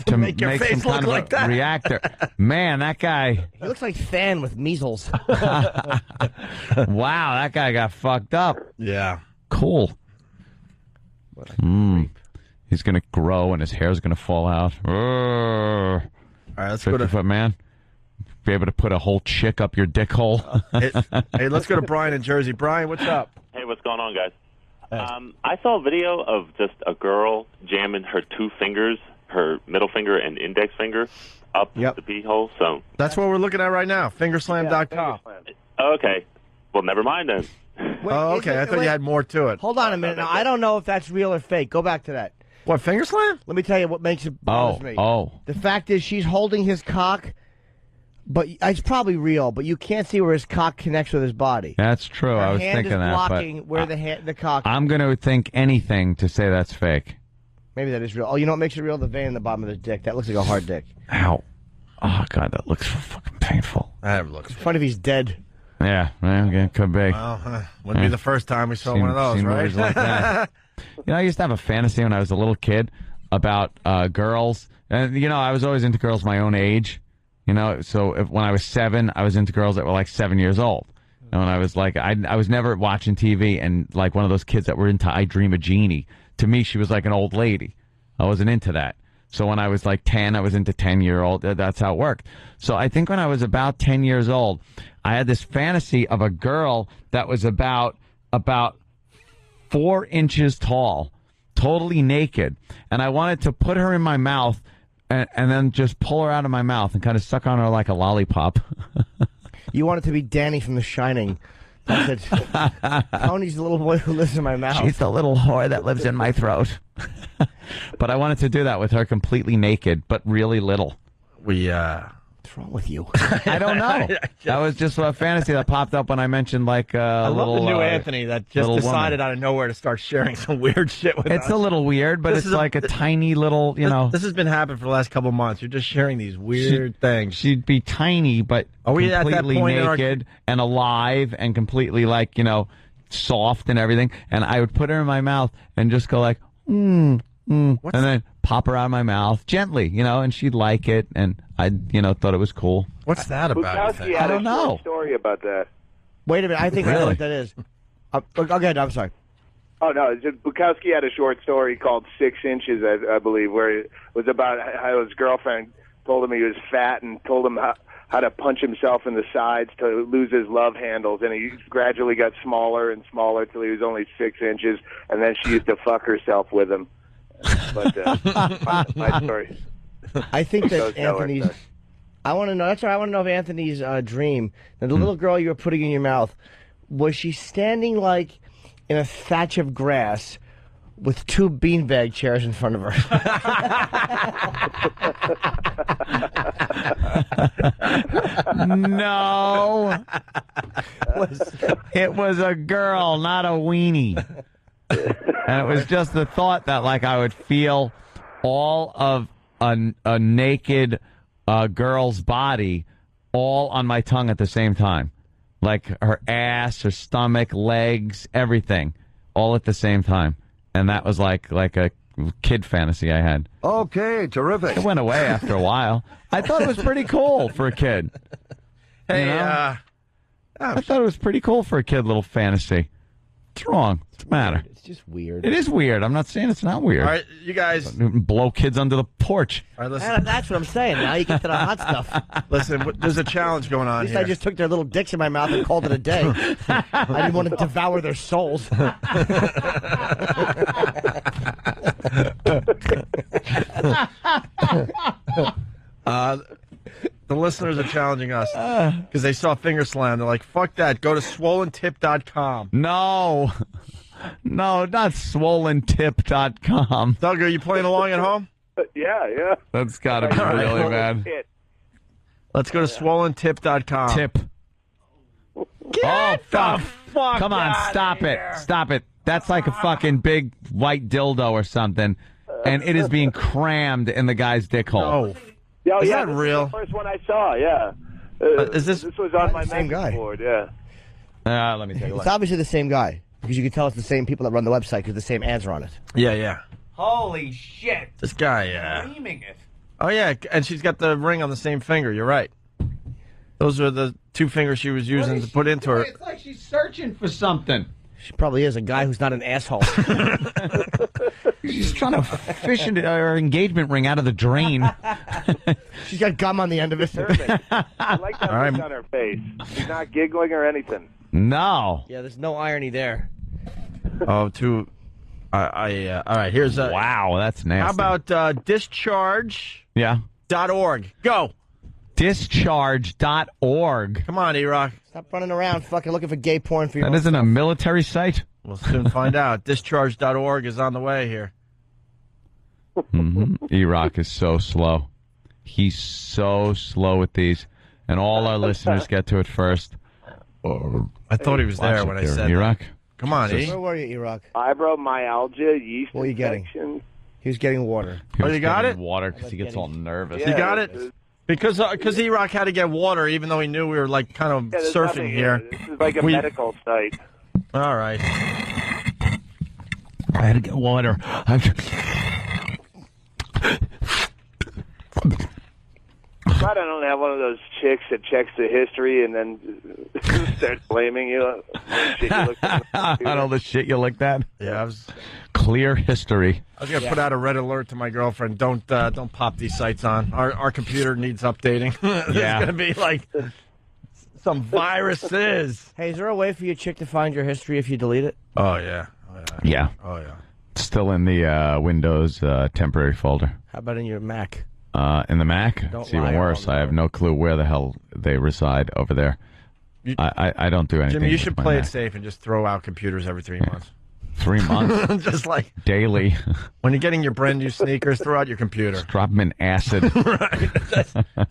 to make your face some look kind like of that? reactor? Man, that guy... He looks like Than with measles. Wow, that guy got fucked up. Yeah. Cool. He's going to grow and his hair's going to fall out. All right, let's go to... 50-foot man. Be able to put a whole chick up your dick hole. Hey, let's go to Brian in Jersey. Brian, what's up? Hey, what's going on, guys? I saw a video of just a girl jamming her 2 fingers, her middle finger and index finger, up the pee hole. So that's what we're looking at right now. Fingerslam.com. Okay. Well, never mind then. Oh, okay. I thought you had more to it. Hold on a minute. Now, I don't know if that's real or fake. Go back to that. What, Fingerslam? Let me tell you what makes it bothers me. The fact is she's holding his cock, but it's probably real, but you can't see where his cock connects with his body. That's true. Her I was hand thinking is that. blocking But where the cock... I'm going to think anything to say that's fake. Maybe that is real. Oh, you know what makes it real? The vein in the bottom of the dick. That looks like a hard dick. Ow. Oh, God, that looks fucking painful. That looks... It's funny if he's dead. Yeah, okay, could be. Well, wouldn't be the first time we saw one of those, seen right? movies like that. I used to have a fantasy when I was a little kid about girls. And, I was always into girls my own age. So when I was 7, I was into girls that were like 7 years old. And when I was like, I was never watching TV and like one of those kids that were into I Dream of Jeannie. To me, she was like an old lady. I wasn't into that. So when I was like 10, I was into 10-year-old. That's how it worked. So I think when I was about 10 years old, I had this fantasy of a girl that was about 4 inches tall, totally naked. And I wanted to put her in my mouth and then just pull her out of my mouth and kind of suck on her like a lollipop. You want it to be Danny from The Shining. That's it. Tony's the little boy who lives in my mouth. She's the little whore that lives in my throat. But I wanted to do that with her completely naked, but really little. What's wrong with you? I don't know. That was just a fantasy that popped up when I mentioned like I little. love the new Anthony that just decided out of nowhere to start sharing some weird shit with us. It's a little weird, but it's like a tiny little, This has been happening for the last couple of months. You're just sharing these weird things. She'd be tiny, but completely naked and alive and completely like, soft and everything. And I would put her in my mouth and just go like, and then pop her out of my mouth gently, and she'd like it, and I, thought it was cool. What's that about? Bukowski had I don't a short know. story about that. Wait a minute. I think I know Really? what that is. Okay, I'm sorry. Oh no, Bukowski had a short story called 6 Inches, I believe, where it was about how his girlfriend told him he was fat and told him how to punch himself in the sides to lose his love handles, and he gradually got smaller and smaller till he was only 6 inches, and then she used to fuck herself with him. But my story. I think that Goes nowhere, Anthony's. sorry. I want to know. That's right. I want to know if Anthony's dream. Now, the little girl you were putting in your mouth, was she standing like in a thatch of grass with 2 beanbag chairs in front of her? No. It was a girl, not a weenie. And it was just the thought that, like, I would feel all of a naked girl's body all on my tongue at the same time. Like her ass, her stomach, legs, everything, all at the same time. And that was like a kid fantasy I had. Okay, terrific. It went away after a while. I thought it was pretty cool for a kid. Hey, I thought it was pretty cool for a kid, little fantasy. What's wrong? What's the matter? It's just weird. It is weird. I'm not saying it's not weird. All right, you guys. Blow kids under the porch. All right, listen. That's what I'm saying. Now you get to the hot stuff. Listen, there's a challenge going on At least here. I just took their little dicks in my mouth and called it a day. I didn't want to devour their souls. The listeners are challenging us because they saw Finger Slam. They're like, fuck that. Go to swollentip.com. No, not swollentip.com. Doug, are you playing along at home? Yeah. That's got to be really bad. Let's go to swollentip.com. Tip. Get the fuck Come on, outta stop here. it. Stop it. That's like a fucking big white dildo or something. And it is being crammed in the guy's dick hole. Oh. Yeah, Is yeah, that this real? was the first one I saw, yeah. Is this was on my same message guy? board, yeah. Let me take a look. It's obviously the same guy because you can tell it's the same people that run the website because the same ads are on it. Yeah. Holy shit. This guy, Screaming it. Oh, yeah, and she's got the ring on the same finger. You're right. Those are the 2 fingers she was using to put into her. It's like she's searching for something. She probably is a guy who's not an asshole. She's trying to fish her engagement ring out of the drain. She's got gum on the end of it. I like that look on her face. She's not giggling or anything. No. Yeah, there's no irony there. Oh, all right, here's a... Wow, that's nasty. How about discharge.org? Yeah. Go. Discharge.org. Come on, E-Rock. Stop running around fucking looking for gay porn for your That own isn't a stuff. military site? We'll soon find out. Discharge.org is on the way here. E-Rock is so slow. He's so slow with these. And all our listeners get to it first. I thought he was there when I said E-Rock. Come on, E. Where were you, E-Rock? Fibromyalgia, yeast What are you getting? infection. He was getting water. Oh, you got it? Water because he gets all nervous. You got it? Because E-Rock had to get water, even though he knew we were like kind of Yeah, there's surfing nothing here. This is like a medical site. All right. I had to get water. God, I don't have one of those chicks that checks the history and then starts blaming you. Shit you looked at on the On all the shit you looked at? Yeah, I was Clear history. I was gonna put out a red alert to my girlfriend. Don't pop these sites on. Our computer needs updating. There's Yeah. gonna be like some viruses. Hey, is there a way for your chick to find your history if you delete it? Oh yeah. Yeah. Oh yeah. Still in the Windows temporary folder. How about in your Mac? In the Mac? Don't It's even lie worse. I have no clue where the hell they reside over there. I don't do anything. Jimmy, you with should my play it Mac. safe and just throw out computers every 3 months. 3 months? Just like Daily. when you're getting your brand new sneakers, throw out your computer. Drop them in acid. Right.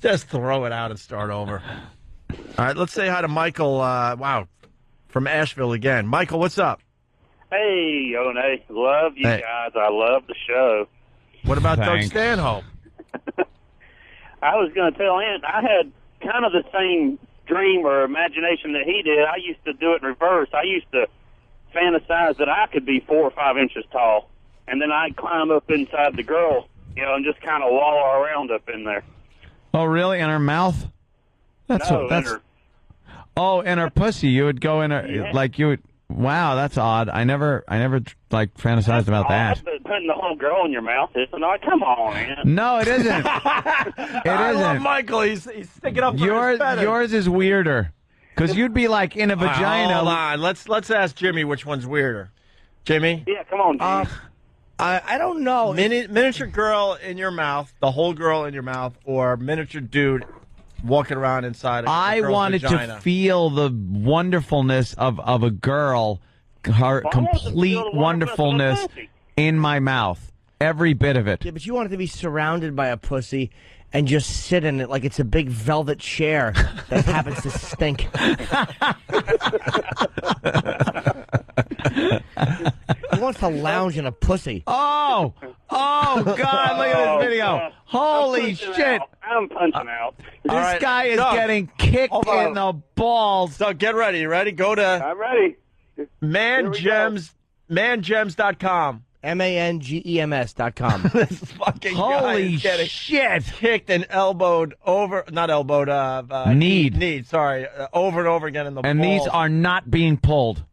Just throw it out and start over. All right, let's say hi to Michael. Wow, from Asheville again. Michael, what's up? Hey, One, love you Hey. guys. I love the show. What about Doug Thanks. Stanhope? I was going to tell Ant, I had kind of the same dream or imagination that he did. I used to do it in reverse. I used to fantasize that I could be 4 or 5 inches tall. and then I'd climb up inside the girl, and just kind of wallow around up in there. Oh, really? In her mouth? That's No, that's. in her. Oh, in her pussy. You would go in her like you would. Wow, that's odd. I never like fantasized about that. Putting the whole girl in your mouth, isn't it? Come on, man. No, it isn't. It I love isn't. Michael. He's sticking up for his better. Yours is weirder. Because you'd be like in a vagina. Hold on. Let's ask Jimmy which one's weirder. Jimmy? Yeah, come on, Jimmy. I don't know. Miniature girl in your mouth, the whole girl in your mouth, or miniature dude walking around inside a girl's wanted vagina. to feel the wonderfulness of a girl, her complete wonderfulness in my mouth. Every bit of it. Yeah, but you want it to be surrounded by a pussy and just sit in it like it's a big velvet chair that happens to stink. He wants to lounge in a pussy. Oh, God, look at this video. Holy shit. I'm punching out. This guy is getting kicked in the balls. So get ready. You ready? Go to I'm ready. mangems.com. MANGEMS.com. This fucking Holy guy is getting shit. kicked and elbowed over, not elbowed, Kneed, sorry, over and over again in the and balls. these are not being pulled.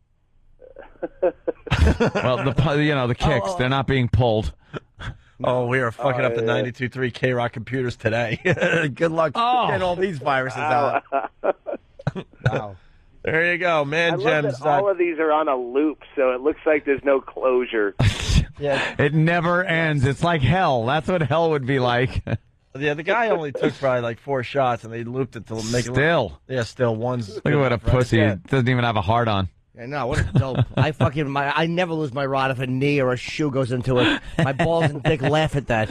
Well, the kicks, they're not being pulled. Oh, we are fucking up the 92.3 K-Rock computers today. Good luck getting all these viruses out. Wow. There you go, man. I love Gems. that all of these are on a loop, so it looks like there's no closure. Yeah. It never ends. It's like hell. That's what hell would be like. Yeah, the guy only took probably like 4 shots, and they looped it to make it Still. Yeah, still one's. Look at what a pussy. It doesn't even have a heart on. Yeah, no, what a dope. I never lose my rod if a knee or a shoe goes into it. My balls and dick laugh at that.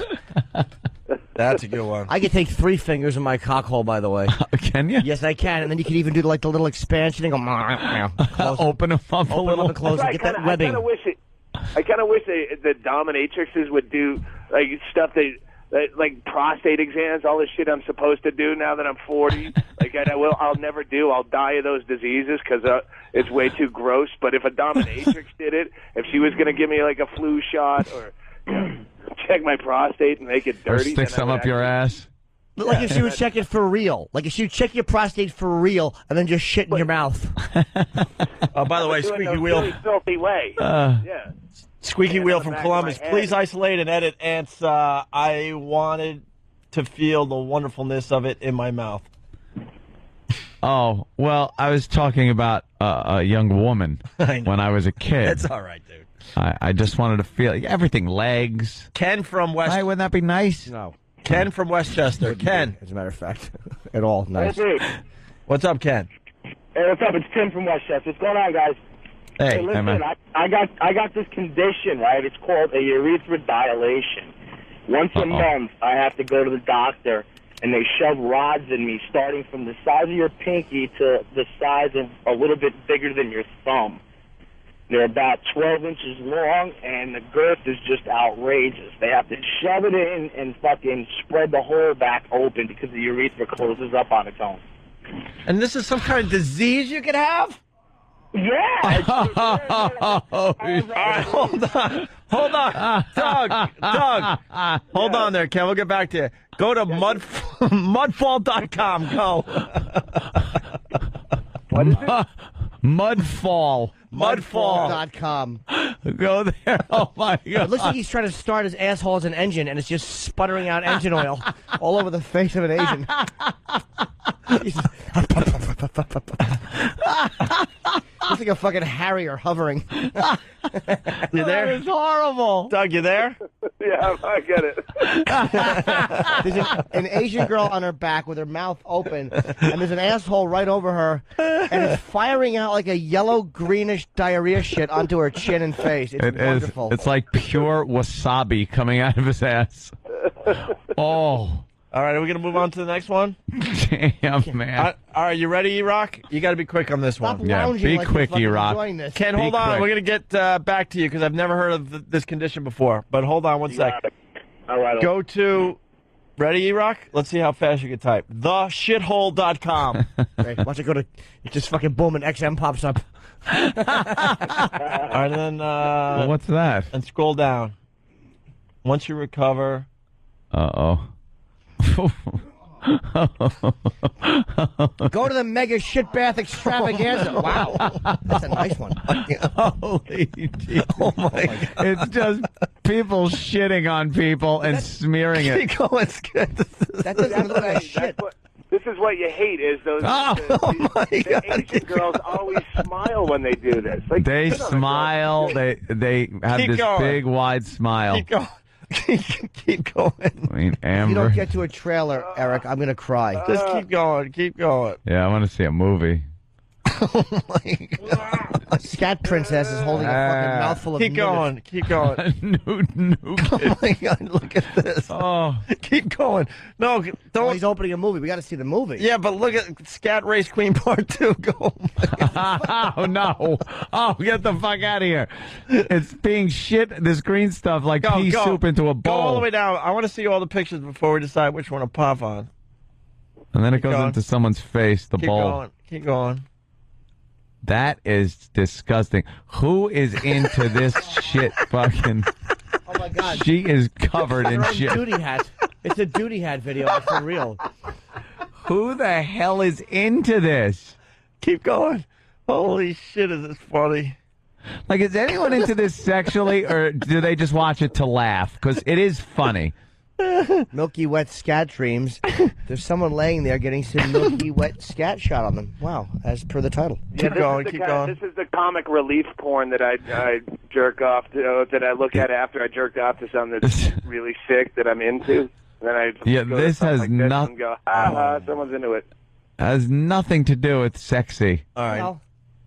That's a good one. I can take 3 fingers in my cock hole, by the way. Can you? Yes, I can. And then you can even do like the little expansion and go, close. Open them up a Open little. them and close and get that webbing. I kind of wish the dominatrixes would do like stuff like prostate exams, all this shit I'm supposed to do now that I'm 40. Like I'll never do. I'll die of those diseases because it's way too gross. But if a dominatrix did it, if she was going to give me like a flu shot or check my prostate and make it dirty, Or stick some up your ass. Like if she would check it for real. Like if she would check your prostate for real and then just shit in your mouth. Oh, by the way, Squeaky Wheel. Really filthy way. Yeah. Squeaky Wheel from Columbus. Please isolate and edit ants. I wanted to feel the wonderfulness of it in my mouth. Oh, well, I was talking about a young woman when I was a kid. That's all right, dude. I just wanted to feel everything, legs. Ken from West. Why, wouldn't that be nice? No. Ken from Westchester. Ken. As a matter of fact. At all. Nice. What's up, Ken? Hey, what's up? It's Tim from Westchester. What's going on, guys? Hey, listen, man. I got this condition, right? It's called a urethra dilation. Once a month, I have to go to the doctor, and they shove rods in me, starting from the size of your pinky to the size of a little bit bigger than your thumb. They're about 12 inches long, and the girth is just outrageous. They have to shove it in and fucking spread the hole back open because the urethra closes up on its own. And this is some kind of disease you could have? Yeah. All right, hold on. Doug. Hold on there, Ken. We'll get back to you. Go to mudfall.com. Go. What is it? Mudfall. Mudfall.com. Go there. Oh, my God. It looks like he's trying to start his asshole as an engine, and it's just sputtering out engine oil all over the face of an Asian. Looks like a fucking Harrier hovering. You there? It's horrible. Doug, you there? Yeah, I get it. There's an Asian girl on her back with her mouth open, and there's an asshole right over her, and it's firing out like a yellow-greenish diarrhea shit onto her chin and face. It's wonderful. It's like pure wasabi coming out of his ass. Oh. All right, are we going to move on to the next one? Damn, man. All right, you ready, E-Rock? You got to be quick on this one. Yeah, be like quick, you're E-Rock. enjoying this. Ken, hold on. We're going to get back to you because I've never heard of this condition before. But hold on one sec. All right. Go to, ready, E-Rock? Let's see how fast you can type. Theshithole.com. Okay, watch it go to, it just fucking boom, and XM pops up. All right, and then... What's that? And scroll down. Once you recover. Uh-oh. Go to the mega shit bath extravaganza. Wow, that's a nice one. Holy Jesus. Oh my God. It's just people shitting on people and smearing it. Keep going. That doesn't even look like shit. This is what you hate is those the Asian girls always smile when they do this. Like, They smile. They have Keep this going. big, wide smile. Keep going. Keep going. I mean, If you Amber. don't get to a trailer, Eric, I'm gonna cry. Just keep going. Keep going. Yeah, I want to see a movie. A scat princess is holding a fucking mouthful of Keep going. nougat. Keep going. Nougat. Oh my God! Look at this. Oh, keep going. No, Oh, don't. he's opening a movie. We got to see the movie. Yeah, but look at Scat Race Queen Part 2. Go. oh no! Oh, get the fuck out of here! It's being shit. This green stuff like pea soup into a Go all the bowl, way down. I want to see all the pictures before we decide which one to pop on. and then it Keep goes going. into someone's face. The Keep bowl. going. Keep going. That is disgusting. Who is into this shit? Fucking. Oh my God. She is covered in Her own shit. duty hat. It's a duty hat video. It's for real. Who the hell is into this? Keep going. Holy shit, is this funny? Like, is anyone into this sexually, or do they just watch it to laugh? Because it is funny. Milky wet scat dreams. There's someone laying there getting some milky wet scat shot on them. Wow, as per the title. Keep going. Keep going. This is the comic relief porn that I jerk off to, that I look at after I jerked off to something that's really sick that I'm into. And then I Yeah, go to this something has like this not- and go, ah, someone's into it. Has nothing to do with sexy. All right. Well,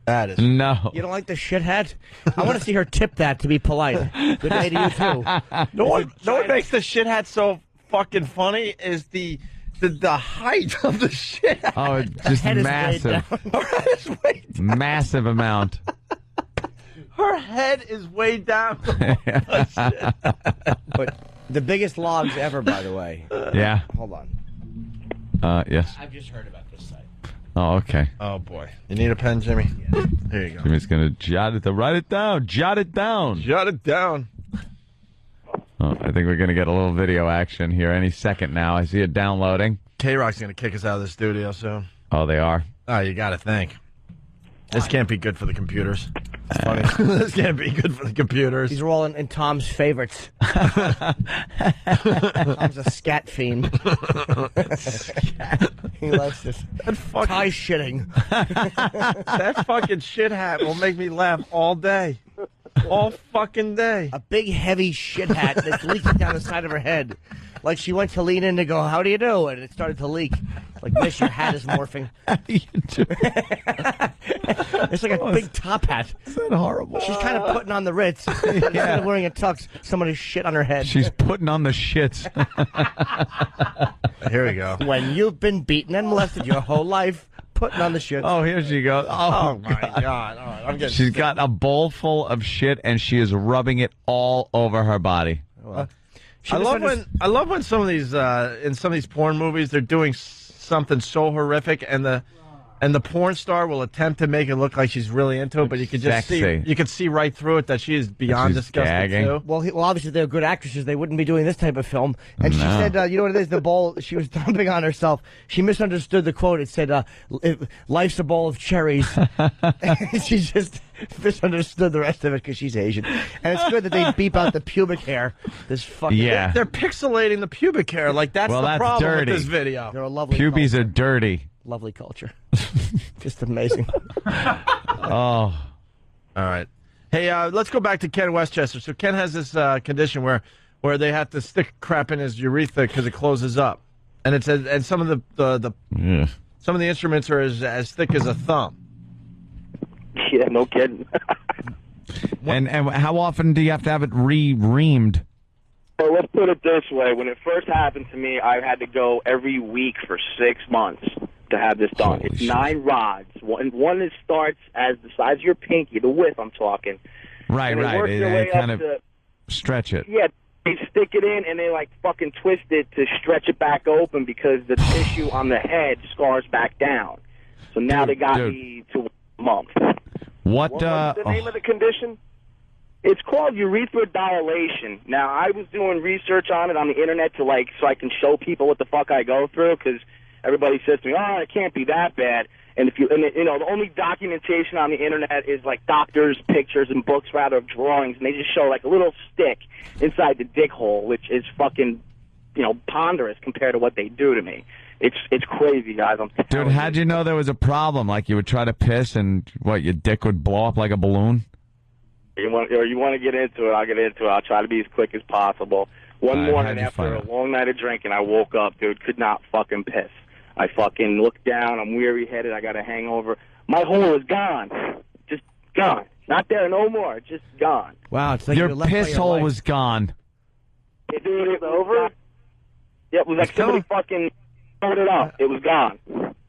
That is. No. you don't like the shit hat? I want to see her tip that to be polite. Good day to you too. No one makes the shit hat so fucking funny is the height of the shit hat. Oh, it's just head is massive. Her head is way down. Massive amount. Her head is way down. But the biggest logs ever, by the way. Yeah. Hold on. Yes. I've just heard about this site. Oh, okay. Oh boy. You need a pen, Jimmy? There you go. Jimmy's gonna write it down. Jot it down. Jot it down. Oh, I think we're gonna get a little video action here any second now. I see it downloading. K-Rock's gonna kick us out of the studio soon. Oh, they are. Oh, you gotta think. This can't be good for the computers. It's funny. This can't be good for the computers. These are all in Tom's favorites. Tom's a scat fiend. He likes this. That fucking, Tie shitting. that fucking shit hat will make me laugh all day. All fucking day. A big, heavy shit hat that's leaking down the side of her head. Like she went to lean in to go, how do you do? And it started to leak. Like, miss, your hat is morphing. How do you do? It's like a big top hat. Is that horrible? She's kind of putting on the Ritz. Instead of wearing a tux, somebody's shit on her head. She's putting on the shits. Here we go. When you've been beaten and molested your whole life, putting on the shit. Oh, here she goes. Oh my God. All right, I'm getting She's sick. got a bowl full of shit, and she is rubbing it all over her body. I love when some of these in some of these porn movies they're doing something so horrific and the porn star will attempt to make it look like she's really into it, but you can just see right through it that she is beyond she's disgusting gagging. too. Well, obviously they're good actresses. They wouldn't be doing this type of film. And she said, you know what it is? The bowl, she was dumping on herself. She misunderstood the quote. It said, life's a bowl of cherries. And she just misunderstood the rest of it because she's Asian. And it's good that they beep out the pubic hair. This fucking... Yeah. They're pixelating the pubic hair. Like, that's Well, the that's problem dirty. with this video. They're a lovely Pubies culture. are dirty. Lovely culture. Just amazing. Oh. All right. Hey, let's go back to Ken Westchester. So Ken has this condition where they have to stick crap in his urethra because it closes up, and it's and some of the some of the instruments are as thick as a thumb. Yeah, no kidding. And how often do you have to have it reamed? Well, let's put it this way. When it first happened to me, I had to go every week for 6 months to have this done. Holy it's shit. 9 rods. One that starts as the size of your pinky, the width I'm talking. Right, And right. work your way kind up of to, stretch it. yeah, they stick it in and they like fucking twist it to stretch it back open because the tissue on the head scars back down. So now they got me to a month. What What's the name of the condition? It's called urethral dilation. Now, I was doing research on it on the internet so I can show people what the fuck I go through, because everybody says to me, "Oh, it can't be that bad." And the only documentation on the internet is like doctors' pictures and books, rather, of drawings, and they just show like a little stick inside the dick hole, which is fucking, ponderous compared to what they do to me. It's crazy, guys. Dude, how'd you know there was a problem? Like you would try to piss and your dick would blow up like a balloon? You want to get into it? I'll get into it. I'll try to be as quick as possible. One morning after a long night of drinking, I woke up, dude, could not fucking piss. I fucking looked down. I'm weary-headed. I got a hangover. My hole is gone. Just gone. Not there no more. Just gone. Wow, it's like your piss hole was gone. Dude, it was over. Yeah, it was like somebody fucking throwed it up. It was gone.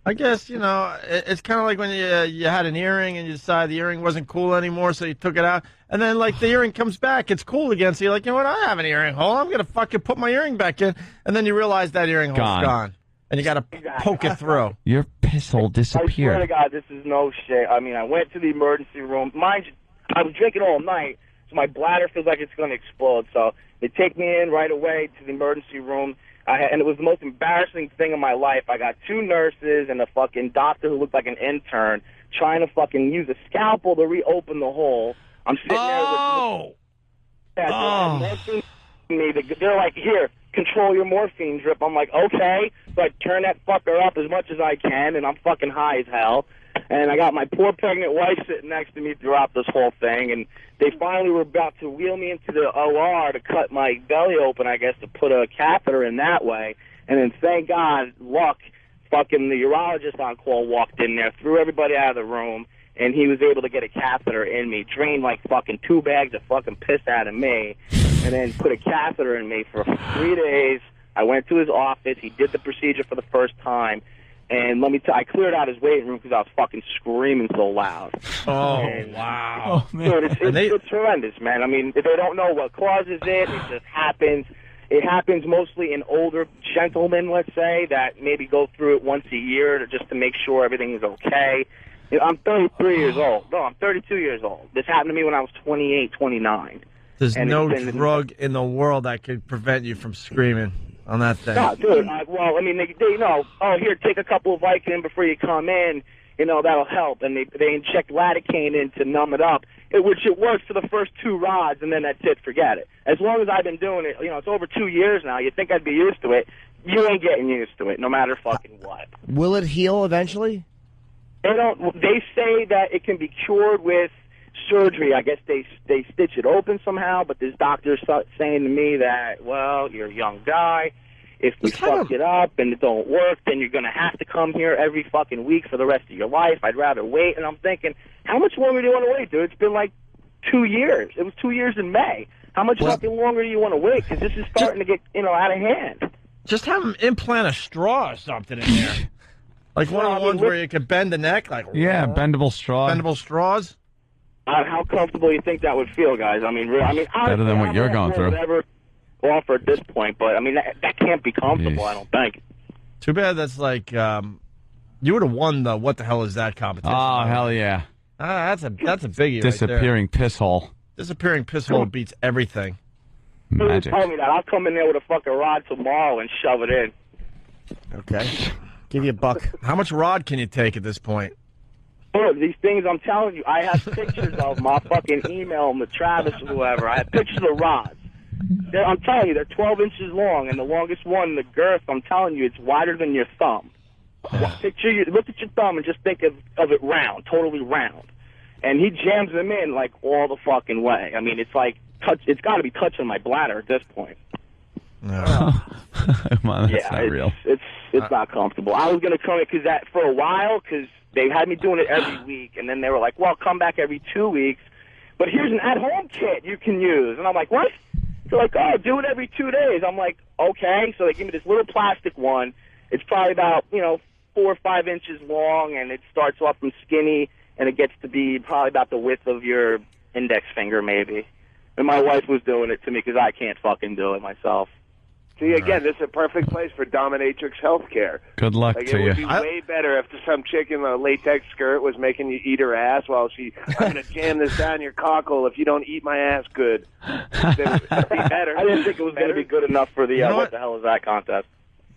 I guess, it's kind of like when you had an earring and you decided the earring wasn't cool anymore, so you took it out. And then, the earring comes back. It's cool again. So you're like, you know what? I have an earring hole. I'm going to fucking put my earring back in. And then you realize that earring hole's gone. And you got to poke it through. Your piss hole disappeared. I swear to God, this is no shit. I mean, I went to the emergency room. Mind you, I was drinking all night, so my bladder feels like it's going to explode. So they take me in right away to the emergency room. And it was the most embarrassing thing in my life. I got 2 nurses and a fucking doctor who looked like an intern trying to fucking use a scalpel to reopen the hole. I'm sitting there with they're like, "Here, control your morphine drip." I'm like, "Okay." So I turn that fucker up as much as I can, and I'm fucking high as hell. And I got my poor pregnant wife sitting next to me throughout this whole thing, and they finally were about to wheel me into the OR to cut my belly open, I guess, to put a catheter in that way. And then, thank God, fucking the urologist on call walked in there, threw everybody out of the room, and he was able to get a catheter in me, drained like fucking 2 bags of fucking piss out of me, and then put a catheter in me for 3 days. I went to his office. He did the procedure for the first time. And let me tell you, I cleared out his waiting room because I was fucking screaming so loud. Wow. Oh, man. Dude, it's horrendous, man. I mean, if they don't know what causes it, it just happens. It happens mostly in older gentlemen, let's say, that maybe go through it once a year just to make sure everything is okay. I'm 33 years old. No, I'm 32 years old. This happened to me when I was 28, 29. There's no drug in the world that could prevent you from screaming on that thing. No, dude. Well, I mean, they know, "Oh, here, take a couple of Vicodin before you come in. That'll help." And they inject lidocaine in to numb it up, which it works for the first 2 rods, and then that's it. Forget it. As long as I've been doing it, it's over 2 years now. You'd think I'd be used to it. You ain't getting used to it, no matter fucking what. Will it heal eventually? They say that it can be cured with surgery. I guess they stitch it open somehow, but this doctor's saying to me that, well, you're a young guy. If you fuck it up and it don't work, then you're going to have to come here every fucking week for the rest of your life. I'd rather wait. And I'm thinking, how much longer do you want to wait, dude? It's been like 2 years. It was 2 years in May. How much fucking longer do you want to wait? Because this is starting to get, out of hand. Just have them implant a straw or something in there. Like one of the ones where you can bend the neck. Bendable straw. Bendable straws. How comfortable you think that would feel, guys? I mean, better than what you're going through. Whatever offer at this point, but I mean that can't be comfortable. I don't think. Too bad. That's like you would have won the "What the hell is that" competition. Oh hell yeah! That's a biggie. Disappearing right there. piss hole. Disappearing piss hole beats everything. Magic. Tell me that. I'll come in there with a fucking rod tomorrow and shove it in. Okay. Give you $1. How much rod can you take at this point? Look, these things, I'm telling you, I have pictures of my fucking email them to Travis or whoever. I have pictures of rods. I'm telling you, they're 12 inches long, and the longest one, the girth, I'm telling you, it's wider than your thumb. Look at your thumb and just think of it round, totally round. And he jams them in like all the fucking way. I mean, it's like it's got to be touching my bladder at this point. No. Man, that's not real. It's not comfortable. I was gonna come in for a while because they had me doing it every week, and then they were like, "Well, come back every 2 weeks." But here's an at-home kit you can use, and I'm like, "What?" They're like, "Oh, do it every 2 days." I'm like, "Okay." So they give me this little plastic one. It's probably about 4 or 5 inches long, and it starts off from skinny, and it gets to be probably about the width of your index finger, maybe. And my wife was doing it to me because I can't fucking do it myself. See, again, this is a perfect place for dominatrix healthcare. Good luck like, to it would you. be way better if some chick in a latex skirt was making you eat her ass while I'm going to jam this down your cockle if you don't eat my ass good. It'd be better. I didn't think it was going to be good enough for the what the hell is that contest.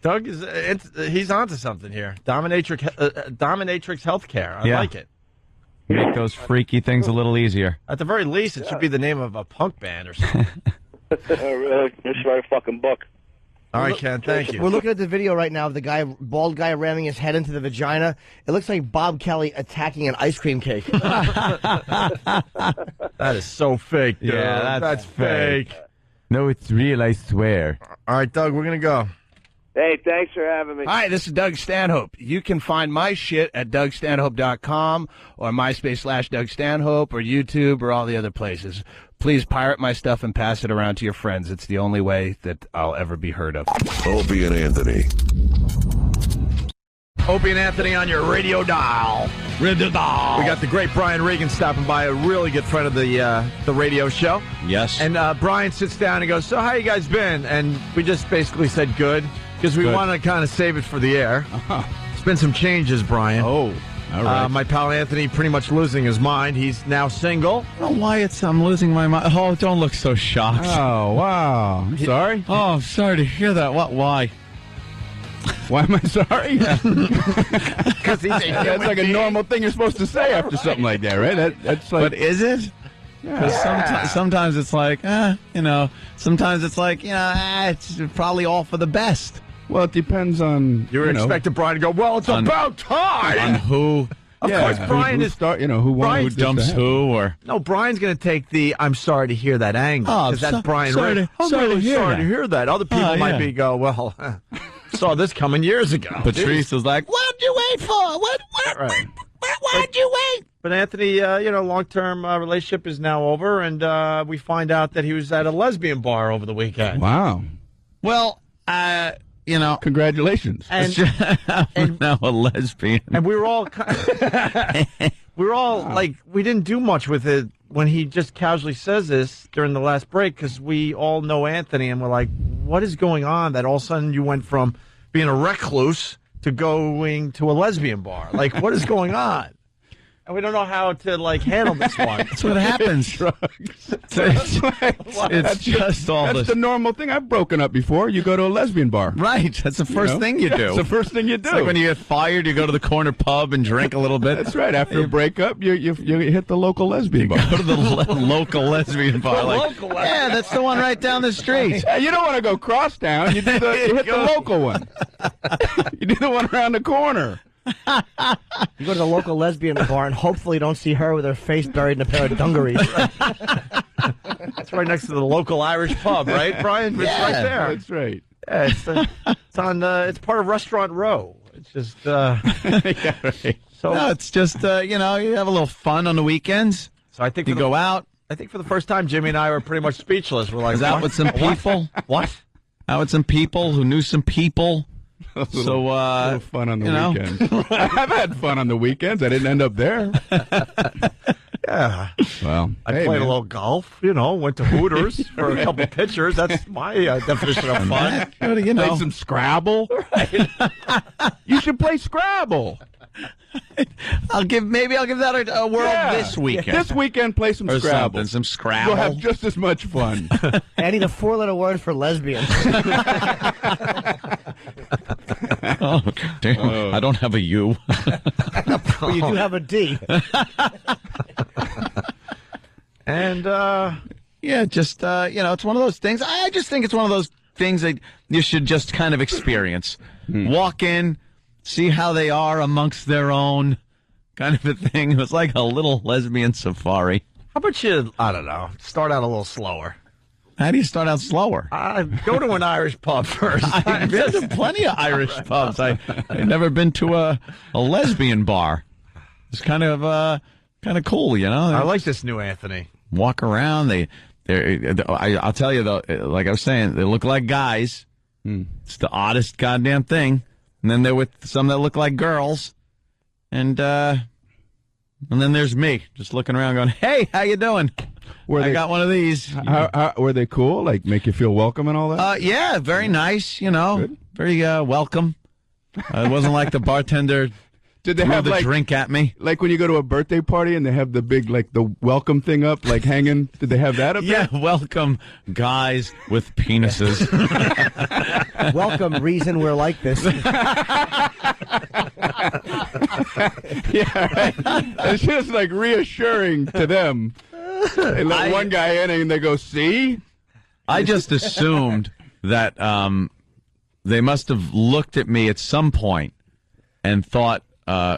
Doug he's onto something here. Dominatrix healthcare. I like it. Make those freaky things a little easier. At the very least, it should be the name of a punk band or something. Really? You should write a fucking book. All right, Ken, thank you. We're looking at the video right now of the bald guy ramming his head into the vagina. It looks like Bob Kelly attacking an ice cream cake. That is so fake, dude. Yeah, that's fake. No, it's real, I swear. All right, Doug, we're going to go. Hey, thanks for having me. Hi, this is Doug Stanhope. You can find my shit at DougStanhope.com or MySpace/Doug Stanhope or YouTube or all the other places. Please pirate my stuff and pass it around to your friends. It's the only way that I'll ever be heard of. Opie and Anthony. Opie and Anthony on your radio dial. Radio dial. We got the great Brian Regan stopping by, a really good friend of the radio show. Yes. And Brian sits down and goes, so how you guys been? And we just basically said good, because we want to kind of save it for the air. It's been some changes, Brian. Oh, all right. My pal Anthony pretty much losing his mind. He's now single. I don't know why I'm losing my mind. Oh, don't look so shocked. Oh, wow. I'm sorry? Oh, I'm sorry to hear that. Why? Why am I sorry? Because that's like a normal thing you're supposed to say after something like that, right? That's like, but is it? Because sometimes it's like, sometimes it's like, it's probably all for the best. Well, it depends on... You were expecting Brian to go, well, it's about time! On who? Of course, Brian is... who dumps who, or... No, Brian's going to take the, I'm sorry to hear that angle. Because that's Brian. Sorry to hear that. Other people might be well, saw this coming years ago. Patrice was like, what'd you wait for? Why'd you wait? But Anthony, long-term relationship is now over, and we find out that he was at a lesbian bar over the weekend. Wow. Well, congratulations. And now a lesbian. And we were all, like, we didn't do much with it when he just casually says this during the last break, because we all know Anthony, and we're like, what is going on that all of a sudden you went from being a recluse to going to a lesbian bar? Like, what is going on? And we don't know how to, handle this one. That's what happens. It's just all That's the normal thing. I've broken up before. You go to a lesbian bar. Right. That's the first thing you do. It's the first thing you do. It's like when you get fired, you go to the corner pub and drink a little bit. That's right. After a breakup, you hit the local lesbian bar. Go to the local lesbian bar. Yeah, that's the one right down the street. You don't want to go cross town. You hit the local one. You do the one around the corner. You go to the local lesbian bar and hopefully you don't see her with her face buried in a pair of dungarees. That's right next to the local Irish pub, right, Brian? It's right there. That's right. Yeah, it's part of Restaurant Row. It's just yeah, right. So no, it's just you have a little fun on the weekends. So I think you go out. I think for the first time, Jimmy and I were pretty much speechless. We're like, is out with some people? What? Out with some people who knew some people. A little fun on the weekends. I've had fun on the weekends. I didn't end up there. Yeah. Well, I played a little golf. Went to Hooters for a couple pitchers. That's my definition of fun. Play some Scrabble. Right. You should play Scrabble. I'll give that a whirl this weekend. This weekend, play some Scrabble. Some Scrabble. You'll have just as much fun. I need a 4-letter word for lesbian. Oh, damn. I don't have a U. But you do have a D. And, just, it's one of those things. I just think it's one of those things that you should just kind of experience. Walk in, see how they are amongst their own, kind of a thing. It was like a little lesbian safari. How about you, I don't know, start out a little slower? How do you start out slower? Go to an Irish pub first. I've been to plenty of Irish pubs. I've never been to a lesbian bar. It's kind of cool, I like this new Anthony. Walk around. I'll tell you though, like I was saying, they look like guys. It's the oddest goddamn thing. And then they're with some that look like girls, and then there's me just looking around, going, "Hey, how you doing?" I got one of these. Were they cool? Like, make you feel welcome and all that? Yeah, very nice, very welcome. It wasn't like the bartender Did they threw have the drink at me. Like when you go to a birthday party and they have the big, like, the welcome thing up, like hanging? Did they have that up there? Yeah, welcome guys with penises. Welcome, reason we're like this. Yeah, right. It's just like reassuring to them. They let one guy in and they go, see? I just assumed that they must have looked at me at some point and thought,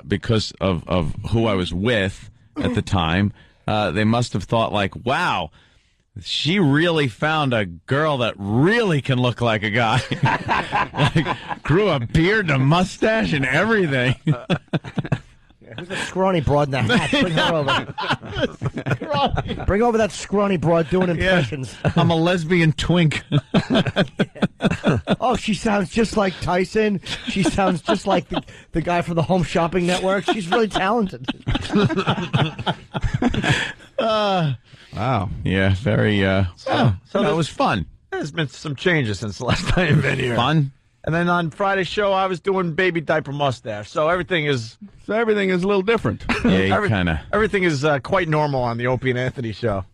because of who I was with at the time, they must have thought like, wow, she really found a girl that really can look like a guy. Like, grew a beard and a mustache and everything. Who's that scrawny broad in the hat? Bring her over. Bring over that scrawny broad doing impressions. Yeah. I'm a lesbian twink. Oh, she sounds just like Tyson. She sounds just like the guy from the Home Shopping Network. She's really talented. Wow. Yeah, very. So that was fun. There's been some changes since the last time you've been here. Fun. And then on Friday's show, I was doing baby diaper mustache. So everything is a little different. Yeah, kind of. Everything is quite normal on the Opie and Anthony show.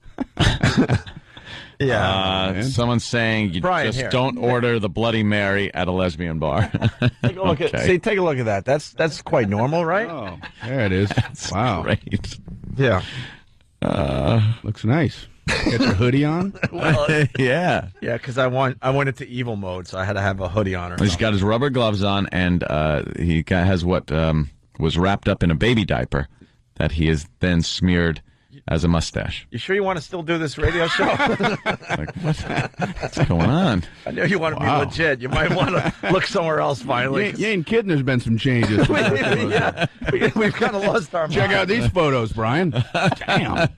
Yeah. Someone's saying you Brian, just here. don't order the Bloody Mary at a lesbian bar. Take a look take a look at that. That's quite normal, right? Oh, there it is. Wow. Great. Yeah. Looks nice. Got your hoodie on? Well, yeah. Yeah, because I went into evil mode, so I had to have a hoodie on. Or He's got his rubber gloves on, and he has what was wrapped up in a baby diaper that he has then smeared as a mustache. You sure you want to still do this radio show? Like, what's going on? I know you want to be legit. You might want to look somewhere else finally. You ain't kidding. There's been some changes. We've kind of lost our mind. Check out these photos, Brian. Damn.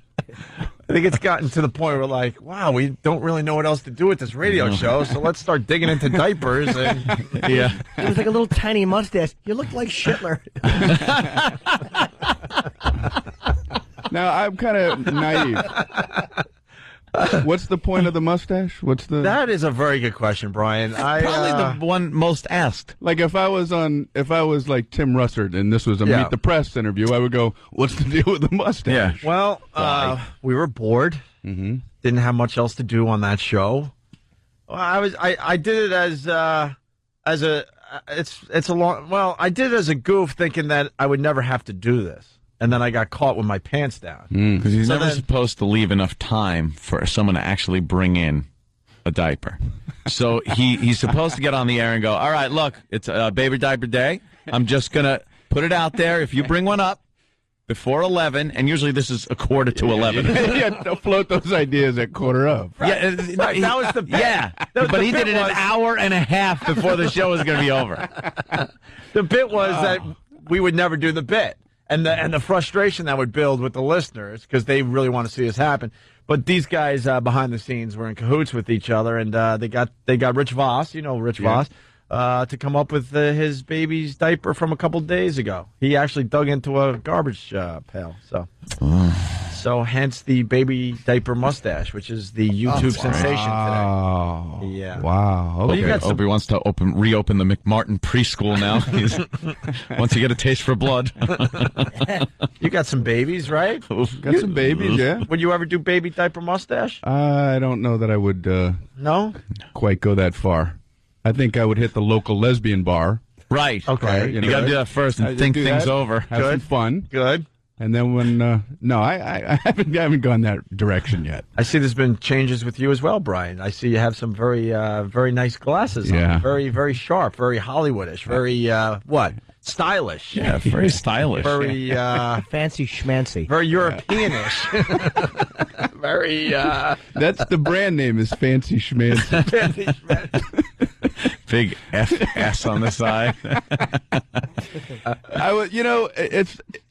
I think it's gotten to the point where, like, wow, we don't really know what else to do with this radio show, so let's start digging into diapers. And yeah, it was like a little tiny mustache. You looked like Schindler. Now, I'm kind of naive. What's the point of the mustache? That is a very good question, Brian. Probably the one most asked. Like if I was like Tim Russert and this was a Meet the Press interview, I would go, "What's the deal with the mustache?" Yeah. Well, we were bored. Mm-hmm. Didn't have much else to do on that show. Well, I did it as a long. Well, I did it as a goof, thinking that I would never have to do this. And then I got caught with my pants down. Because he's never supposed to leave enough time for someone to actually bring in a diaper. So he's supposed to get on the air and go, all right, look, it's baby diaper day. I'm just going to put it out there. If you bring one up before 11, and usually this is 11:15. Yeah, float those ideas at 11:15. Yeah, right, that was the bit. Yeah, but he did it an hour and a half before the show was going to be over. The bit was that we would never do the bit. And the frustration that would build with the listeners because they really want to see this happen. But these guys behind the scenes were in cahoots with each other, and they got Rich Voss, Rich Voss, to come up with his baby's diaper from a couple days ago. He actually dug into a garbage pail, so hence the baby diaper mustache, which is the YouTube sensation today. Yeah. Wow. Okay. Opie wants to reopen the McMartin preschool now. Once you get a taste for blood. You got some babies, right? Got some babies, yeah. Would you ever do baby diaper mustache? I don't know that I would no? quite go that far. I think I would hit the local lesbian bar. Right. Okay. You got to do that first and think things over. Have some fun. Good. And then when I haven't gone that direction yet. I see there's been changes with you as well, Brian. I see you have some very very nice glasses on. Very, very sharp, very Hollywoodish, very stylish. Yeah, very stylish. Very fancy schmancy. Very Europeanish. Very that's the brand name is Fancy Schmancy. Fancy Schmancy. Big FS on the side.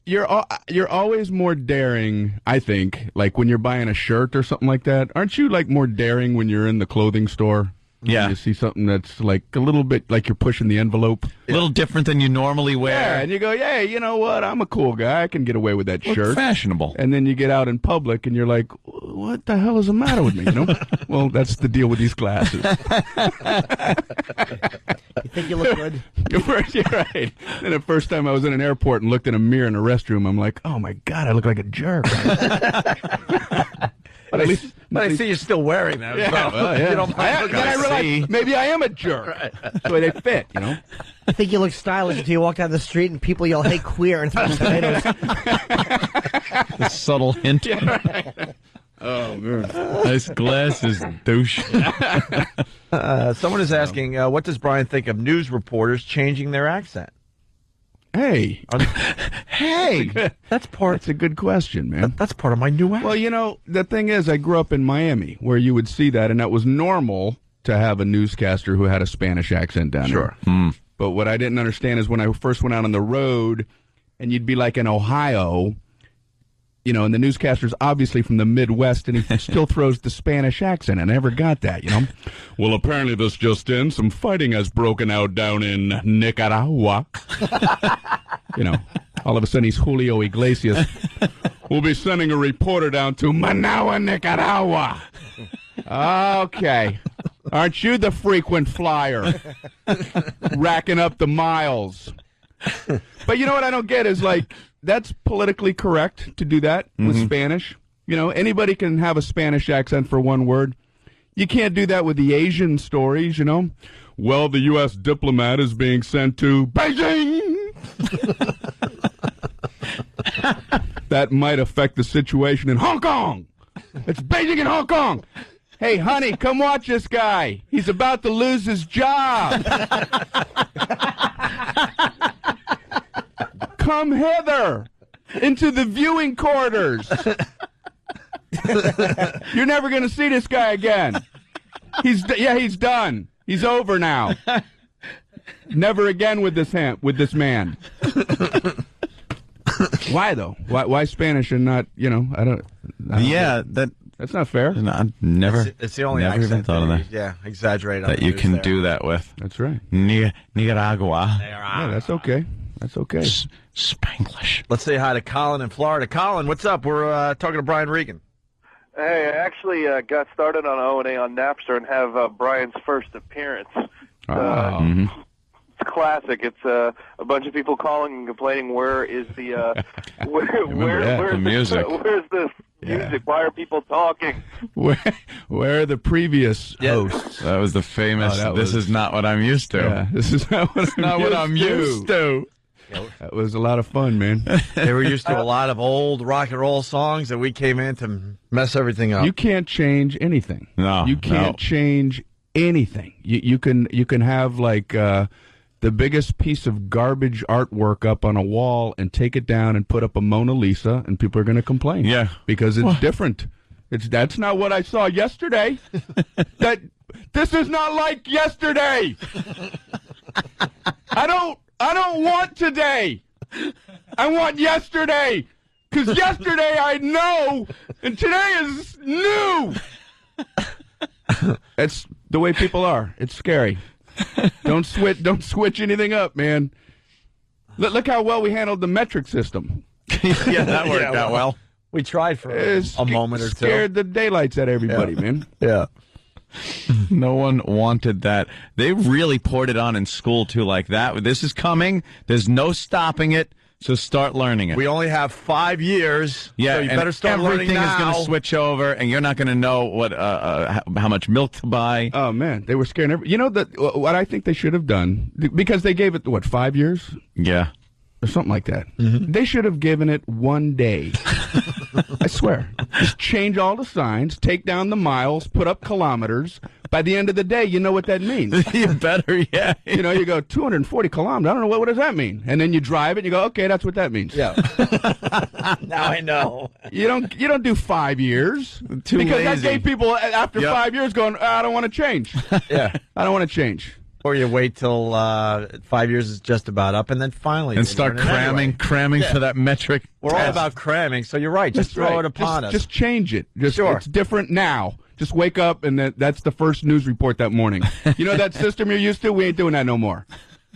You're always more daring, I think, like when you're buying a shirt or something like that. Aren't you like more daring when you're in the clothing store? Yeah. You see something that's like a little bit like you're pushing the envelope. A little different than you normally wear. Yeah, and you go, yeah, you know what? I'm a cool guy. I can get away with that Look shirt. fashionable. And then you get out in public and you're like, what the hell is the matter with me? You know? Well, that's the deal with these glasses. You think you look good? You're right. And the first time I was in an airport and looked in a mirror in a restroom, I'm like, oh my God, I look like a jerk. But I see you're still wearing them. Yeah, So well, yeah. you don't Then I realized maybe I am a jerk. That's the way they fit, you know? I think you look stylish until you walk down the street and people yell, hey, queer, and throw tomatoes. The subtle hint. Yeah, right. Oh, man. Nice glasses, douche. Someone is asking, what does Brian think of news reporters changing their accent? Hey. Hey. That's a good question, man. That's part of my new accent. Well, you know, the thing is, I grew up in Miami where you would see that, and that was normal to have a newscaster who had a Spanish accent down there. But what I didn't understand is when I first went out on the road, and you'd be like in Ohio, you know, and the newscaster's obviously from the Midwest, and he still throws the Spanish accent. I never got that, you know. Well, apparently this just in, some fighting has broken out down in Nicaragua. You know, all of a sudden he's Julio Iglesias. We'll be sending a reporter down to Managua, Nicaragua. Okay. Aren't you the frequent flyer? Racking up the miles. But you know what I don't get is, like, that's politically correct to do that with Spanish. You know, anybody can have a Spanish accent for one word. You can't do that with the Asian stories, you know. Well, the U.S. diplomat is being sent to Beijing. That might affect the situation in Hong Kong. It's Beijing and Hong Kong. Hey, honey, come watch this guy. He's about to lose his job. Come hither into the viewing quarters. You're never going to see this guy again. He's done. He's over now. Never again with this man. Why though? Why Spanish and not, you know? I don't that's not fair. No, I never. It's the only never accent even thought of that. Yeah, exaggerate on That the you news can there. do that with. That's right. Nicaragua. Yeah, that's okay. That's okay. Spanglish. Let's say hi to Colin in Florida. Colin, what's up? We're talking to Brian Regan. Hey, I actually got started on O&A on Napster and have Brian's first appearance. It's classic. It's a bunch of people calling and complaining. Where is the where's the music? Where's the music? Why are people talking? Where are the previous hosts? That was the famous. This is not what I'm used to. Yeah, this is not what I'm used to. That was a lot of fun, man. They were used to a lot of old rock and roll songs, and we came in to mess everything up. You can't change anything. No, you can't change anything. You can have like the biggest piece of garbage artwork up on a wall and take it down and put up a Mona Lisa, and people are going to complain. Yeah, because it's different. That's not what I saw yesterday. This is not like yesterday. I don't want today. I want yesterday. Because yesterday I know, and today is new. That's the way people are. It's scary. Don't switch anything up, man. Look how well we handled the metric system. Yeah, that worked out well. We tried for a moment or two. Scared the daylights out of everybody, man. Yeah. No one wanted that. They really poured it on in school, too, like that. This is coming. There's no stopping it, so start learning it. We only have 5 years, yeah, so you better start learning everything now. is going to switch over, and you're not going to know what how much milk to buy. Oh, man, they were scaring everybody. You know, what I think they should have done, because they gave it, 5 years? Yeah. Or something like that. They should have given it 1 day. I swear. Just change all the signs, take down the miles, put up kilometers. By the end of the day, you know what that means. You better, yeah. You know, you go 240 kilometers. I don't know, what does that mean? And then you drive it and you go, okay, that's what that means. Yeah. Now I know. You don't do 5 years. Too because that lazy. gave people, after 5 years, going, I don't want to change. Yeah. I don't want to change. Or you wait till 5 years is just about up, and then finally And start cramming for that metric. We're all about cramming, so you're right. Just throw it upon us. Just change it. It's different now. Just wake up, and that's the first news report that morning. You know that system you're used to? We ain't doing that no more.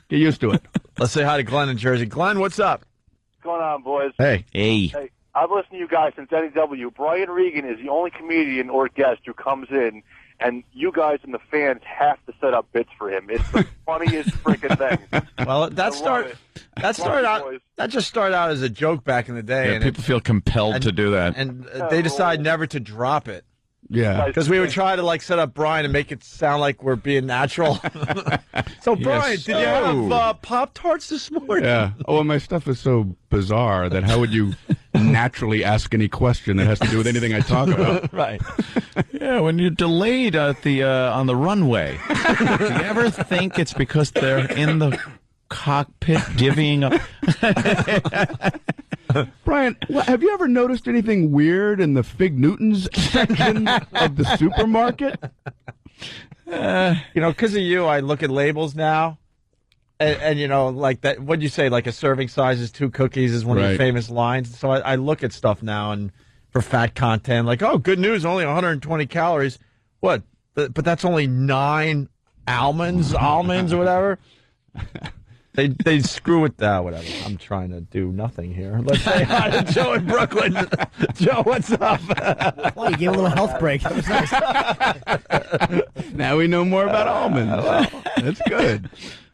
Get used to it. Let's say hi to Glenn in Jersey. Glenn, what's up? What's going on, boys? Hey. Hey, I've listened to you guys since NEW. Brian Regan is the only comedian or guest who comes in, and you guys and the fans have to set up bits for him. It's the funniest freaking thing. Well, that just started out as a joke back in the day. Yeah, and people feel compelled to do that. And they decide never to drop it. Yeah. Because we would try to, like, set up Brian and make it sound like we're being natural. So, Brian, did you have Pop-Tarts this morning? Yeah. Oh, and my stuff is so bizarre that how would you naturally ask any question that has to do with anything I talk about? Right. Yeah, when you're delayed at the on the runway, do you ever think it's because they're in the cockpit divvying up? Brian, have you ever noticed anything weird in the Fig Newtons section of the supermarket? Because of you, I look at labels now, and like that. What'd you say? Like a serving size is 2 cookies is one of your famous lines. So I look at stuff now and for fat content, like, oh, good news, only 120 calories. What? But that's only 9 almonds or whatever. They screw with that, whatever. I'm trying to do nothing here. Let's say hi to Joe in Brooklyn. Joe, what's up? Well, you gave a little health break. That was nice. Now we know more about almonds. That's good.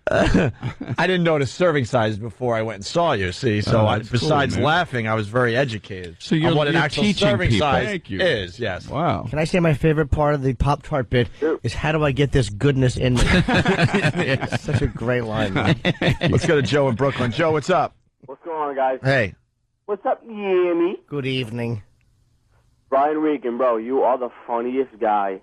I didn't notice serving sizes before I went and saw you, see? So besides cool, laughing, I was very educated so you're, on what an you're actual teaching serving people. size is. Yes. Wow. Can I say my favorite part of the Pop-Tart bit is how do I get this goodness in me? It's such a great line, man. Let's go to Joe in Brooklyn. Joe, what's up? What's going on, guys? Hey. What's up, Yami? Good evening. Brian Regan, bro, you are the funniest guy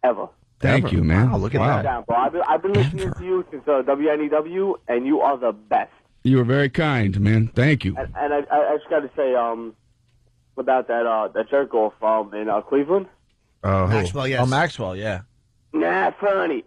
ever. Thank you, man. Wow, look at that. Bro. I've been listening to you since WNEW, and you are the best. You were very kind, man. Thank you. And I just got to say about that jerk off in Cleveland. Oh, Maxwell, yes. Oh, Maxwell, yeah. Not funny.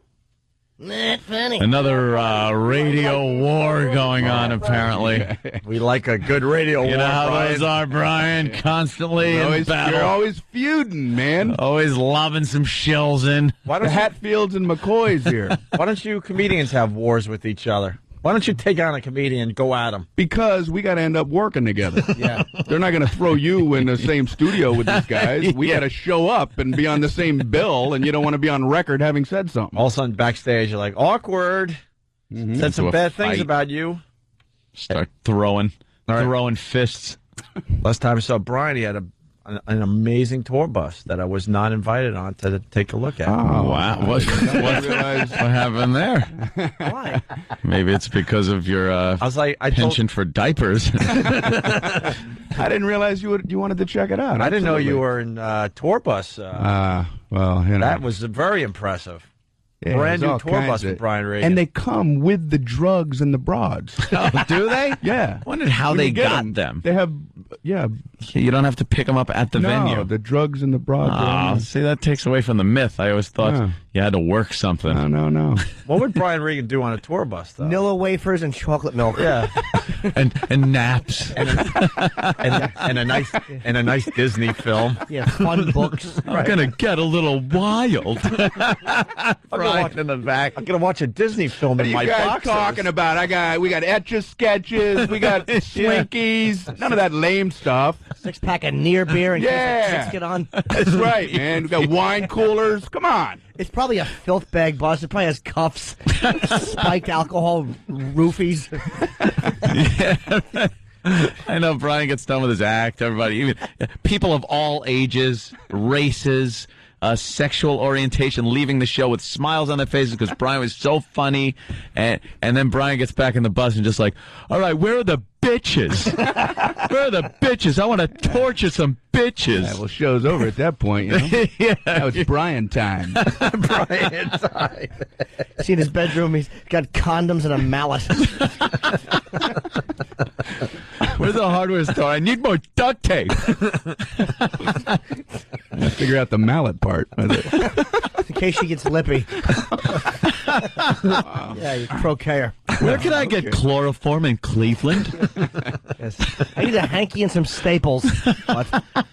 Not funny. Another radio war going on, apparently. We like a good radio war, You know how Brian. those are, Brian? Constantly in battle. You're always feuding, man. Always lobbing some shells in. Why The don't Hatfields and McCoys here. Why don't you comedians have wars with each other? Why don't you take on a comedian and go at him? Because we got to end up working together. Yeah. They're not going to throw you in the same studio with these guys. We got to show up and be on the same bill, and you don't want to be on record having said something. All of a sudden, backstage, you're like, awkward. Said some Into a bad things fight. about you. Start throwing fists. Last time I saw Brian, he had an amazing tour bus that I was not invited on to take a look at. Oh, Wow. What happened there? Why? Maybe it's because of your I was like, penchant for diapers. I didn't realize you wanted to check it out. I didn't know you Absolutely. were in tour bus. Well, you know. That was very impressive. Yeah, Brand there's new all tour kinds bus of- with Brian Regan. And they come with the drugs and the broads. Oh, do they? Yeah. Wondered how When they you get got them. They have, yeah. You don't have to pick them up at the No, venue. the drugs and the broads. Oh, see, that takes away from the myth. I always thought Yeah. you had to work something. No. What would Brian Regan do on a tour bus, though? Nilla wafers and chocolate milk. Yeah. and naps. and a nice Disney film. Yeah, fun books. I'm going to get a little wild. I'm walking in the back. I'm gonna watch a Disney film What in are my you guys boxers. talking about? We got Etch-a-Sketches, we got Swinkies, none of that lame stuff. 6-pack of near beer and Yeah. chicks get on. That's right, man. We got wine coolers. Come on. It's probably a filth bag bus. It probably has cuffs, spiked alcohol roofies. I know Brian gets done with his act. Everybody, even people of all ages, races, sexual orientation, leaving the show with smiles on their faces because Brian was so funny. And then Brian gets back in the bus and just like, all right, where are the bitches? Where are the bitches? I want to torture some bitches. Yeah, well, show's over at that point, you know? Yeah. Now it's Brian time. Brian time. See in his bedroom, he's got condoms and a mallet. Where's the hardware store? I need more duct tape. I figure out the mallet part. In case she gets lippy. Yeah, you croquet her. Where can I get chloroform in Cleveland? Yes. I need a hanky and some staples. What? I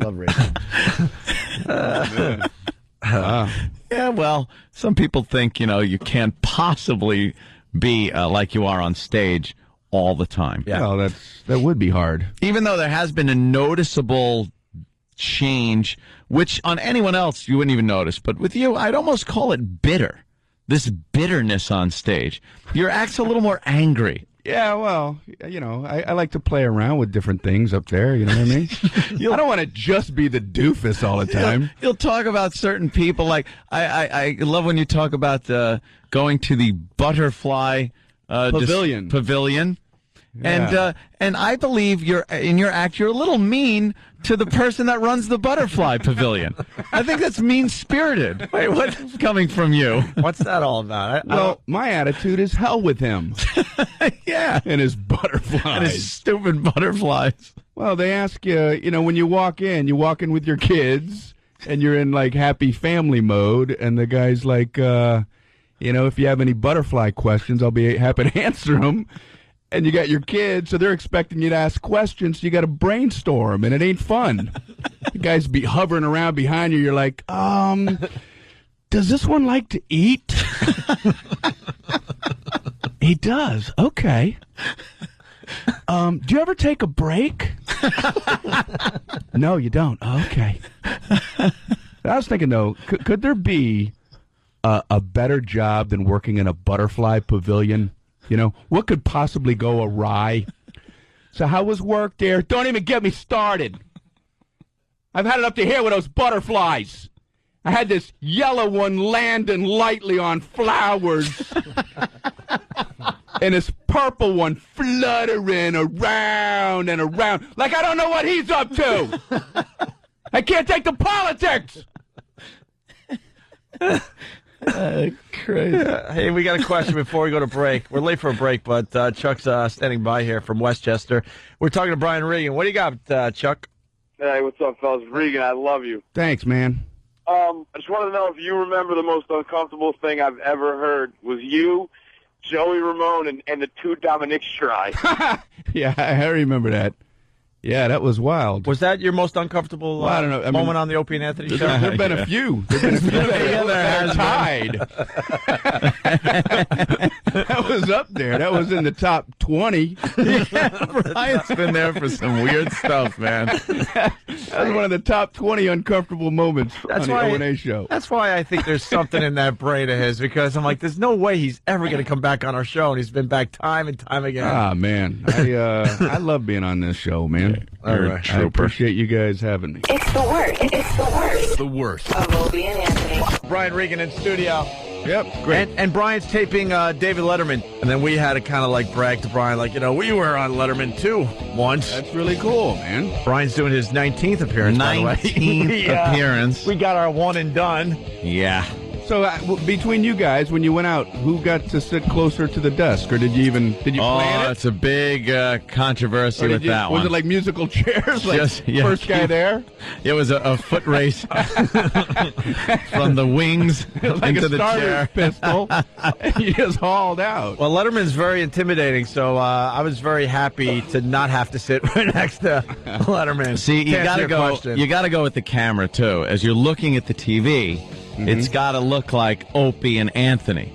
love reading. Yeah, well, some people think, you can't possibly be like you are on stage all the time. Yeah. Well, that would be hard. Even though there has been a noticeable change, which on anyone else you wouldn't even notice, but with you, I'd almost call it bitter. This bitterness on stage. Your act's a little more angry. Yeah, well, I like to play around with different things up there, you know what I mean? I don't want to just be the doofus all the time. You'll talk about certain people, like, I love when you talk about going to the butterfly pavilion. Yeah. And I believe in your act, you're a little mean to the person that runs the butterfly pavilion. I think that's mean-spirited. Wait, what's coming from you? What's that all about? Well, my attitude is hell with him. Yeah. And his butterflies. And his stupid butterflies. Well, they ask you, when you walk in with your kids, and you're in, like, happy family mode, and the guy's like, if you have any butterfly questions, I'll be happy to answer them. And you got your kids, so they're expecting you to ask questions, so you got to brainstorm, and it ain't fun. The guys be hovering around behind you. You're like, does this one like to eat? He does. Okay. Do you ever take a break? No, you don't. Okay. I was thinking, though, could there be a better job than working in a butterfly pavilion? What could possibly go awry? So how was work there? Don't even get me started. I've had it up to here with those butterflies. I had this yellow one landing lightly on flowers. And this purple one fluttering around and around. Like I don't know what he's up to. I can't take the politics. Crazy. Hey, we got a question before we go to break. We're late for a break, but Chuck's standing by here from Westchester. We're talking to Brian Regan. What do you got, Chuck? Hey, what's up, fellas? Regan, I love you. Thanks, man. I just wanted to know if you remember the most uncomfortable thing I've ever heard was you, Joey Ramone, and the two Dominics try. Yeah, I remember that. Yeah, that was wild. Was that your most uncomfortable I don't know. moment on the Opie and Anthony show? There have been a few. They're tied. That was up there. That was in the top 20. Yeah, Brian's been there for some weird stuff, man. That was one of the top 20 uncomfortable moments on the O&A show. That's why I think there's something in that brain of his, because I'm like, there's no way he's ever going to come back on our show, and he's been back time and time again. Ah, man. I love being on this show, man. All right. I appreciate you guys having me. It's the worst. It's the worst. The worst. Of Opie and Anthony. Brian Regan in studio. Yep, great. And Brian's taping David Letterman, and then we had to kind of like brag to Brian, like, we were on Letterman too once. That's really cool, man. Brian's doing his 19th appearance. 19th appearance. We got our one and done. Yeah. So between you guys, when you went out, who got to sit closer to the desk, or did you plan it? Oh, it's a big controversy with that one. Was it like musical chairs? Like yeah, first guy there? It was a foot race from the wings like into a the chair. Pistol. You just hauled out. Well, Letterman's very intimidating, so I was very happy to not have to sit right next to Letterman. See, you gotta go. Question. You gotta go with the camera too. As you're looking at the TV, it's got to look like Opie and Anthony.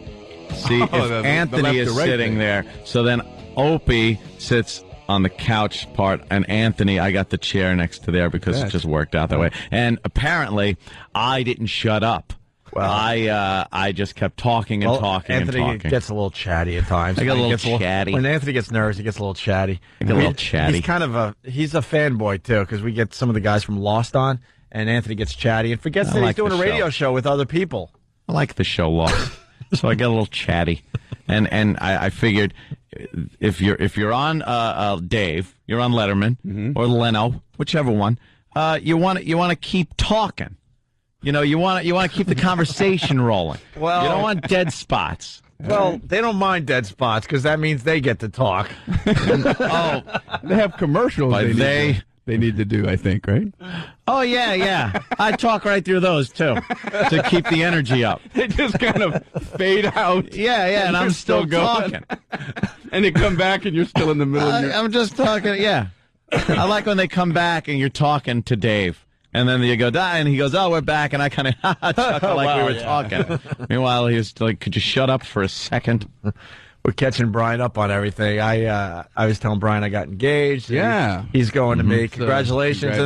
See, if Anthony is sitting there, so then Opie sits on the couch part, and Anthony, I got the chair next to there because it just worked out that way. And apparently, I didn't shut up. Well, I just kept talking and talking Anthony and talking. Gets a little chatty at times. I get a little chatty. When Anthony gets nervous, he gets a little chatty. He's kind of he's a fanboy too, because we get some of the guys from Lost on. And Anthony gets chatty and forgets that he's doing a radio show with other people. I like the show Lost, so I get a little chatty, and I figured if you're on Dave, you're on Letterman or Leno, whichever one, you want to keep talking. You want to keep the conversation rolling. Well, you don't want dead spots. Well, they don't mind dead spots because that means they get to talk. They have commercials. They need to do, I think, right? Oh, yeah. I talk right through those, too, to keep the energy up. They just kind of fade out. Yeah, and I'm still talking. And they come back, and you're still in the middle. I'm just talking, yeah. I like when they come back, and you're talking to Dave, And then you go, die, and he goes, oh, we're back, and I kind of chuckle like we were talking. Meanwhile, he was like, could you shut up for a second? We're catching Brian up on everything. I was telling Brian I got engaged. Yeah. He's going to me. So, Congratulations.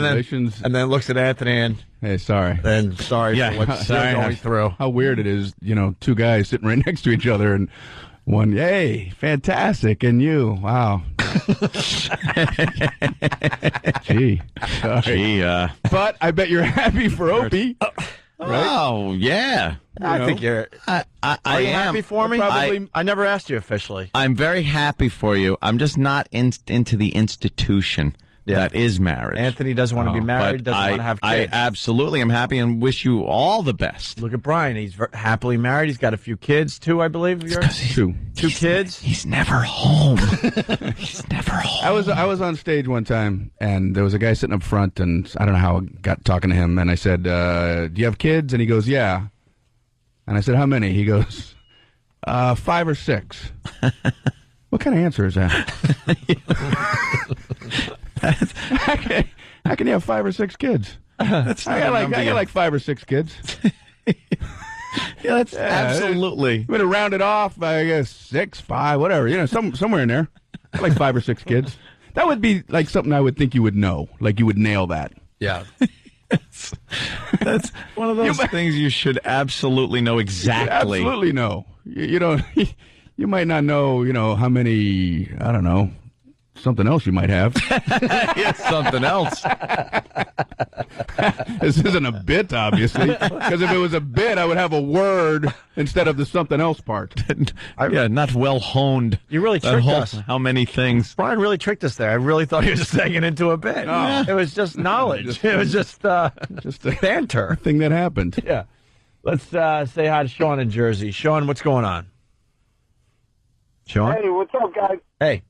And then looks at Anthony and, hey, sorry. And sorry for what you're going through. How weird it is, two guys sitting right next to each other and one, hey, fantastic, and you, wow. Gee, sorry. But I bet you're happy for Opie. Right? Oh, yeah. I think you're. I Are you am happy for me? I never asked you officially. I'm very happy for you. I'm just not into the institution that is marriage. Anthony doesn't want to be married, doesn't want to have kids. I absolutely am happy and wish you all the best. Look at Brian. He's happily married. He's got a few kids, too, I believe. Two kids? He's never home. He's never home. I was on stage one time, and there was a guy sitting up front, and I don't know how I got talking to him, and I said, do you have kids? And he goes, yeah. And I said, how many? He goes, 5 or 6. What kind of answer is that? How can you have 5 or 6 kids? I got like 5 or 6 kids. That's absolutely. I'm gonna round it off. I guess 6, 5, whatever. Somewhere in there. I like 5 or 6 kids. That would be like something I would think you would know. Like you would nail that. Yeah. That's one of those things you should absolutely know exactly. Absolutely know. You don't. You might not know. How many. I don't know. Something else you might have. Yes, something else. This isn't a bit, obviously, because if it was a bit, I would have a word instead of the something else part. Not well honed. You really tricked us. How many things? Brian really tricked us there. I really thought he was saying it into a bit. No. It was just knowledge. It was just a banter. Thing that happened. Yeah. Let's say hi to Sean in Jersey. Sean, what's going on? Sean? Hey, what's up, guys? Hey.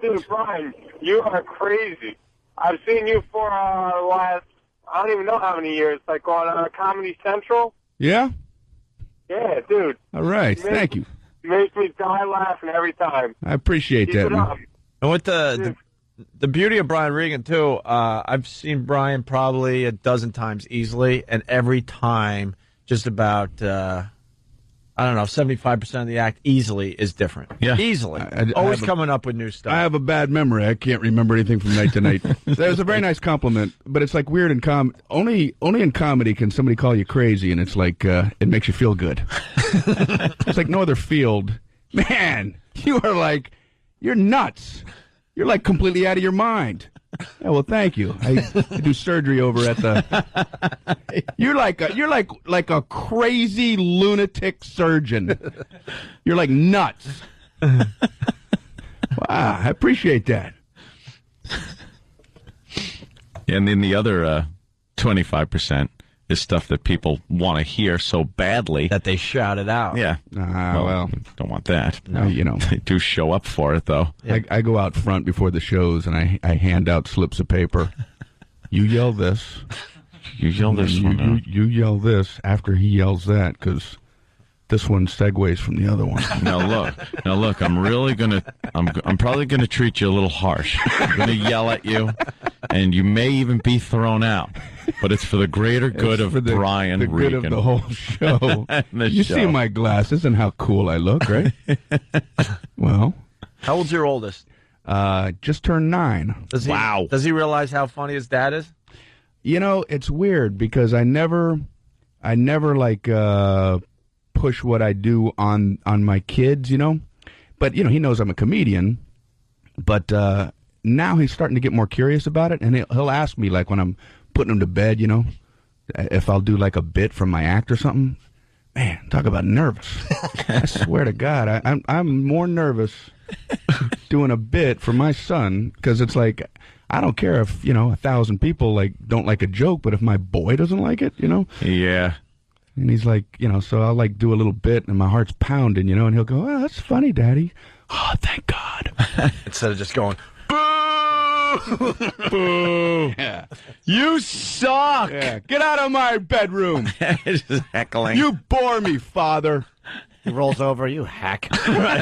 Dude, Brian, you are crazy. I've seen you for the last, I don't even know how many years, like on Comedy Central. Yeah? Yeah, dude. All right. Thank you. You make me die laughing every time. I appreciate Keep that, it man. up. And with the beauty of Brian Regan, too, I've seen Brian probably a dozen times easily, and every time just about... 75% of the act easily is different. Yeah. Easily. I Always have coming up with new stuff. I have a bad memory. I can't remember anything from night to night. That was a very nice compliment, but it's like weird in only in comedy can somebody call you crazy, and it's like it makes you feel good. It's like no other field. Man, you're nuts. You're like completely out of your mind. Yeah, well, thank you. I do surgery over at the. You're like a crazy lunatic surgeon. You're like nuts. Wow, I appreciate that. And then the other 25% is stuff that people want to hear so badly that they shout it out. Yeah. Well, don't want that. No. They do show up for it, though. I go out front before the shows, and I hand out slips of paper. You yell this. You yell this one. You yell this after he yells that, because this one segues from the other one. Now look. I'm probably gonna treat you a little harsh. I'm gonna yell at you, and you may even be thrown out. But it's for the greater good of Brian the Regan. good of the whole show. You see my glasses and how cool I look, right? Well, how old's your oldest? Just turned 9. Wow. Does he realize how funny his dad is? It's weird because I never push what I do on my kids, But he knows I'm a comedian. But now he's starting to get more curious about it, and he'll ask me like when I'm putting him to bed, if I'll do like a bit from my act or something. Man, talk about nervous. I swear to God, I'm more nervous doing a bit for my son, because it's like, I don't care if, 1,000 people don't like a joke, but if my boy doesn't like it, Yeah. And he's like, so I'll do a little bit and my heart's pounding, and he'll go, oh, that's funny, Daddy. Oh, thank God. Instead of just going, boo. Yeah. You suck. Yeah. Get out of my bedroom. Just heckling. You bore me, Father. He rolls over, you hack. Bring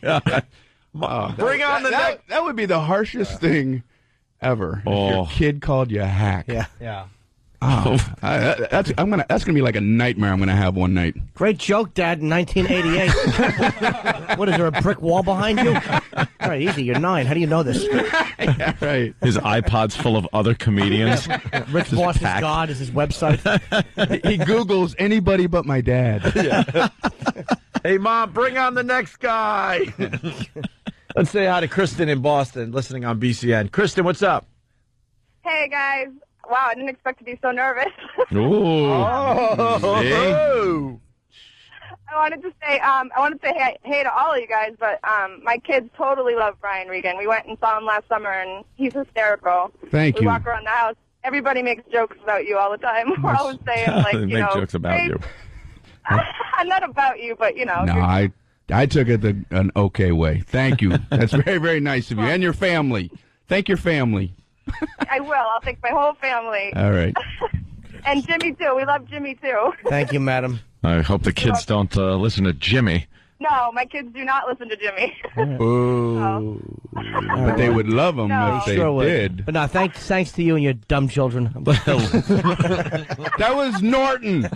on the next. That would be the harshest thing ever. If Oh. your kid called you a hack. Yeah. Oh, that's gonna be like a nightmare I'm gonna have one night. Great joke, Dad, in 1988. What, is there a brick wall behind you? All right, easy, you're 9. How do you know this? Yeah, right. His iPod's full of other comedians. Rick Just Boss is packed. God is his website. He Googles anybody but my dad. Hey, Mom, bring on the next guy. Let's say hi to Kristen in Boston, listening on BCN. Kristen, what's up? Hey guys! Wow, I didn't expect to be so nervous. Ooh. Oh. I wanted to say hey to all of you guys, but my kids totally love Brian Regan. We went and saw him last summer, and he's hysterical. Thank we you. walk around the house. Everybody makes jokes about you all the time. We're always saying like, They you make know, jokes about you. not about you, but you know. No, I took it an okay way. Thank you. That's very, very nice of you. And your family. Thank your family. I will. I'll take my whole family. All right. And Jimmy too. We love Jimmy too. Thank you, madam. I hope the kids don't listen to Jimmy. No, my kids do not listen to Jimmy. Ooh. But they would love him No. if they Sure would. did. But no, thanks to you and your dumb children. That was Norton.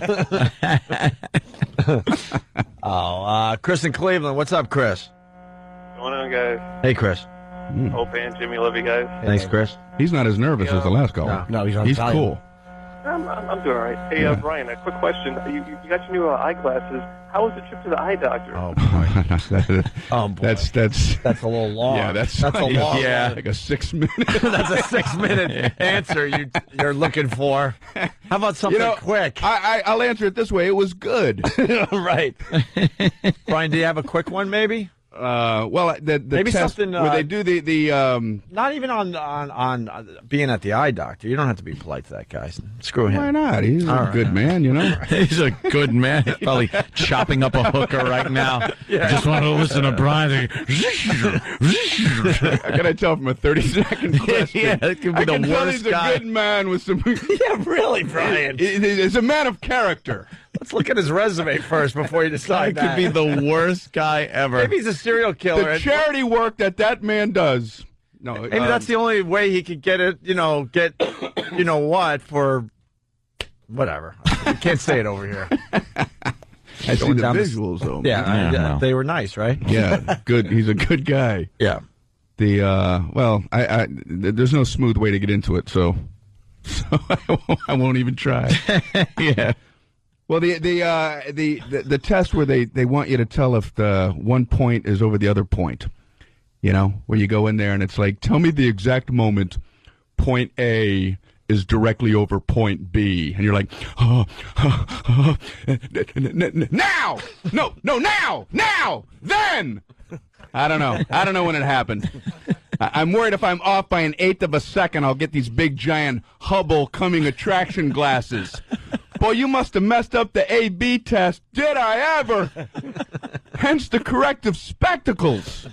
Chris in Cleveland. What's up, Chris? What's going on, guys? Hey, Chris. Opie and Jimmy, love you guys. Thanks, Chris. He's not as nervous as the last caller. No, he's on He's Italian. cool. I'm doing all right. Hey, Brian, a quick question. You got your new eyeglasses. How was the trip to the eye doctor? Oh, boy. That's a little long. Yeah, that's a long. yeah, like a 6 minute. That's a 6-minute answer you're looking for. How about something quick? I'll answer it this way. It was good. Right. Brian, do you have a quick one, maybe? Well, the Maybe test something, where they do the not even on being at the eye doctor. You don't have to be polite to that guy. Screw him. Why not? He's a good man, you know. He's a good man. He's probably chopping up a hooker right now. I just want to listen to Brian. I gotta tell from a 30-second question. Yeah, it could be I the can tell worst he's a guy. good man with some. Yeah, really, Brian. He's a man of character. Let's look at his resume first before you decide That could be the worst guy ever. Maybe he's a serial killer. The charity work that man does. No, Maybe that's the only way he could get it. What for? Whatever. I can't say it over here. I see the visuals, though. Yeah, they were nice, right? Yeah, good. He's a good guy. Yeah. There's no smooth way to get into it, so I won't even try. Yeah. Well, the test where they want you to tell if the one point is over the other point, where you go in there and it's like, tell me the exact moment point A is directly over point B, and you're like, now, now, then. I don't know when it happened. I'm worried if I'm off by 1/8 of a second, I'll get these big giant Hubble coming attraction glasses. Boy, you must have messed up the A/B test. Did I ever? Hence the corrective spectacles.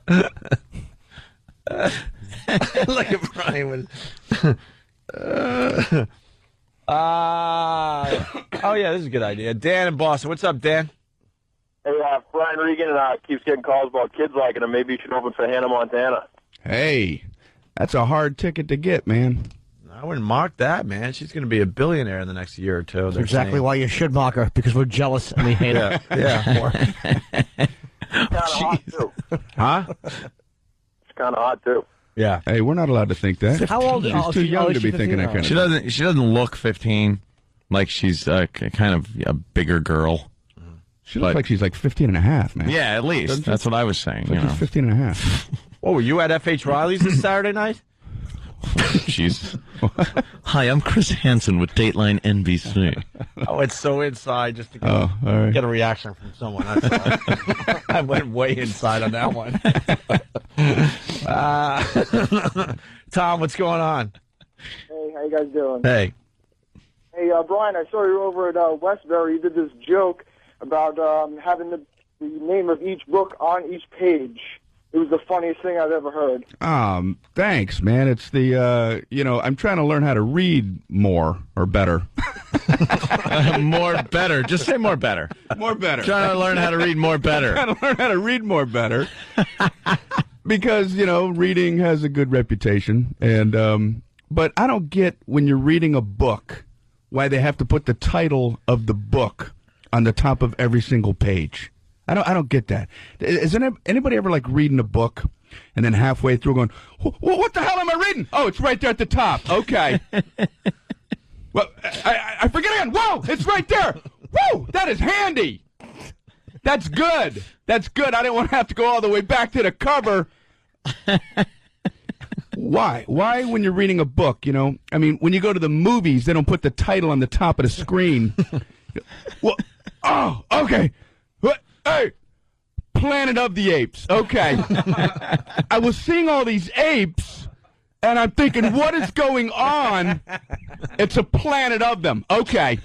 Look at Brian. Oh, yeah, this is a good idea. Dan in Boston. What's up, Dan? Hey, Brian Regan keeps getting calls about kids liking him. Maybe you should open for Hannah Montana. Hey, that's a hard ticket to get, man. I wouldn't mock that, man. She's going to be a billionaire in the next year or two. That's exactly why you should mock her, because we're jealous and we hate her. Yeah. Kind of hot, too. Huh? It's kind of hot, too. Yeah. Hey, we're not allowed to think that. How old? She's too young to be thinking that kind of She doesn't look 15. Like she's kind of a bigger girl. She looks like she's like 15 and a half, man. Yeah, at least. That's what I was saying. Like she's 15 and a half. Oh, were you at F.H. Riley's this Saturday night? She's. Hi, I'm Chris Hansen with Dateline NBC. Oh, it's so inside just to all right. get a reaction from someone. That's all. I went way inside on that one. Tom, what's going on? Hey, how you guys doing? Hey. Hey, Brian, I saw you over at Westbury. You did this joke about having the name of each book on each page. It was the funniest thing I've ever heard. Thanks, man. It's the, I'm trying to learn how to read more or better. More better. Just say more better. More better. Trying to learn how to read more better. Trying to learn how to read more better. Because, reading has a good reputation. And but I don't get when you're reading a book why they have to put the title of the book on the top of every single page. I don't get that. Is anybody ever like reading a book and then halfway through going, what the hell am I reading? Oh, it's right there at the top. Okay. Well, I forget again. Whoa, it's right there. Whoa, that is handy. That's good. That's good. I didn't want to have to go all the way back to the cover. Why? Why when you're reading a book, I mean, when you go to the movies, they don't put the title on the top of the screen. Well, oh, okay. Hey, Planet of the Apes. Okay. I was seeing all these apes, and I'm thinking, what is going on? It's a planet of them. Okay.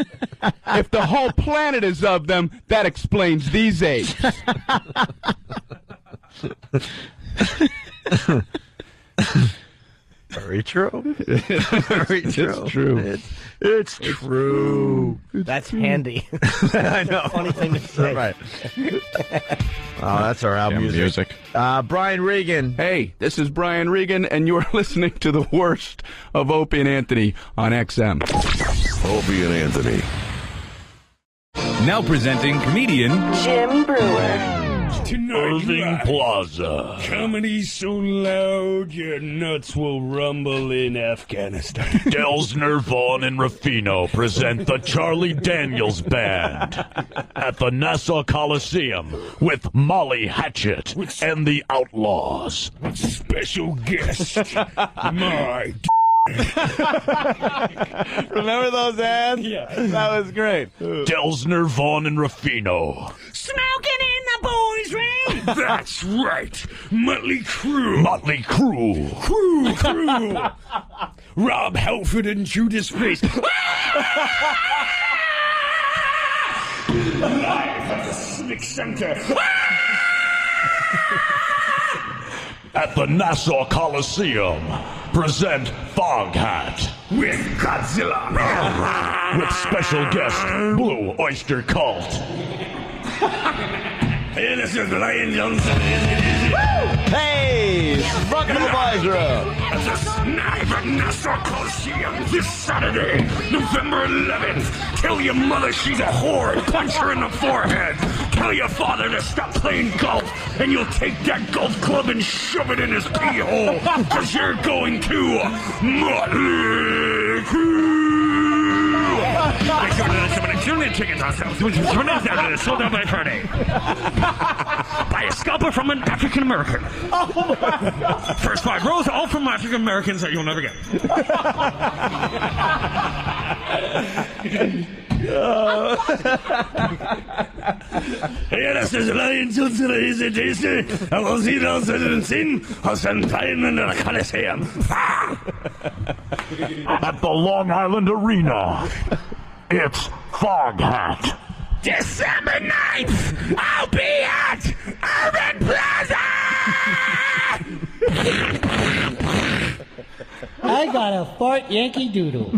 If the whole planet is of them, that explains these apes. Very true. Very true. It's true. It's true. That's handy. I know. Funny thing to say. Right. Oh, that's our album music. Brian Regan. Hey, this is Brian Regan, and you're listening to the worst of Opie and Anthony on XM. Opie and Anthony. Now presenting comedian Jim Brewer. Tonight, Irving Plaza. Comedy so loud your nuts will rumble in Afghanistan. Delsner, Vaughn, and Ruffino present the Charlie Daniels Band at the Nassau Coliseum with Molly Hatchet and the Outlaws. Special guest, my Remember those ads? Yeah. That was great. Delsner, Vaughn, and Ruffino. Smoking in the boys' room. That's right. Motley Crue. Motley Crue. Crue. Rob Halford and Judas Priest. Live at the Civic Center. At the Nassau Coliseum, present Foghat. With Godzilla. With special guest, Blue Oyster Cult. Hey, this is Lion Johnson. Hey, Rocket in the Boys Room. It's a snipe at Nassau Coliseum this Saturday, November 11th. Tell your mother she's a whore and punch her in the forehead. Tell your father to stop playing golf, and you'll take that golf club and shove it in his pee hole, because you're going to Motley Crue. Junior tickets ourselves. Sold out by Friday. Buy a scalper from an African American. First 5 rows, all from African Americans that you'll never get. Hey, das ist Lion Johnson, easy tasty. I will see those in sin. Aus den Beinen in der Coliseum. At the Long Island Arena, it's Foghat. December 9th, I'll be at Irving Plaza! I got a fart Yankee Doodle.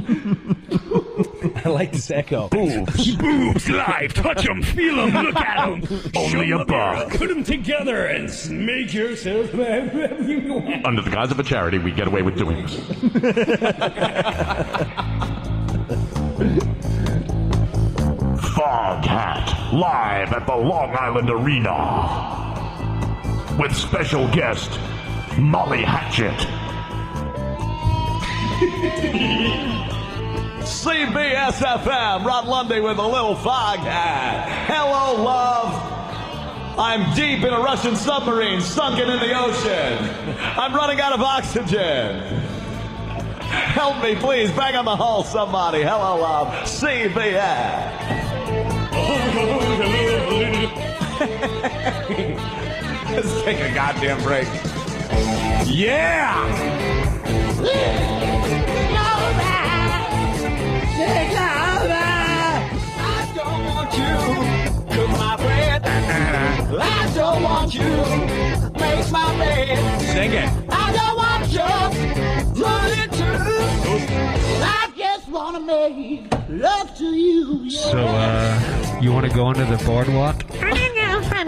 I like this echo. Boobs live. Touch them, feel them, look at them. Only a buck. Put them together and make yourself Under the guise of a charity, we get away with doing this. Foghat, live at the Long Island Arena. With special guest, Molly Hatchet. CBS FM, Rod Lundy with a little Foghat. Hello, love. I'm deep in a Russian submarine, sunken in the ocean. I'm running out of oxygen. Help me, please. Bang on the hull, somebody. Hello, love. CBS. Let's take a goddamn break. Yeah! Take over. I don't want you cook my bread. I don't want you make my bed. Sing it. I don't want you running too. I just want to make love to you. Yeah. So, you want to go onto the boardwalk? I know from